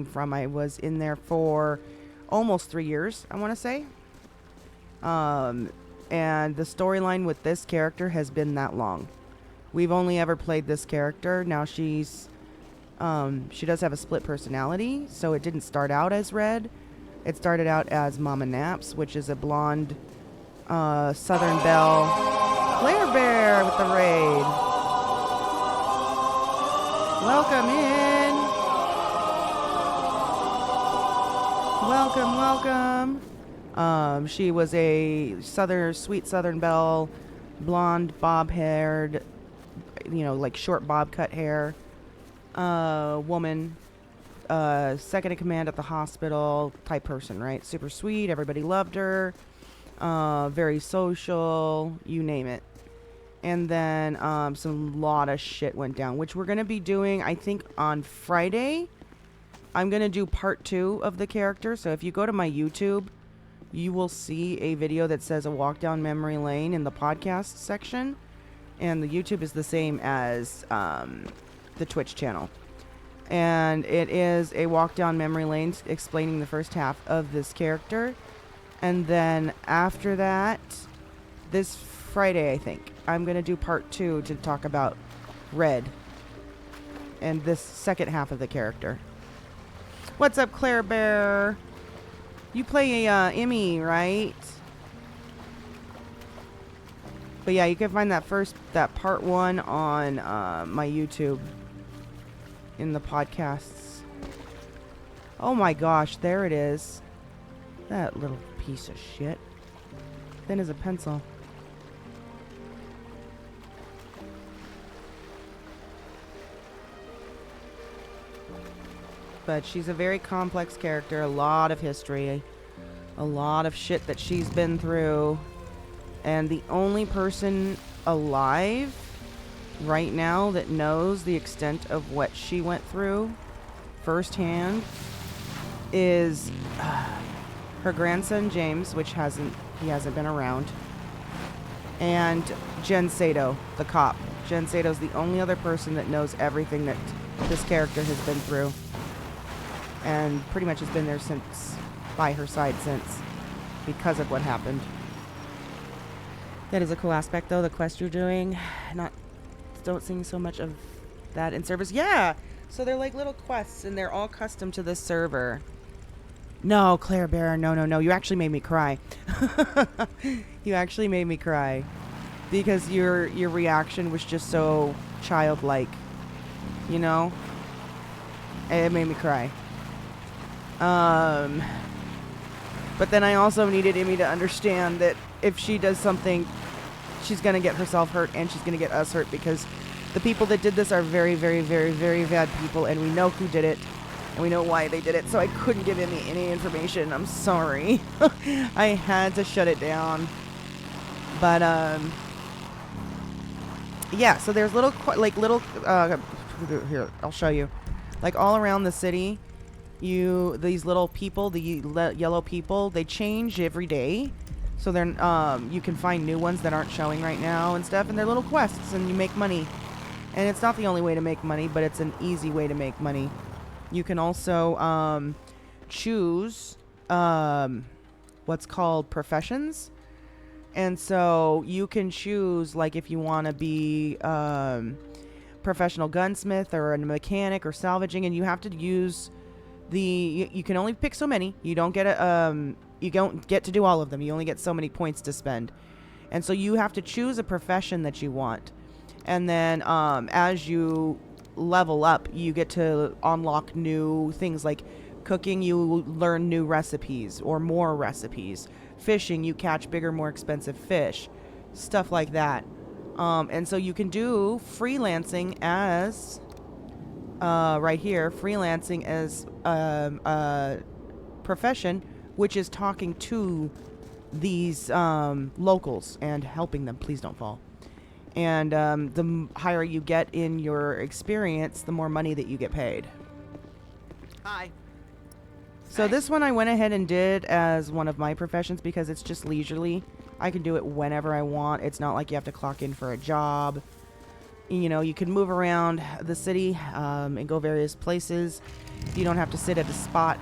from, I was in there for almost 3 years, I want to say. And the storyline with this character has been that long. We've only ever played this character. Now she does have a split personality, so it didn't start out as Red. It started out as Mama Naps, which is a blonde Southern Belle Claire Bear with the raid. Welcome in. Welcome. She was a sweet Southern Belle, blonde, bob-haired, you know, like short bob cut hair. Woman, second in command at the hospital type person, right? Super sweet. Everybody loved her. Very social, you name it. And then some lot of shit went down, which we're gonna be doing, I think, on Friday. I'm gonna do part 2 of the character. So if you go to my YouTube, you will see a video that says a walk down memory lane in the podcast section, and the YouTube is the same as the Twitch channel. And it is a walk down memory lane explaining the first half of this character. And then after that, this Friday, I think, I'm going to do part 2 to talk about Red and this second half of the character. What's up, Claire Bear? You play Emmy, right? But yeah, you can find that part 1 on my YouTube in the podcasts. Oh my gosh, there it is. That little piece of shit. Thin as a pencil. But she's a very complex character, a lot of history, a lot of shit that she's been through. And the only person alive right now that knows the extent of what she went through firsthand is her grandson James, which he hasn't been around, and Jen Sato, the cop. Jen Sato's the only other person that knows everything that this character has been through. And pretty much has been there since, by her side since, because of what happened. That is a cool aspect, though, the quest you're doing. Don't see so much of that in servers. Yeah! So they're like little quests, and they're all custom to this server. No, Claire Bear, no. You actually made me cry. You actually made me cry. Because your reaction was just so childlike. You know? It made me cry. But then I also needed Emmy to understand that if she does something, she's going to get herself hurt and she's going to get us hurt, because the people that did this are very, very, very, very bad people, and we know who did it and we know why they did it. So I couldn't give Emmy any information. I'm sorry. I had to shut it down. But yeah, so there's little here, I'll show you. Like all around the city, these little people, the yellow people, they change every day. So they're you can find new ones that aren't showing right now and stuff, and they're little quests, and you make money. And it's not the only way to make money, but it's an easy way to make money. You can also choose what's called professions. And so you can choose, like, if you want to be professional gunsmith or a mechanic or salvaging, and you have to use you can only pick so many. You don't get you don't get to do all of them. You only get so many points to spend. And so you have to choose a profession that you want. And then as you level up, you get to unlock new things like cooking. You learn new recipes or more recipes. Fishing, you catch bigger, more expensive fish. Stuff like that. And so you can do freelancing as right here, freelancing as a profession, which is talking to these locals and helping them. Please don't fall. And the higher you get in your experience, the more money that you get paid. Hi. So this one I went ahead and did as one of my professions because it's just leisurely. I can do it whenever I want. It's not like you have to clock in for a job. You know, you can move around the city and go various places. You don't have to sit at a spot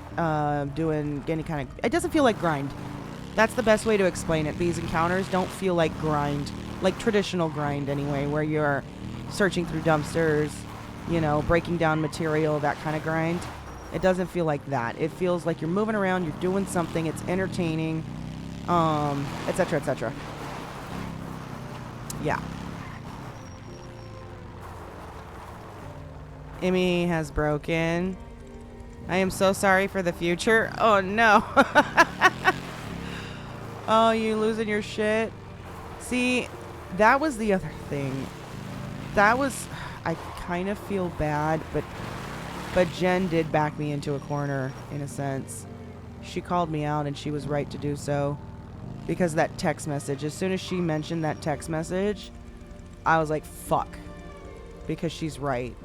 doing any kind of... It doesn't feel like grind. That's the best way to explain it. These encounters don't feel like grind. Like traditional grind anyway, where you're searching through dumpsters, you know, breaking down material, that kind of grind. It doesn't feel like that. It feels like you're moving around, you're doing something, it's entertaining, etc., etc. Yeah. Emmy has broken. I am so sorry for the future. Oh no. Oh, you losing your shit? See, that was the other thing. That was... I kind of feel bad, but Jen did back me into a corner, in a sense. She called me out, and she was right to do so. Because of that text message. As soon as she mentioned that text message, I was like, fuck. Because she's right.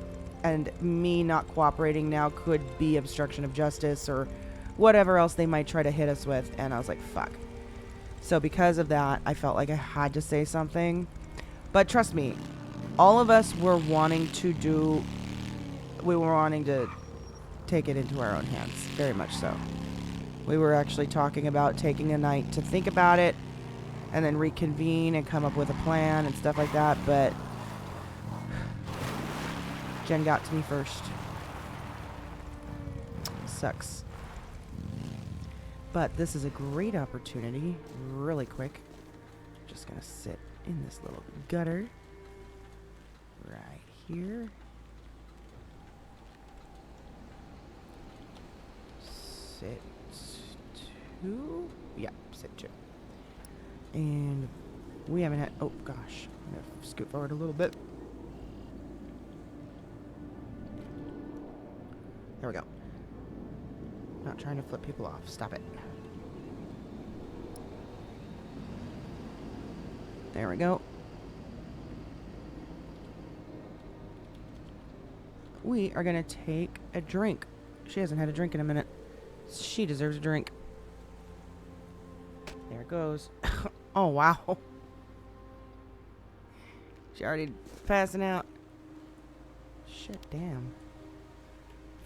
And me not cooperating now could be obstruction of justice or whatever else they might try to hit us with. And I was like, fuck. So because of that, I felt like I had to say something. But trust me, all of us were wanting to do... We were wanting to take it into our own hands. Very much so. We were actually talking about taking a night to think about it and then reconvene and come up with a plan and stuff like that. But Jen got to me first. Sucks. But this is a great opportunity. Really quick. Just gonna sit in this little gutter. Right here. Sit 2? Yeah, sit 2. And we haven't had... Oh, gosh. I'm going to scoot forward a little bit. There we go. Not trying to flip people off. Stop it. There we go. We are going to take a drink. She hasn't had a drink in a minute. She deserves a drink. There it goes. Oh, wow. She already passing out. Shit, damn.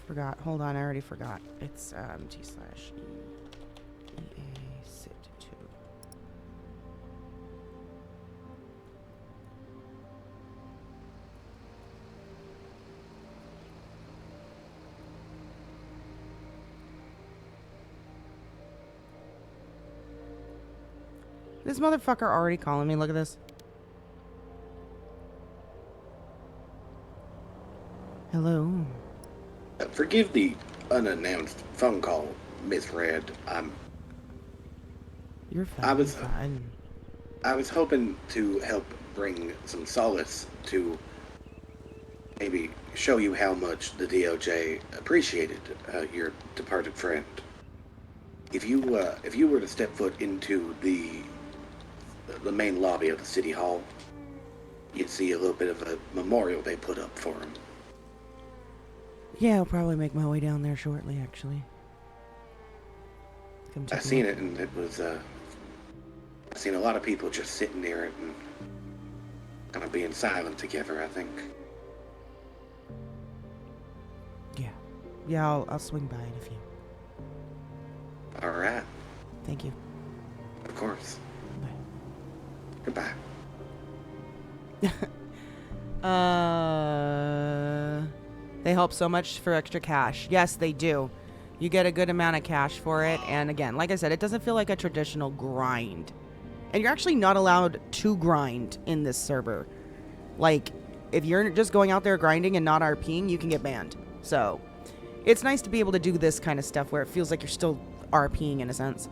Forgot. Hold on, I already forgot. It's T/EA sit 2. This motherfucker already calling me. Look at this. Hello. Forgive the unannounced phone call, Miss Red. You're fine. I was fine. I was hoping to help bring some solace to maybe show you how much the DOJ appreciated your departed friend. If you were to step foot into the main lobby of the city hall, you'd see a little bit of a memorial they put up for him. Yeah, I'll probably make my way down there shortly, actually. Come I take a seen look. it, and it was I seen a lot of people just sitting near it and kind of being silent together, I think. Yeah, I'll swing by in a few. All right. Thank you. Of course. Bye. Goodbye. They help so much for extra cash. Yes, they do. You get a good amount of cash for it. And again, like I said, it doesn't feel like a traditional grind. And you're actually not allowed to grind in this server. Like, if you're just going out there grinding and not RPing, you can get banned. So, it's nice to be able to do this kind of stuff where it feels like you're still RPing in a sense.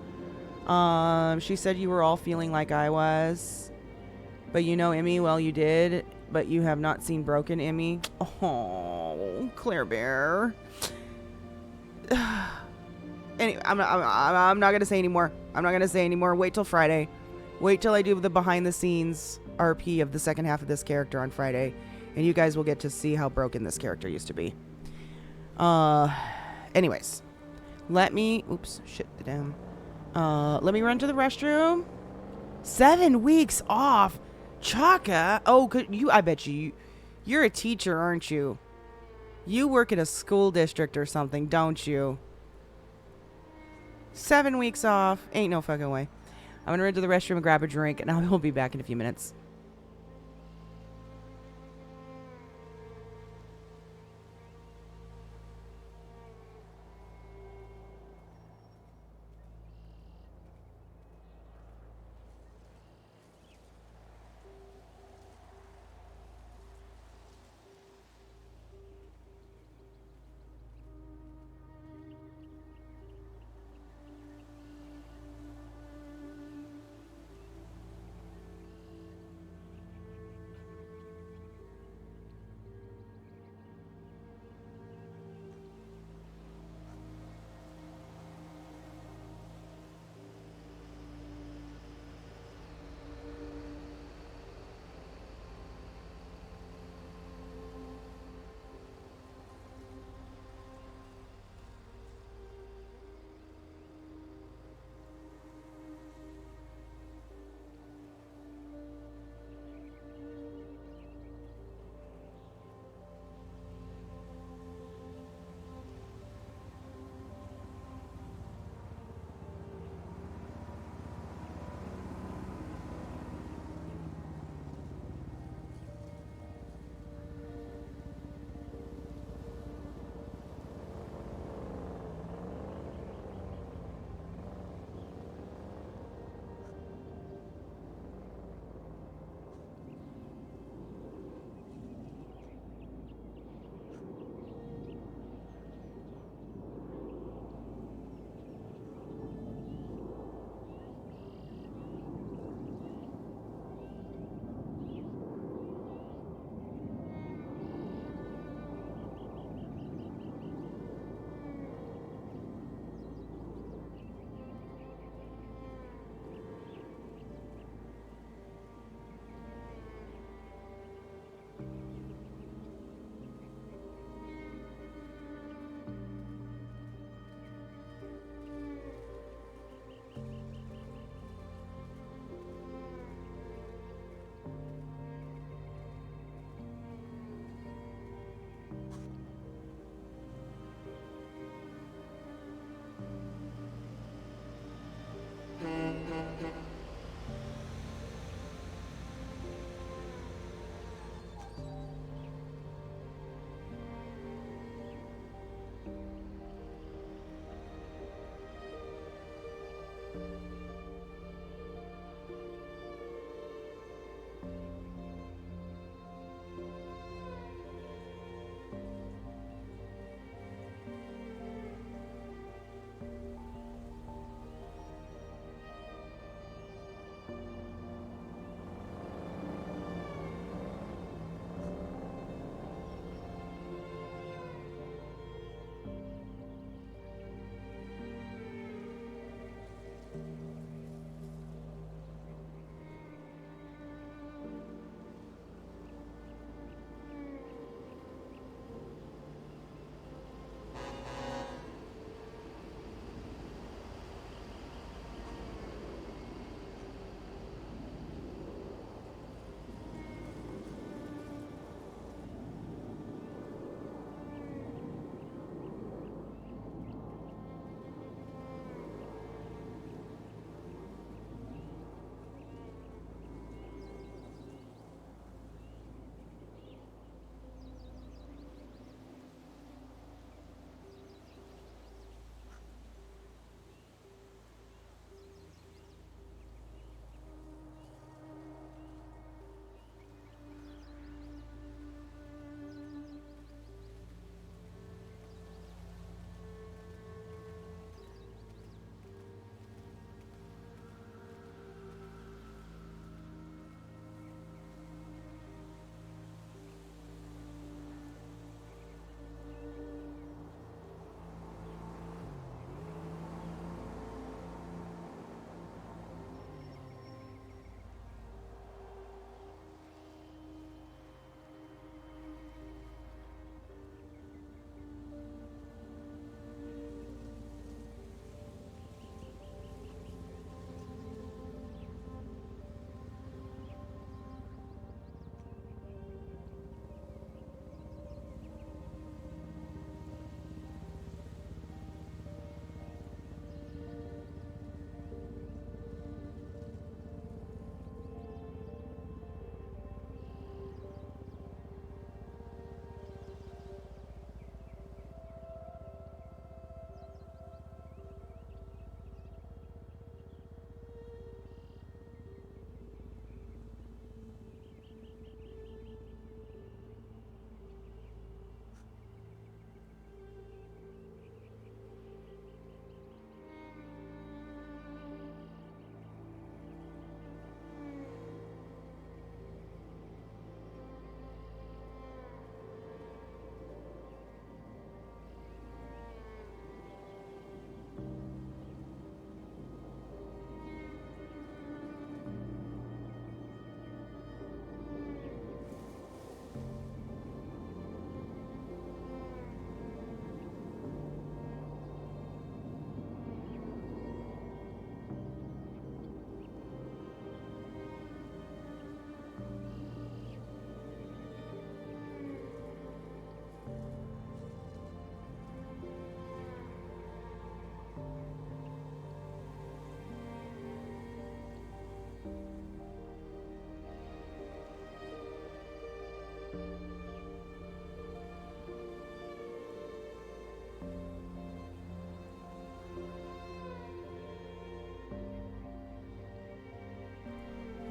She said you were all feeling like I was. But you know, Emmy, well, you did. But you have not seen Broken, Emmy. Oh, Claire Bear. Anyway, I'm not going to say anymore. I'm not going to say anymore. Wait till Friday. Wait till I do the behind the scenes RP of the second half of this character on Friday. And you guys will get to see how broken this character used to be. Anyways. Let me... Oops, shit, damn. Let me run to the restroom. 7 weeks off. Chaka? Oh, I bet you're a teacher, aren't you? You work at a school district or something, don't you? 7 weeks off. Ain't no fucking way. I'm gonna run to the restroom and grab a drink, and I will be back in a few minutes.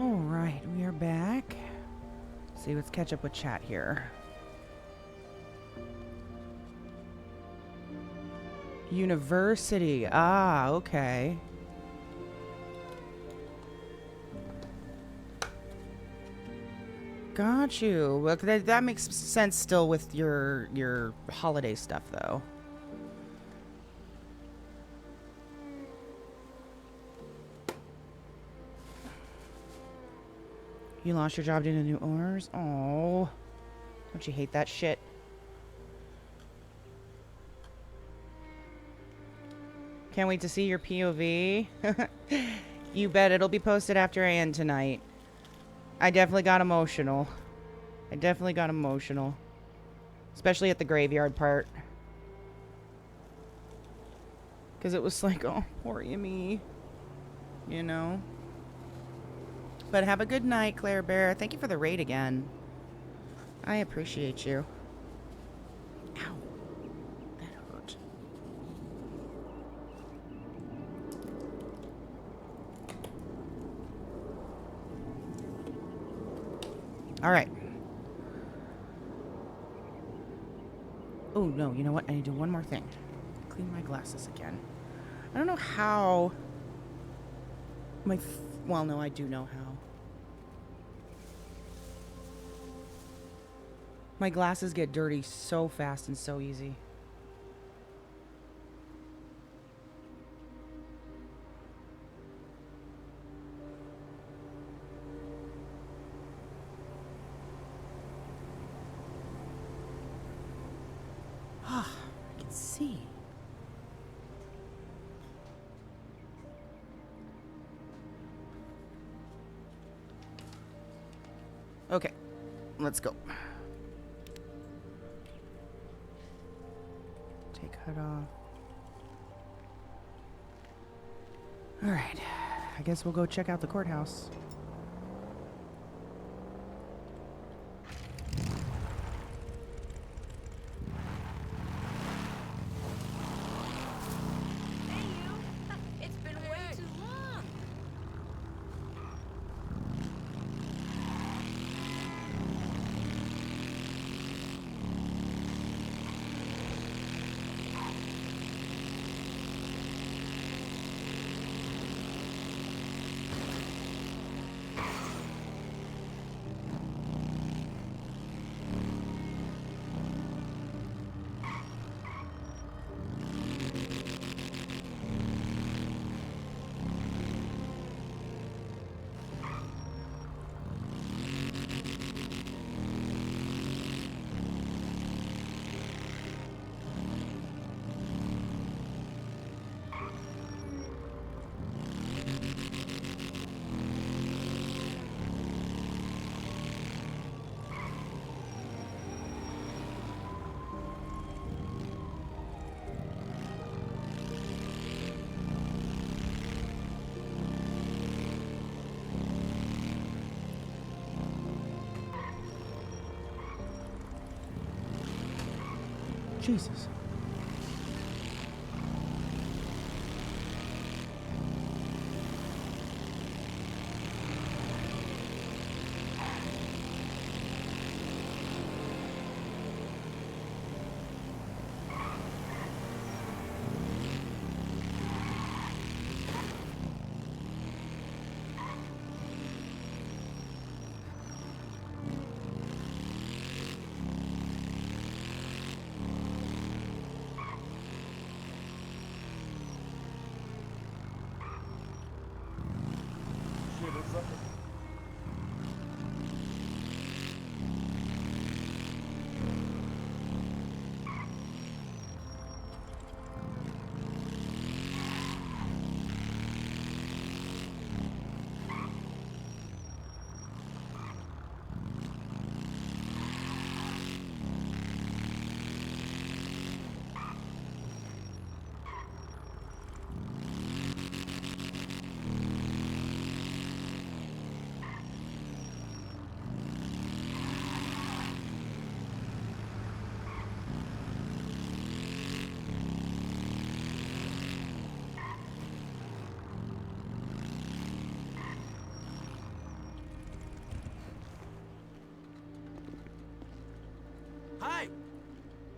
Alright, we are back. See, let's catch up with chat here. University. Ah, okay. Got you. Well, that makes sense still with your holiday stuff, though. You lost your job due to new owners? Oh, don't you hate that shit? Can't wait to see your POV. You bet it'll be posted after I end tonight. I definitely got emotional. Especially at the graveyard part. Because it was like, oh, poor Yumi. you know? But have a good night, Claire Bear. Thank you for the raid again. I appreciate you. Ow. That hurt. Alright. Oh, no, you know what? I need to do one more thing. Clean my glasses again. I don't know how... well, no, I do know how. My glasses get dirty so fast and so easy. Ah, I can see. Okay, let's go. Take HUD off. Alright, I guess we'll go check out the courthouse. It's been way too long. Jesus. Hi!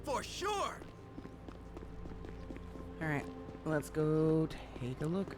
For sure! Alright, let's go take a look.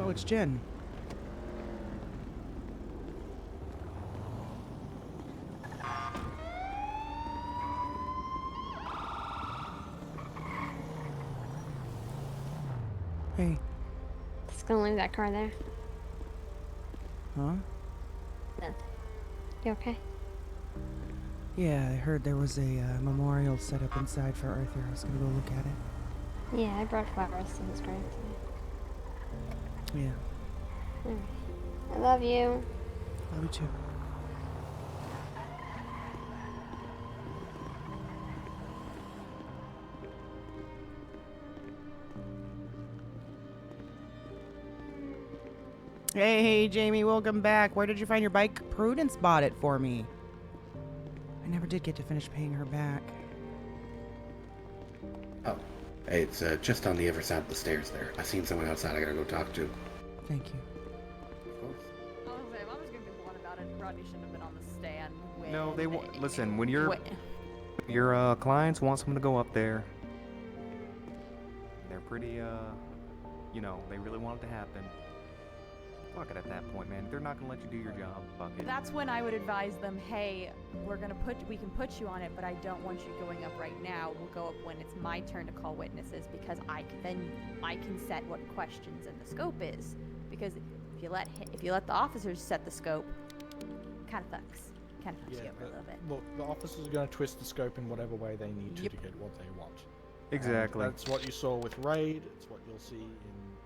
Oh, it's Jen. Hey. Just gonna leave that car there. Huh? You okay? Yeah, I heard there was a memorial set up inside for Arthur. I was gonna go look at it. Yeah, I brought flowers to his grave today. Yeah. Alright. I love you. Love you too. Hey, Jamie, welcome back. Where did you find your bike? Prudence bought it for me. I never did get to finish paying her back. Oh, hey, it's just on the other side of the stairs there. I seen someone outside I gotta go talk to. Thank you. Of course. I was gonna say, if I was gonna be blunt about it, Rodney shouldn't have been on the stand. No, they won't. Listen, when your clients want someone to go up there, they're pretty, you know, they really want it to happen. Fuck it at that point, man. They're not gonna let you do your job. Fuck it. That's when I would advise them, hey, we can put you on it, but I don't want you going up right now. We'll go up when it's my turn to call witnesses, because I can set what questions and the scope is. Because if you let the officers set the scope, kind of fucks you over a little bit. Look, the officers are going to twist the scope in whatever way they need to get what they want. Exactly. And that's what you saw with Raid. It's what you'll see in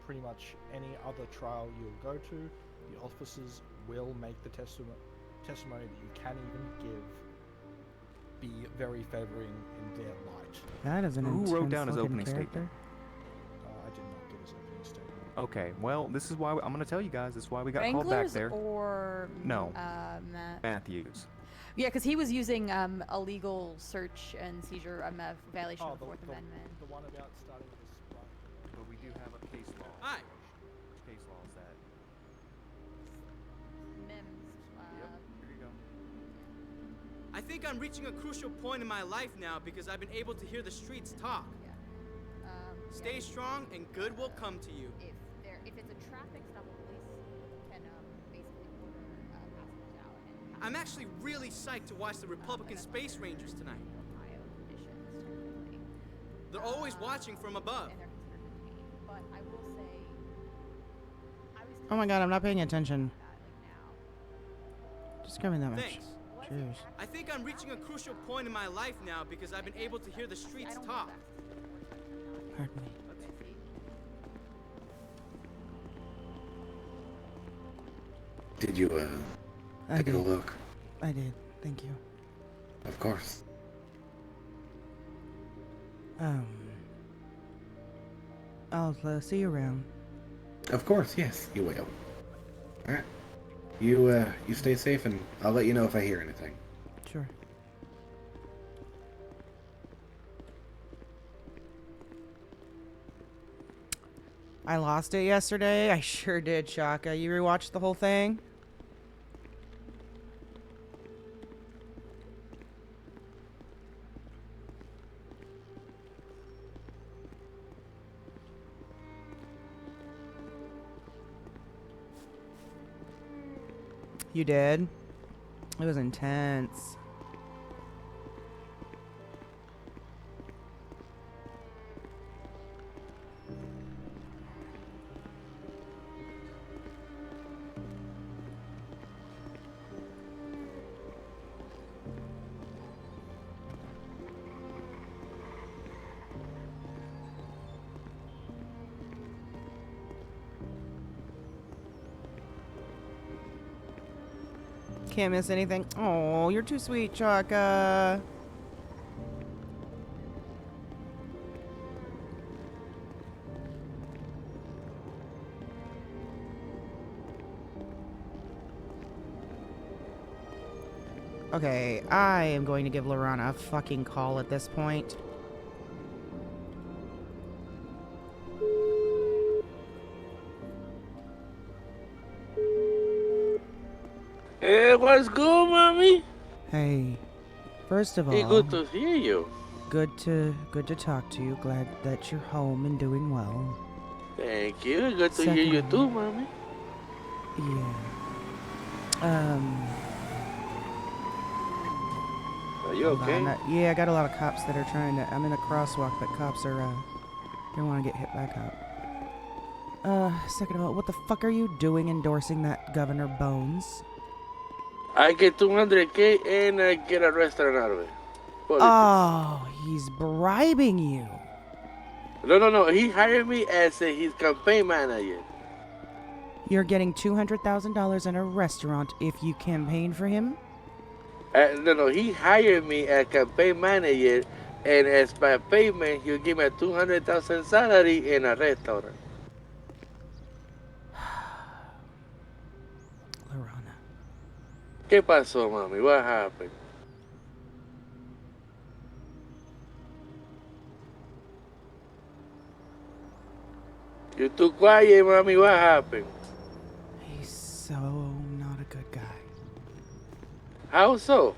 pretty much any other trial you'll go to. The officers will make the testimony that you can even give be very favoring in their light. That is an Who wrote down his intense-looking opening character. statement? I did not get his opening statement. Okay, well, this is why I'm gonna tell you guys. This is why we got called back Wranglers there. or No. Matthews. Yeah, because he was using illegal search and seizure, violation of the Fourth Amendment. The one about starting this. But we do have a case law. Hi. Which case law is that? Mims. Yep. Here you go. I think I'm reaching a crucial point in my life now because I've been able to hear the streets talk. Stay strong and good will come to you. If it's a traffic stop, the police can basically order passengers out. And I'm actually really psyched to watch the Republican Space Rangers tonight. Ohio conditions, technically. They're always watching from above. And they're considered detained. But I will say, I was Oh my god, I'm not paying attention. now. Just give me that much. Thanks. Cheers. I think I'm reaching a crucial point in my life now because I've been able to hear the streets talk. Pardon me. Did you, take a did. look? I did. Thank you. Of course. I'll see you around. Of course, yes, you will. Alright. You stay safe and I'll let you know if I hear anything. Sure. I lost it yesterday. I sure did, Shaka. You rewatched the whole thing? You did? It was intense. Can't miss anything. Oh, you're too sweet, Chaka. Okay, I am going to give Lorana a fucking call at this point. Hey, what's good, mommy? Hey, first of all, Hey, good to hear you. good to talk to you. Glad that you're home and doing well. Thank you. Good to hear you too, mommy. Yeah. Are you hold okay? on, yeah, I got a lot of cops that are trying to. I'm in a crosswalk, but cops are don't want to get hit by a cop. Second of all, what the fuck are you doing endorsing that Governor Bones? I get 200K and I get a restaurant out of it. Oh, he's bribing you. No. He hired me as his campaign manager. You're getting $200,000 in a restaurant if you campaign for him? No. He hired me as campaign manager, and as my payment, he'll give me a 200,000 salary in a restaurant. Lorana. ¿Qué pasó, mami? What happened? You too quiet, mommy. What happened? He's so not a good guy. How so?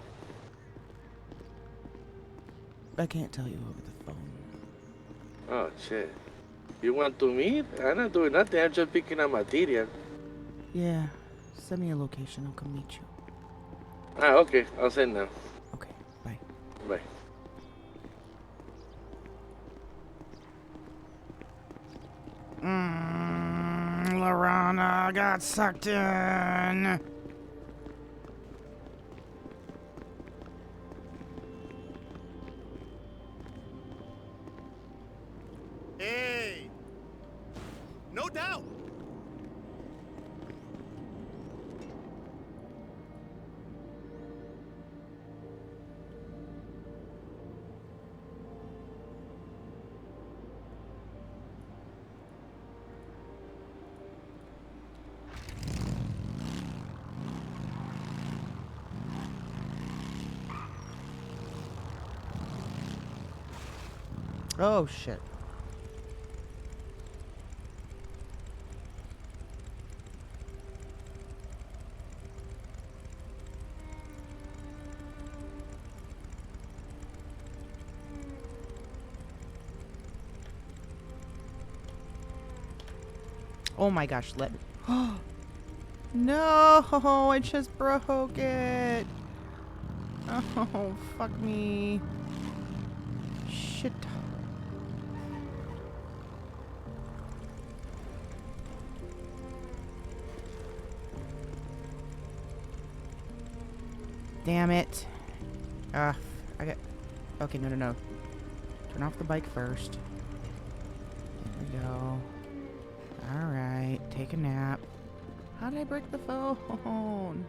I can't tell you over the phone. Oh, shit. You want to meet? I'm not doing nothing. I'm just picking up material. Yeah, send me a location. I'll come meet you. Ah, okay. I'll send now. Okay, bye. Bye. Lorana got sucked in. Hey! No doubt! Oh, shit. Oh my gosh, let me. No, I just broke it. Oh, fuck me. Shit. Damn it. I got. Okay, no. Turn off the bike first. There we go. Alright, take a nap. How did I break the phone?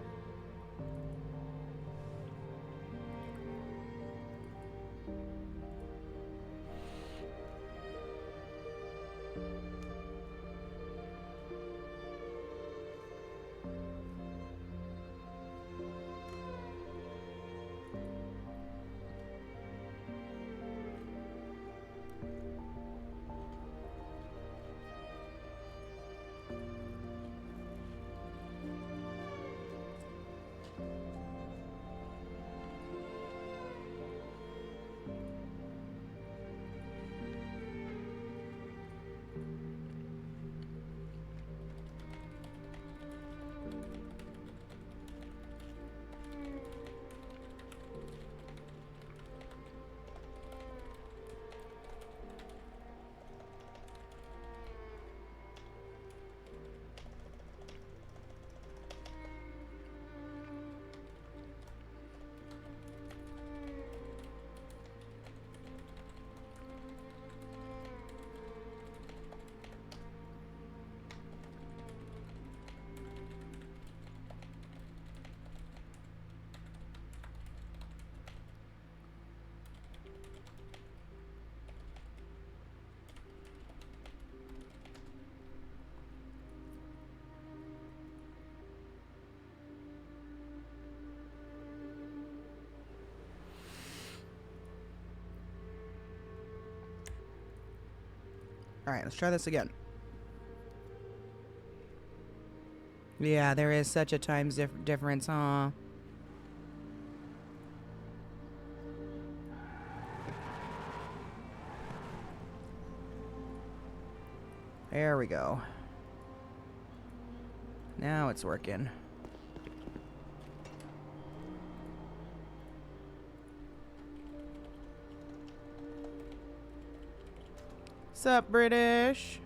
Alright, let's try this again. Yeah, there is such a time difference, huh? There we go. Now it's working. Sup, British?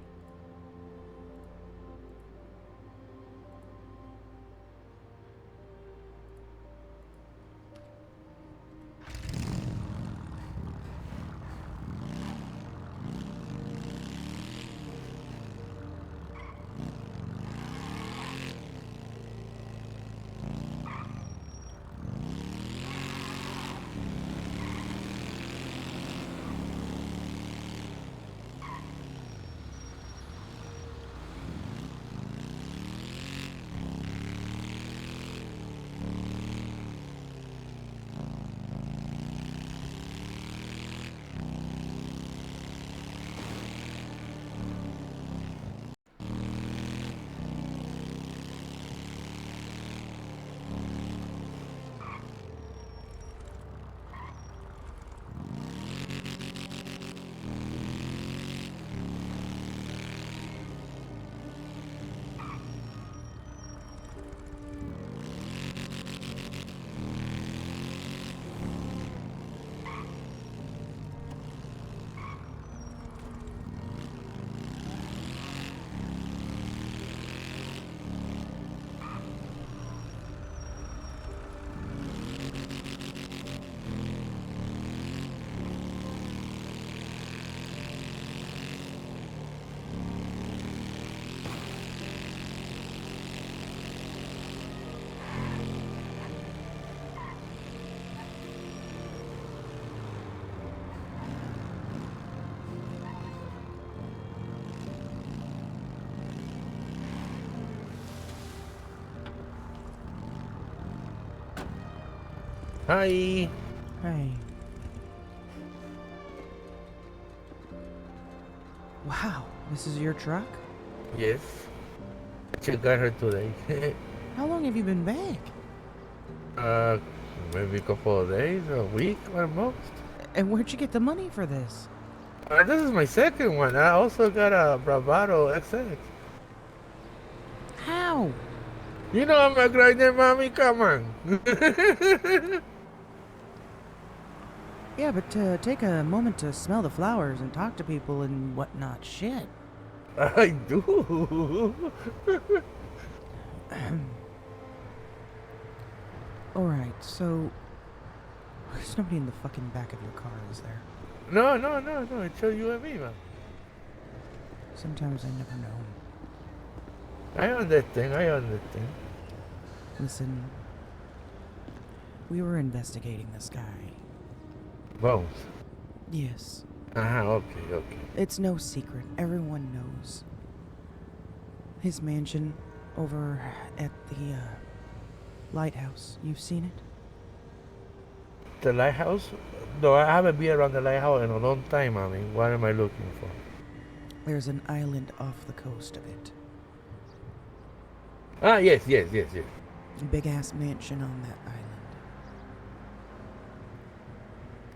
Hi. Hey. Wow, this is your truck? Yes. She got her today. How long have you been back? Maybe a couple of days, a week at most. And where'd you get the money for this? This is my second one. I also got a Bravado XX. How? You know I'm a grinder, mommy. Come on. Yeah, but take a moment to smell the flowers and talk to people and whatnot. Shit. I do. Alright, so... There's nobody in the fucking back of your car, is there? No. It's just you and me, man. Sometimes I never know. I understand. Listen, we were investigating this guy. Bones. Yes. Okay. It's no secret. Everyone knows. His mansion over at the lighthouse. You've seen it? The lighthouse? No, I haven't been around the lighthouse in a long time, mommy. What am I looking for? There's an island off the coast of it. Yes. A big-ass mansion on that island.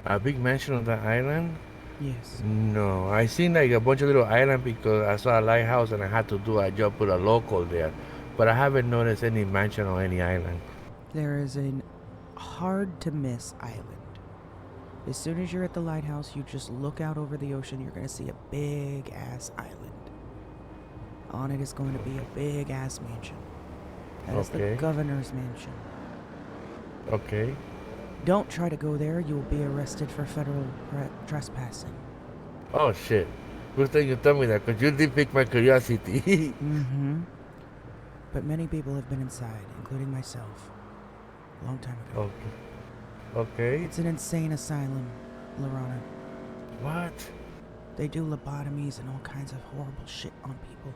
A big mansion on the island? Yes. No, I seen like a bunch of little islands because I saw a lighthouse and I had to do a job with a local there. But I haven't noticed any mansion on any island. There is an hard-to-miss island. As soon as you're at the lighthouse, you just look out over the ocean, you're going to see a big-ass island. On it is going to be a big-ass mansion. That is the governor's mansion. Okay. Don't try to go there. You will be arrested for federal trespassing. Oh, shit. Good thing you told me that, because you did pique my curiosity. Mm-hmm. But many people have been inside, including myself. A long time ago. Okay. It's an insane asylum, Lorana. What? They do lobotomies and all kinds of horrible shit on people.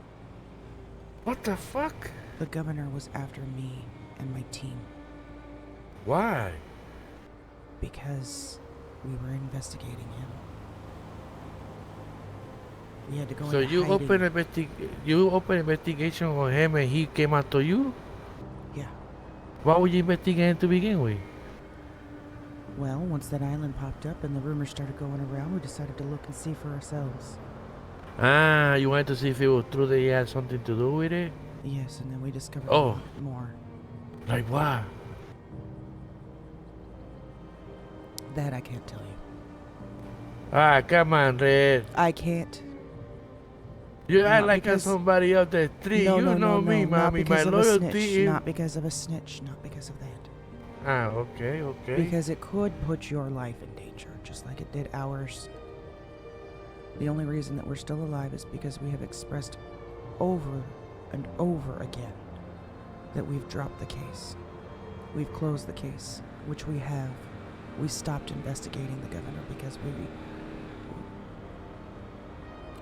What the fuck? The governor was after me and my team. Why? Because we were investigating him. We had to go So into you hiding. open investigation on him and he came after you? Yeah. Why would you investigate him to begin with? Well, once that island popped up and the rumors started going around, we decided to look and see for ourselves. Ah, you wanted to see if it was true that he had something to do with it? Yes, and then we discovered Oh. more. Like what? That I can't tell you. Ah, come on, Red. I can't. You act Not like I'm because- somebody off the street. No, you no, know no, me, no, not mommy. My because of a loyalty snitch. is... Not because of a snitch. Not because of that. Ah, okay, okay. Because it could put your life in danger, just like it did ours. The only reason that we're still alive is because we have expressed over and over again that we've dropped the case. We've closed the case, which we have. We stopped investigating the governor because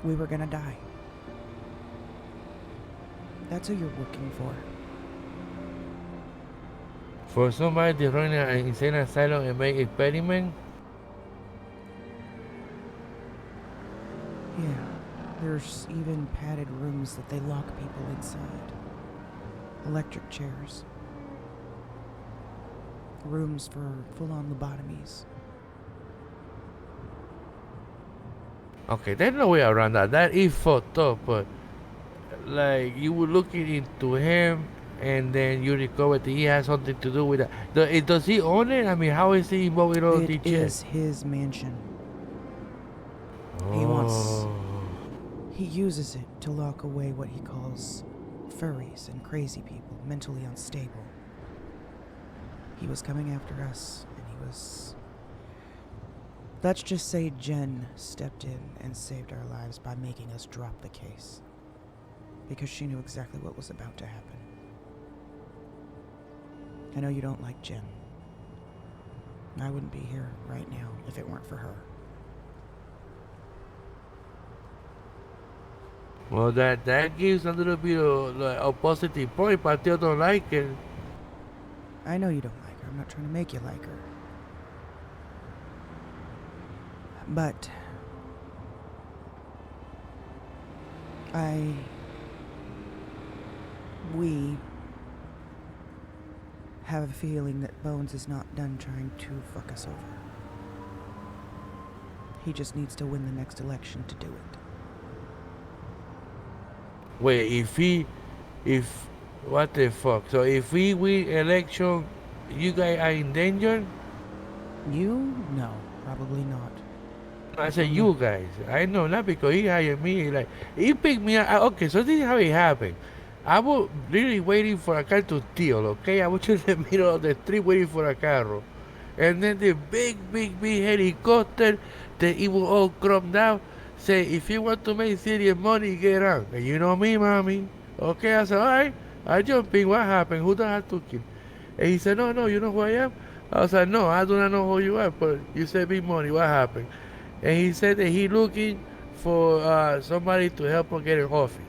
we were gonna die. That's who you're working for. For somebody to run an insane asylum and make experiment? Yeah. There's even padded rooms that they lock people inside. Electric chairs. Rooms for full-on lobotomies. Okay, there's no way around that. That is fucked up, but like you were looking into him and then you discovered that he has something to do with that. Does he own it? I mean, how is he involved with all these It is his mansion. He wants... He uses it to lock away what he calls furries and crazy people, mentally unstable. He was coming after us, and he was... Let's just say Jen stepped in and saved our lives by making us drop the case. Because she knew exactly what was about to happen. I know you don't like Jen. I wouldn't be here right now if it weren't for her. Well, that gives a little bit of like, a positive point, but I still don't like it. I know you don't like her. I'm not trying to make you like her. But we have a feeling that Bones is not done trying to fuck us over. He just needs to win the next election to do it. Wait, what the fuck? So if we win election, you guys are in danger? You? No, probably not. I said you guys. I know, not because he hired me. Like he picked me up. Okay, so this is how it happened. I was really waiting for a car to steal. Okay, I was in the middle of the street waiting for a car, and then the big helicopter that it was all crumbed out. Say, if you want to make serious money, get out. And you know me, mommy. Okay, I said, all right. I jumped in. What happened? Who the hell took him? And he said, no, you know who I am? I was like, no, I do not know who you are, but you said big money. What happened? And he said that he looking for somebody to help him get in office.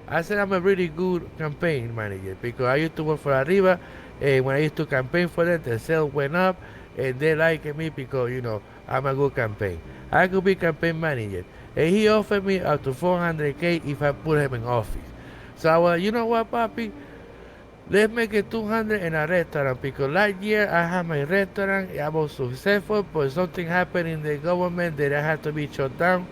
I said, I'm a really good campaign manager because I used to work for Arriba, and when I used to campaign for them, the sales went up, and they liked me because, you know, I'm a good campaign. I could be campaign manager. And he offered me up to $400K if I put him in office. So I was like, you know what, papi? Let's make it 200 in a restaurant because last year I had my restaurant. I was successful, but something happened in the government that I had to be shut down.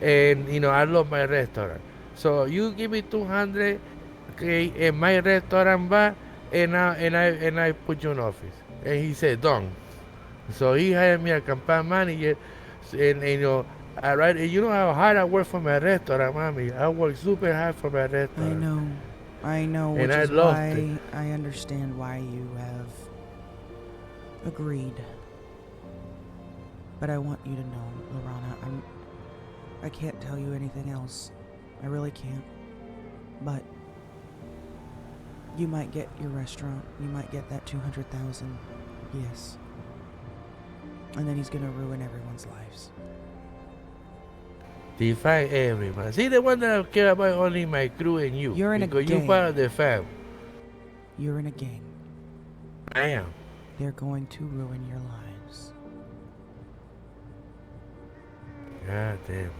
And, you know, I love my restaurant. So you give me 200K in my restaurant bar, and I put you in office. And he said, done. So he hired me a campaign manager, and you know, you know how hard I work for my restaurant, mommy. I work super hard for my restaurant. I know, which And I is loved why it. I understand why you have agreed. But I want you to know, Lorana, I can't tell you anything else. I really can't. But you might get your restaurant. You might get that 200,000. Yes. And then he's gonna ruin everyone's lives. Define everyone. See, the one that I care about only my crew and you. You're in a because gang. you're part of the fam. You're in a gang. I am. They're going to ruin your lives. God damn it.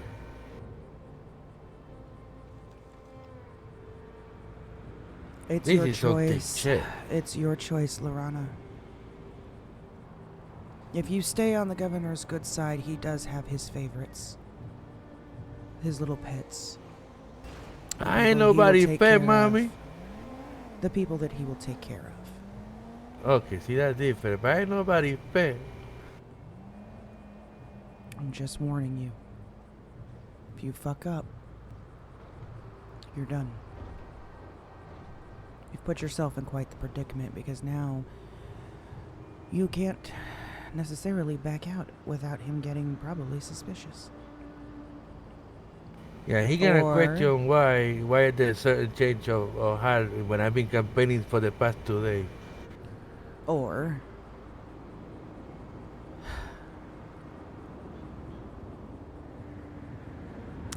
It's This your is some thick choice. shit. It's your choice, Lorana. If you stay on the governor's good side, he does have his favorites. his little pets. The I ain't people he will nobody take pet, care mommy. of. The people that he will take care of. Okay, see that's different, but I ain't nobody pet. I'm just warning you. If you fuck up, you're done. You've put yourself in quite the predicament because now you can't necessarily back out without him getting probably suspicious. Yeah, he gonna Or- question why there's certain change of heart when I've been campaigning for the past 2 days. Or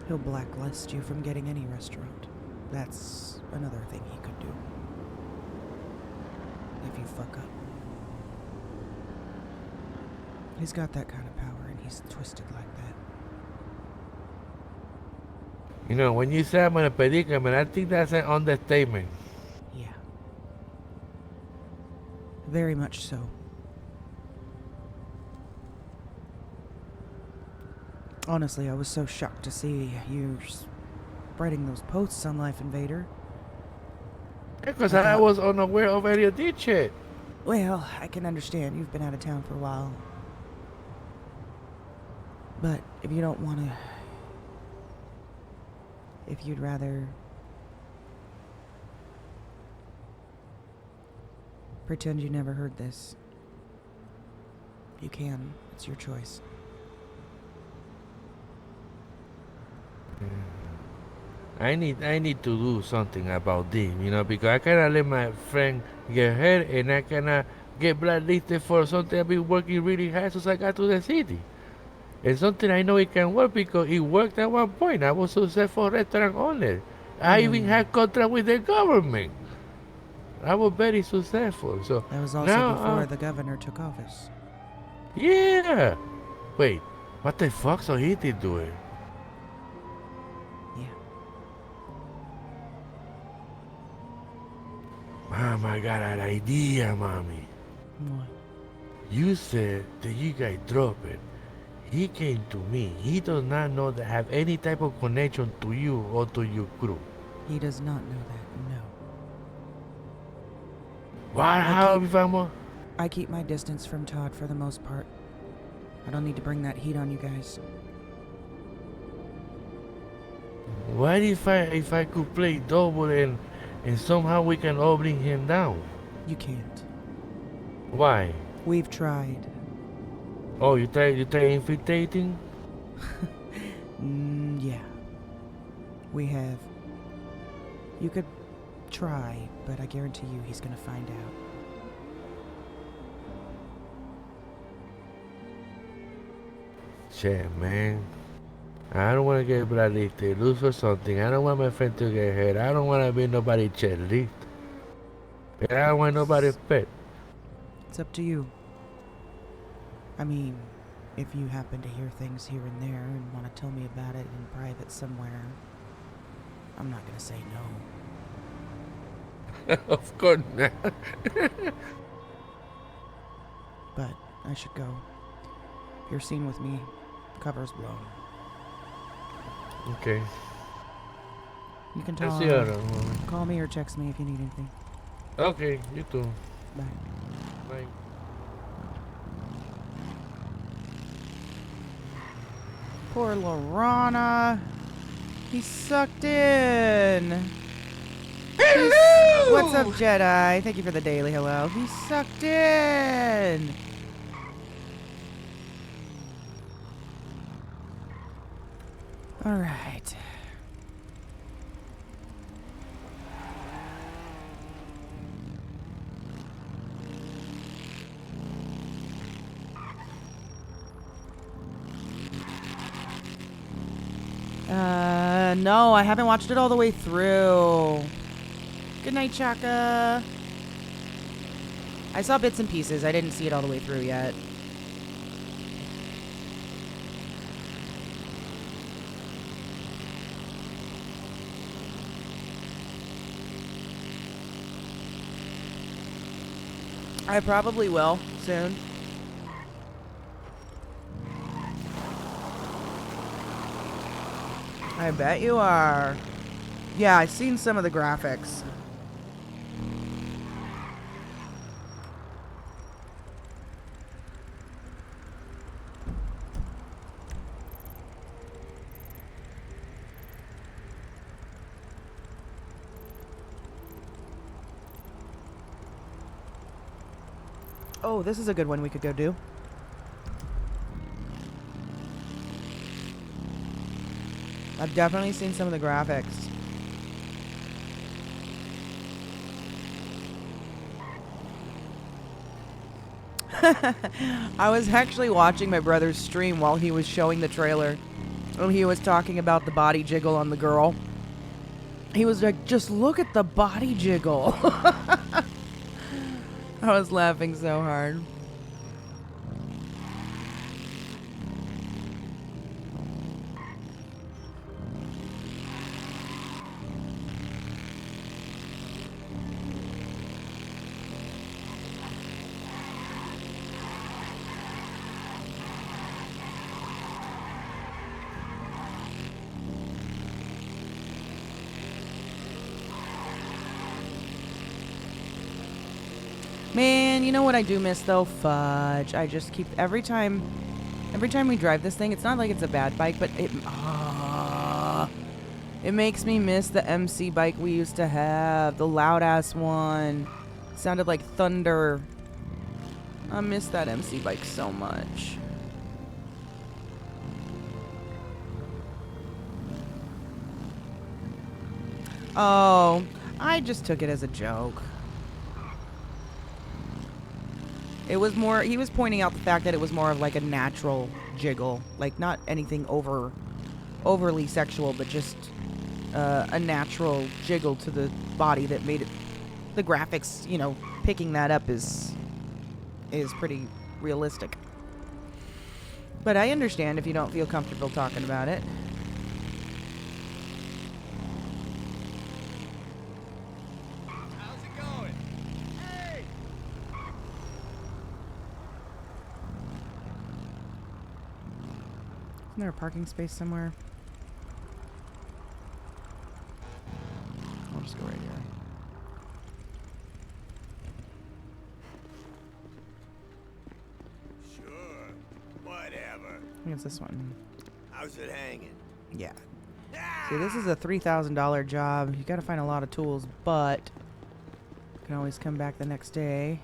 he'll blacklist you from getting any restaurant. That's another thing he could do. If you fuck up. He's got that kind of power and he's twisted like that. You know, when you say I'm in a predicament, I think that's an understatement. Yeah. Very much so. Honestly, I was so shocked to see you spreading those posts on Life Invader. Because I was unaware of any of this shit. Well, I can understand you've been out of town for a while. But if you don't want to... If you'd rather... pretend you never heard this, you can. It's your choice. I need to do something about this, you know, because I cannot let my friend get hurt and I cannot get blacklisted for something I've been working really hard since I got to the city. It's something I know it can work because it worked at one point. I was a successful restaurant owner. I even had contract with the government. I was very successful. So That was also now, before the governor took office. Yeah. Wait, what the fuck? So he did do it. Mom, I got an idea, mommy. What? You said that you guys dropped it. He came to me. He does not know that have any type of connection to you or to your crew. He does not know that, no. Why? How if I'm a... I keep my distance from Todd for the most part. I don't need to bring that heat on you guys. What if I could play double and somehow we can all bring him down? You can't. Why? We've tried. Oh, you try infiltrating? Yeah. We have. You could try, but I guarantee you he's gonna find out. Shit, man. I don't want to get blacklisted, lose or something. I don't want my friend to get hurt. I don't want to be nobody's checklist. I don't want nobody's pet. It's up to you. I mean, if you happen to hear things here and there and want to tell me about it in private somewhere, I'm not gonna say no. Of course not. But I should go. You're seen with me. Cover's blown. Okay. You can That's talk. the other one. Call me or text me if you need anything. Okay, you too. Bye. Bye. Poor Lorana. He's sucked in. What's up, Jedi? Thank you for the daily hello. He's sucked in. All right. No, I haven't watched it all the way through. Good night, Chaka. I saw bits and pieces. I didn't see it all the way through yet. I probably will soon. I I bet you are. Yeah, I've seen some of the graphics. Oh, this is a good one we could go do. I've definitely seen some of the graphics. I was actually watching my brother's stream while he was showing the trailer. And he was talking about the body jiggle on the girl. He was like, just look at the body jiggle. I was laughing so hard. Man, you know what I do miss though? Fudge. I just keep every time we drive this thing, it's not like it's a bad bike, but it makes me miss the MC bike we used to have, the loud ass one. Sounded like thunder. I miss that MC bike so much. Oh, I just took it as a joke. It was more, he was pointing out the fact that it was more of like a natural jiggle. Like not anything overly sexual, but just a natural jiggle to the body that made it, the graphics, you know, picking that up is pretty realistic. But I understand if you don't feel comfortable talking about it. Isn't there a parking space somewhere? I'll just go right here. Sure. Whatever. I think it's this one. How's it hanging? Yeah. See, this is a $3,000 job. You gotta find a lot of tools, but you can always come back the next day.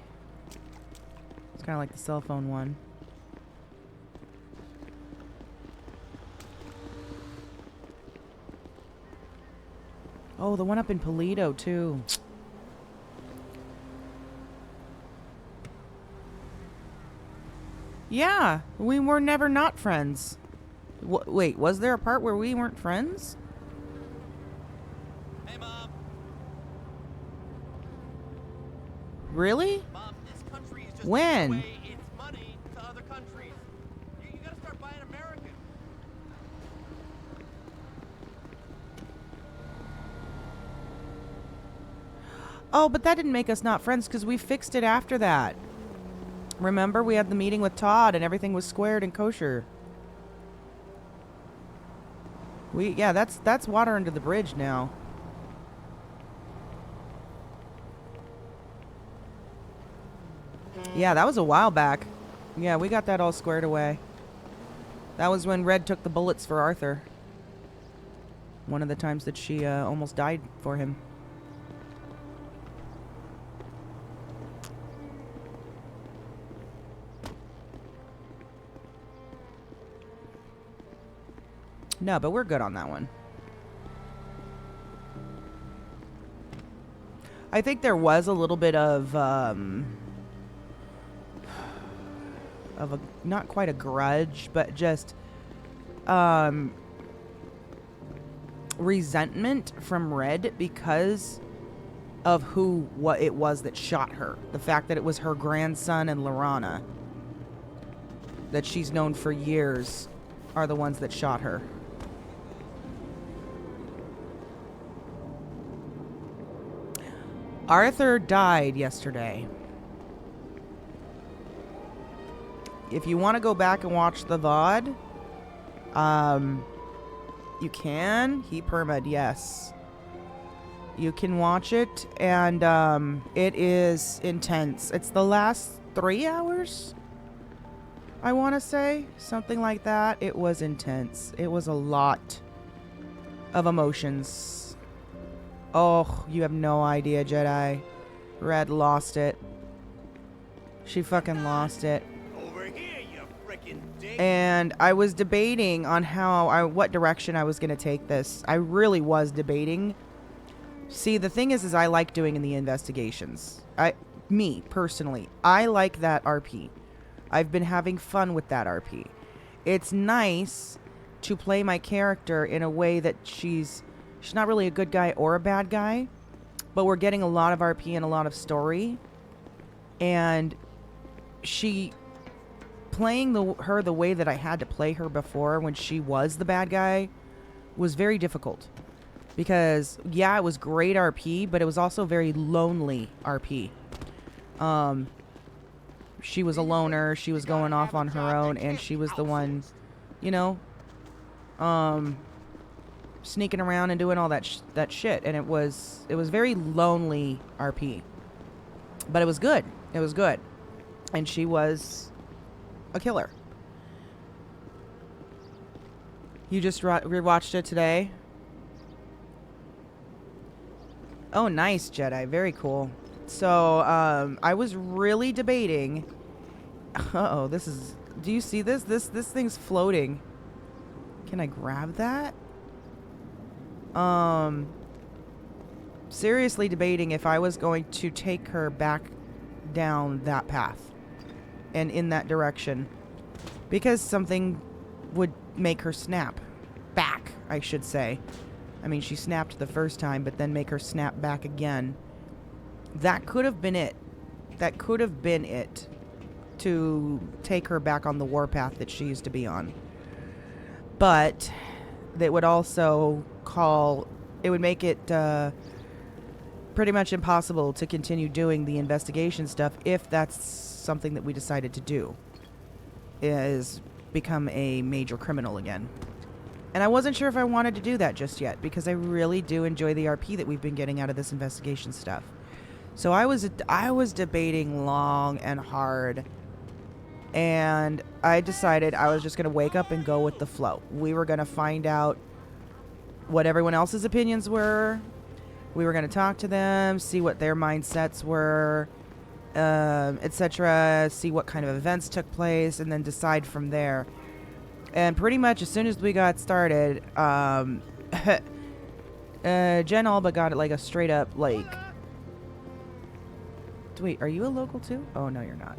It's kind of like the cell phone one. Oh, the one up in Polito, too. Yeah, we were never not friends. Wait, was there a part where we weren't friends? Hey, Mom. Really? Mom, this country is just When? giving away its money to other countries. You gotta start buying American. Oh, but that didn't make us not friends because we fixed it after that. Remember, we had the meeting with Todd and everything was squared and kosher. Yeah, that's water under the bridge now. Yeah, that was a while back. Yeah, we got that all squared away. That was when Red took the bullets for Arthur. One of the times that she almost died for him. No, but we're good on that one. I think there was a little bit of a, not quite a grudge, but just resentment from Red because of what it was that shot her. The fact that it was her grandson and Lorana that she's known for years are the ones that shot her. Arthur died yesterday. If you want to go back and watch the VOD, You can? He perma'd, yes. You can watch it, and it is intense. It's the last 3 hours, I want to say. Something like that. It was intense. It was a lot of emotions. Oh, you have no idea, Jedi. Red lost it. She fucking lost it. Over here, you frickin' dick. And I was debating on what direction I was going to take this. I really was debating. See, the thing is I like doing in the investigations. Me, personally, I like that RP. I've been having fun with that RP. It's nice to play my character in a way that she's not really a good guy or a bad guy, but we're getting a lot of RP and a lot of story. And playing her the way that I had to play her before when she was the bad guy was very difficult. Because, yeah, it was great RP, but it was also very lonely RP. She was a loner, she was going off on her own, and she was the one, you know, sneaking around and doing all that shit. And it was very lonely RP. But it was good. It was good. And she was a killer. You just rewatched it today? Oh, nice, Jedi. Very cool. So, I was really debating. Uh-oh, this is... Do you see this? This thing's floating. Can I grab that? Seriously debating if I was going to take her back down that path. And in that direction. Because something would make her snap. Back, I should say. I mean, she snapped the first time, but then make her snap back again. That could have been it. That could have been it. To take her back on the warpath that she used to be on. But that would also it would make it pretty much impossible to continue doing the investigation stuff if that's something that we decided to do. Is become a major criminal again. And I wasn't sure if I wanted to do that just yet, because I really do enjoy the RP that we've been getting out of this investigation stuff. So I was debating long and hard, and I decided I was just going to wake up and go with the flow. We were going to find out what everyone else's opinions were. We were going to talk to them, see what their mindsets were, etc., see what kind of events took place, and then decide from there. And pretty much as soon as we got started, Jen Alba got it like a straight up, like... Wait, are you a local too? Oh, no, you're not.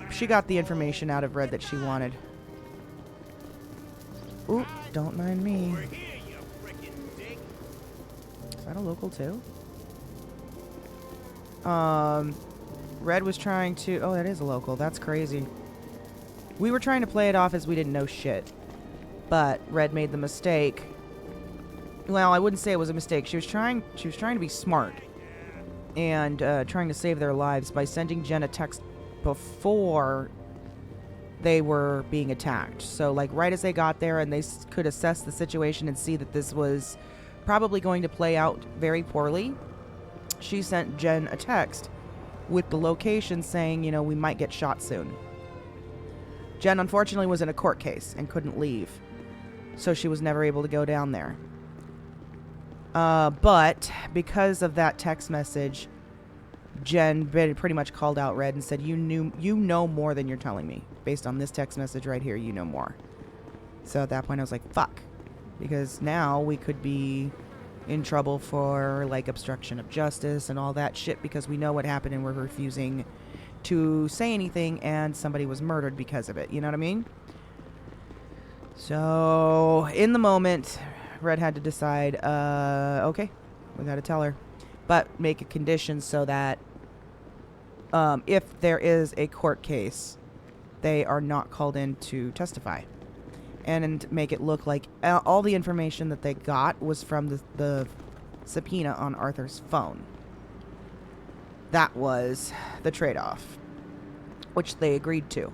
She got the information out of Red that she wanted. Ooh, don't mind me. Is that a local too? Red was trying to... Oh, that is a local. That's crazy. We were trying to play it off as we didn't know shit. But Red made the mistake. Well, I wouldn't say it was a mistake. She was trying to be smart. And trying to save their lives by sending Jen a text before they were being attacked. So, like, right as they got there and they could assess the situation and see that this was probably going to play out very poorly, she sent Jen a text with the location saying, you know, we might get shot soon. Jen, unfortunately, was in a court case and couldn't leave. So she was never able to go down there. But because of that text message, Jen pretty much called out Red and said, you know more than you're telling me. Based on this text message right here, you know more. So at that point, I was like, fuck. Because now we could be in trouble for, like, obstruction of justice and all that shit because we know what happened and we're refusing to say anything and somebody was murdered because of it. You know what I mean? So, in the moment, Red had to decide, okay, we gotta tell her. But make a condition so that if there is a court case, they are not called in to testify. And make it look like all the information that they got was from the subpoena on Arthur's phone. That was the trade-off, which they agreed to.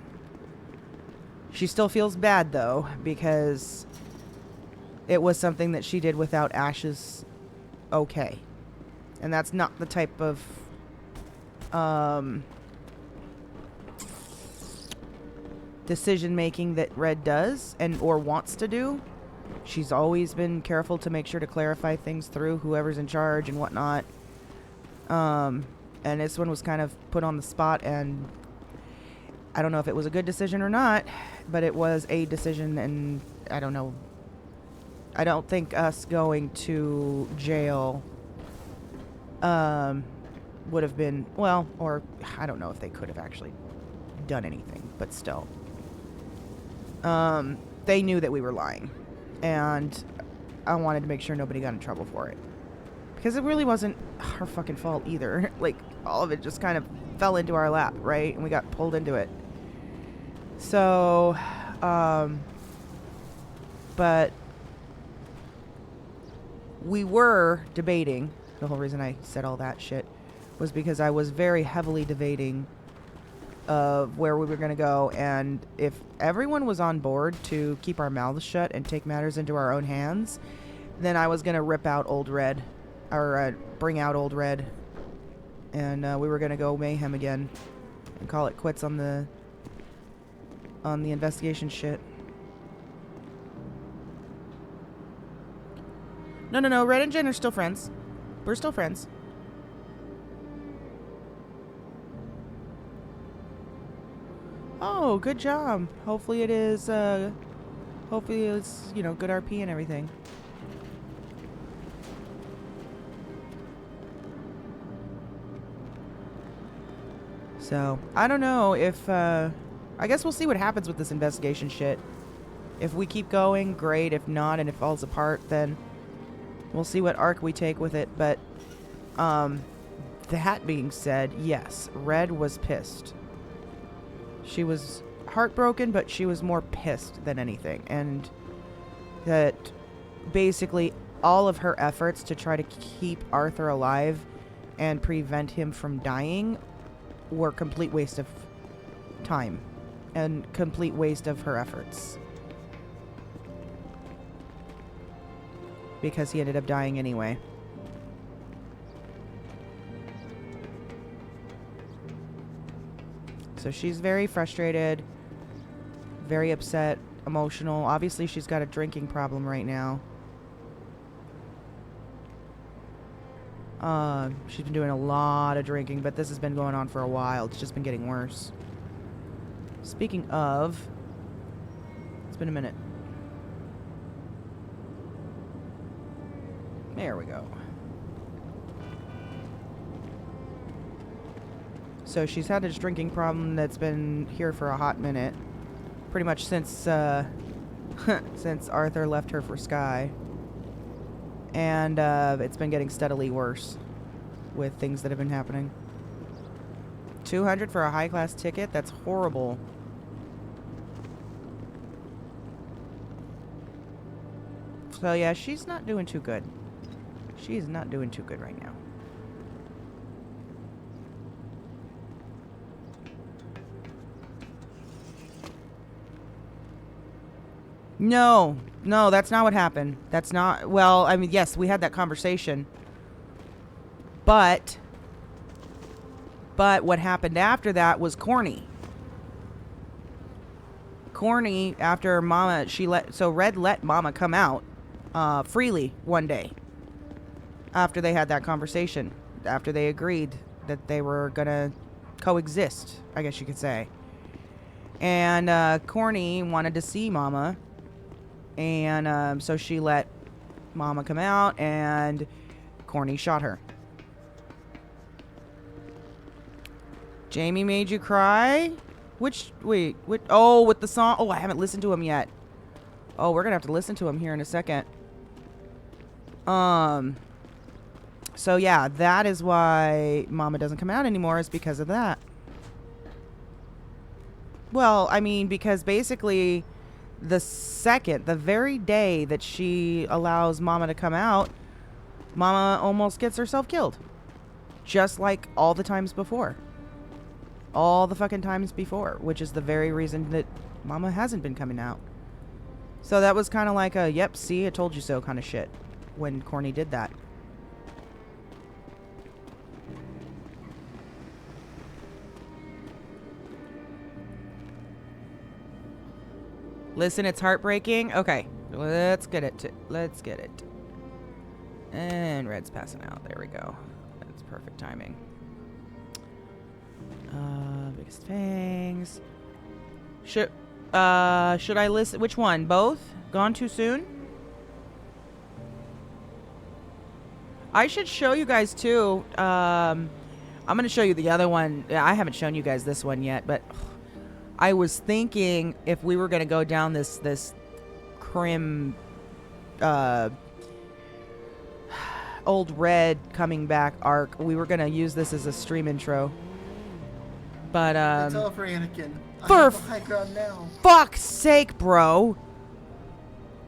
She still feels bad, though, because it was something that she did without Ash's okay. And that's not the type of decision making that Red does and or wants to do. She's always been careful to make sure to clarify things through whoever's in charge and whatnot. And this one was kind of put on the spot, and I don't know if it was a good decision or not, but it was a decision, and I don't know. I don't think us going to jail would have been, well, or I don't know if they could have actually done anything, but still. They knew that we were lying, and I wanted to make sure nobody got in trouble for it. Because it really wasn't our fucking fault either. Like, all of it just kind of fell into our lap, right? And we got pulled into it. So, but we were debating. The whole reason I said all that shit was because I was very heavily debating of where we were going to go, and if everyone was on board to keep our mouths shut and take matters into our own hands, then I was going to rip out Old Red, or bring out Old Red, and we were going to go mayhem again and call it quits on the investigation shit. No, Red and Jen are still friends. We're still friends. Oh, good job. Hopefully it is, hopefully it's, you know, good RP and everything. So, I don't know if, I guess we'll see what happens with this investigation shit. If we keep going, great. If not, and it falls apart, then we'll see what arc we take with it. But, that being said, yes, Red was pissed. She was heartbroken, but she was more pissed than anything. And that basically all of her efforts to try to keep Arthur alive and prevent him from dying were complete waste of time and complete waste of her efforts. Because he ended up dying anyway. So she's very frustrated, very upset, emotional. Obviously, she's got a drinking problem right now. She's been doing a lot of drinking, but this has been going on for a while. It's just been getting worse. Speaking of, it's been a minute. There we go. So she's had this drinking problem that's been here for a hot minute. Pretty much since, since Arthur left her for Sky. And, it's been getting steadily worse with things that have been happening. 200 for a high-class ticket? That's horrible. So yeah, she's not doing too good. She's not doing too good right now. No, that's not what happened. That's not, well, I mean, yes, we had that conversation. But what happened after that was corny. Corny, after Mama, so Red let Mama come out freely one day. After they had that conversation. After they agreed that they were gonna coexist, I guess you could say. And Corny wanted to see Mama. And so she let Mama come out, and Corny shot her. Jamie made you cry? Wait, oh, with the song? Oh, I haven't listened to him yet. Oh, we're gonna have to listen to him here in a second. So yeah, that is why Mama doesn't come out anymore, is because of that. Well, I mean, because basically the very day that she allows Mama to come out, Mama almost gets herself killed. Just like all the times before. All the fucking times before, which is the very reason that Mama hasn't been coming out. So that was kind of like a, yep, see, I told you so kind of shit when Corny did that. Listen, it's heartbreaking. Okay, let's get it. Let's get it. And Red's passing out. There we go. That's perfect timing. Biggest fangs. Should I listen? Which one? Both? Gone too soon? I should show you guys too. I'm gonna show you the other one. I haven't shown you guys this one yet, but I was thinking if we were gonna go down this Crim Old Red coming back arc, we were gonna use this as a stream intro. But It's all for Anakin. I for have the high ground now. fuck's sake, bro.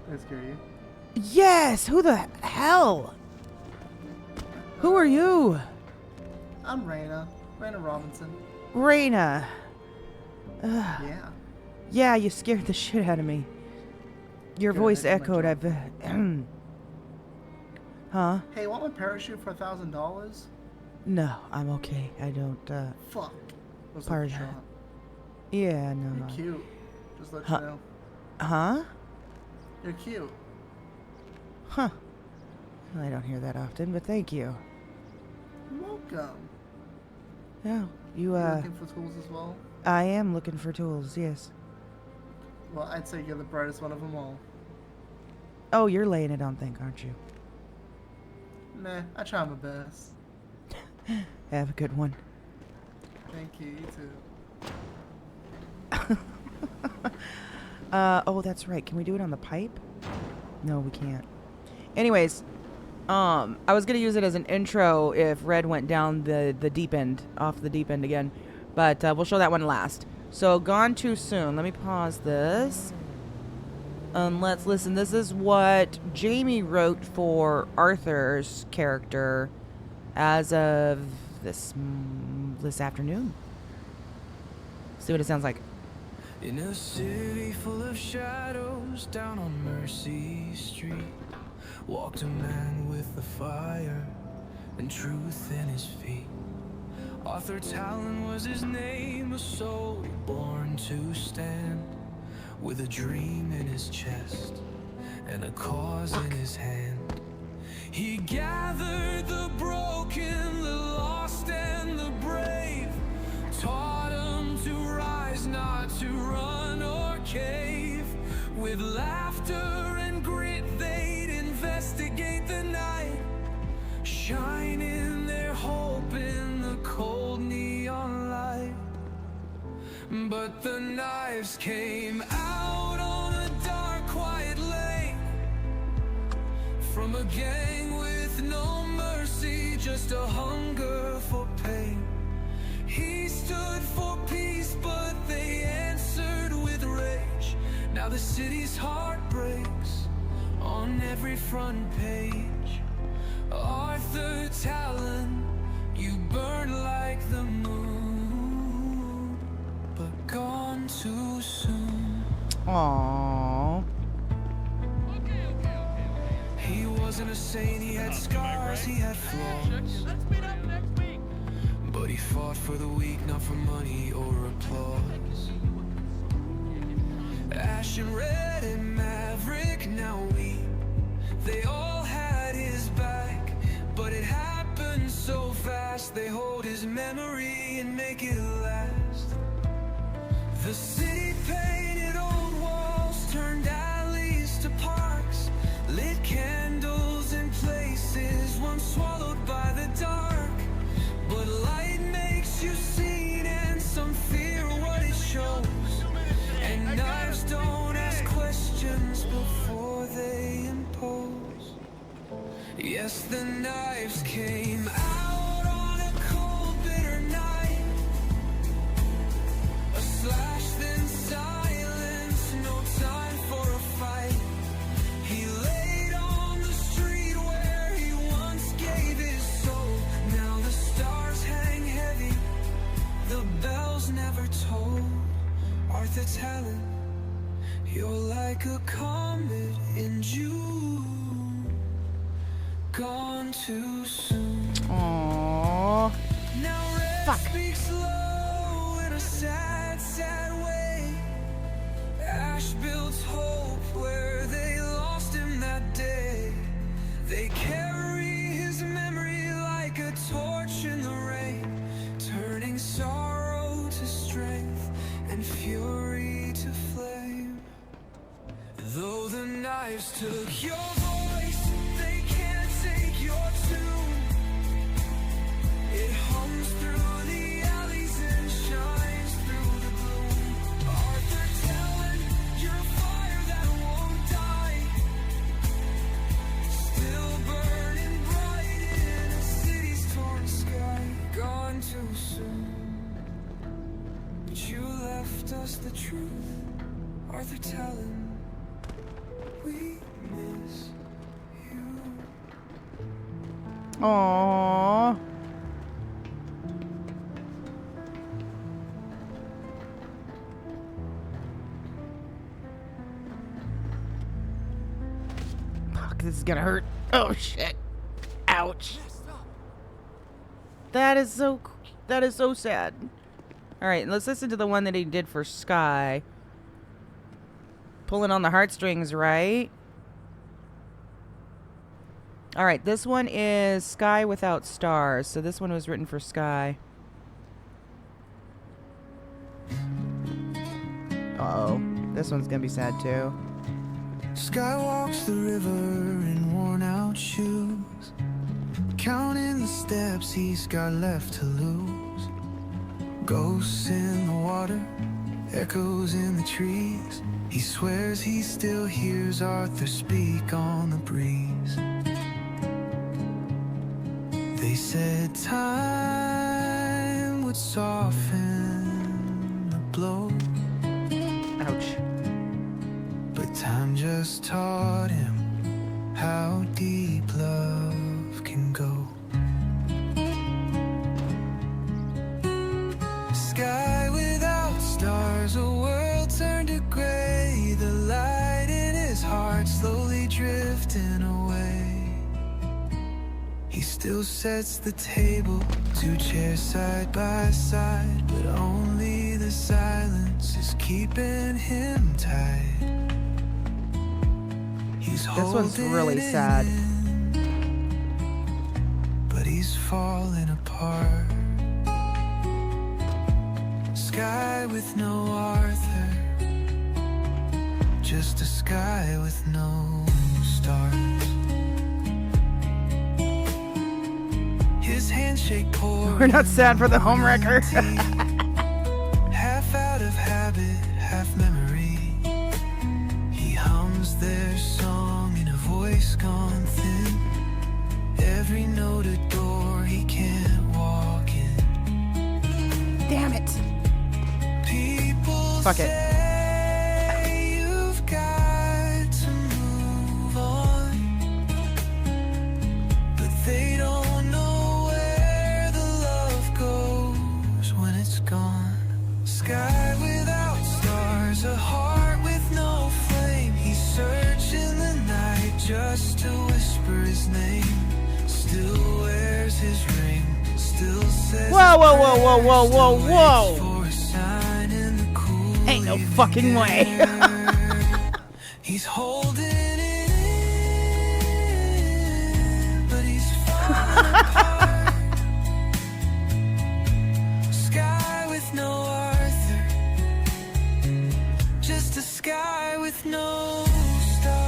Did I scare you? Yes. Who the hell? Who are you? I'm Raina. Raina Robinson. Raina. Ugh. Yeah. Yeah, you scared the shit out of me. Your Good, voice I did my echoed. I've. Huh? Hey, want my parachute for $1,000? No, I'm okay. I don't. Fuck. Was Part a of shot. that. Yeah, no. You're cute. Just let Huh? you know. Huh? You're cute. Huh. Well, I don't hear that often, but thank you. You're welcome. Yeah, you You looking for tools as well? I am looking for tools. Yes. Well, I'd say you're the brightest one of them all. Oh, you're laying it on thick, aren't you? Meh, I try my best. Have a good one. Thank you, you too. Oh, that's right. Can we do it on the pipe? No, we can't. Anyways, I was gonna use it as an intro if Red went down the deep end, off the deep end again, but we'll show that one last. So, Gone Too Soon. Let me pause this. Let's listen. This is what Jamie wrote for Arthur's character as of this afternoon. See what it sounds like. In a city full of shadows, down on Mercy Street, walked a man with a fire and truth in his feet. Arthur Talon was his name, a soul born to stand, with a dream in his chest and a cause in his hand. He gathered the broken, the lost and the brave, taught them to rise, not to run or cave. With laughter and grit they'd investigate the night, shining their hope in the cold neon light. But the knives came out on a dark, quiet lane, from a gang with no mercy, just a hunger for pain. He stood for peace, but they answered with rage. Now the city's heart breaks on every front page. Arthur Talon, you burn like the moon, but gone too soon. Aww. He wasn't a saint, he had scars, he had flaws. But he fought for the weak, not for money or applause. Ashen Red and Maverick, now we, they all had his back. But it happened so fast, they hold his memory and make it last. The city painted old walls, turned alleys to parks, lit candles in places once swallowed by the dark. But light makes you seen, and some fear what it shows. And knives don't ask questions before they impose. Yes, the knives came out on a cold, bitter night. A slash, then silence, no time for a fight. He laid on the street where he once gave his soul. Now the stars hang heavy, the bells never toll. Arthur Talon, gone too soon. Aww. Now red Fuck. speaks low in a sad, sad way. Ash builds hope where they lost him that day. They carry his memory like a torch in the rain, turning sorrow to strength and fury to flame. Though the knives took your voice, they can't take your tune. It hums through the alleys and shines through the gloom. Arthur telling you're a fire that won't die, still burning bright in a city's torn sky. Gone too soon, but you left us the truth. Arthur telling we miss you. Aww. Fuck, this is gonna hurt. Oh shit. Ouch. That is so sad. Alright, let's listen to the one that he did for Sky. Pulling on the heartstrings, right? Alright, this one is Sky Without Stars. So this one was written for Sky. Uh-oh. This one's gonna be sad too. Sky walks the river in worn out shoes, counting the steps he's got left to lose. Ghosts in the water, echoes in the trees. He swears he still hears Arthur speak on the breeze. They said time would soften the blow. Ouch. But time just taught him how deep love can go. Sky without stars, a world turned to gray. The light in his heart slowly drifting away. He still sets the table, 2 chairs side by side, but only the silence is keeping him tight. He's This one's really sad. but he's falling apart. Sky with no Arthur, just a sky with no stars. His handshake poured. We're not sad for the homewrecker. Half out of habit, half memory. He hums their song in a voice gone thin. Every note a door he can't walk in. Damn it. People Fuck it. say you've got to move on, but they don't know where the love goes when it's gone. Sky without stars, a heart with no flame. He's searching the night just to whisper his name. Still wears his ring, still says Whoa, whoa, whoa, whoa, whoa, whoa, whoa. for a sign in the cool Ain't no fucking way. He's holding it in, but he's falling apart. Sky with no Arthur, just a sky with no star.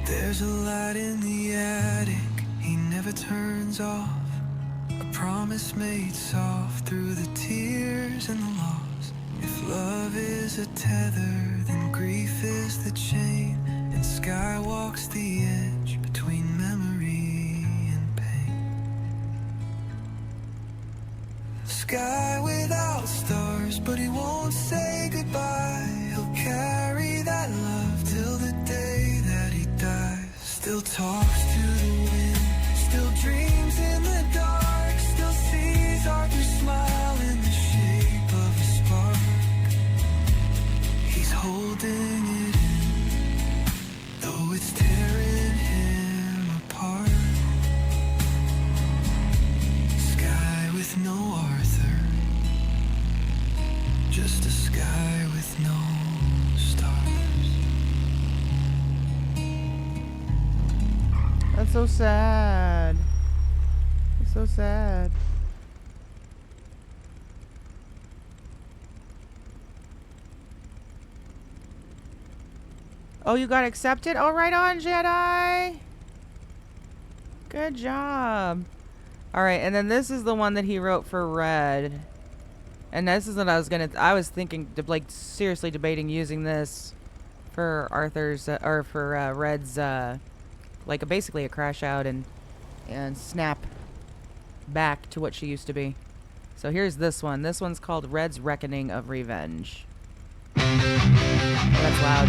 There's a light in the attic he never turns off. A promise made soft through the tears and the loss. If love is a tether, then grief is the chain, and Sky walks the edge between memory and pain. Sky without stars, but he won't say goodbye. He'll carry that love till the day that he dies. Still talks to the wind, Still dreams in the dark, still sees Arthur's smile in the shape of a spark. He's holding it in, though it's tearing him apart. Sky with no Arthur, just a sky with no stars. That's so sad. It's so sad. Oh, you got accepted? Oh, right on, Jedi. Good job. All right, and then this is the one that he wrote for Red. And this is what I was thinking, like, seriously debating using this for Arthur's, or for Red's, like, basically a crash out and snap back to what she used to be. So here's this one. This one's called Red's Reckoning of Revenge. Oh, that's loud.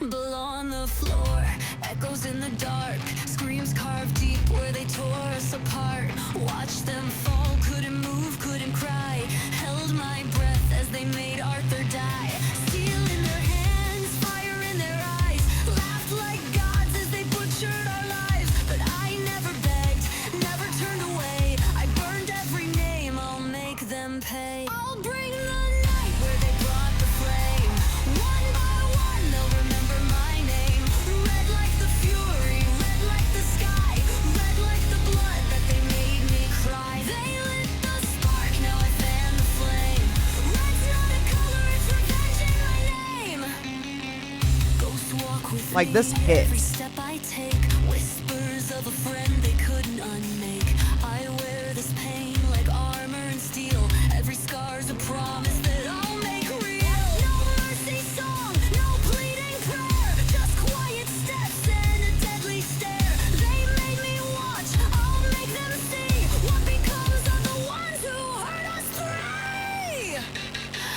Blood on the floor, echoes in the dark, screams carved deep where they tore us apart. Watched them fall, couldn't move, couldn't cry. Held my breath as they made Arthur die. Steel in their hands, fire in their eyes. Laughed like gods as they butchered our lives. But I never begged, never turned away. I burned every name, I'll make them pay. I'll bring the night where they brought the flame. One by one, they'll remember my name. Red like the fury, red like the sky. Red like the blood that they made me cry. They lit the spark, now I fan the flame. Red's not a color, it's revenge in my name. Ghost walk with Like, this me hits. every step I take. Whispers of a friend they couldn't unmake. I wear this pain like armor and steel. Every scar's a promise that I'll make real. No mercy song, no pleading prayer. Just quiet steps and a deadly stare. They made me watch, I'll make them see what becomes of the ones who hurt us free.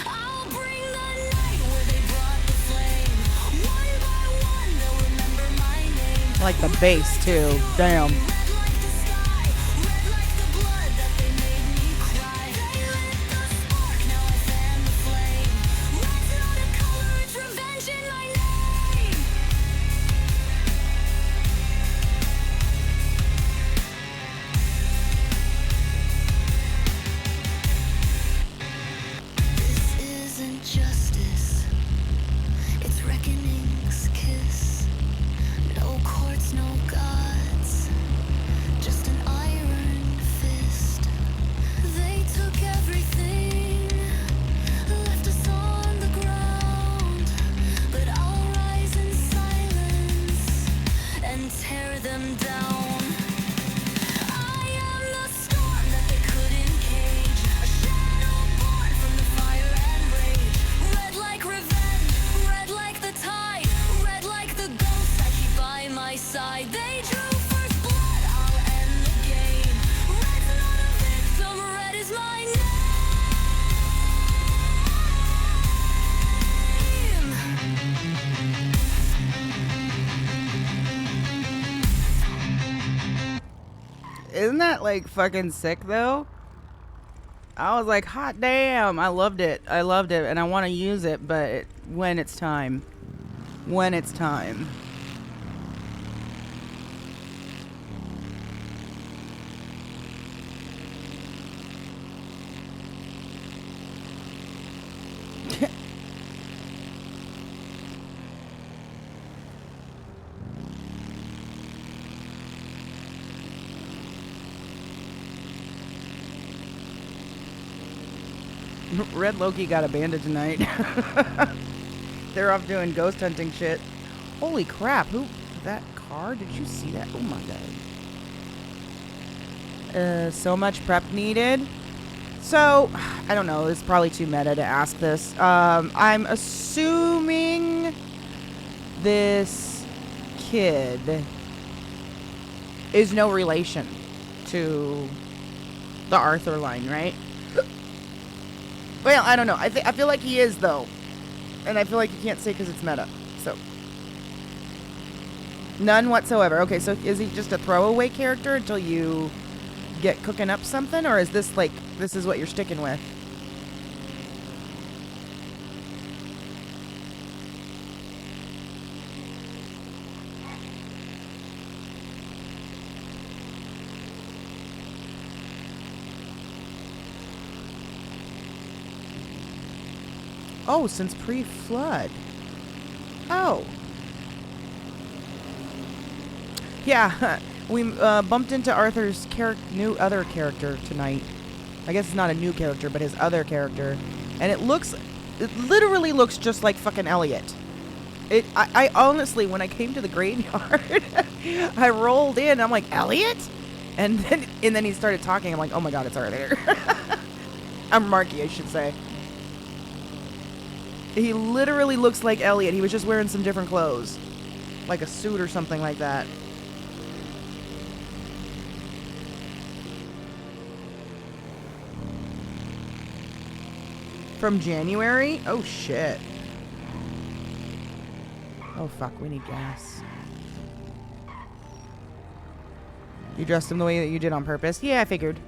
I'll bring the night where they brought the flame. One by one, they'll remember my name. Like the bass, too. Damn. This isn't justice, it's reckoning's kiss. No courts, no gods, just an iron fist. They took everything, left us on the ground. But I'll rise in silence and tear them down. I am the storm that they couldn't cage, a shadow born from the fire and rage. Red like revenge, red like the tide, red like the ghosts I keep by my side. They drew first blood, I'll end the game. Red's not a victim, red is my name. Isn't that like fucking sick though? I was like, hot damn. I loved it. I loved it and I want to use it, but when it's time. When it's time. Red Loki got abandoned tonight. They're off doing ghost hunting shit. Holy crap, who, that car? Did you see that? Oh my god. So much prep needed. So, I don't know, it's probably too meta to ask this. I'm assuming this kid is no relation to the Arthur line, right? Well, I don't know. I feel like he is, though. And I feel like you can't say because it's meta. So. None whatsoever. Okay, so is he just a throwaway character until you get cooking up something, or is this like, this is what you're sticking with? Oh, since pre-flood. Oh. Yeah, we bumped into Arthur's new other character tonight. I guess it's not a new character, but his other character. And it literally looks just like fucking Elliot. I honestly, when I came to the graveyard, I rolled in, I'm like, Elliot? And then he started talking, I'm like, oh my god, it's Arthur. I'm Marky, I should say. He literally looks like Elliot. He was just wearing some different clothes. Like a suit or something like that. From January? Oh shit. Oh fuck, we need gas. You dressed him the way that you did on purpose? Yeah, I figured.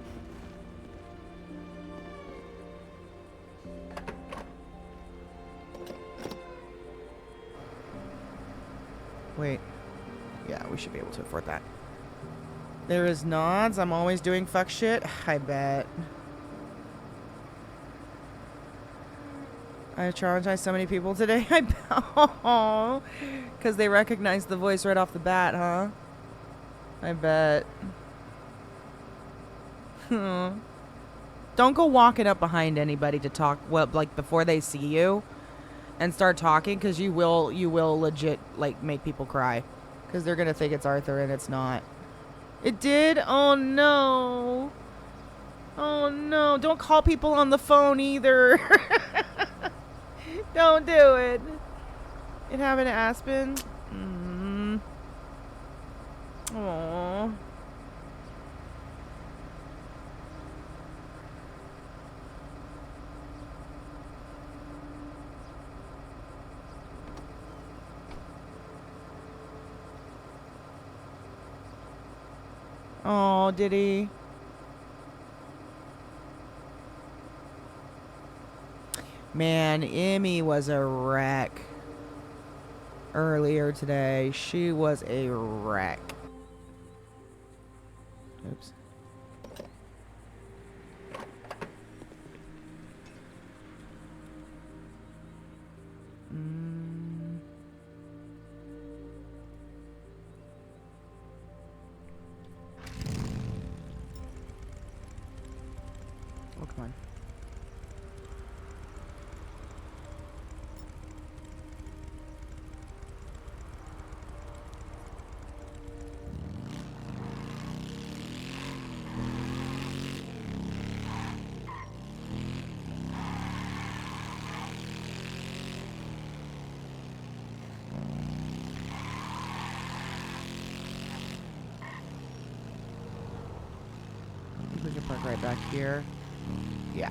Wait. Yeah, we should be able to afford that. There is nods. I'm always doing fuck shit. I bet. I traumatized so many people today. I bet. Because they recognized the voice right off the bat, huh? I bet. Don't go walking up behind anybody to talk, well, like before they see you. And start talking, because you will legit like make people cry, because they're gonna think it's Arthur and it's not. It did? Oh no. Oh no. Don't call people on the phone either. Don't do it. It happened to Aspen. Aww. Oh, did he? Man, Emmy was a wreck earlier today. She was a wreck. Oops. Oh, come on. We can park right back here. Yeah.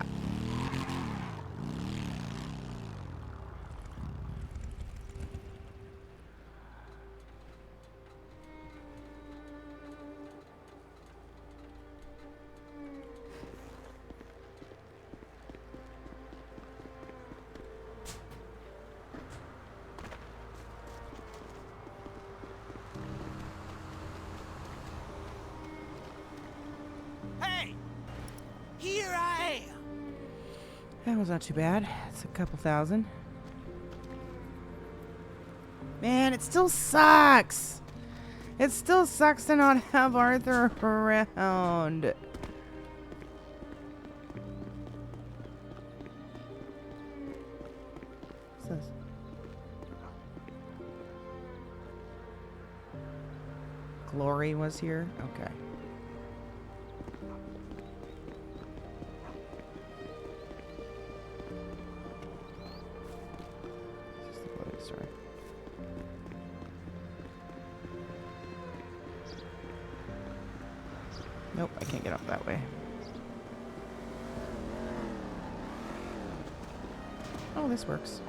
Hey! Here I am! That was not too bad. It's a couple thousand. Man, it still sucks. It still sucks to not have Arthur around. What's this? Glory was here? Okay. Sorry. Nope, I can't get up that way. Oh, this works.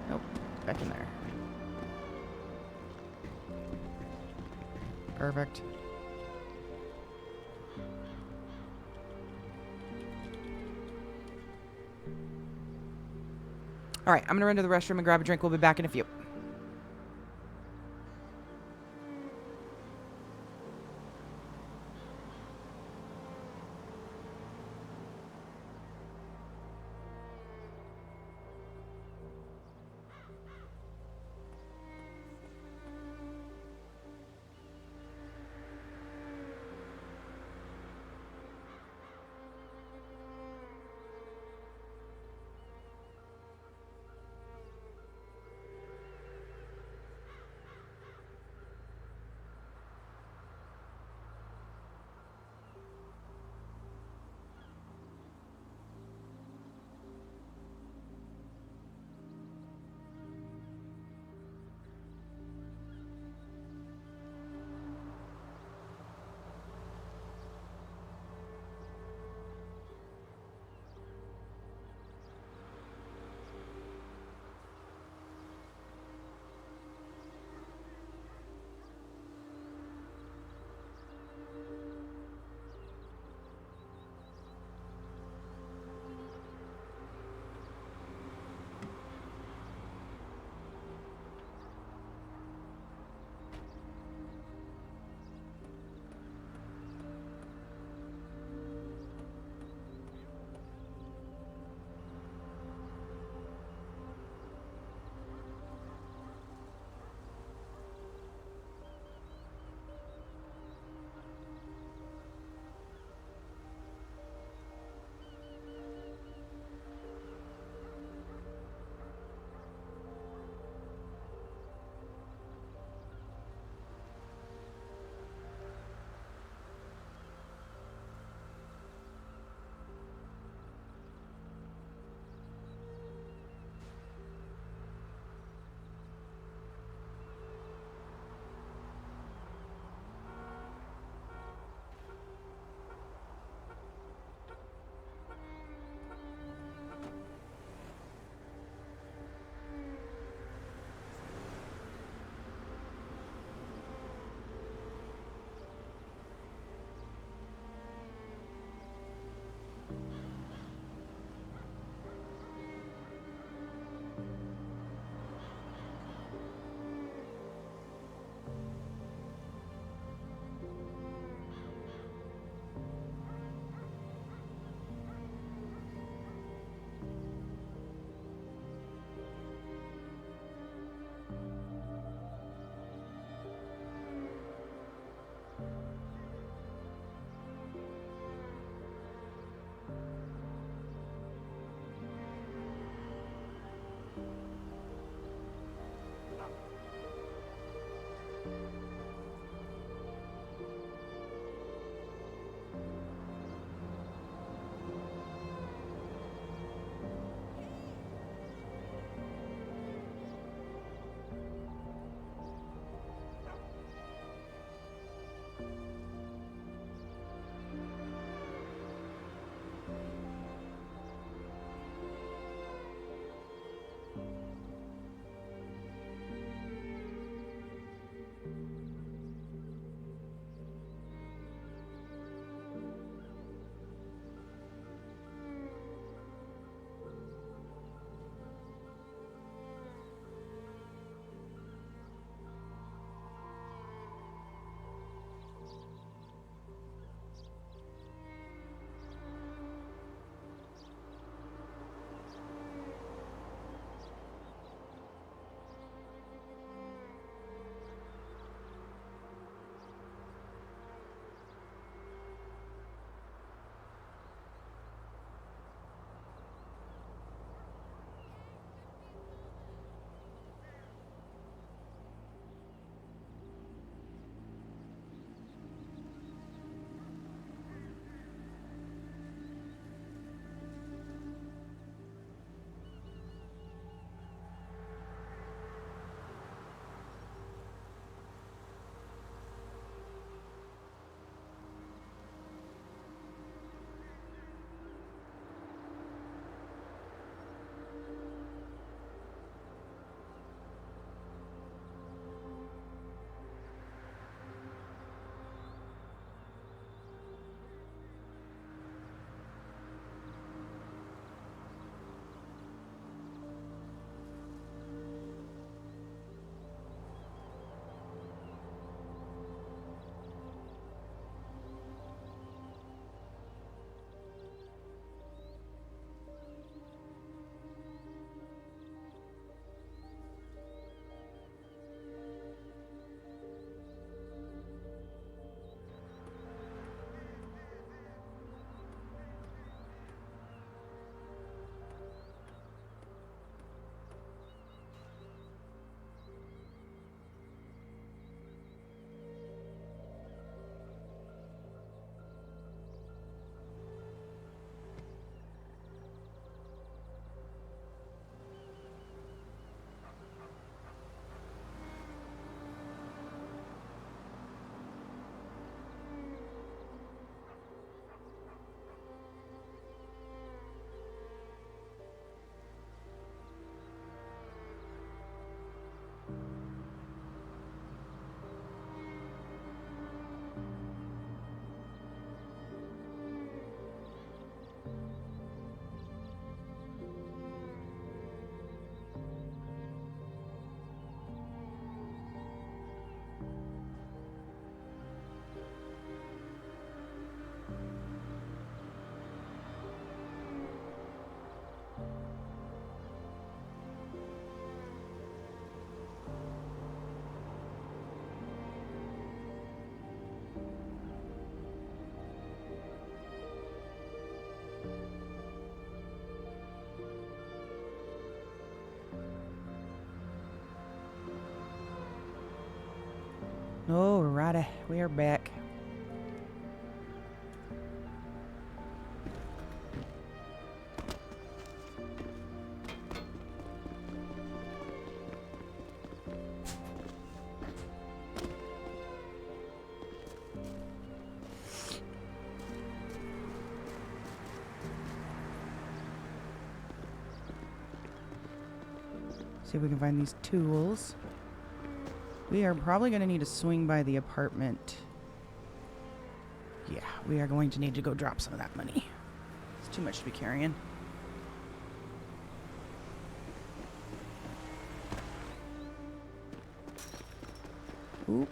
Nope, back in there. Perfect. All right, I'm gonna run to the restroom and grab a drink. We'll be back in a few. Alrighty, we are back. See if we can find these tools. We are probably going to need to swing by the apartment. Yeah, we are going to need to go drop some of that money. It's too much to be carrying. Oop.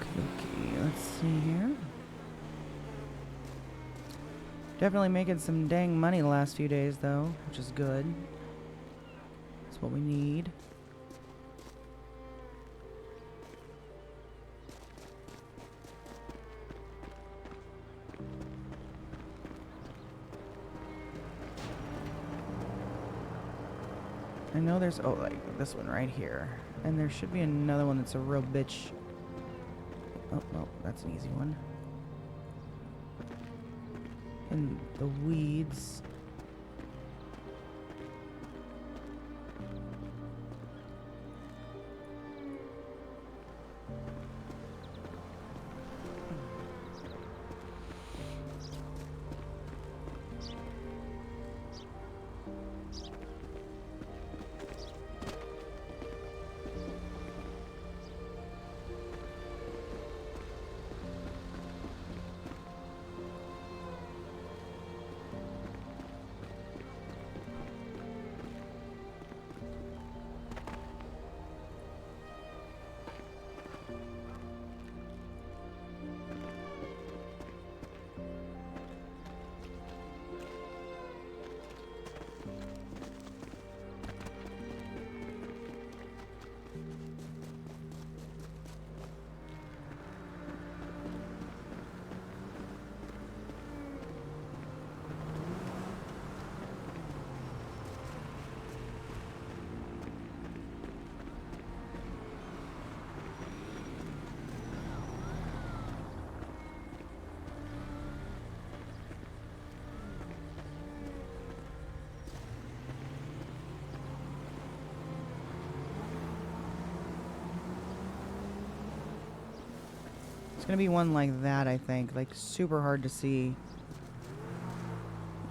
Okay, let's see here. Definitely making some dang money the last few days, though, which is good. That's what we need. I know there's, oh, like this one right here. And there should be another one that's a real bitch. Oh, well, that's an easy one. In the weeds. It's gonna be one like that, I think. Like, super hard to see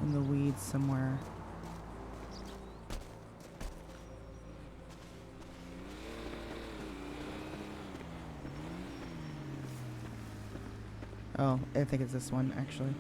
in the weeds somewhere. Oh, I think it's this one, actually.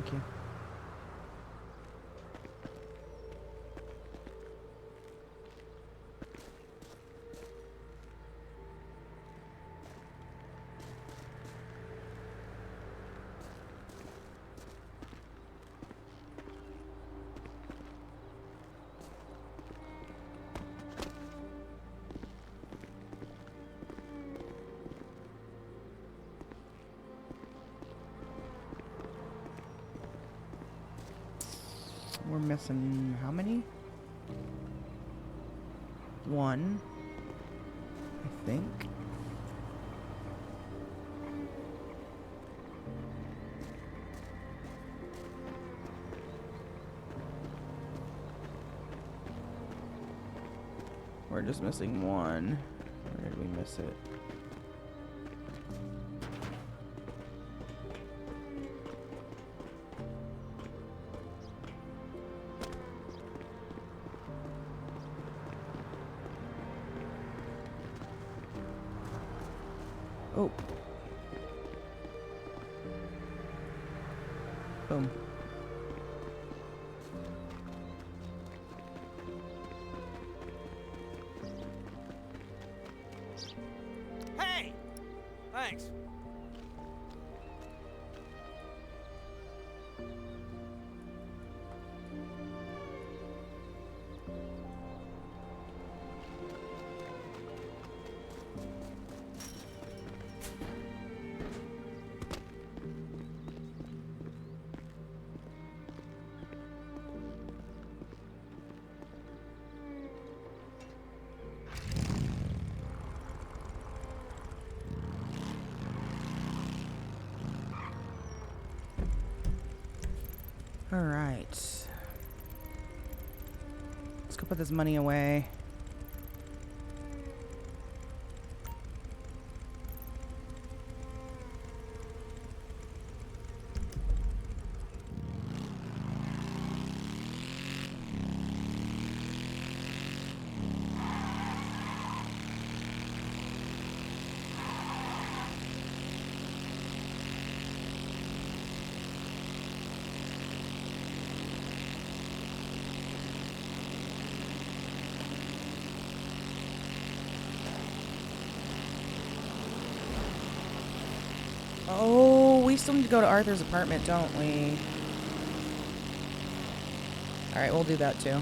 Thank you. We're missing how many? One, I think. We're just missing one. Where did we miss it? Oh. Boom. Hey! Thanks. All right. Let's go put this money away. Oh, we still need to go to Arthur's apartment, don't we? Alright, we'll do that too.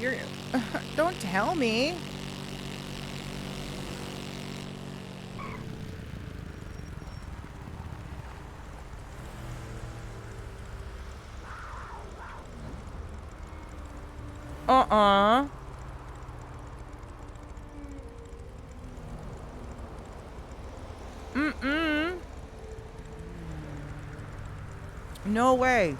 You're... don't tell me. Uh-uh. Mm-mm. No way.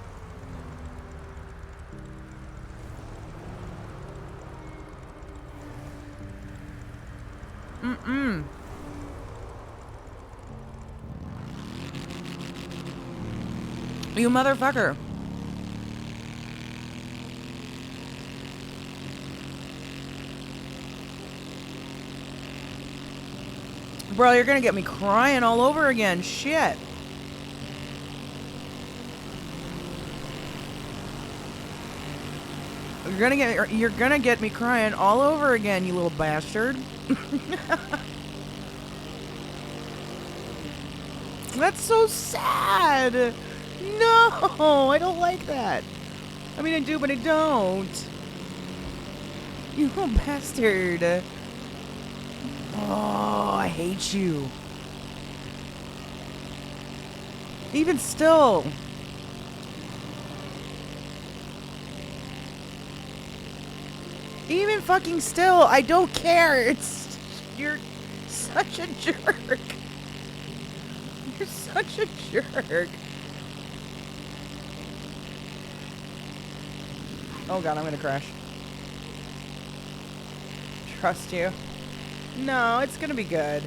Mm-mm. You motherfucker. Bro, you're gonna get me crying all over again. Shit. You're gonna get me crying all over again, you little bastard. That's so sad. No, I don't like that. I mean, I do, but I don't. You little bastard. Oh, I hate you. Even still. Even fucking still, I don't care. It's... You're such a jerk. You're such a jerk. Oh god, I'm gonna crash. Trust you. No, it's gonna be good.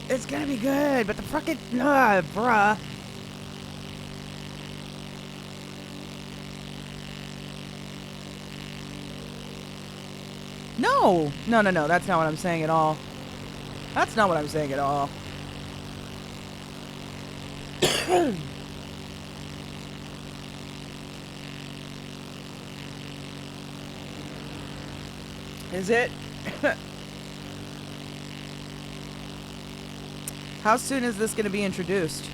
It's gonna be good, but the fucking... bruh. No! No, no, no, that's not what I'm saying at all. That's not what I'm saying at all. Is it? How soon is this going to be introduced?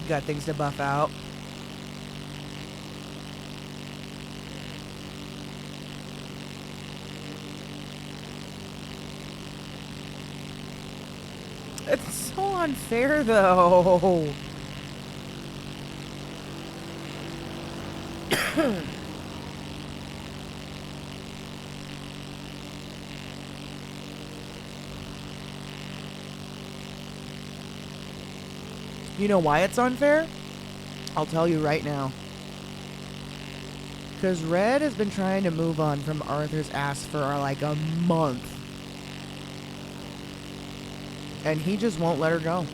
Got things to buff out. It's so unfair, though. You know why it's unfair? I'll tell you right now. Because Red has been trying to move on from Arthur's ass for like a month. And he just won't let her go.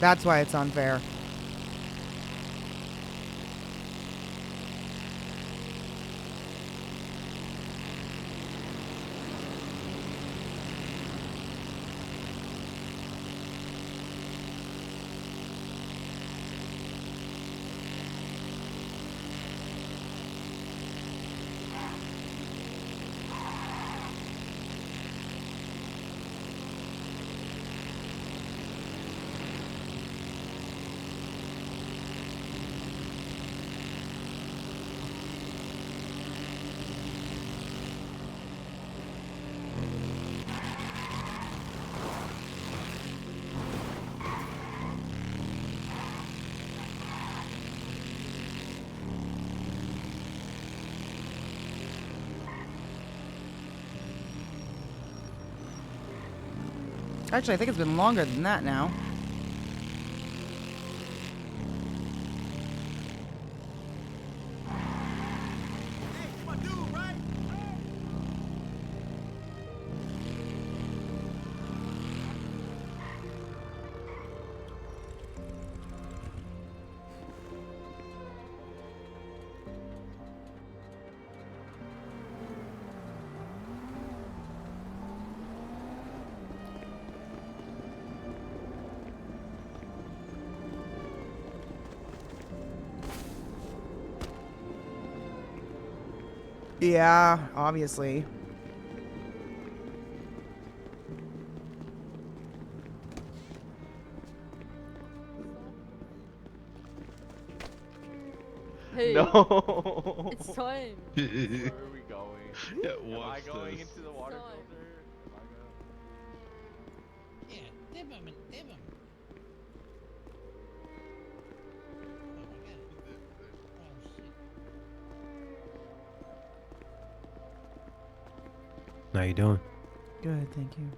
That's why it's unfair. Actually, I think it's been longer than that now. Yeah, obviously. Hey, No. it's time. Where are we going? Yeah, Am I watch going this. into the water Time. filter? Am I going? Yeah, dip him and dip him. Oh my god. Oh shit. How you doing? Good, thank you.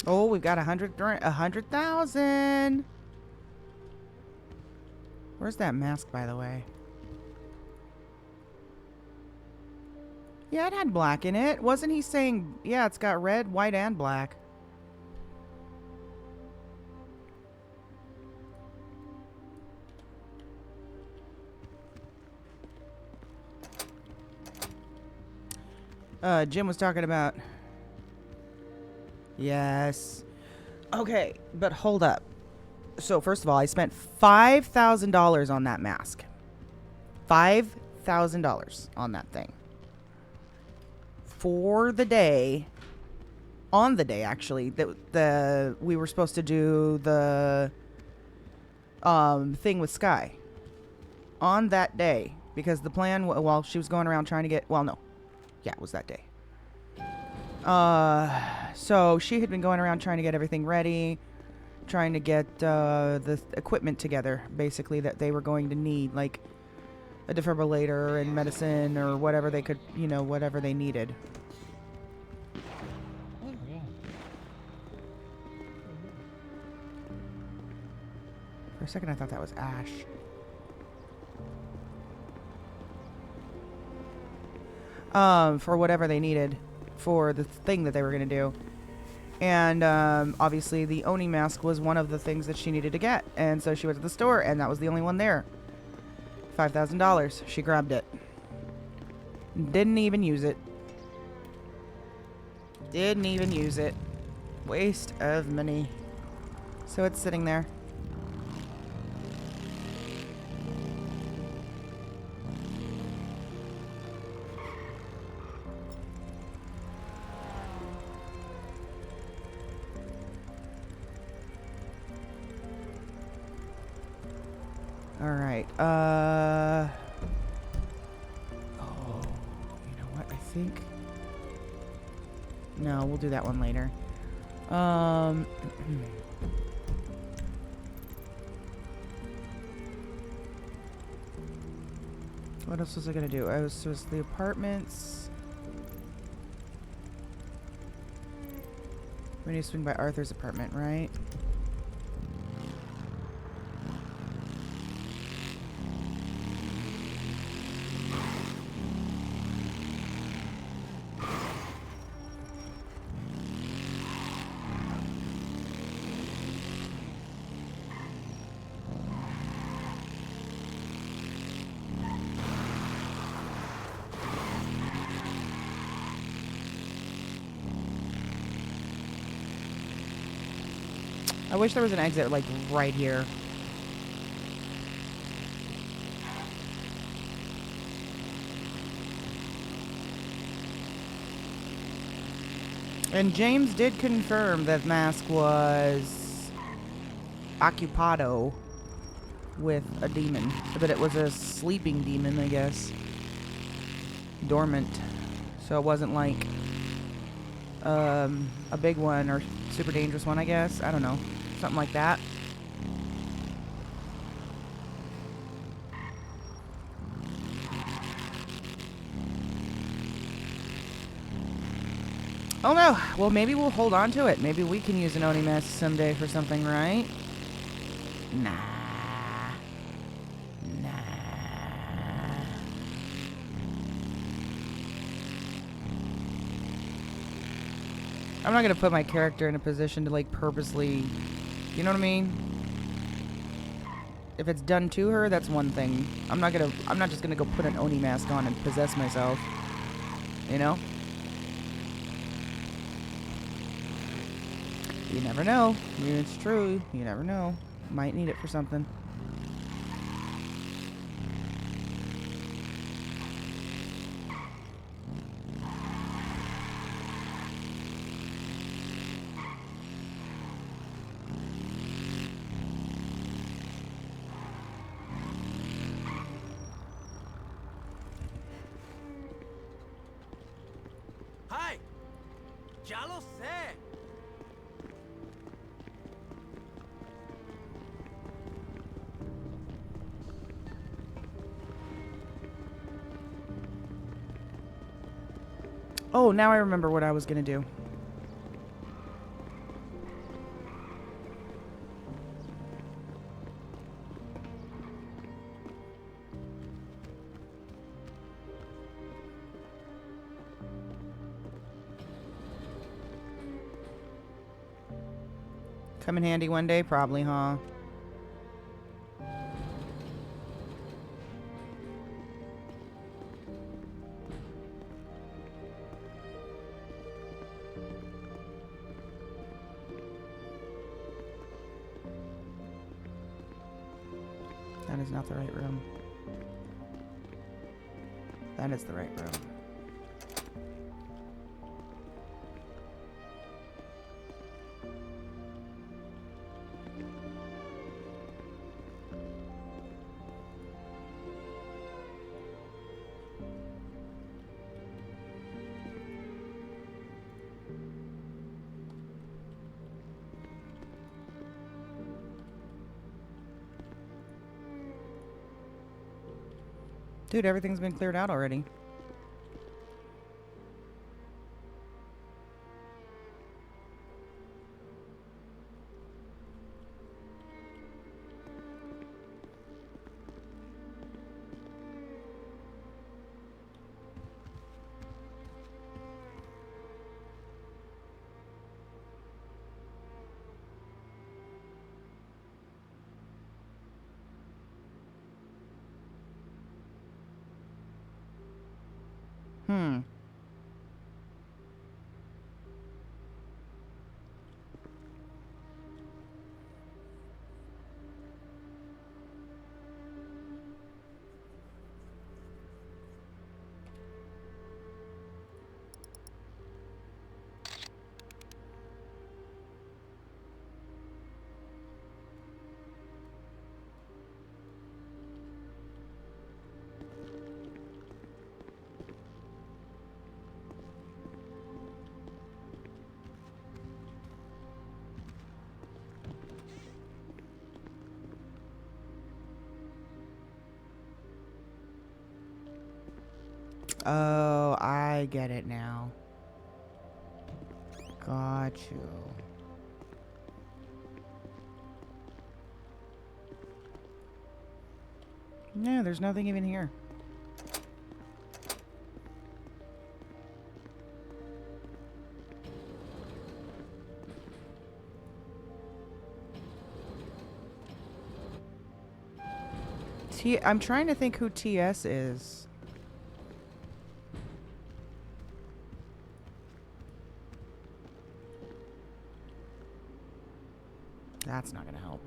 Oh, we've got 100,000. Where's that mask, by the way? Yeah, it had black in it. Wasn't he saying, yeah, it's got red, white, and black. Jim was talking about... Yes. Okay, but hold up. So, first of all, I spent $5,000 on that mask. $5,000 on that thing. For the day, on the day actually, that we were supposed to do the thing with Sky. On that day, because the plan, while she was going around trying to get, well, no, yeah, it was that day. So she had been going around trying to get everything ready, trying to get the equipment together, basically, that they were going to need, like a defibrillator and medicine or whatever they could, you know, whatever they needed. For a second I thought that was Ash. For whatever they needed for the thing that they were going to do. And obviously the Oni mask was one of the things that she needed to get. And so she went to the store and that was the only one there. $5,000. She grabbed it. Didn't even use it. Didn't even use it. Waste of money. So it's sitting there. Alright, oh, you know what, I think... No, we'll do that one later. What else was I gonna do? Was the apartments... We need to swing by Arthur's apartment, right? I wish there was an exit, like, right here. And James did confirm that mask was occupado with a demon. But it was a sleeping demon, I guess. Dormant. So it wasn't like a big one or super dangerous one, I guess. I don't know. Something like that. Oh no! Well, maybe we'll hold on to it. Maybe we can use an Oni mask someday for something, right? Nah. I'm not gonna put my character in a position to, like, purposely... You know what I mean? If it's done to her, that's one thing. I'm not just gonna go put an Oni mask on and possess myself. You know? You never know. It's true. You never know. Might need it for something. Hi! Ya lo sé! Oh, now I remember what I was gonna do. Come in handy one day, probably, huh? That is not the right room. That is the right room. Dude, everything's been cleared out already. Hmm. Oh, I get it now. Got you. No, there's nothing even here. I'm trying to think who TS is. That's not gonna help.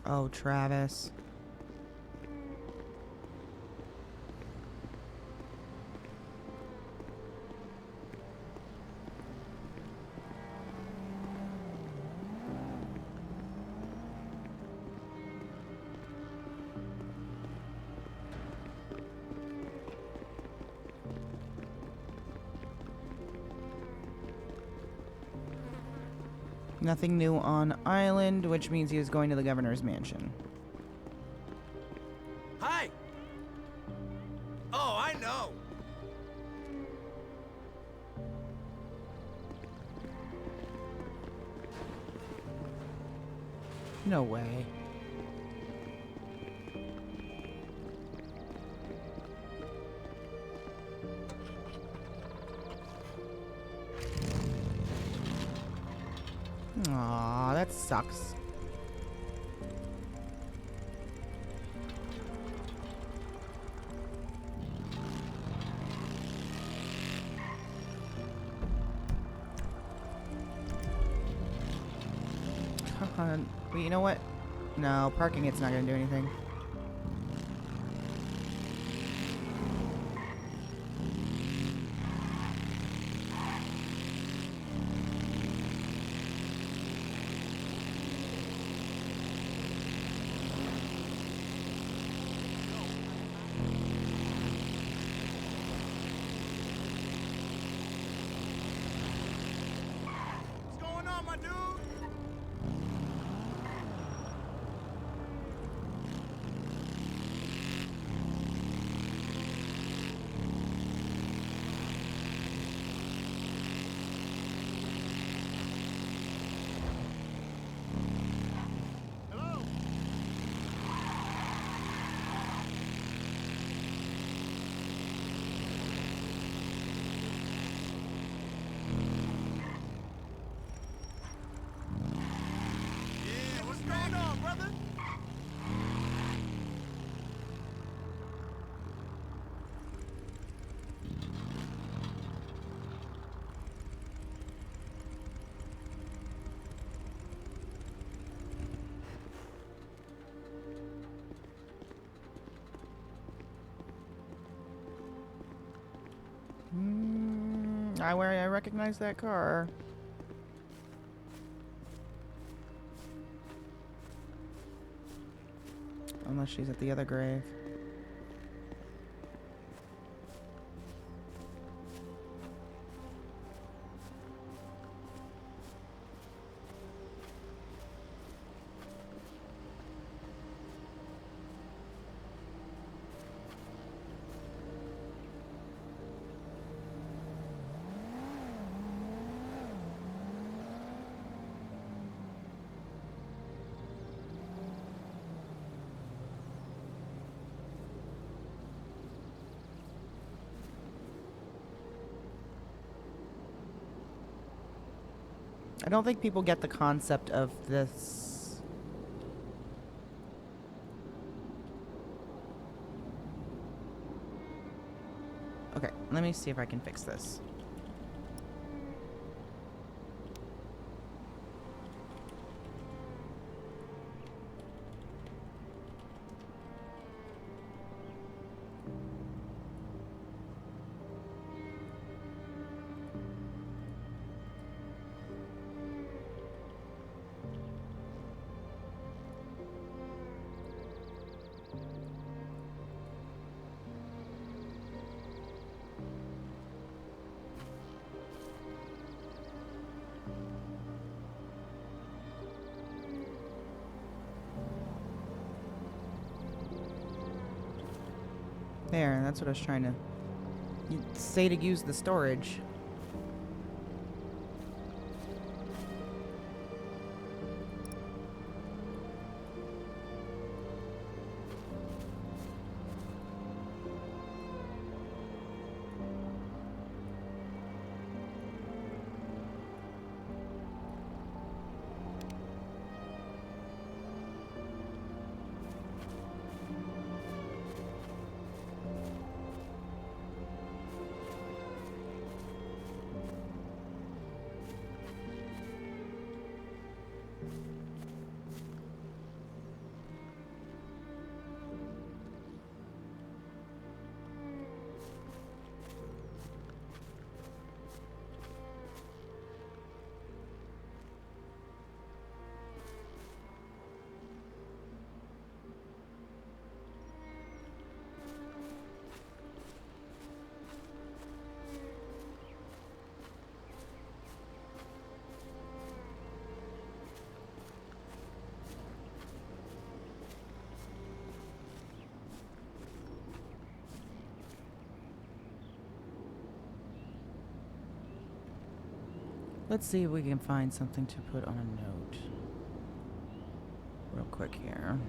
Oh, Travis. Nothing new on island, which means he was going to the governor's mansion. Hi! Oh, I know! No way. Aw, that sucks. Well, you know what? No, parking it's not gonna do anything. What's going on, my dude? going on, brother? I recognize that car. Unless she's at the other grave. I don't think people get the concept of this. Okay, let me see if I can fix this. There, that's what I was trying to say, to use the storage. Let's see if we can find something to put on a note. Real quick here.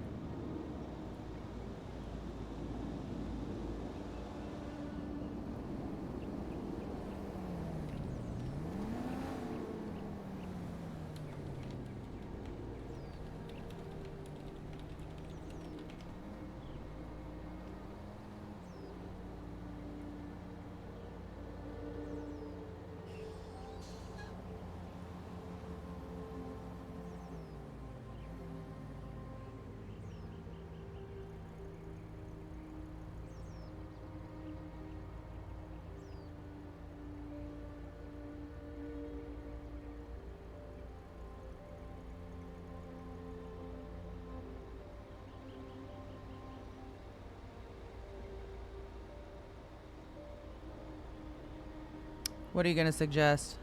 What are you going to suggest?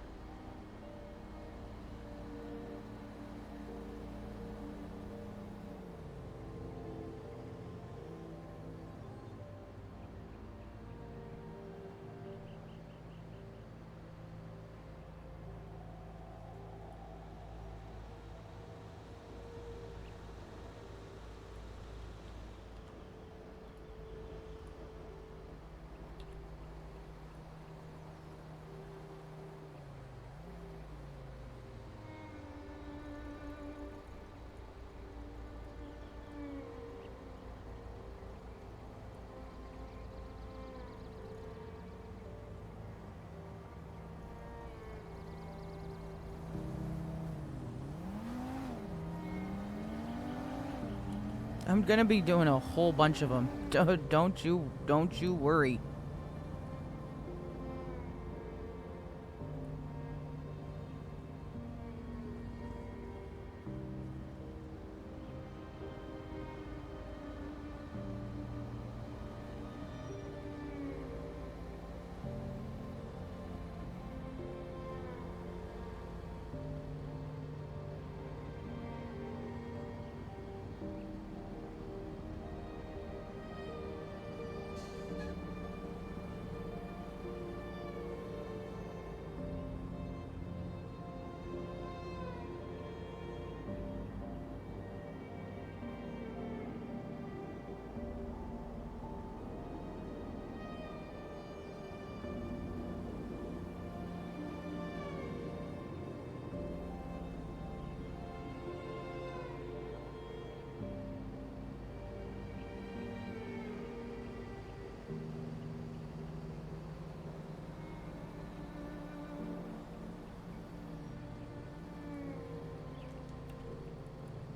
I'm gonna be doing a whole bunch of them. Don't you worry.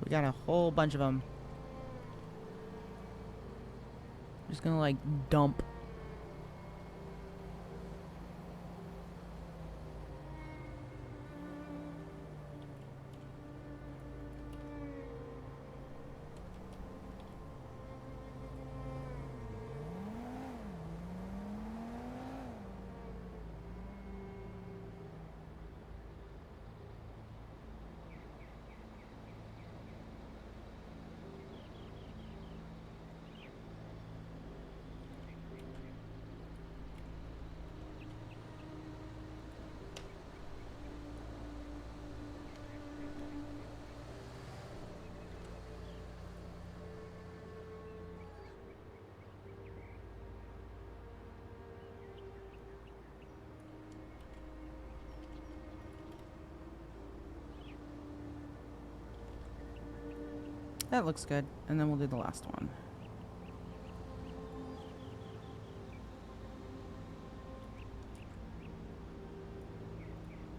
We got a whole bunch of them. Just gonna like dump. That looks good. And then we'll do the last one.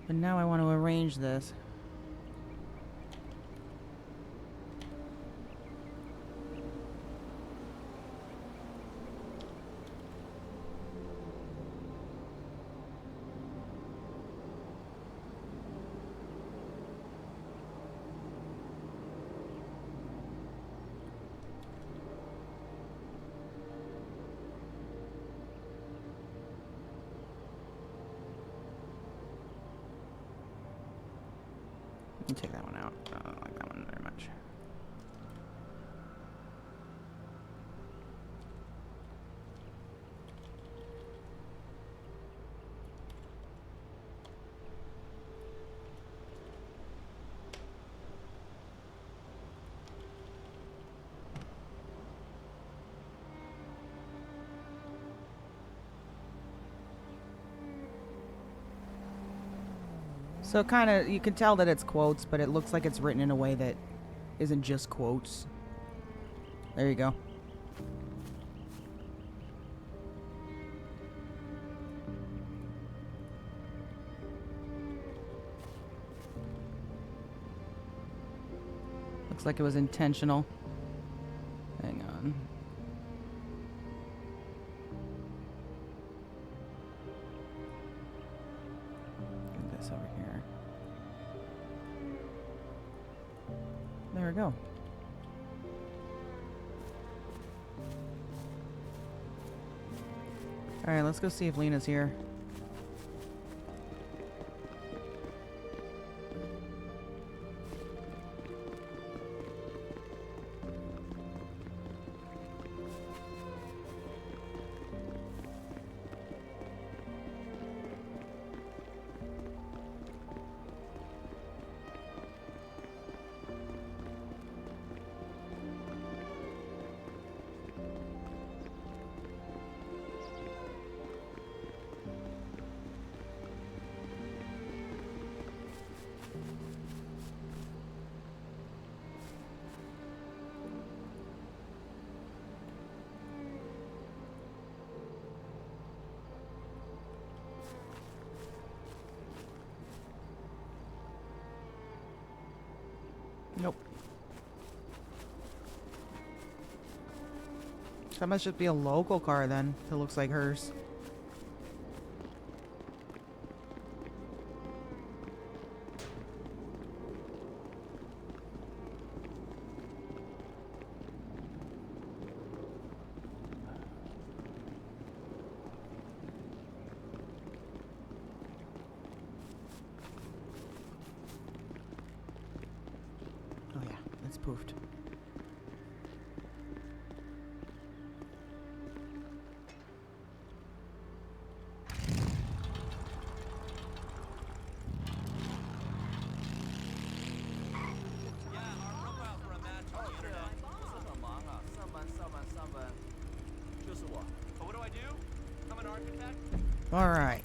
But now I want to arrange this. I'll take that one out. I don't like that one very much. So kind of, you can tell that it's quotes, but it looks like it's written in a way that isn't just quotes. There you go. Looks like it was intentional. Hang on. This over here. There we go. Alright, let's go see if Lena's here. That must just be a local car then. It looks like hers. Oh yeah, it's poofed. All right.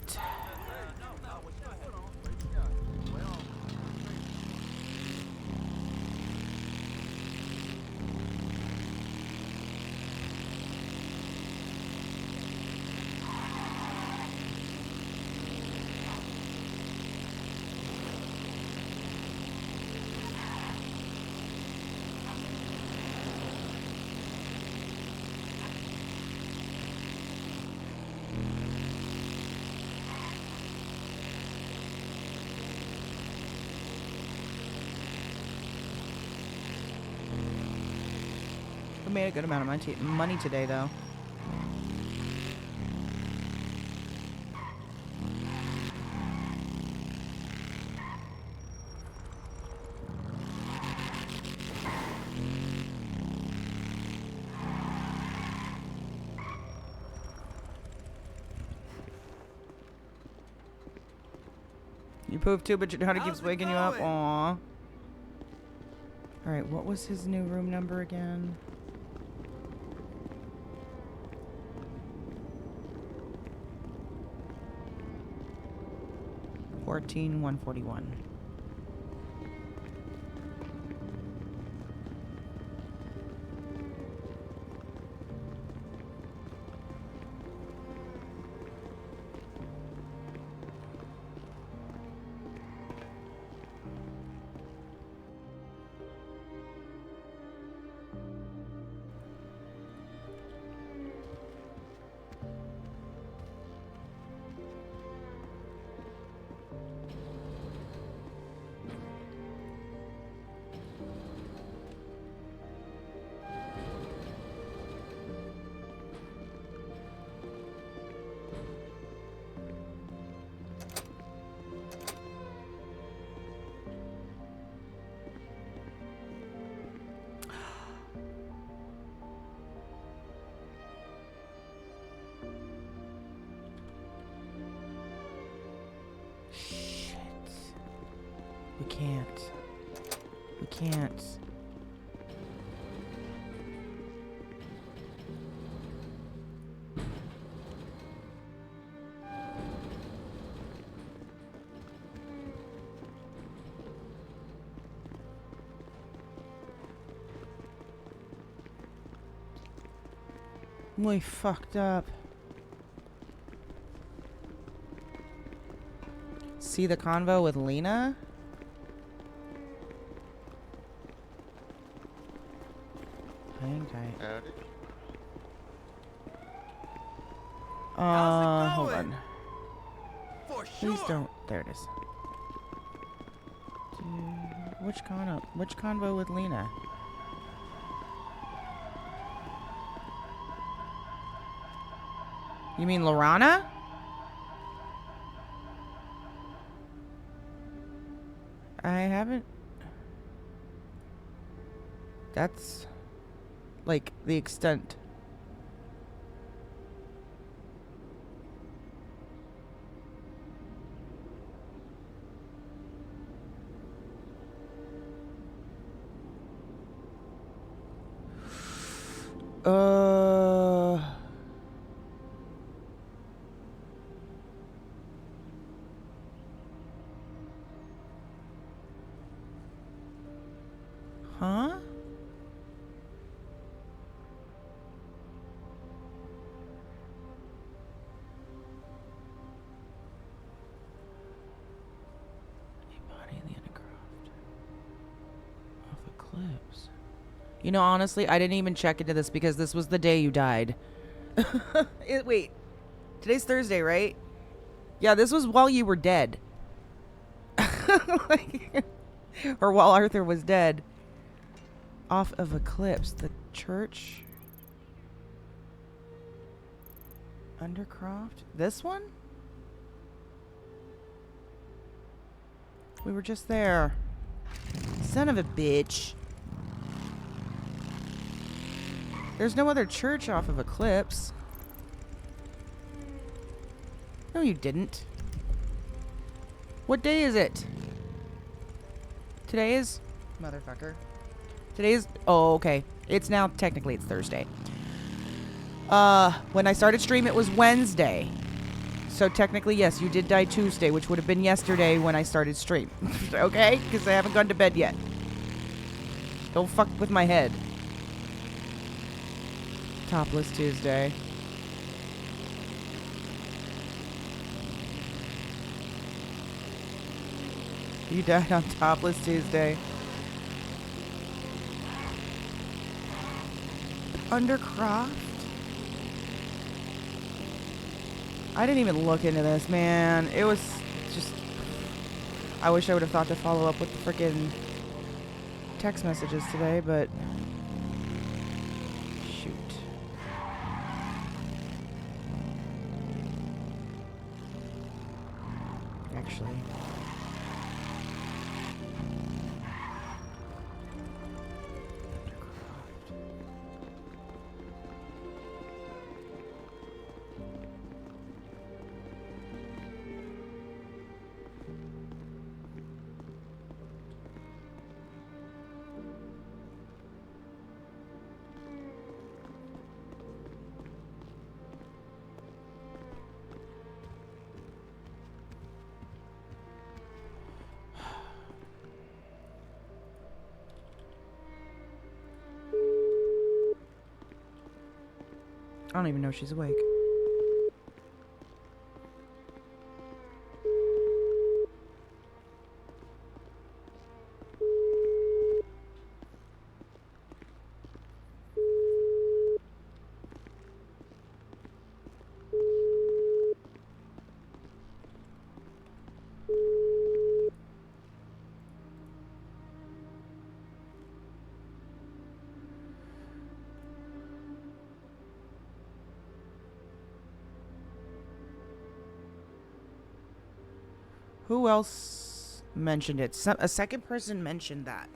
We made a good amount of money today, though. You poofed too, but your daughter keeps waking you up. Aww. Alright, what was his new room number again? $14,141. We can't. We can't. We fucked up. See the convo with Lena? Hang tight. Hold on. Please don't. There it is. Which convo with Lena? You mean Lorana? I haven't. That's like the extent. Huh? A body in the undercroft of Eclipse. You know, honestly, I didn't even check into this because this was the day you died. Wait. Today's Thursday, right? Yeah, this was while you were dead. Or while Arthur was dead. Off of Eclipse. The church. Undercroft. This one? We were just there. Son of a bitch. There's no other church off of Eclipse. No, you didn't. What day is it? Today is... Motherfucker. Today is... Oh, okay. It's now... Technically, it's Thursday. When I started stream, it was Wednesday. So technically, yes, you did die Tuesday, which would have been yesterday when I started stream. Okay? Because I haven't gone to bed yet. Don't fuck with my head. Topless Tuesday. You died on Topless Tuesday. Undercroft? I didn't even look into this, man. It was just... I wish I would have thought to follow up with the frickin' text messages today, but... Shoot. Actually... I don't even know if she's awake. Who else mentioned it? A second person mentioned that.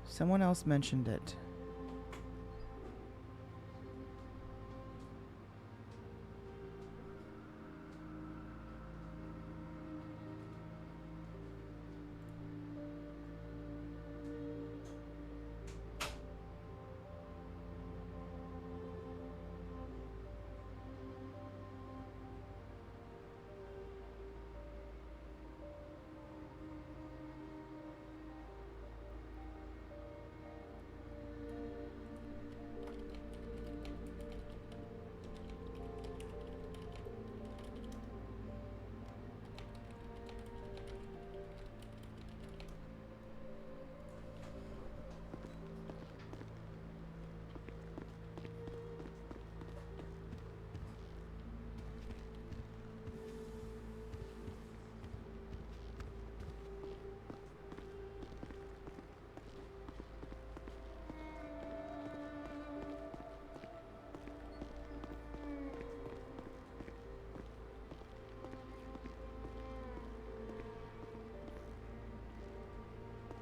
Someone else mentioned it.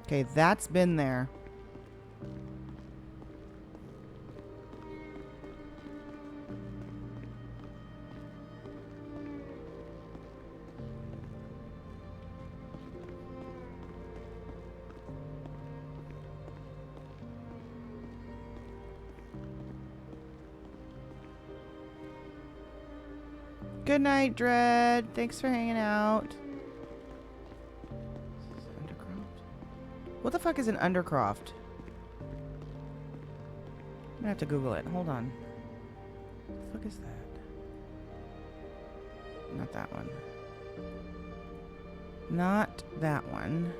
Okay, that's been there. Good night, Dread. Thanks for hanging out. What the fuck is an Undercroft? I'm gonna have to Google it. Hold on. What the fuck is that? not that one. Not that one.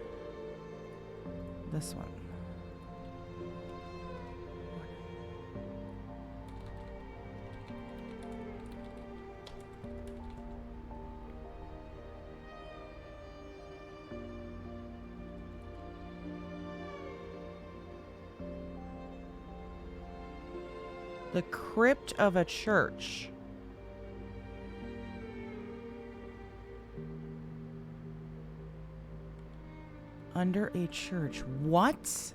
This one. The crypt of a church. Under a church. What?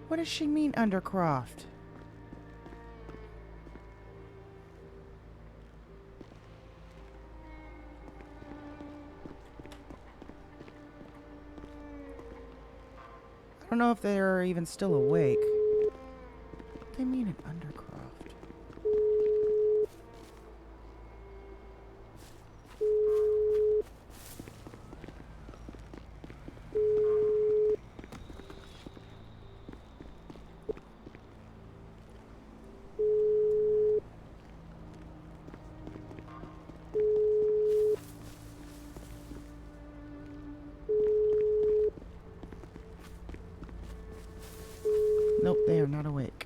What does she mean, Undercroft? I don't know if they're even still awake. What do they mean an Undercroft? Nope, they are not awake.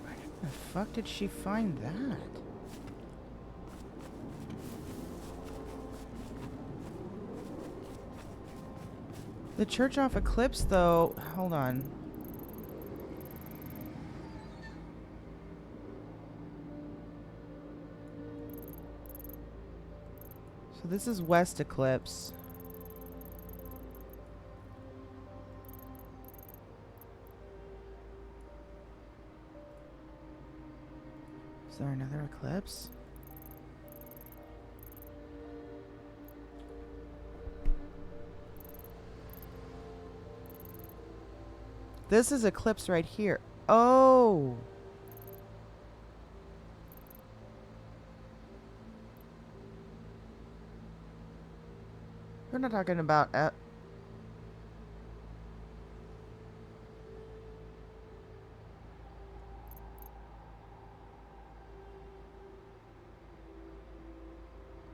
Where the fuck did she find that? The church off Eclipse, though. Hold on. So this is West Eclipse. Is there another eclipse? This is Eclipse right here. Oh! We're not talking about... They're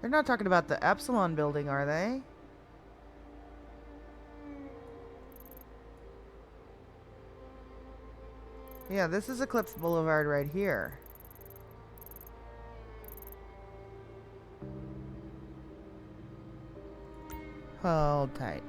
not talking about the Epsilon building, are they? Yeah, this is Eclipse Boulevard right here. Hold tight.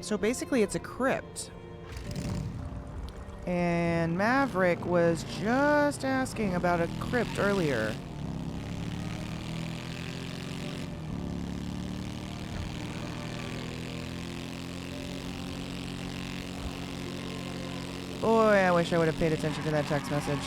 So basically it's a crypt. And Maverick was just asking about a crypt earlier. Boy, I wish I would have paid attention to that text message.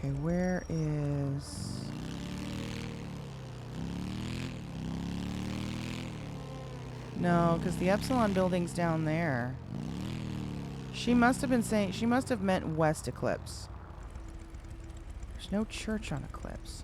Okay, where is... No, because the Epsilon building's down there. She must have been saying... She must have meant West Eclipse. There's no church on Eclipse.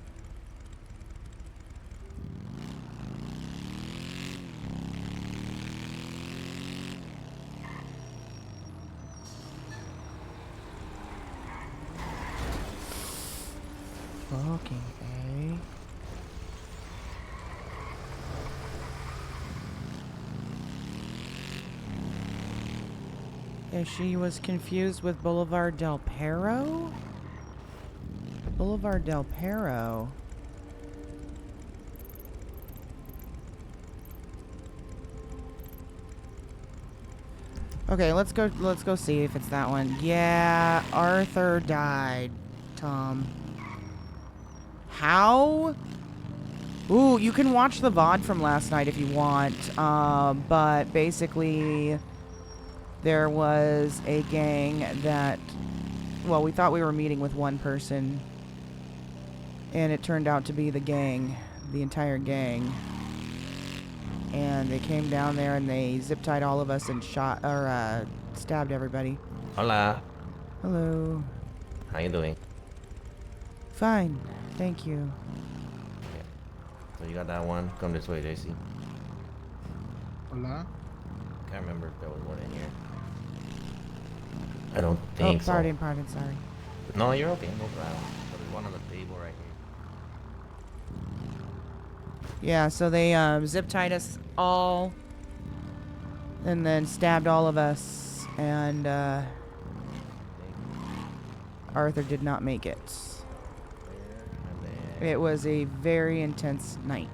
Fucking A. Yeah, she was confused with Boulevard del Perro? Boulevard del Perro. Okay, let's go see if it's that one. Yeah, Arthur died, Tom. How? Ooh, you can watch the VOD from last night if you want. But basically there was a gang that, well, we thought we were meeting with one person, and it turned out to be the gang, the entire gang. And they came down there and they zip-tied all of us and shot, or stabbed everybody. Hola. Hello. How you doing? Fine, thank you. So you got that one? Come this way, JC. Hola. Can't remember if there was one in here. I don't think so. Pardon, sorry. No, you're okay. No problem. There's one on the table right here. Yeah, so they zip-tied us all and then stabbed all of us, and Arthur did not make it. It was a very intense night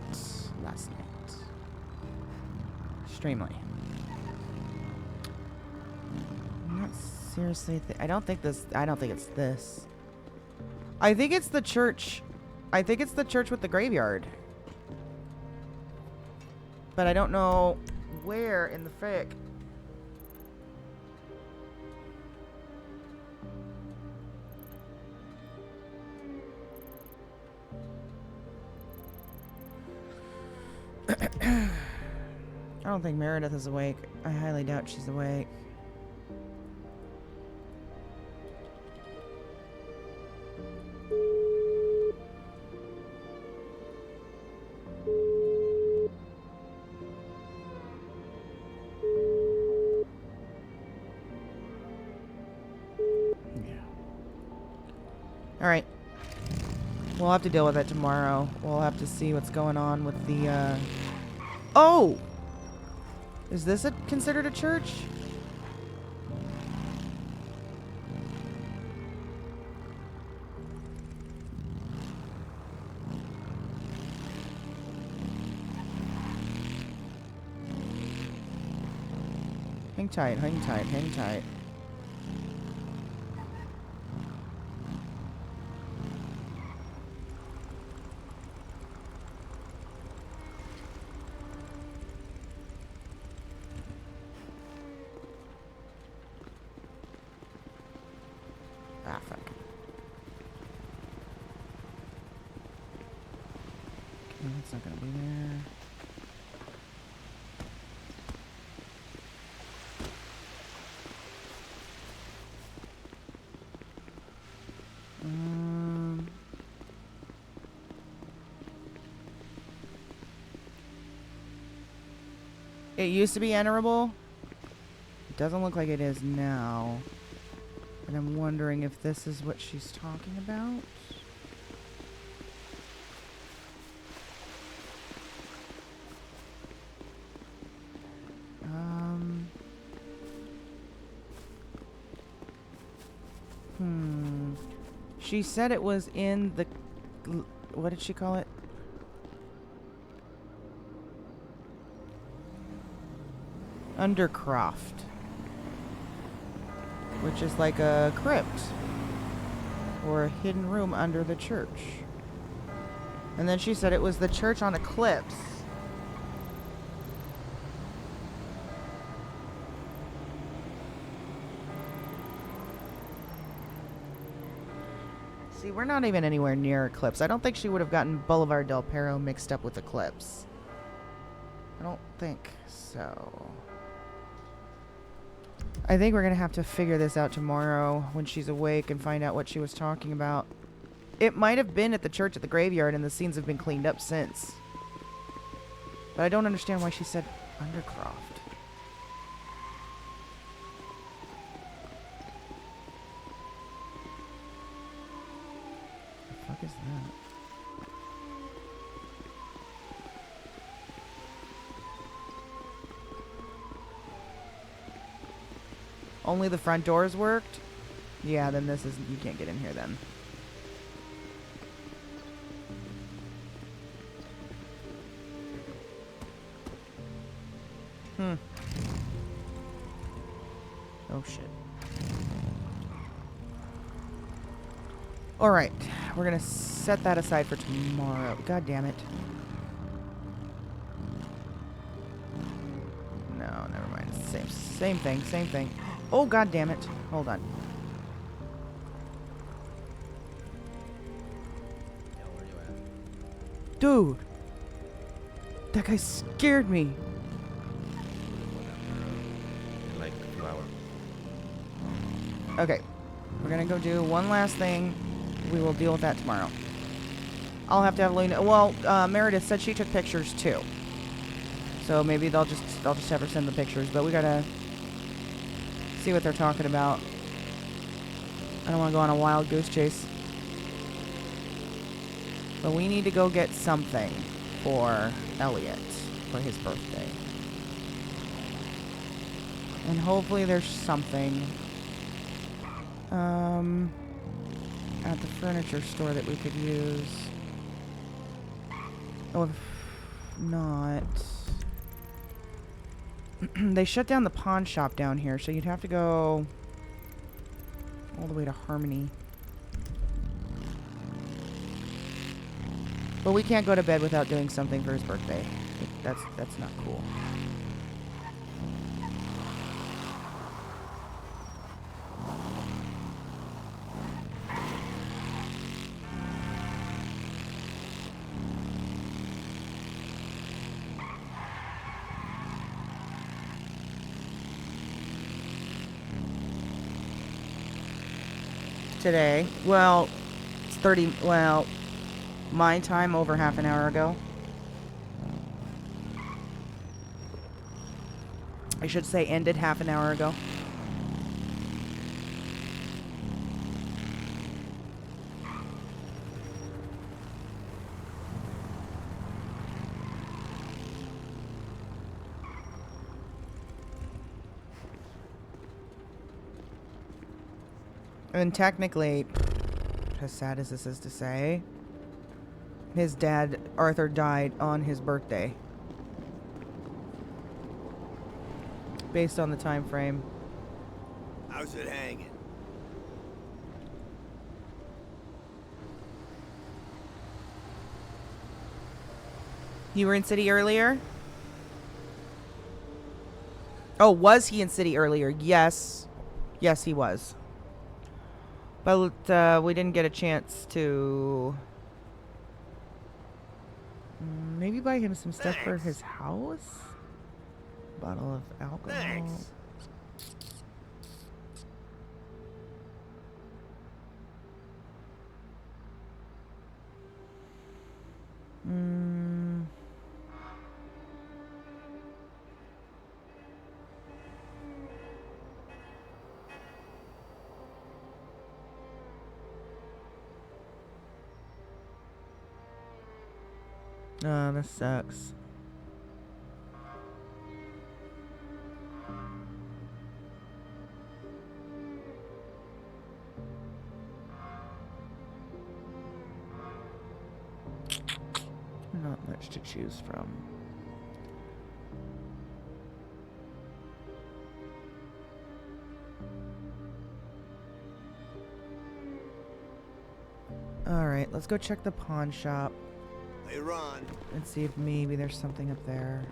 last night. Extremely. I'm not seriously. I don't think it's this. I think it's the church. I think it's the church with the graveyard. But I don't know where in the frick. I don't think Meredith is awake. I highly doubt she's awake. Alright. We'll have to deal with it tomorrow. We'll have to see what's going on with the, Oh! Is this considered a church? Hang tight, hang tight, hang tight. Ah, fuck. Okay, that's not gonna be there. It used to be enterable. It doesn't look like it is now. And I'm wondering if this is what she's talking about. She said it was in the... What did she call it? Undercroft. Which is like a crypt. Or a hidden room under the church. And then she said it was the church on Eclipse. See, we're not even anywhere near Eclipse. I don't think she would have gotten Boulevard del Perro mixed up with Eclipse. I don't think so. I think we're going to have to figure this out tomorrow when she's awake and find out what she was talking about. It might have been at the church at the graveyard, and the scenes have been cleaned up since. But I don't understand why she said Undercroft. The fuck is that? Only the front doors worked? Yeah, then this is... You can't get in here then. Oh, shit. Alright. We're gonna set that aside for tomorrow. God damn it. No, never mind. Same thing. Oh, god damn it. Hold on. Dude! That guy scared me. In like 2 hours. Okay. We're gonna go do one last thing. We will deal with that tomorrow. I'll have to have Lena... Well, Meredith said she took pictures too. So maybe I'll just have her send the pictures. But we gotta see what they're talking about. I don't want to go on a wild goose chase. But we need to go get something for Elliot for his birthday. And hopefully there's something at the furniture store that we could use. Oh, if not... They shut down the pawn shop down here, so you'd have to go all the way to Harmony. But we can't go to bed without doing something for his birthday. That's not cool. Today. Well, it's 30, well, my time over half an hour ago. I should say ended half an hour ago. And technically, as sad as this is to say, his dad, Arthur, died on his birthday. Based on the time frame. How's it hanging? You were in city earlier? Oh, was he in city earlier? Yes. Yes, he was. But we didn't get a chance to maybe buy him some stuff for his house. Bottle of alcohol. Thanks. Oh, this sucks. Not much to choose from. Alright, let's go check the pawn shop. Hey, Ron. And see if maybe there's something up there.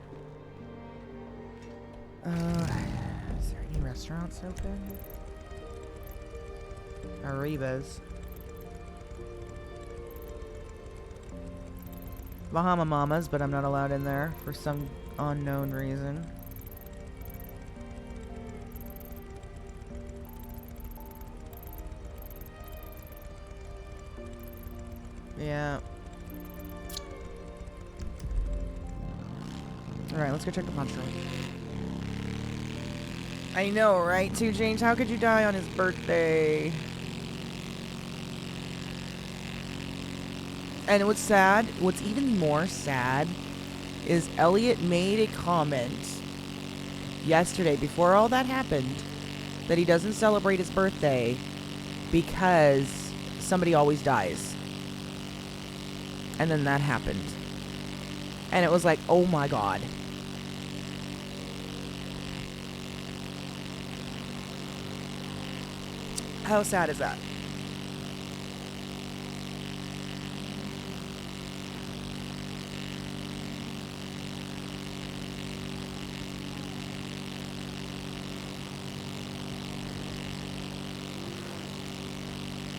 Is there any restaurants open? Arriba's. Bahama Mamas, but I'm not allowed in there for some unknown reason. Yeah. Alright, let's go check the pawn shop. I know, right? Too, James, how could you die on his birthday? And what's sad, what's even more sad, is Elliot made a comment yesterday, before all that happened, that he doesn't celebrate his birthday because somebody always dies. And then that happened. And it was like, oh my god. How sad is that?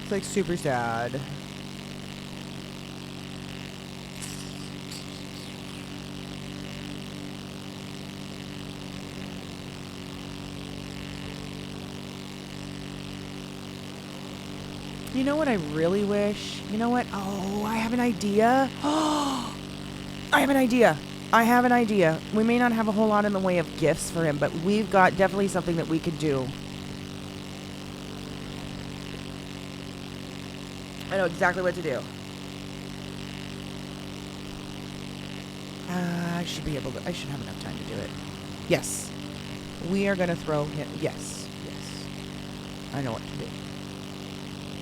It's like super sad. You know what I really wish? You know what? Oh, I have an idea. Oh, I have an idea. I have an idea. We may not have a whole lot in the way of gifts for him, but we've got definitely something that we could do. I know exactly what to do. I should be able to. I should have enough time to do it. Yes. We are going to throw him. Yes. Yes. I know what to do.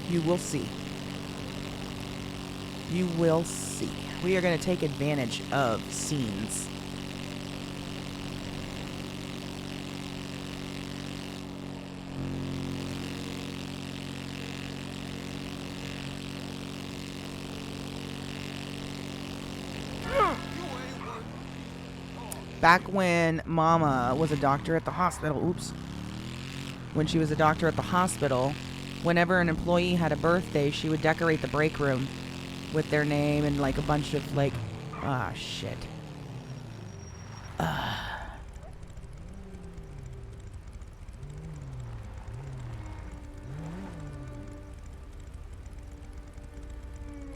You will see. You will see. We are going to take advantage of scenes. Back when Mama was a doctor at the hospital, oops. When she was a doctor at the hospital, whenever an employee had a birthday, she would decorate the break room with their name and like a bunch of like, shit.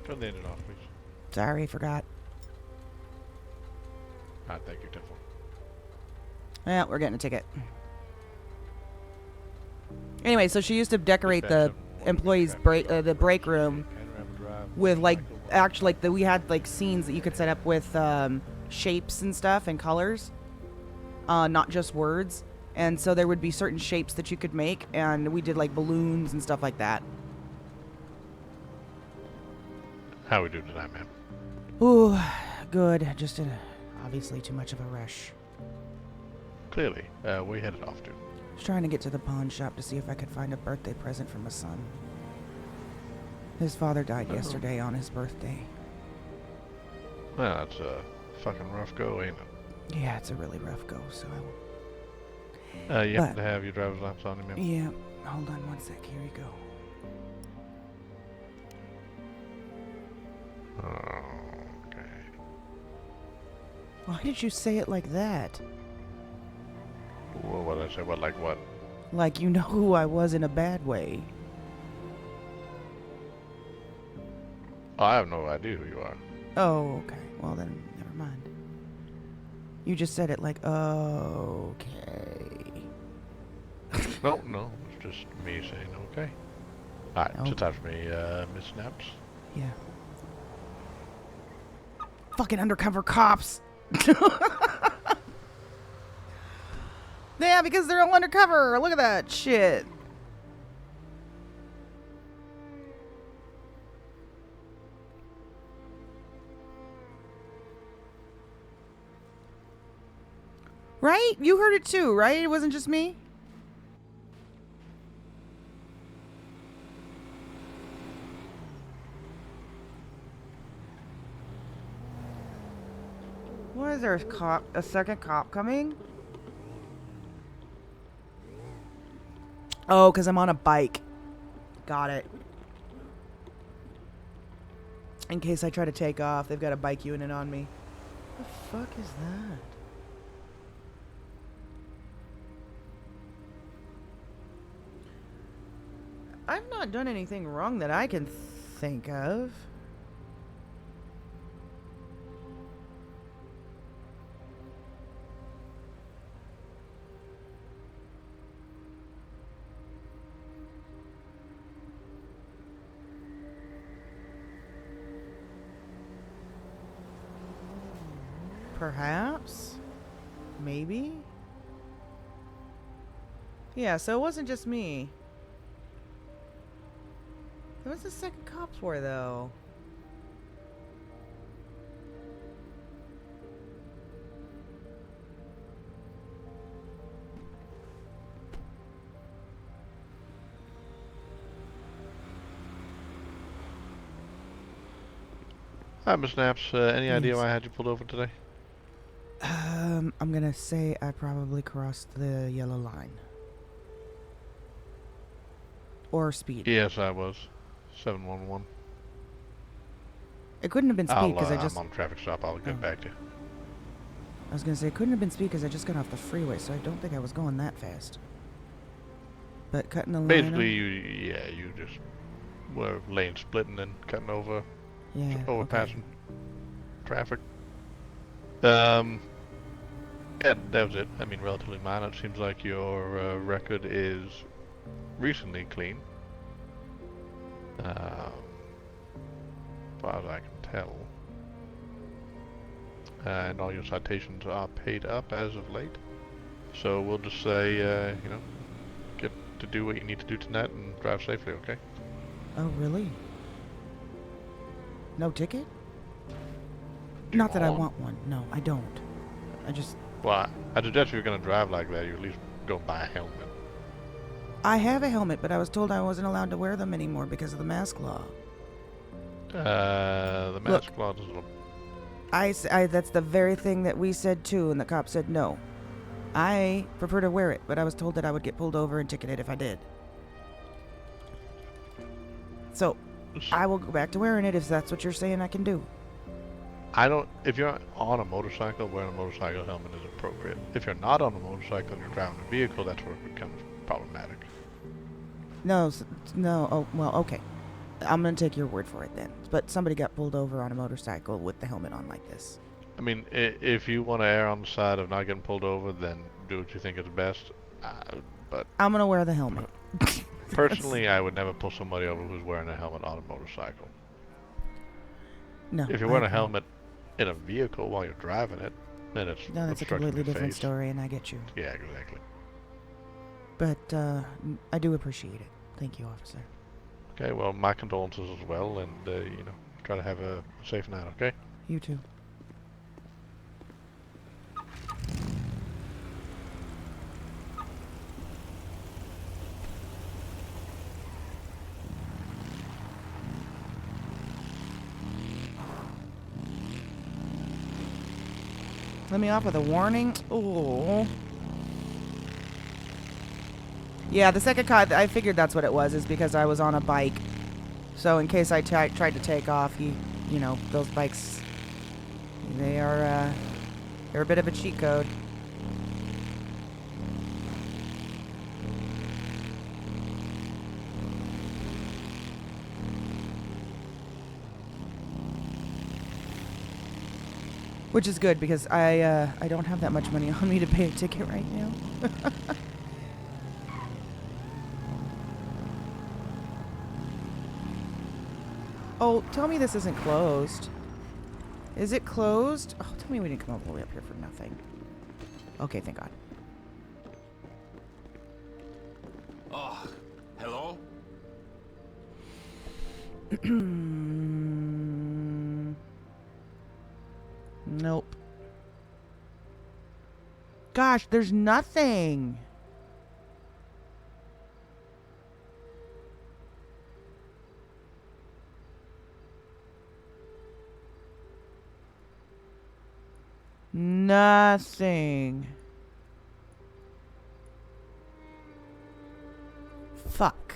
Turn the engine off, please. Sorry, forgot. Thank you, Tiffle. Yeah, we're getting a ticket. Anyway, so she used to decorate the employees' the break room with like actually like we had like scenes that you could set up with shapes and stuff and colors, not just words. And so there would be certain shapes that you could make, and we did like balloons and stuff like that. How we doing tonight, ma'am? Ooh, good. Just in obviously too much of a rush. Clearly, where you headed off to? I was trying to get to the pawn shop to see if I could find a birthday present for my son. His father died yesterday on his birthday. Well, that's a fucking rough go, ain't it? Yeah, it's a really rough go, so you have to have your driver's license on you, ma'am? Yeah, hold on one sec. Here you go. Okay. Why did you say it like that? What did I say? What, like what? Like you know who I was in a bad way. Oh, I have no idea who you are. Oh, okay. Well then, never mind. You just said it like, okay. No, it's just me saying okay. Alright, No. so time for me, Miss Snaps. Yeah. Fucking undercover cops. Yeah, because they're all undercover. Look at that shit. Right? You heard it too, right? It wasn't just me? Why is there a second cop coming? Oh, because I'm on a bike. Got it. In case I try to take off, they've got a bike unit on me. What the fuck is that? I've not done anything wrong that I can think of. Perhaps? Maybe? Yeah, so it wasn't just me. Who was the second cops for, though? Hi, Miss Snaps. Any idea Yes. why I had you pulled over today? I'm gonna say I probably crossed the yellow line. Or speed. Yes, I was. 711. It couldn't have been speed because I just... I'm on a traffic stop. I'll get back to you. I was gonna say it couldn't have been speed because I just got off the freeway, so I don't think I was going that fast. But cutting the line... Basically, you just were lane splitting and cutting over, Yeah, overpassing traffic. Yeah, that was it. I mean, relatively minor. It seems like your record is recently clean. As far as I can tell. And all your citations are paid up as of late. So we'll just say, you know, get to do what you need to do tonight and drive safely, okay? Oh, really? No ticket? Not that I want one. No, I don't. I just... Well, I suggest if you're going to drive like that, you at least go buy a helmet. I have a helmet, but I was told I wasn't allowed to wear them anymore because of the mask law. The mask law doesn't... That's the very thing that we said too, and the cop said no. I prefer to wear it, but I was told that I would get pulled over and ticketed if I did. So, I will go back to wearing it if that's what you're saying I can do. If you're on a motorcycle, wearing a motorcycle helmet is appropriate. If you're not on a motorcycle and you're driving a vehicle, that's where it becomes problematic. No, oh, well, okay. I'm going to take your word for it then. But somebody got pulled over on a motorcycle with the helmet on like this. I mean, if you want to err on the side of not getting pulled over, then do what you think is best. But I'm going to wear the helmet. personally, I would never pull somebody over who's wearing a helmet on a motorcycle. No. If you're wearing a helmet in a vehicle while you're driving it, then it's No, that's a obstructing completely your different face. story, and I get you. Yeah, exactly. But I do appreciate it. Thank you, officer. Okay, well, my condolences as well, and, you know, try to have a safe night, okay? You too. Let me off with a warning. Oh. Yeah, the second cut, I figured that's what it was, is because I was on a bike. So in case I tried to take off, you know, those bikes, they're a bit of a cheat code. Which is good because I don't have that much money on me to pay a ticket right now. Oh, tell me this isn't closed. Is it closed? Oh, tell me we didn't come all the way up here for nothing. Okay, thank God. Oh, hello? Nope. Gosh, there's nothing. Nothing. Fuck.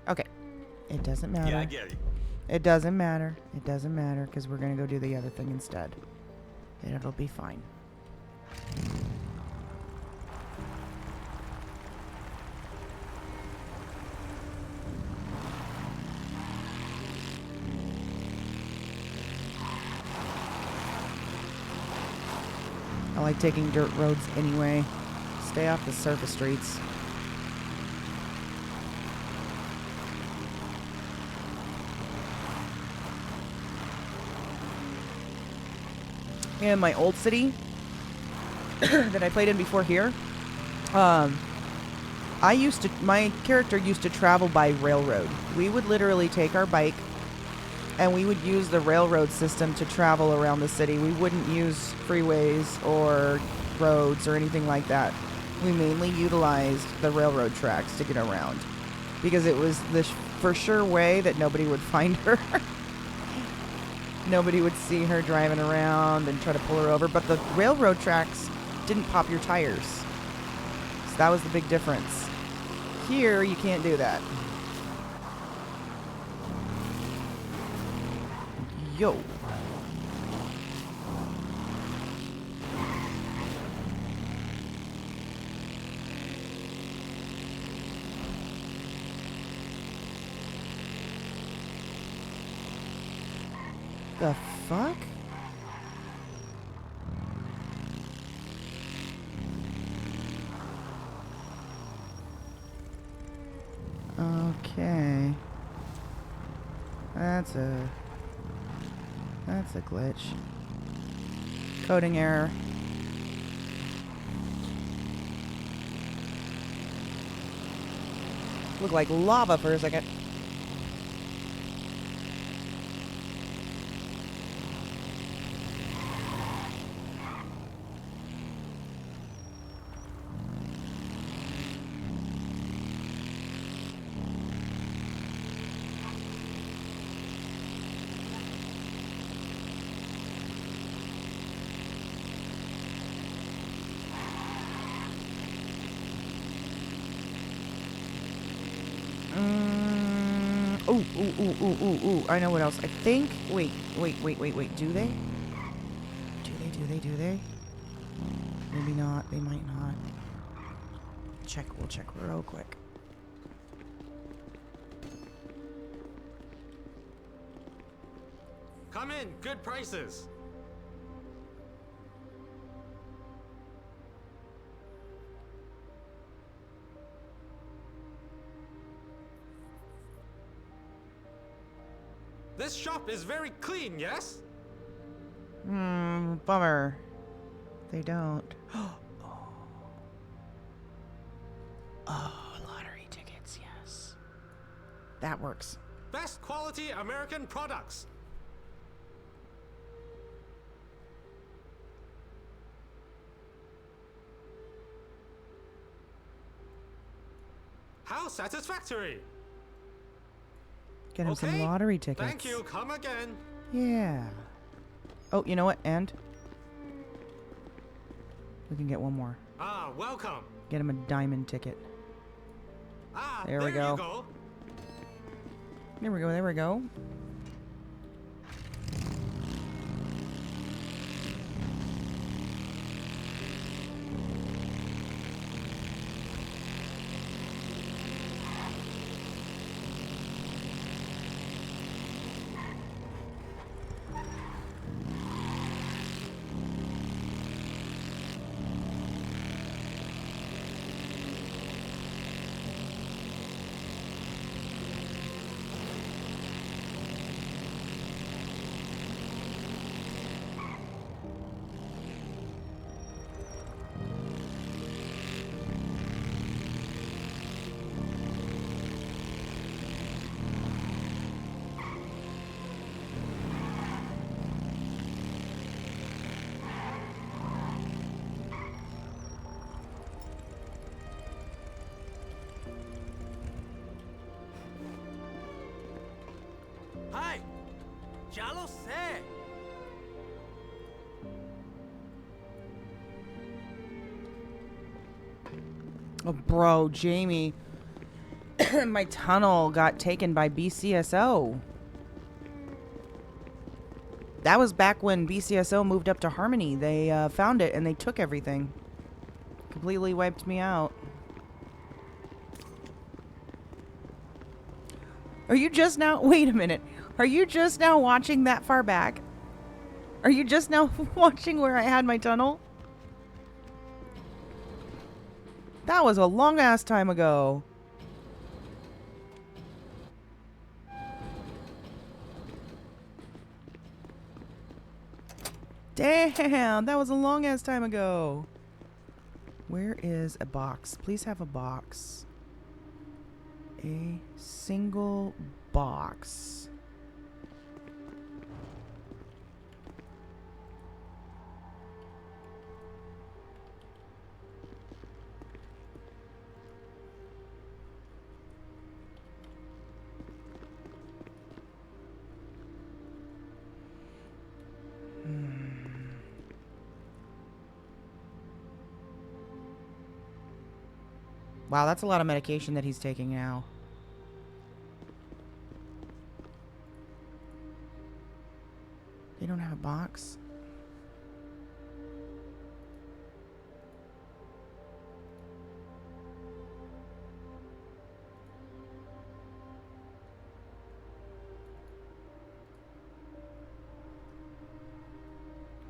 Okay. It doesn't matter. Yeah, I get it. It doesn't matter. It doesn't matter because we're going to go do the other thing instead. And it'll be fine. I like taking dirt roads anyway. Stay off the surface streets. in my old city that I played in before here, my character used to travel by railroad. We would literally take our bike and we would use the railroad system to travel around the city. We wouldn't use freeways or roads or anything like that. We mainly utilized the railroad tracks to get around because it was the for sure way that nobody would find her. Nobody would see her driving around and try to pull her over, but the railroad tracks didn't pop your tires. So that was the big difference. Here, you can't do that. Yo. The fuck? Okay. That's a glitch. Coding error. Looked like lava for a second. Ooh, I know what else. I think, wait. Do they? Do they? Maybe not. They might not. We'll check real quick. Come in, good prices. This shop is very clean, yes? Bummer. They don't. Oh, lottery tickets, yes. That works. Best quality American products. How satisfactory. Get him some lottery tickets. Thank you. Come again. Yeah. Oh, you know what? And we can get one more. Ah, welcome. Get him a diamond ticket. Ah, there we go. You go. There we go. Hi. Ya lo sé. Oh, bro, Jamie. My tunnel got taken by BCSO. That was back when BCSO moved up to Harmony. They found it and they took everything. Completely wiped me out. Are you just now... Wait a minute. Are you just now watching that far back? Are you just now watching where I had my tunnel? That was a long-ass time ago. Damn, that was a long ass time ago. Where is a box? Please have a box. A single box. Wow, that's a lot of medication that he's taking now. They don't have a box?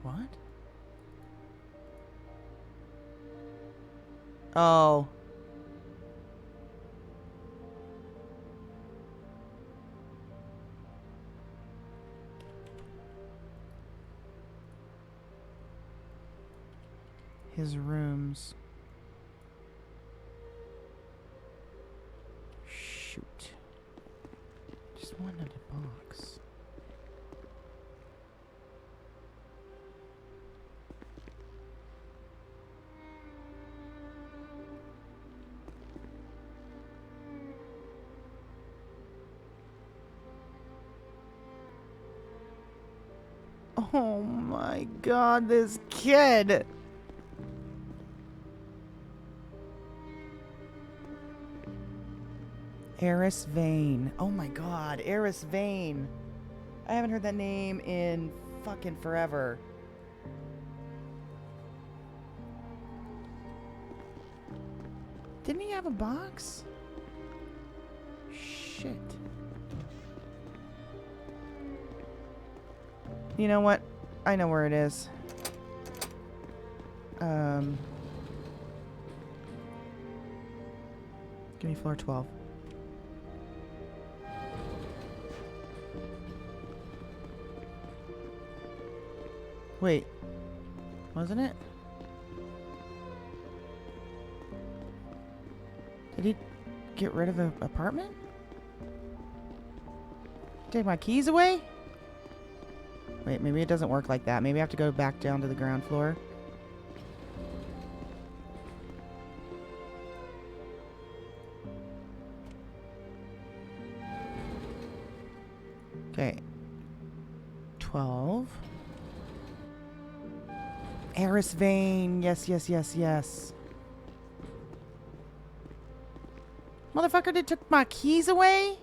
What? Oh. His rooms. Shoot. Just wanted a box. Oh my god, this kid! Eris Vane. Oh my god, Eris Vane. I haven't heard that name in fucking forever. Didn't he have a box? Shit. You know what? I know where it is. Give me floor 12. Wait, wasn't it? Did he get rid of the apartment? Take my keys away? Wait, maybe it doesn't work like that. Maybe I have to go back down to the ground floor. Okay. 12. Eris Vane. Yes, yes, yes, yes. Motherfucker, they took my keys away?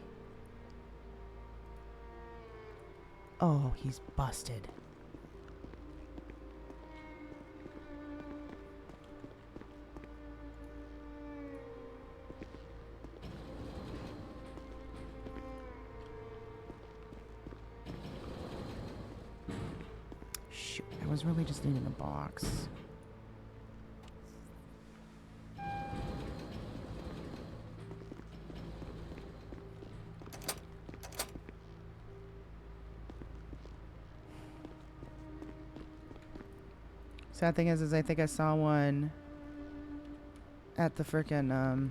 Oh, he's busted. Shoot, I was really just needing a box. Sad thing is I think I saw one at the frickin'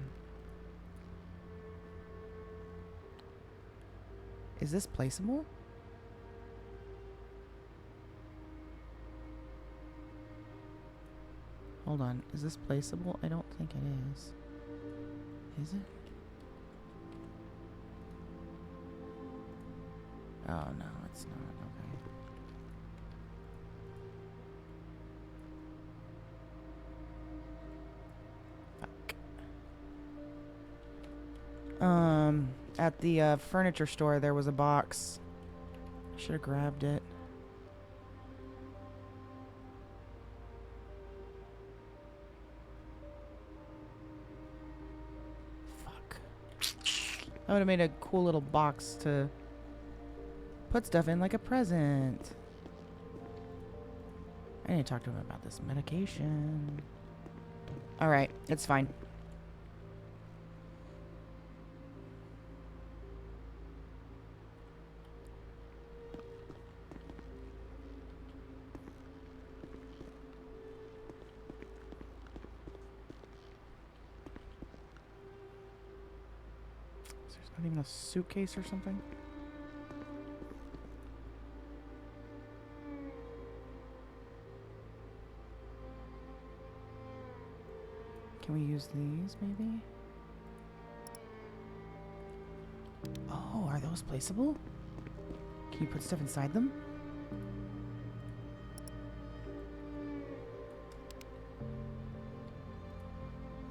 Is this placeable? Hold on, is this placeable? I don't think it is. Is it? Oh no, it's not. Okay. At the furniture store there was a box. Should have grabbed it. Fuck. That would have made a cool little box to put stuff in like a present. I need to talk to him about this medication. Alright, it's fine. There's not even a suitcase or something? Can we use these, maybe? Oh, are those placeable? Can you put stuff inside them?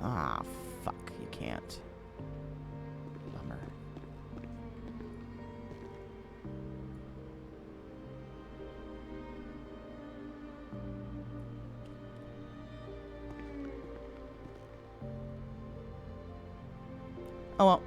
Ah, fuck. You can't. Bummer. Oh well.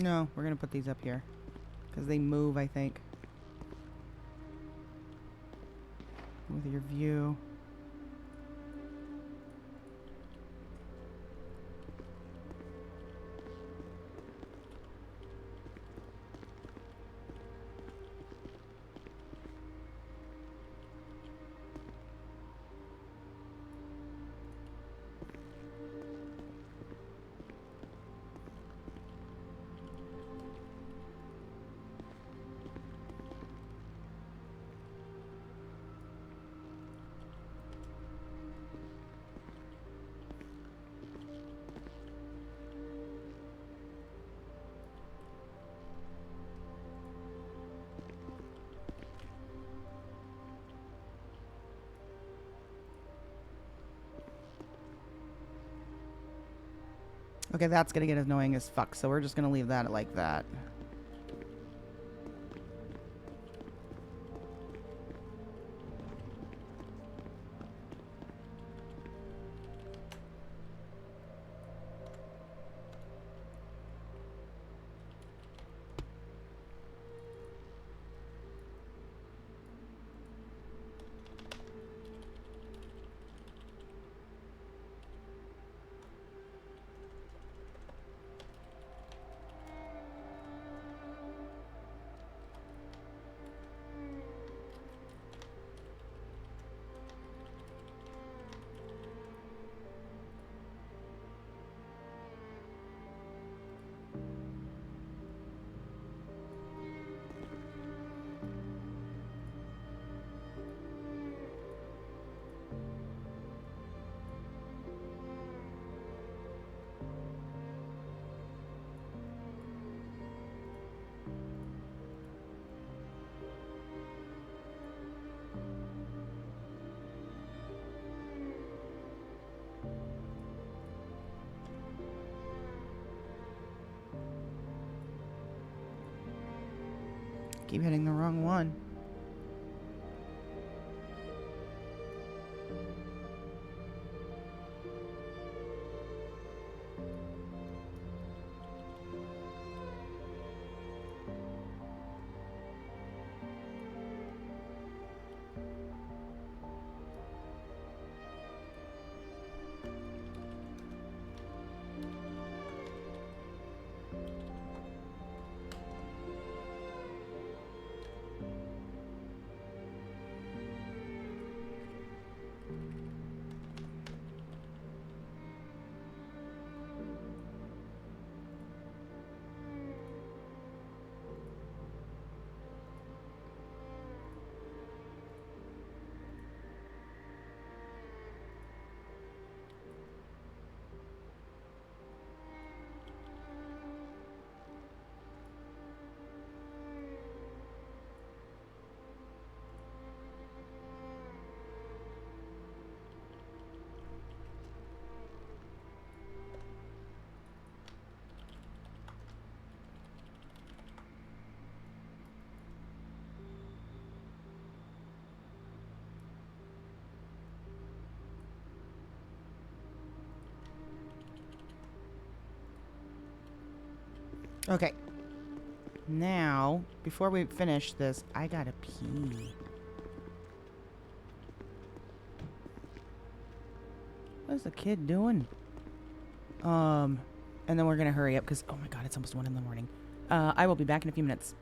No, we're gonna put these up here. Because they move, I think. With your view. Okay, that's gonna get annoying as fuck, so we're just gonna leave that like that. Keep hitting the wrong one. Okay. Now, before we finish this, I gotta pee. What's the kid doing? And then we're gonna hurry up because, oh my god, it's almost 1 in the morning. I will be back in a few minutes.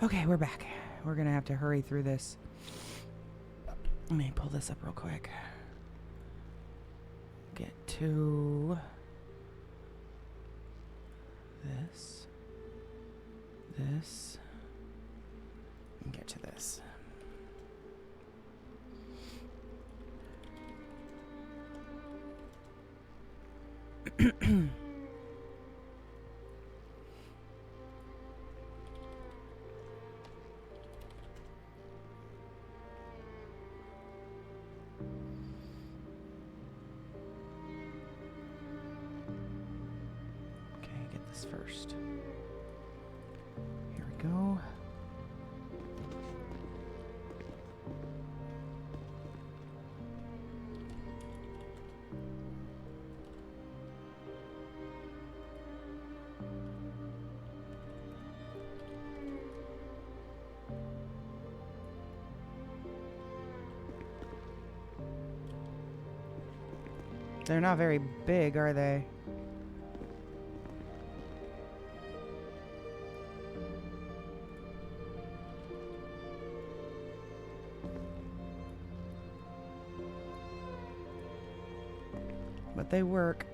Okay, we're back. We're gonna have to hurry through this. Let me pull this up real quick. Get to this, and get to this. Okay, get this first. Here we go. They're not very big, are they? But they work.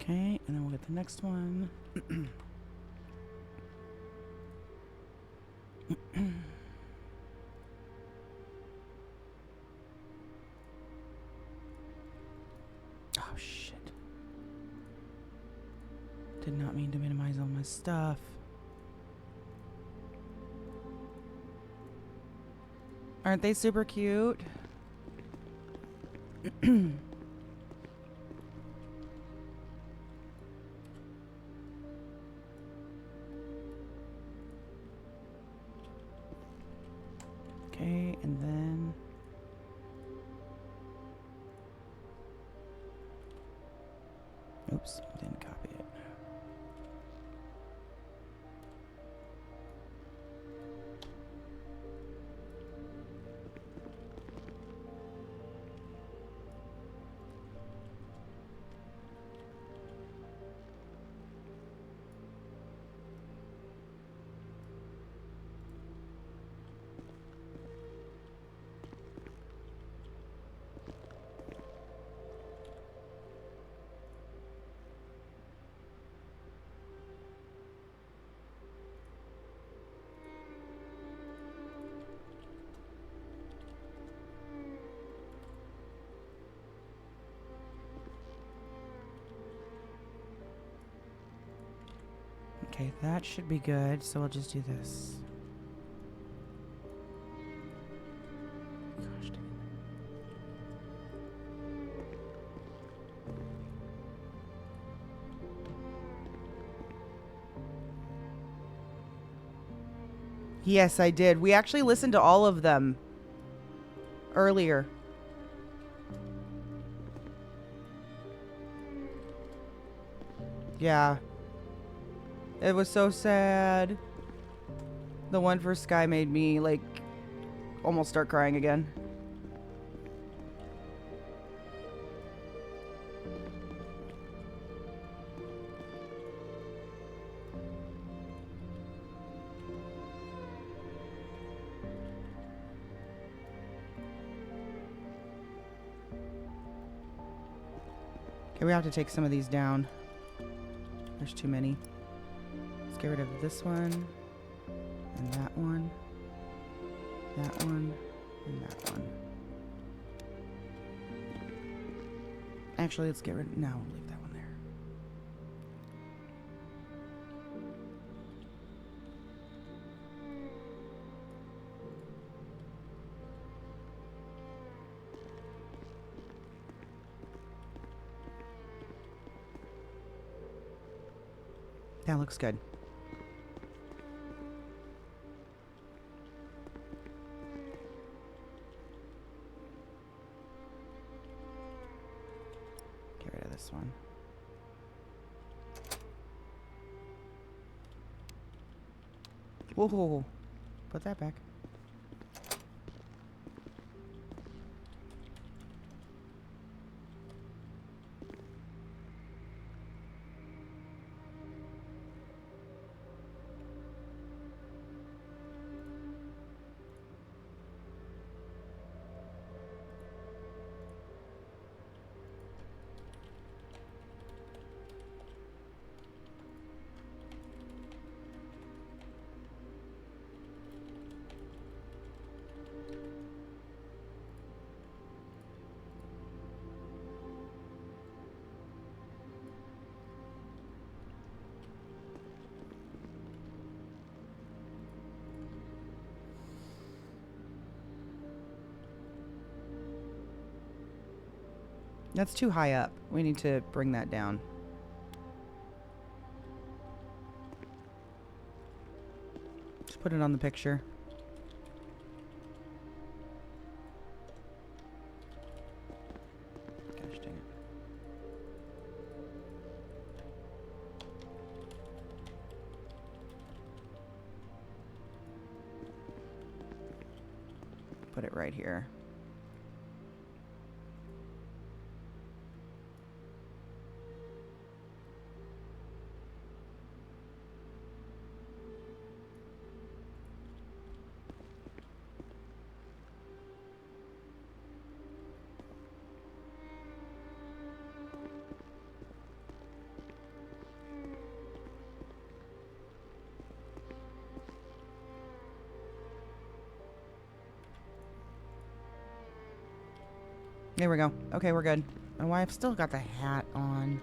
Okay, and then we'll get the next one. Oh, shit. Did not mean to minimize all my stuff. Aren't they super cute? Okay, and then oops, didn't copy it. Okay, that should be good, so we'll just do this. Gosh dang it. Yes, I did. We actually listened to all of them earlier. Yeah. It was so sad. The one for Sky made me, like, almost start crying again. Okay, we have to take some of these down. There's too many. Let's get rid of this one, and that one, and that one. Actually, let's get rid of, no, we'll leave that one there. That looks good. Get rid of this one. Whoa. Put that back. That's too high up. We need to bring that down. Just put it on the picture. Gosh dang it. Put it right here. There we go. Okay, we're good. My wife still got the hat on.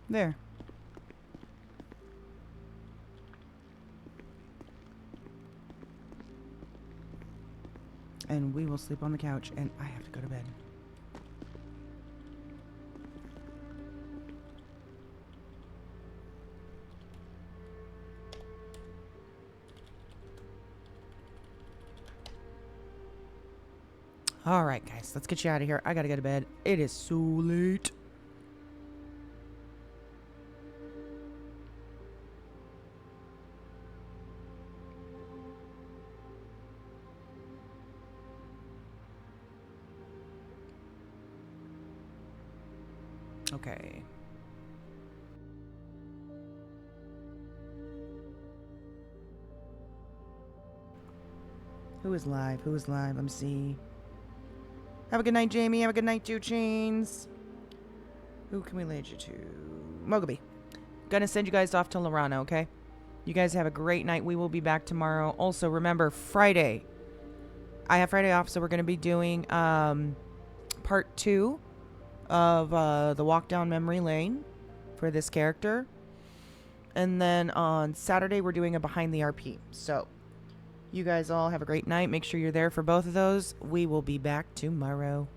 There. And we will sleep on the couch, and I have to go to bed. All right, guys, let's get you out of here. I gotta go to bed. It is so late. Okay. Who is live? Who is live? Let me see. Have a good night, Jamie. Have a good night, 2 Chains. Who can we lead you to? Mogaby. Gonna send you guys off to Lorana, okay? You guys have a great night. We will be back tomorrow. Also, remember, Friday. I have Friday off, so we're going to be doing part 2 of the walk down memory lane for this character. And then on Saturday, we're doing a behind the RP. So, you guys all have a great night. Make sure you're there for both of those. We will be back tomorrow.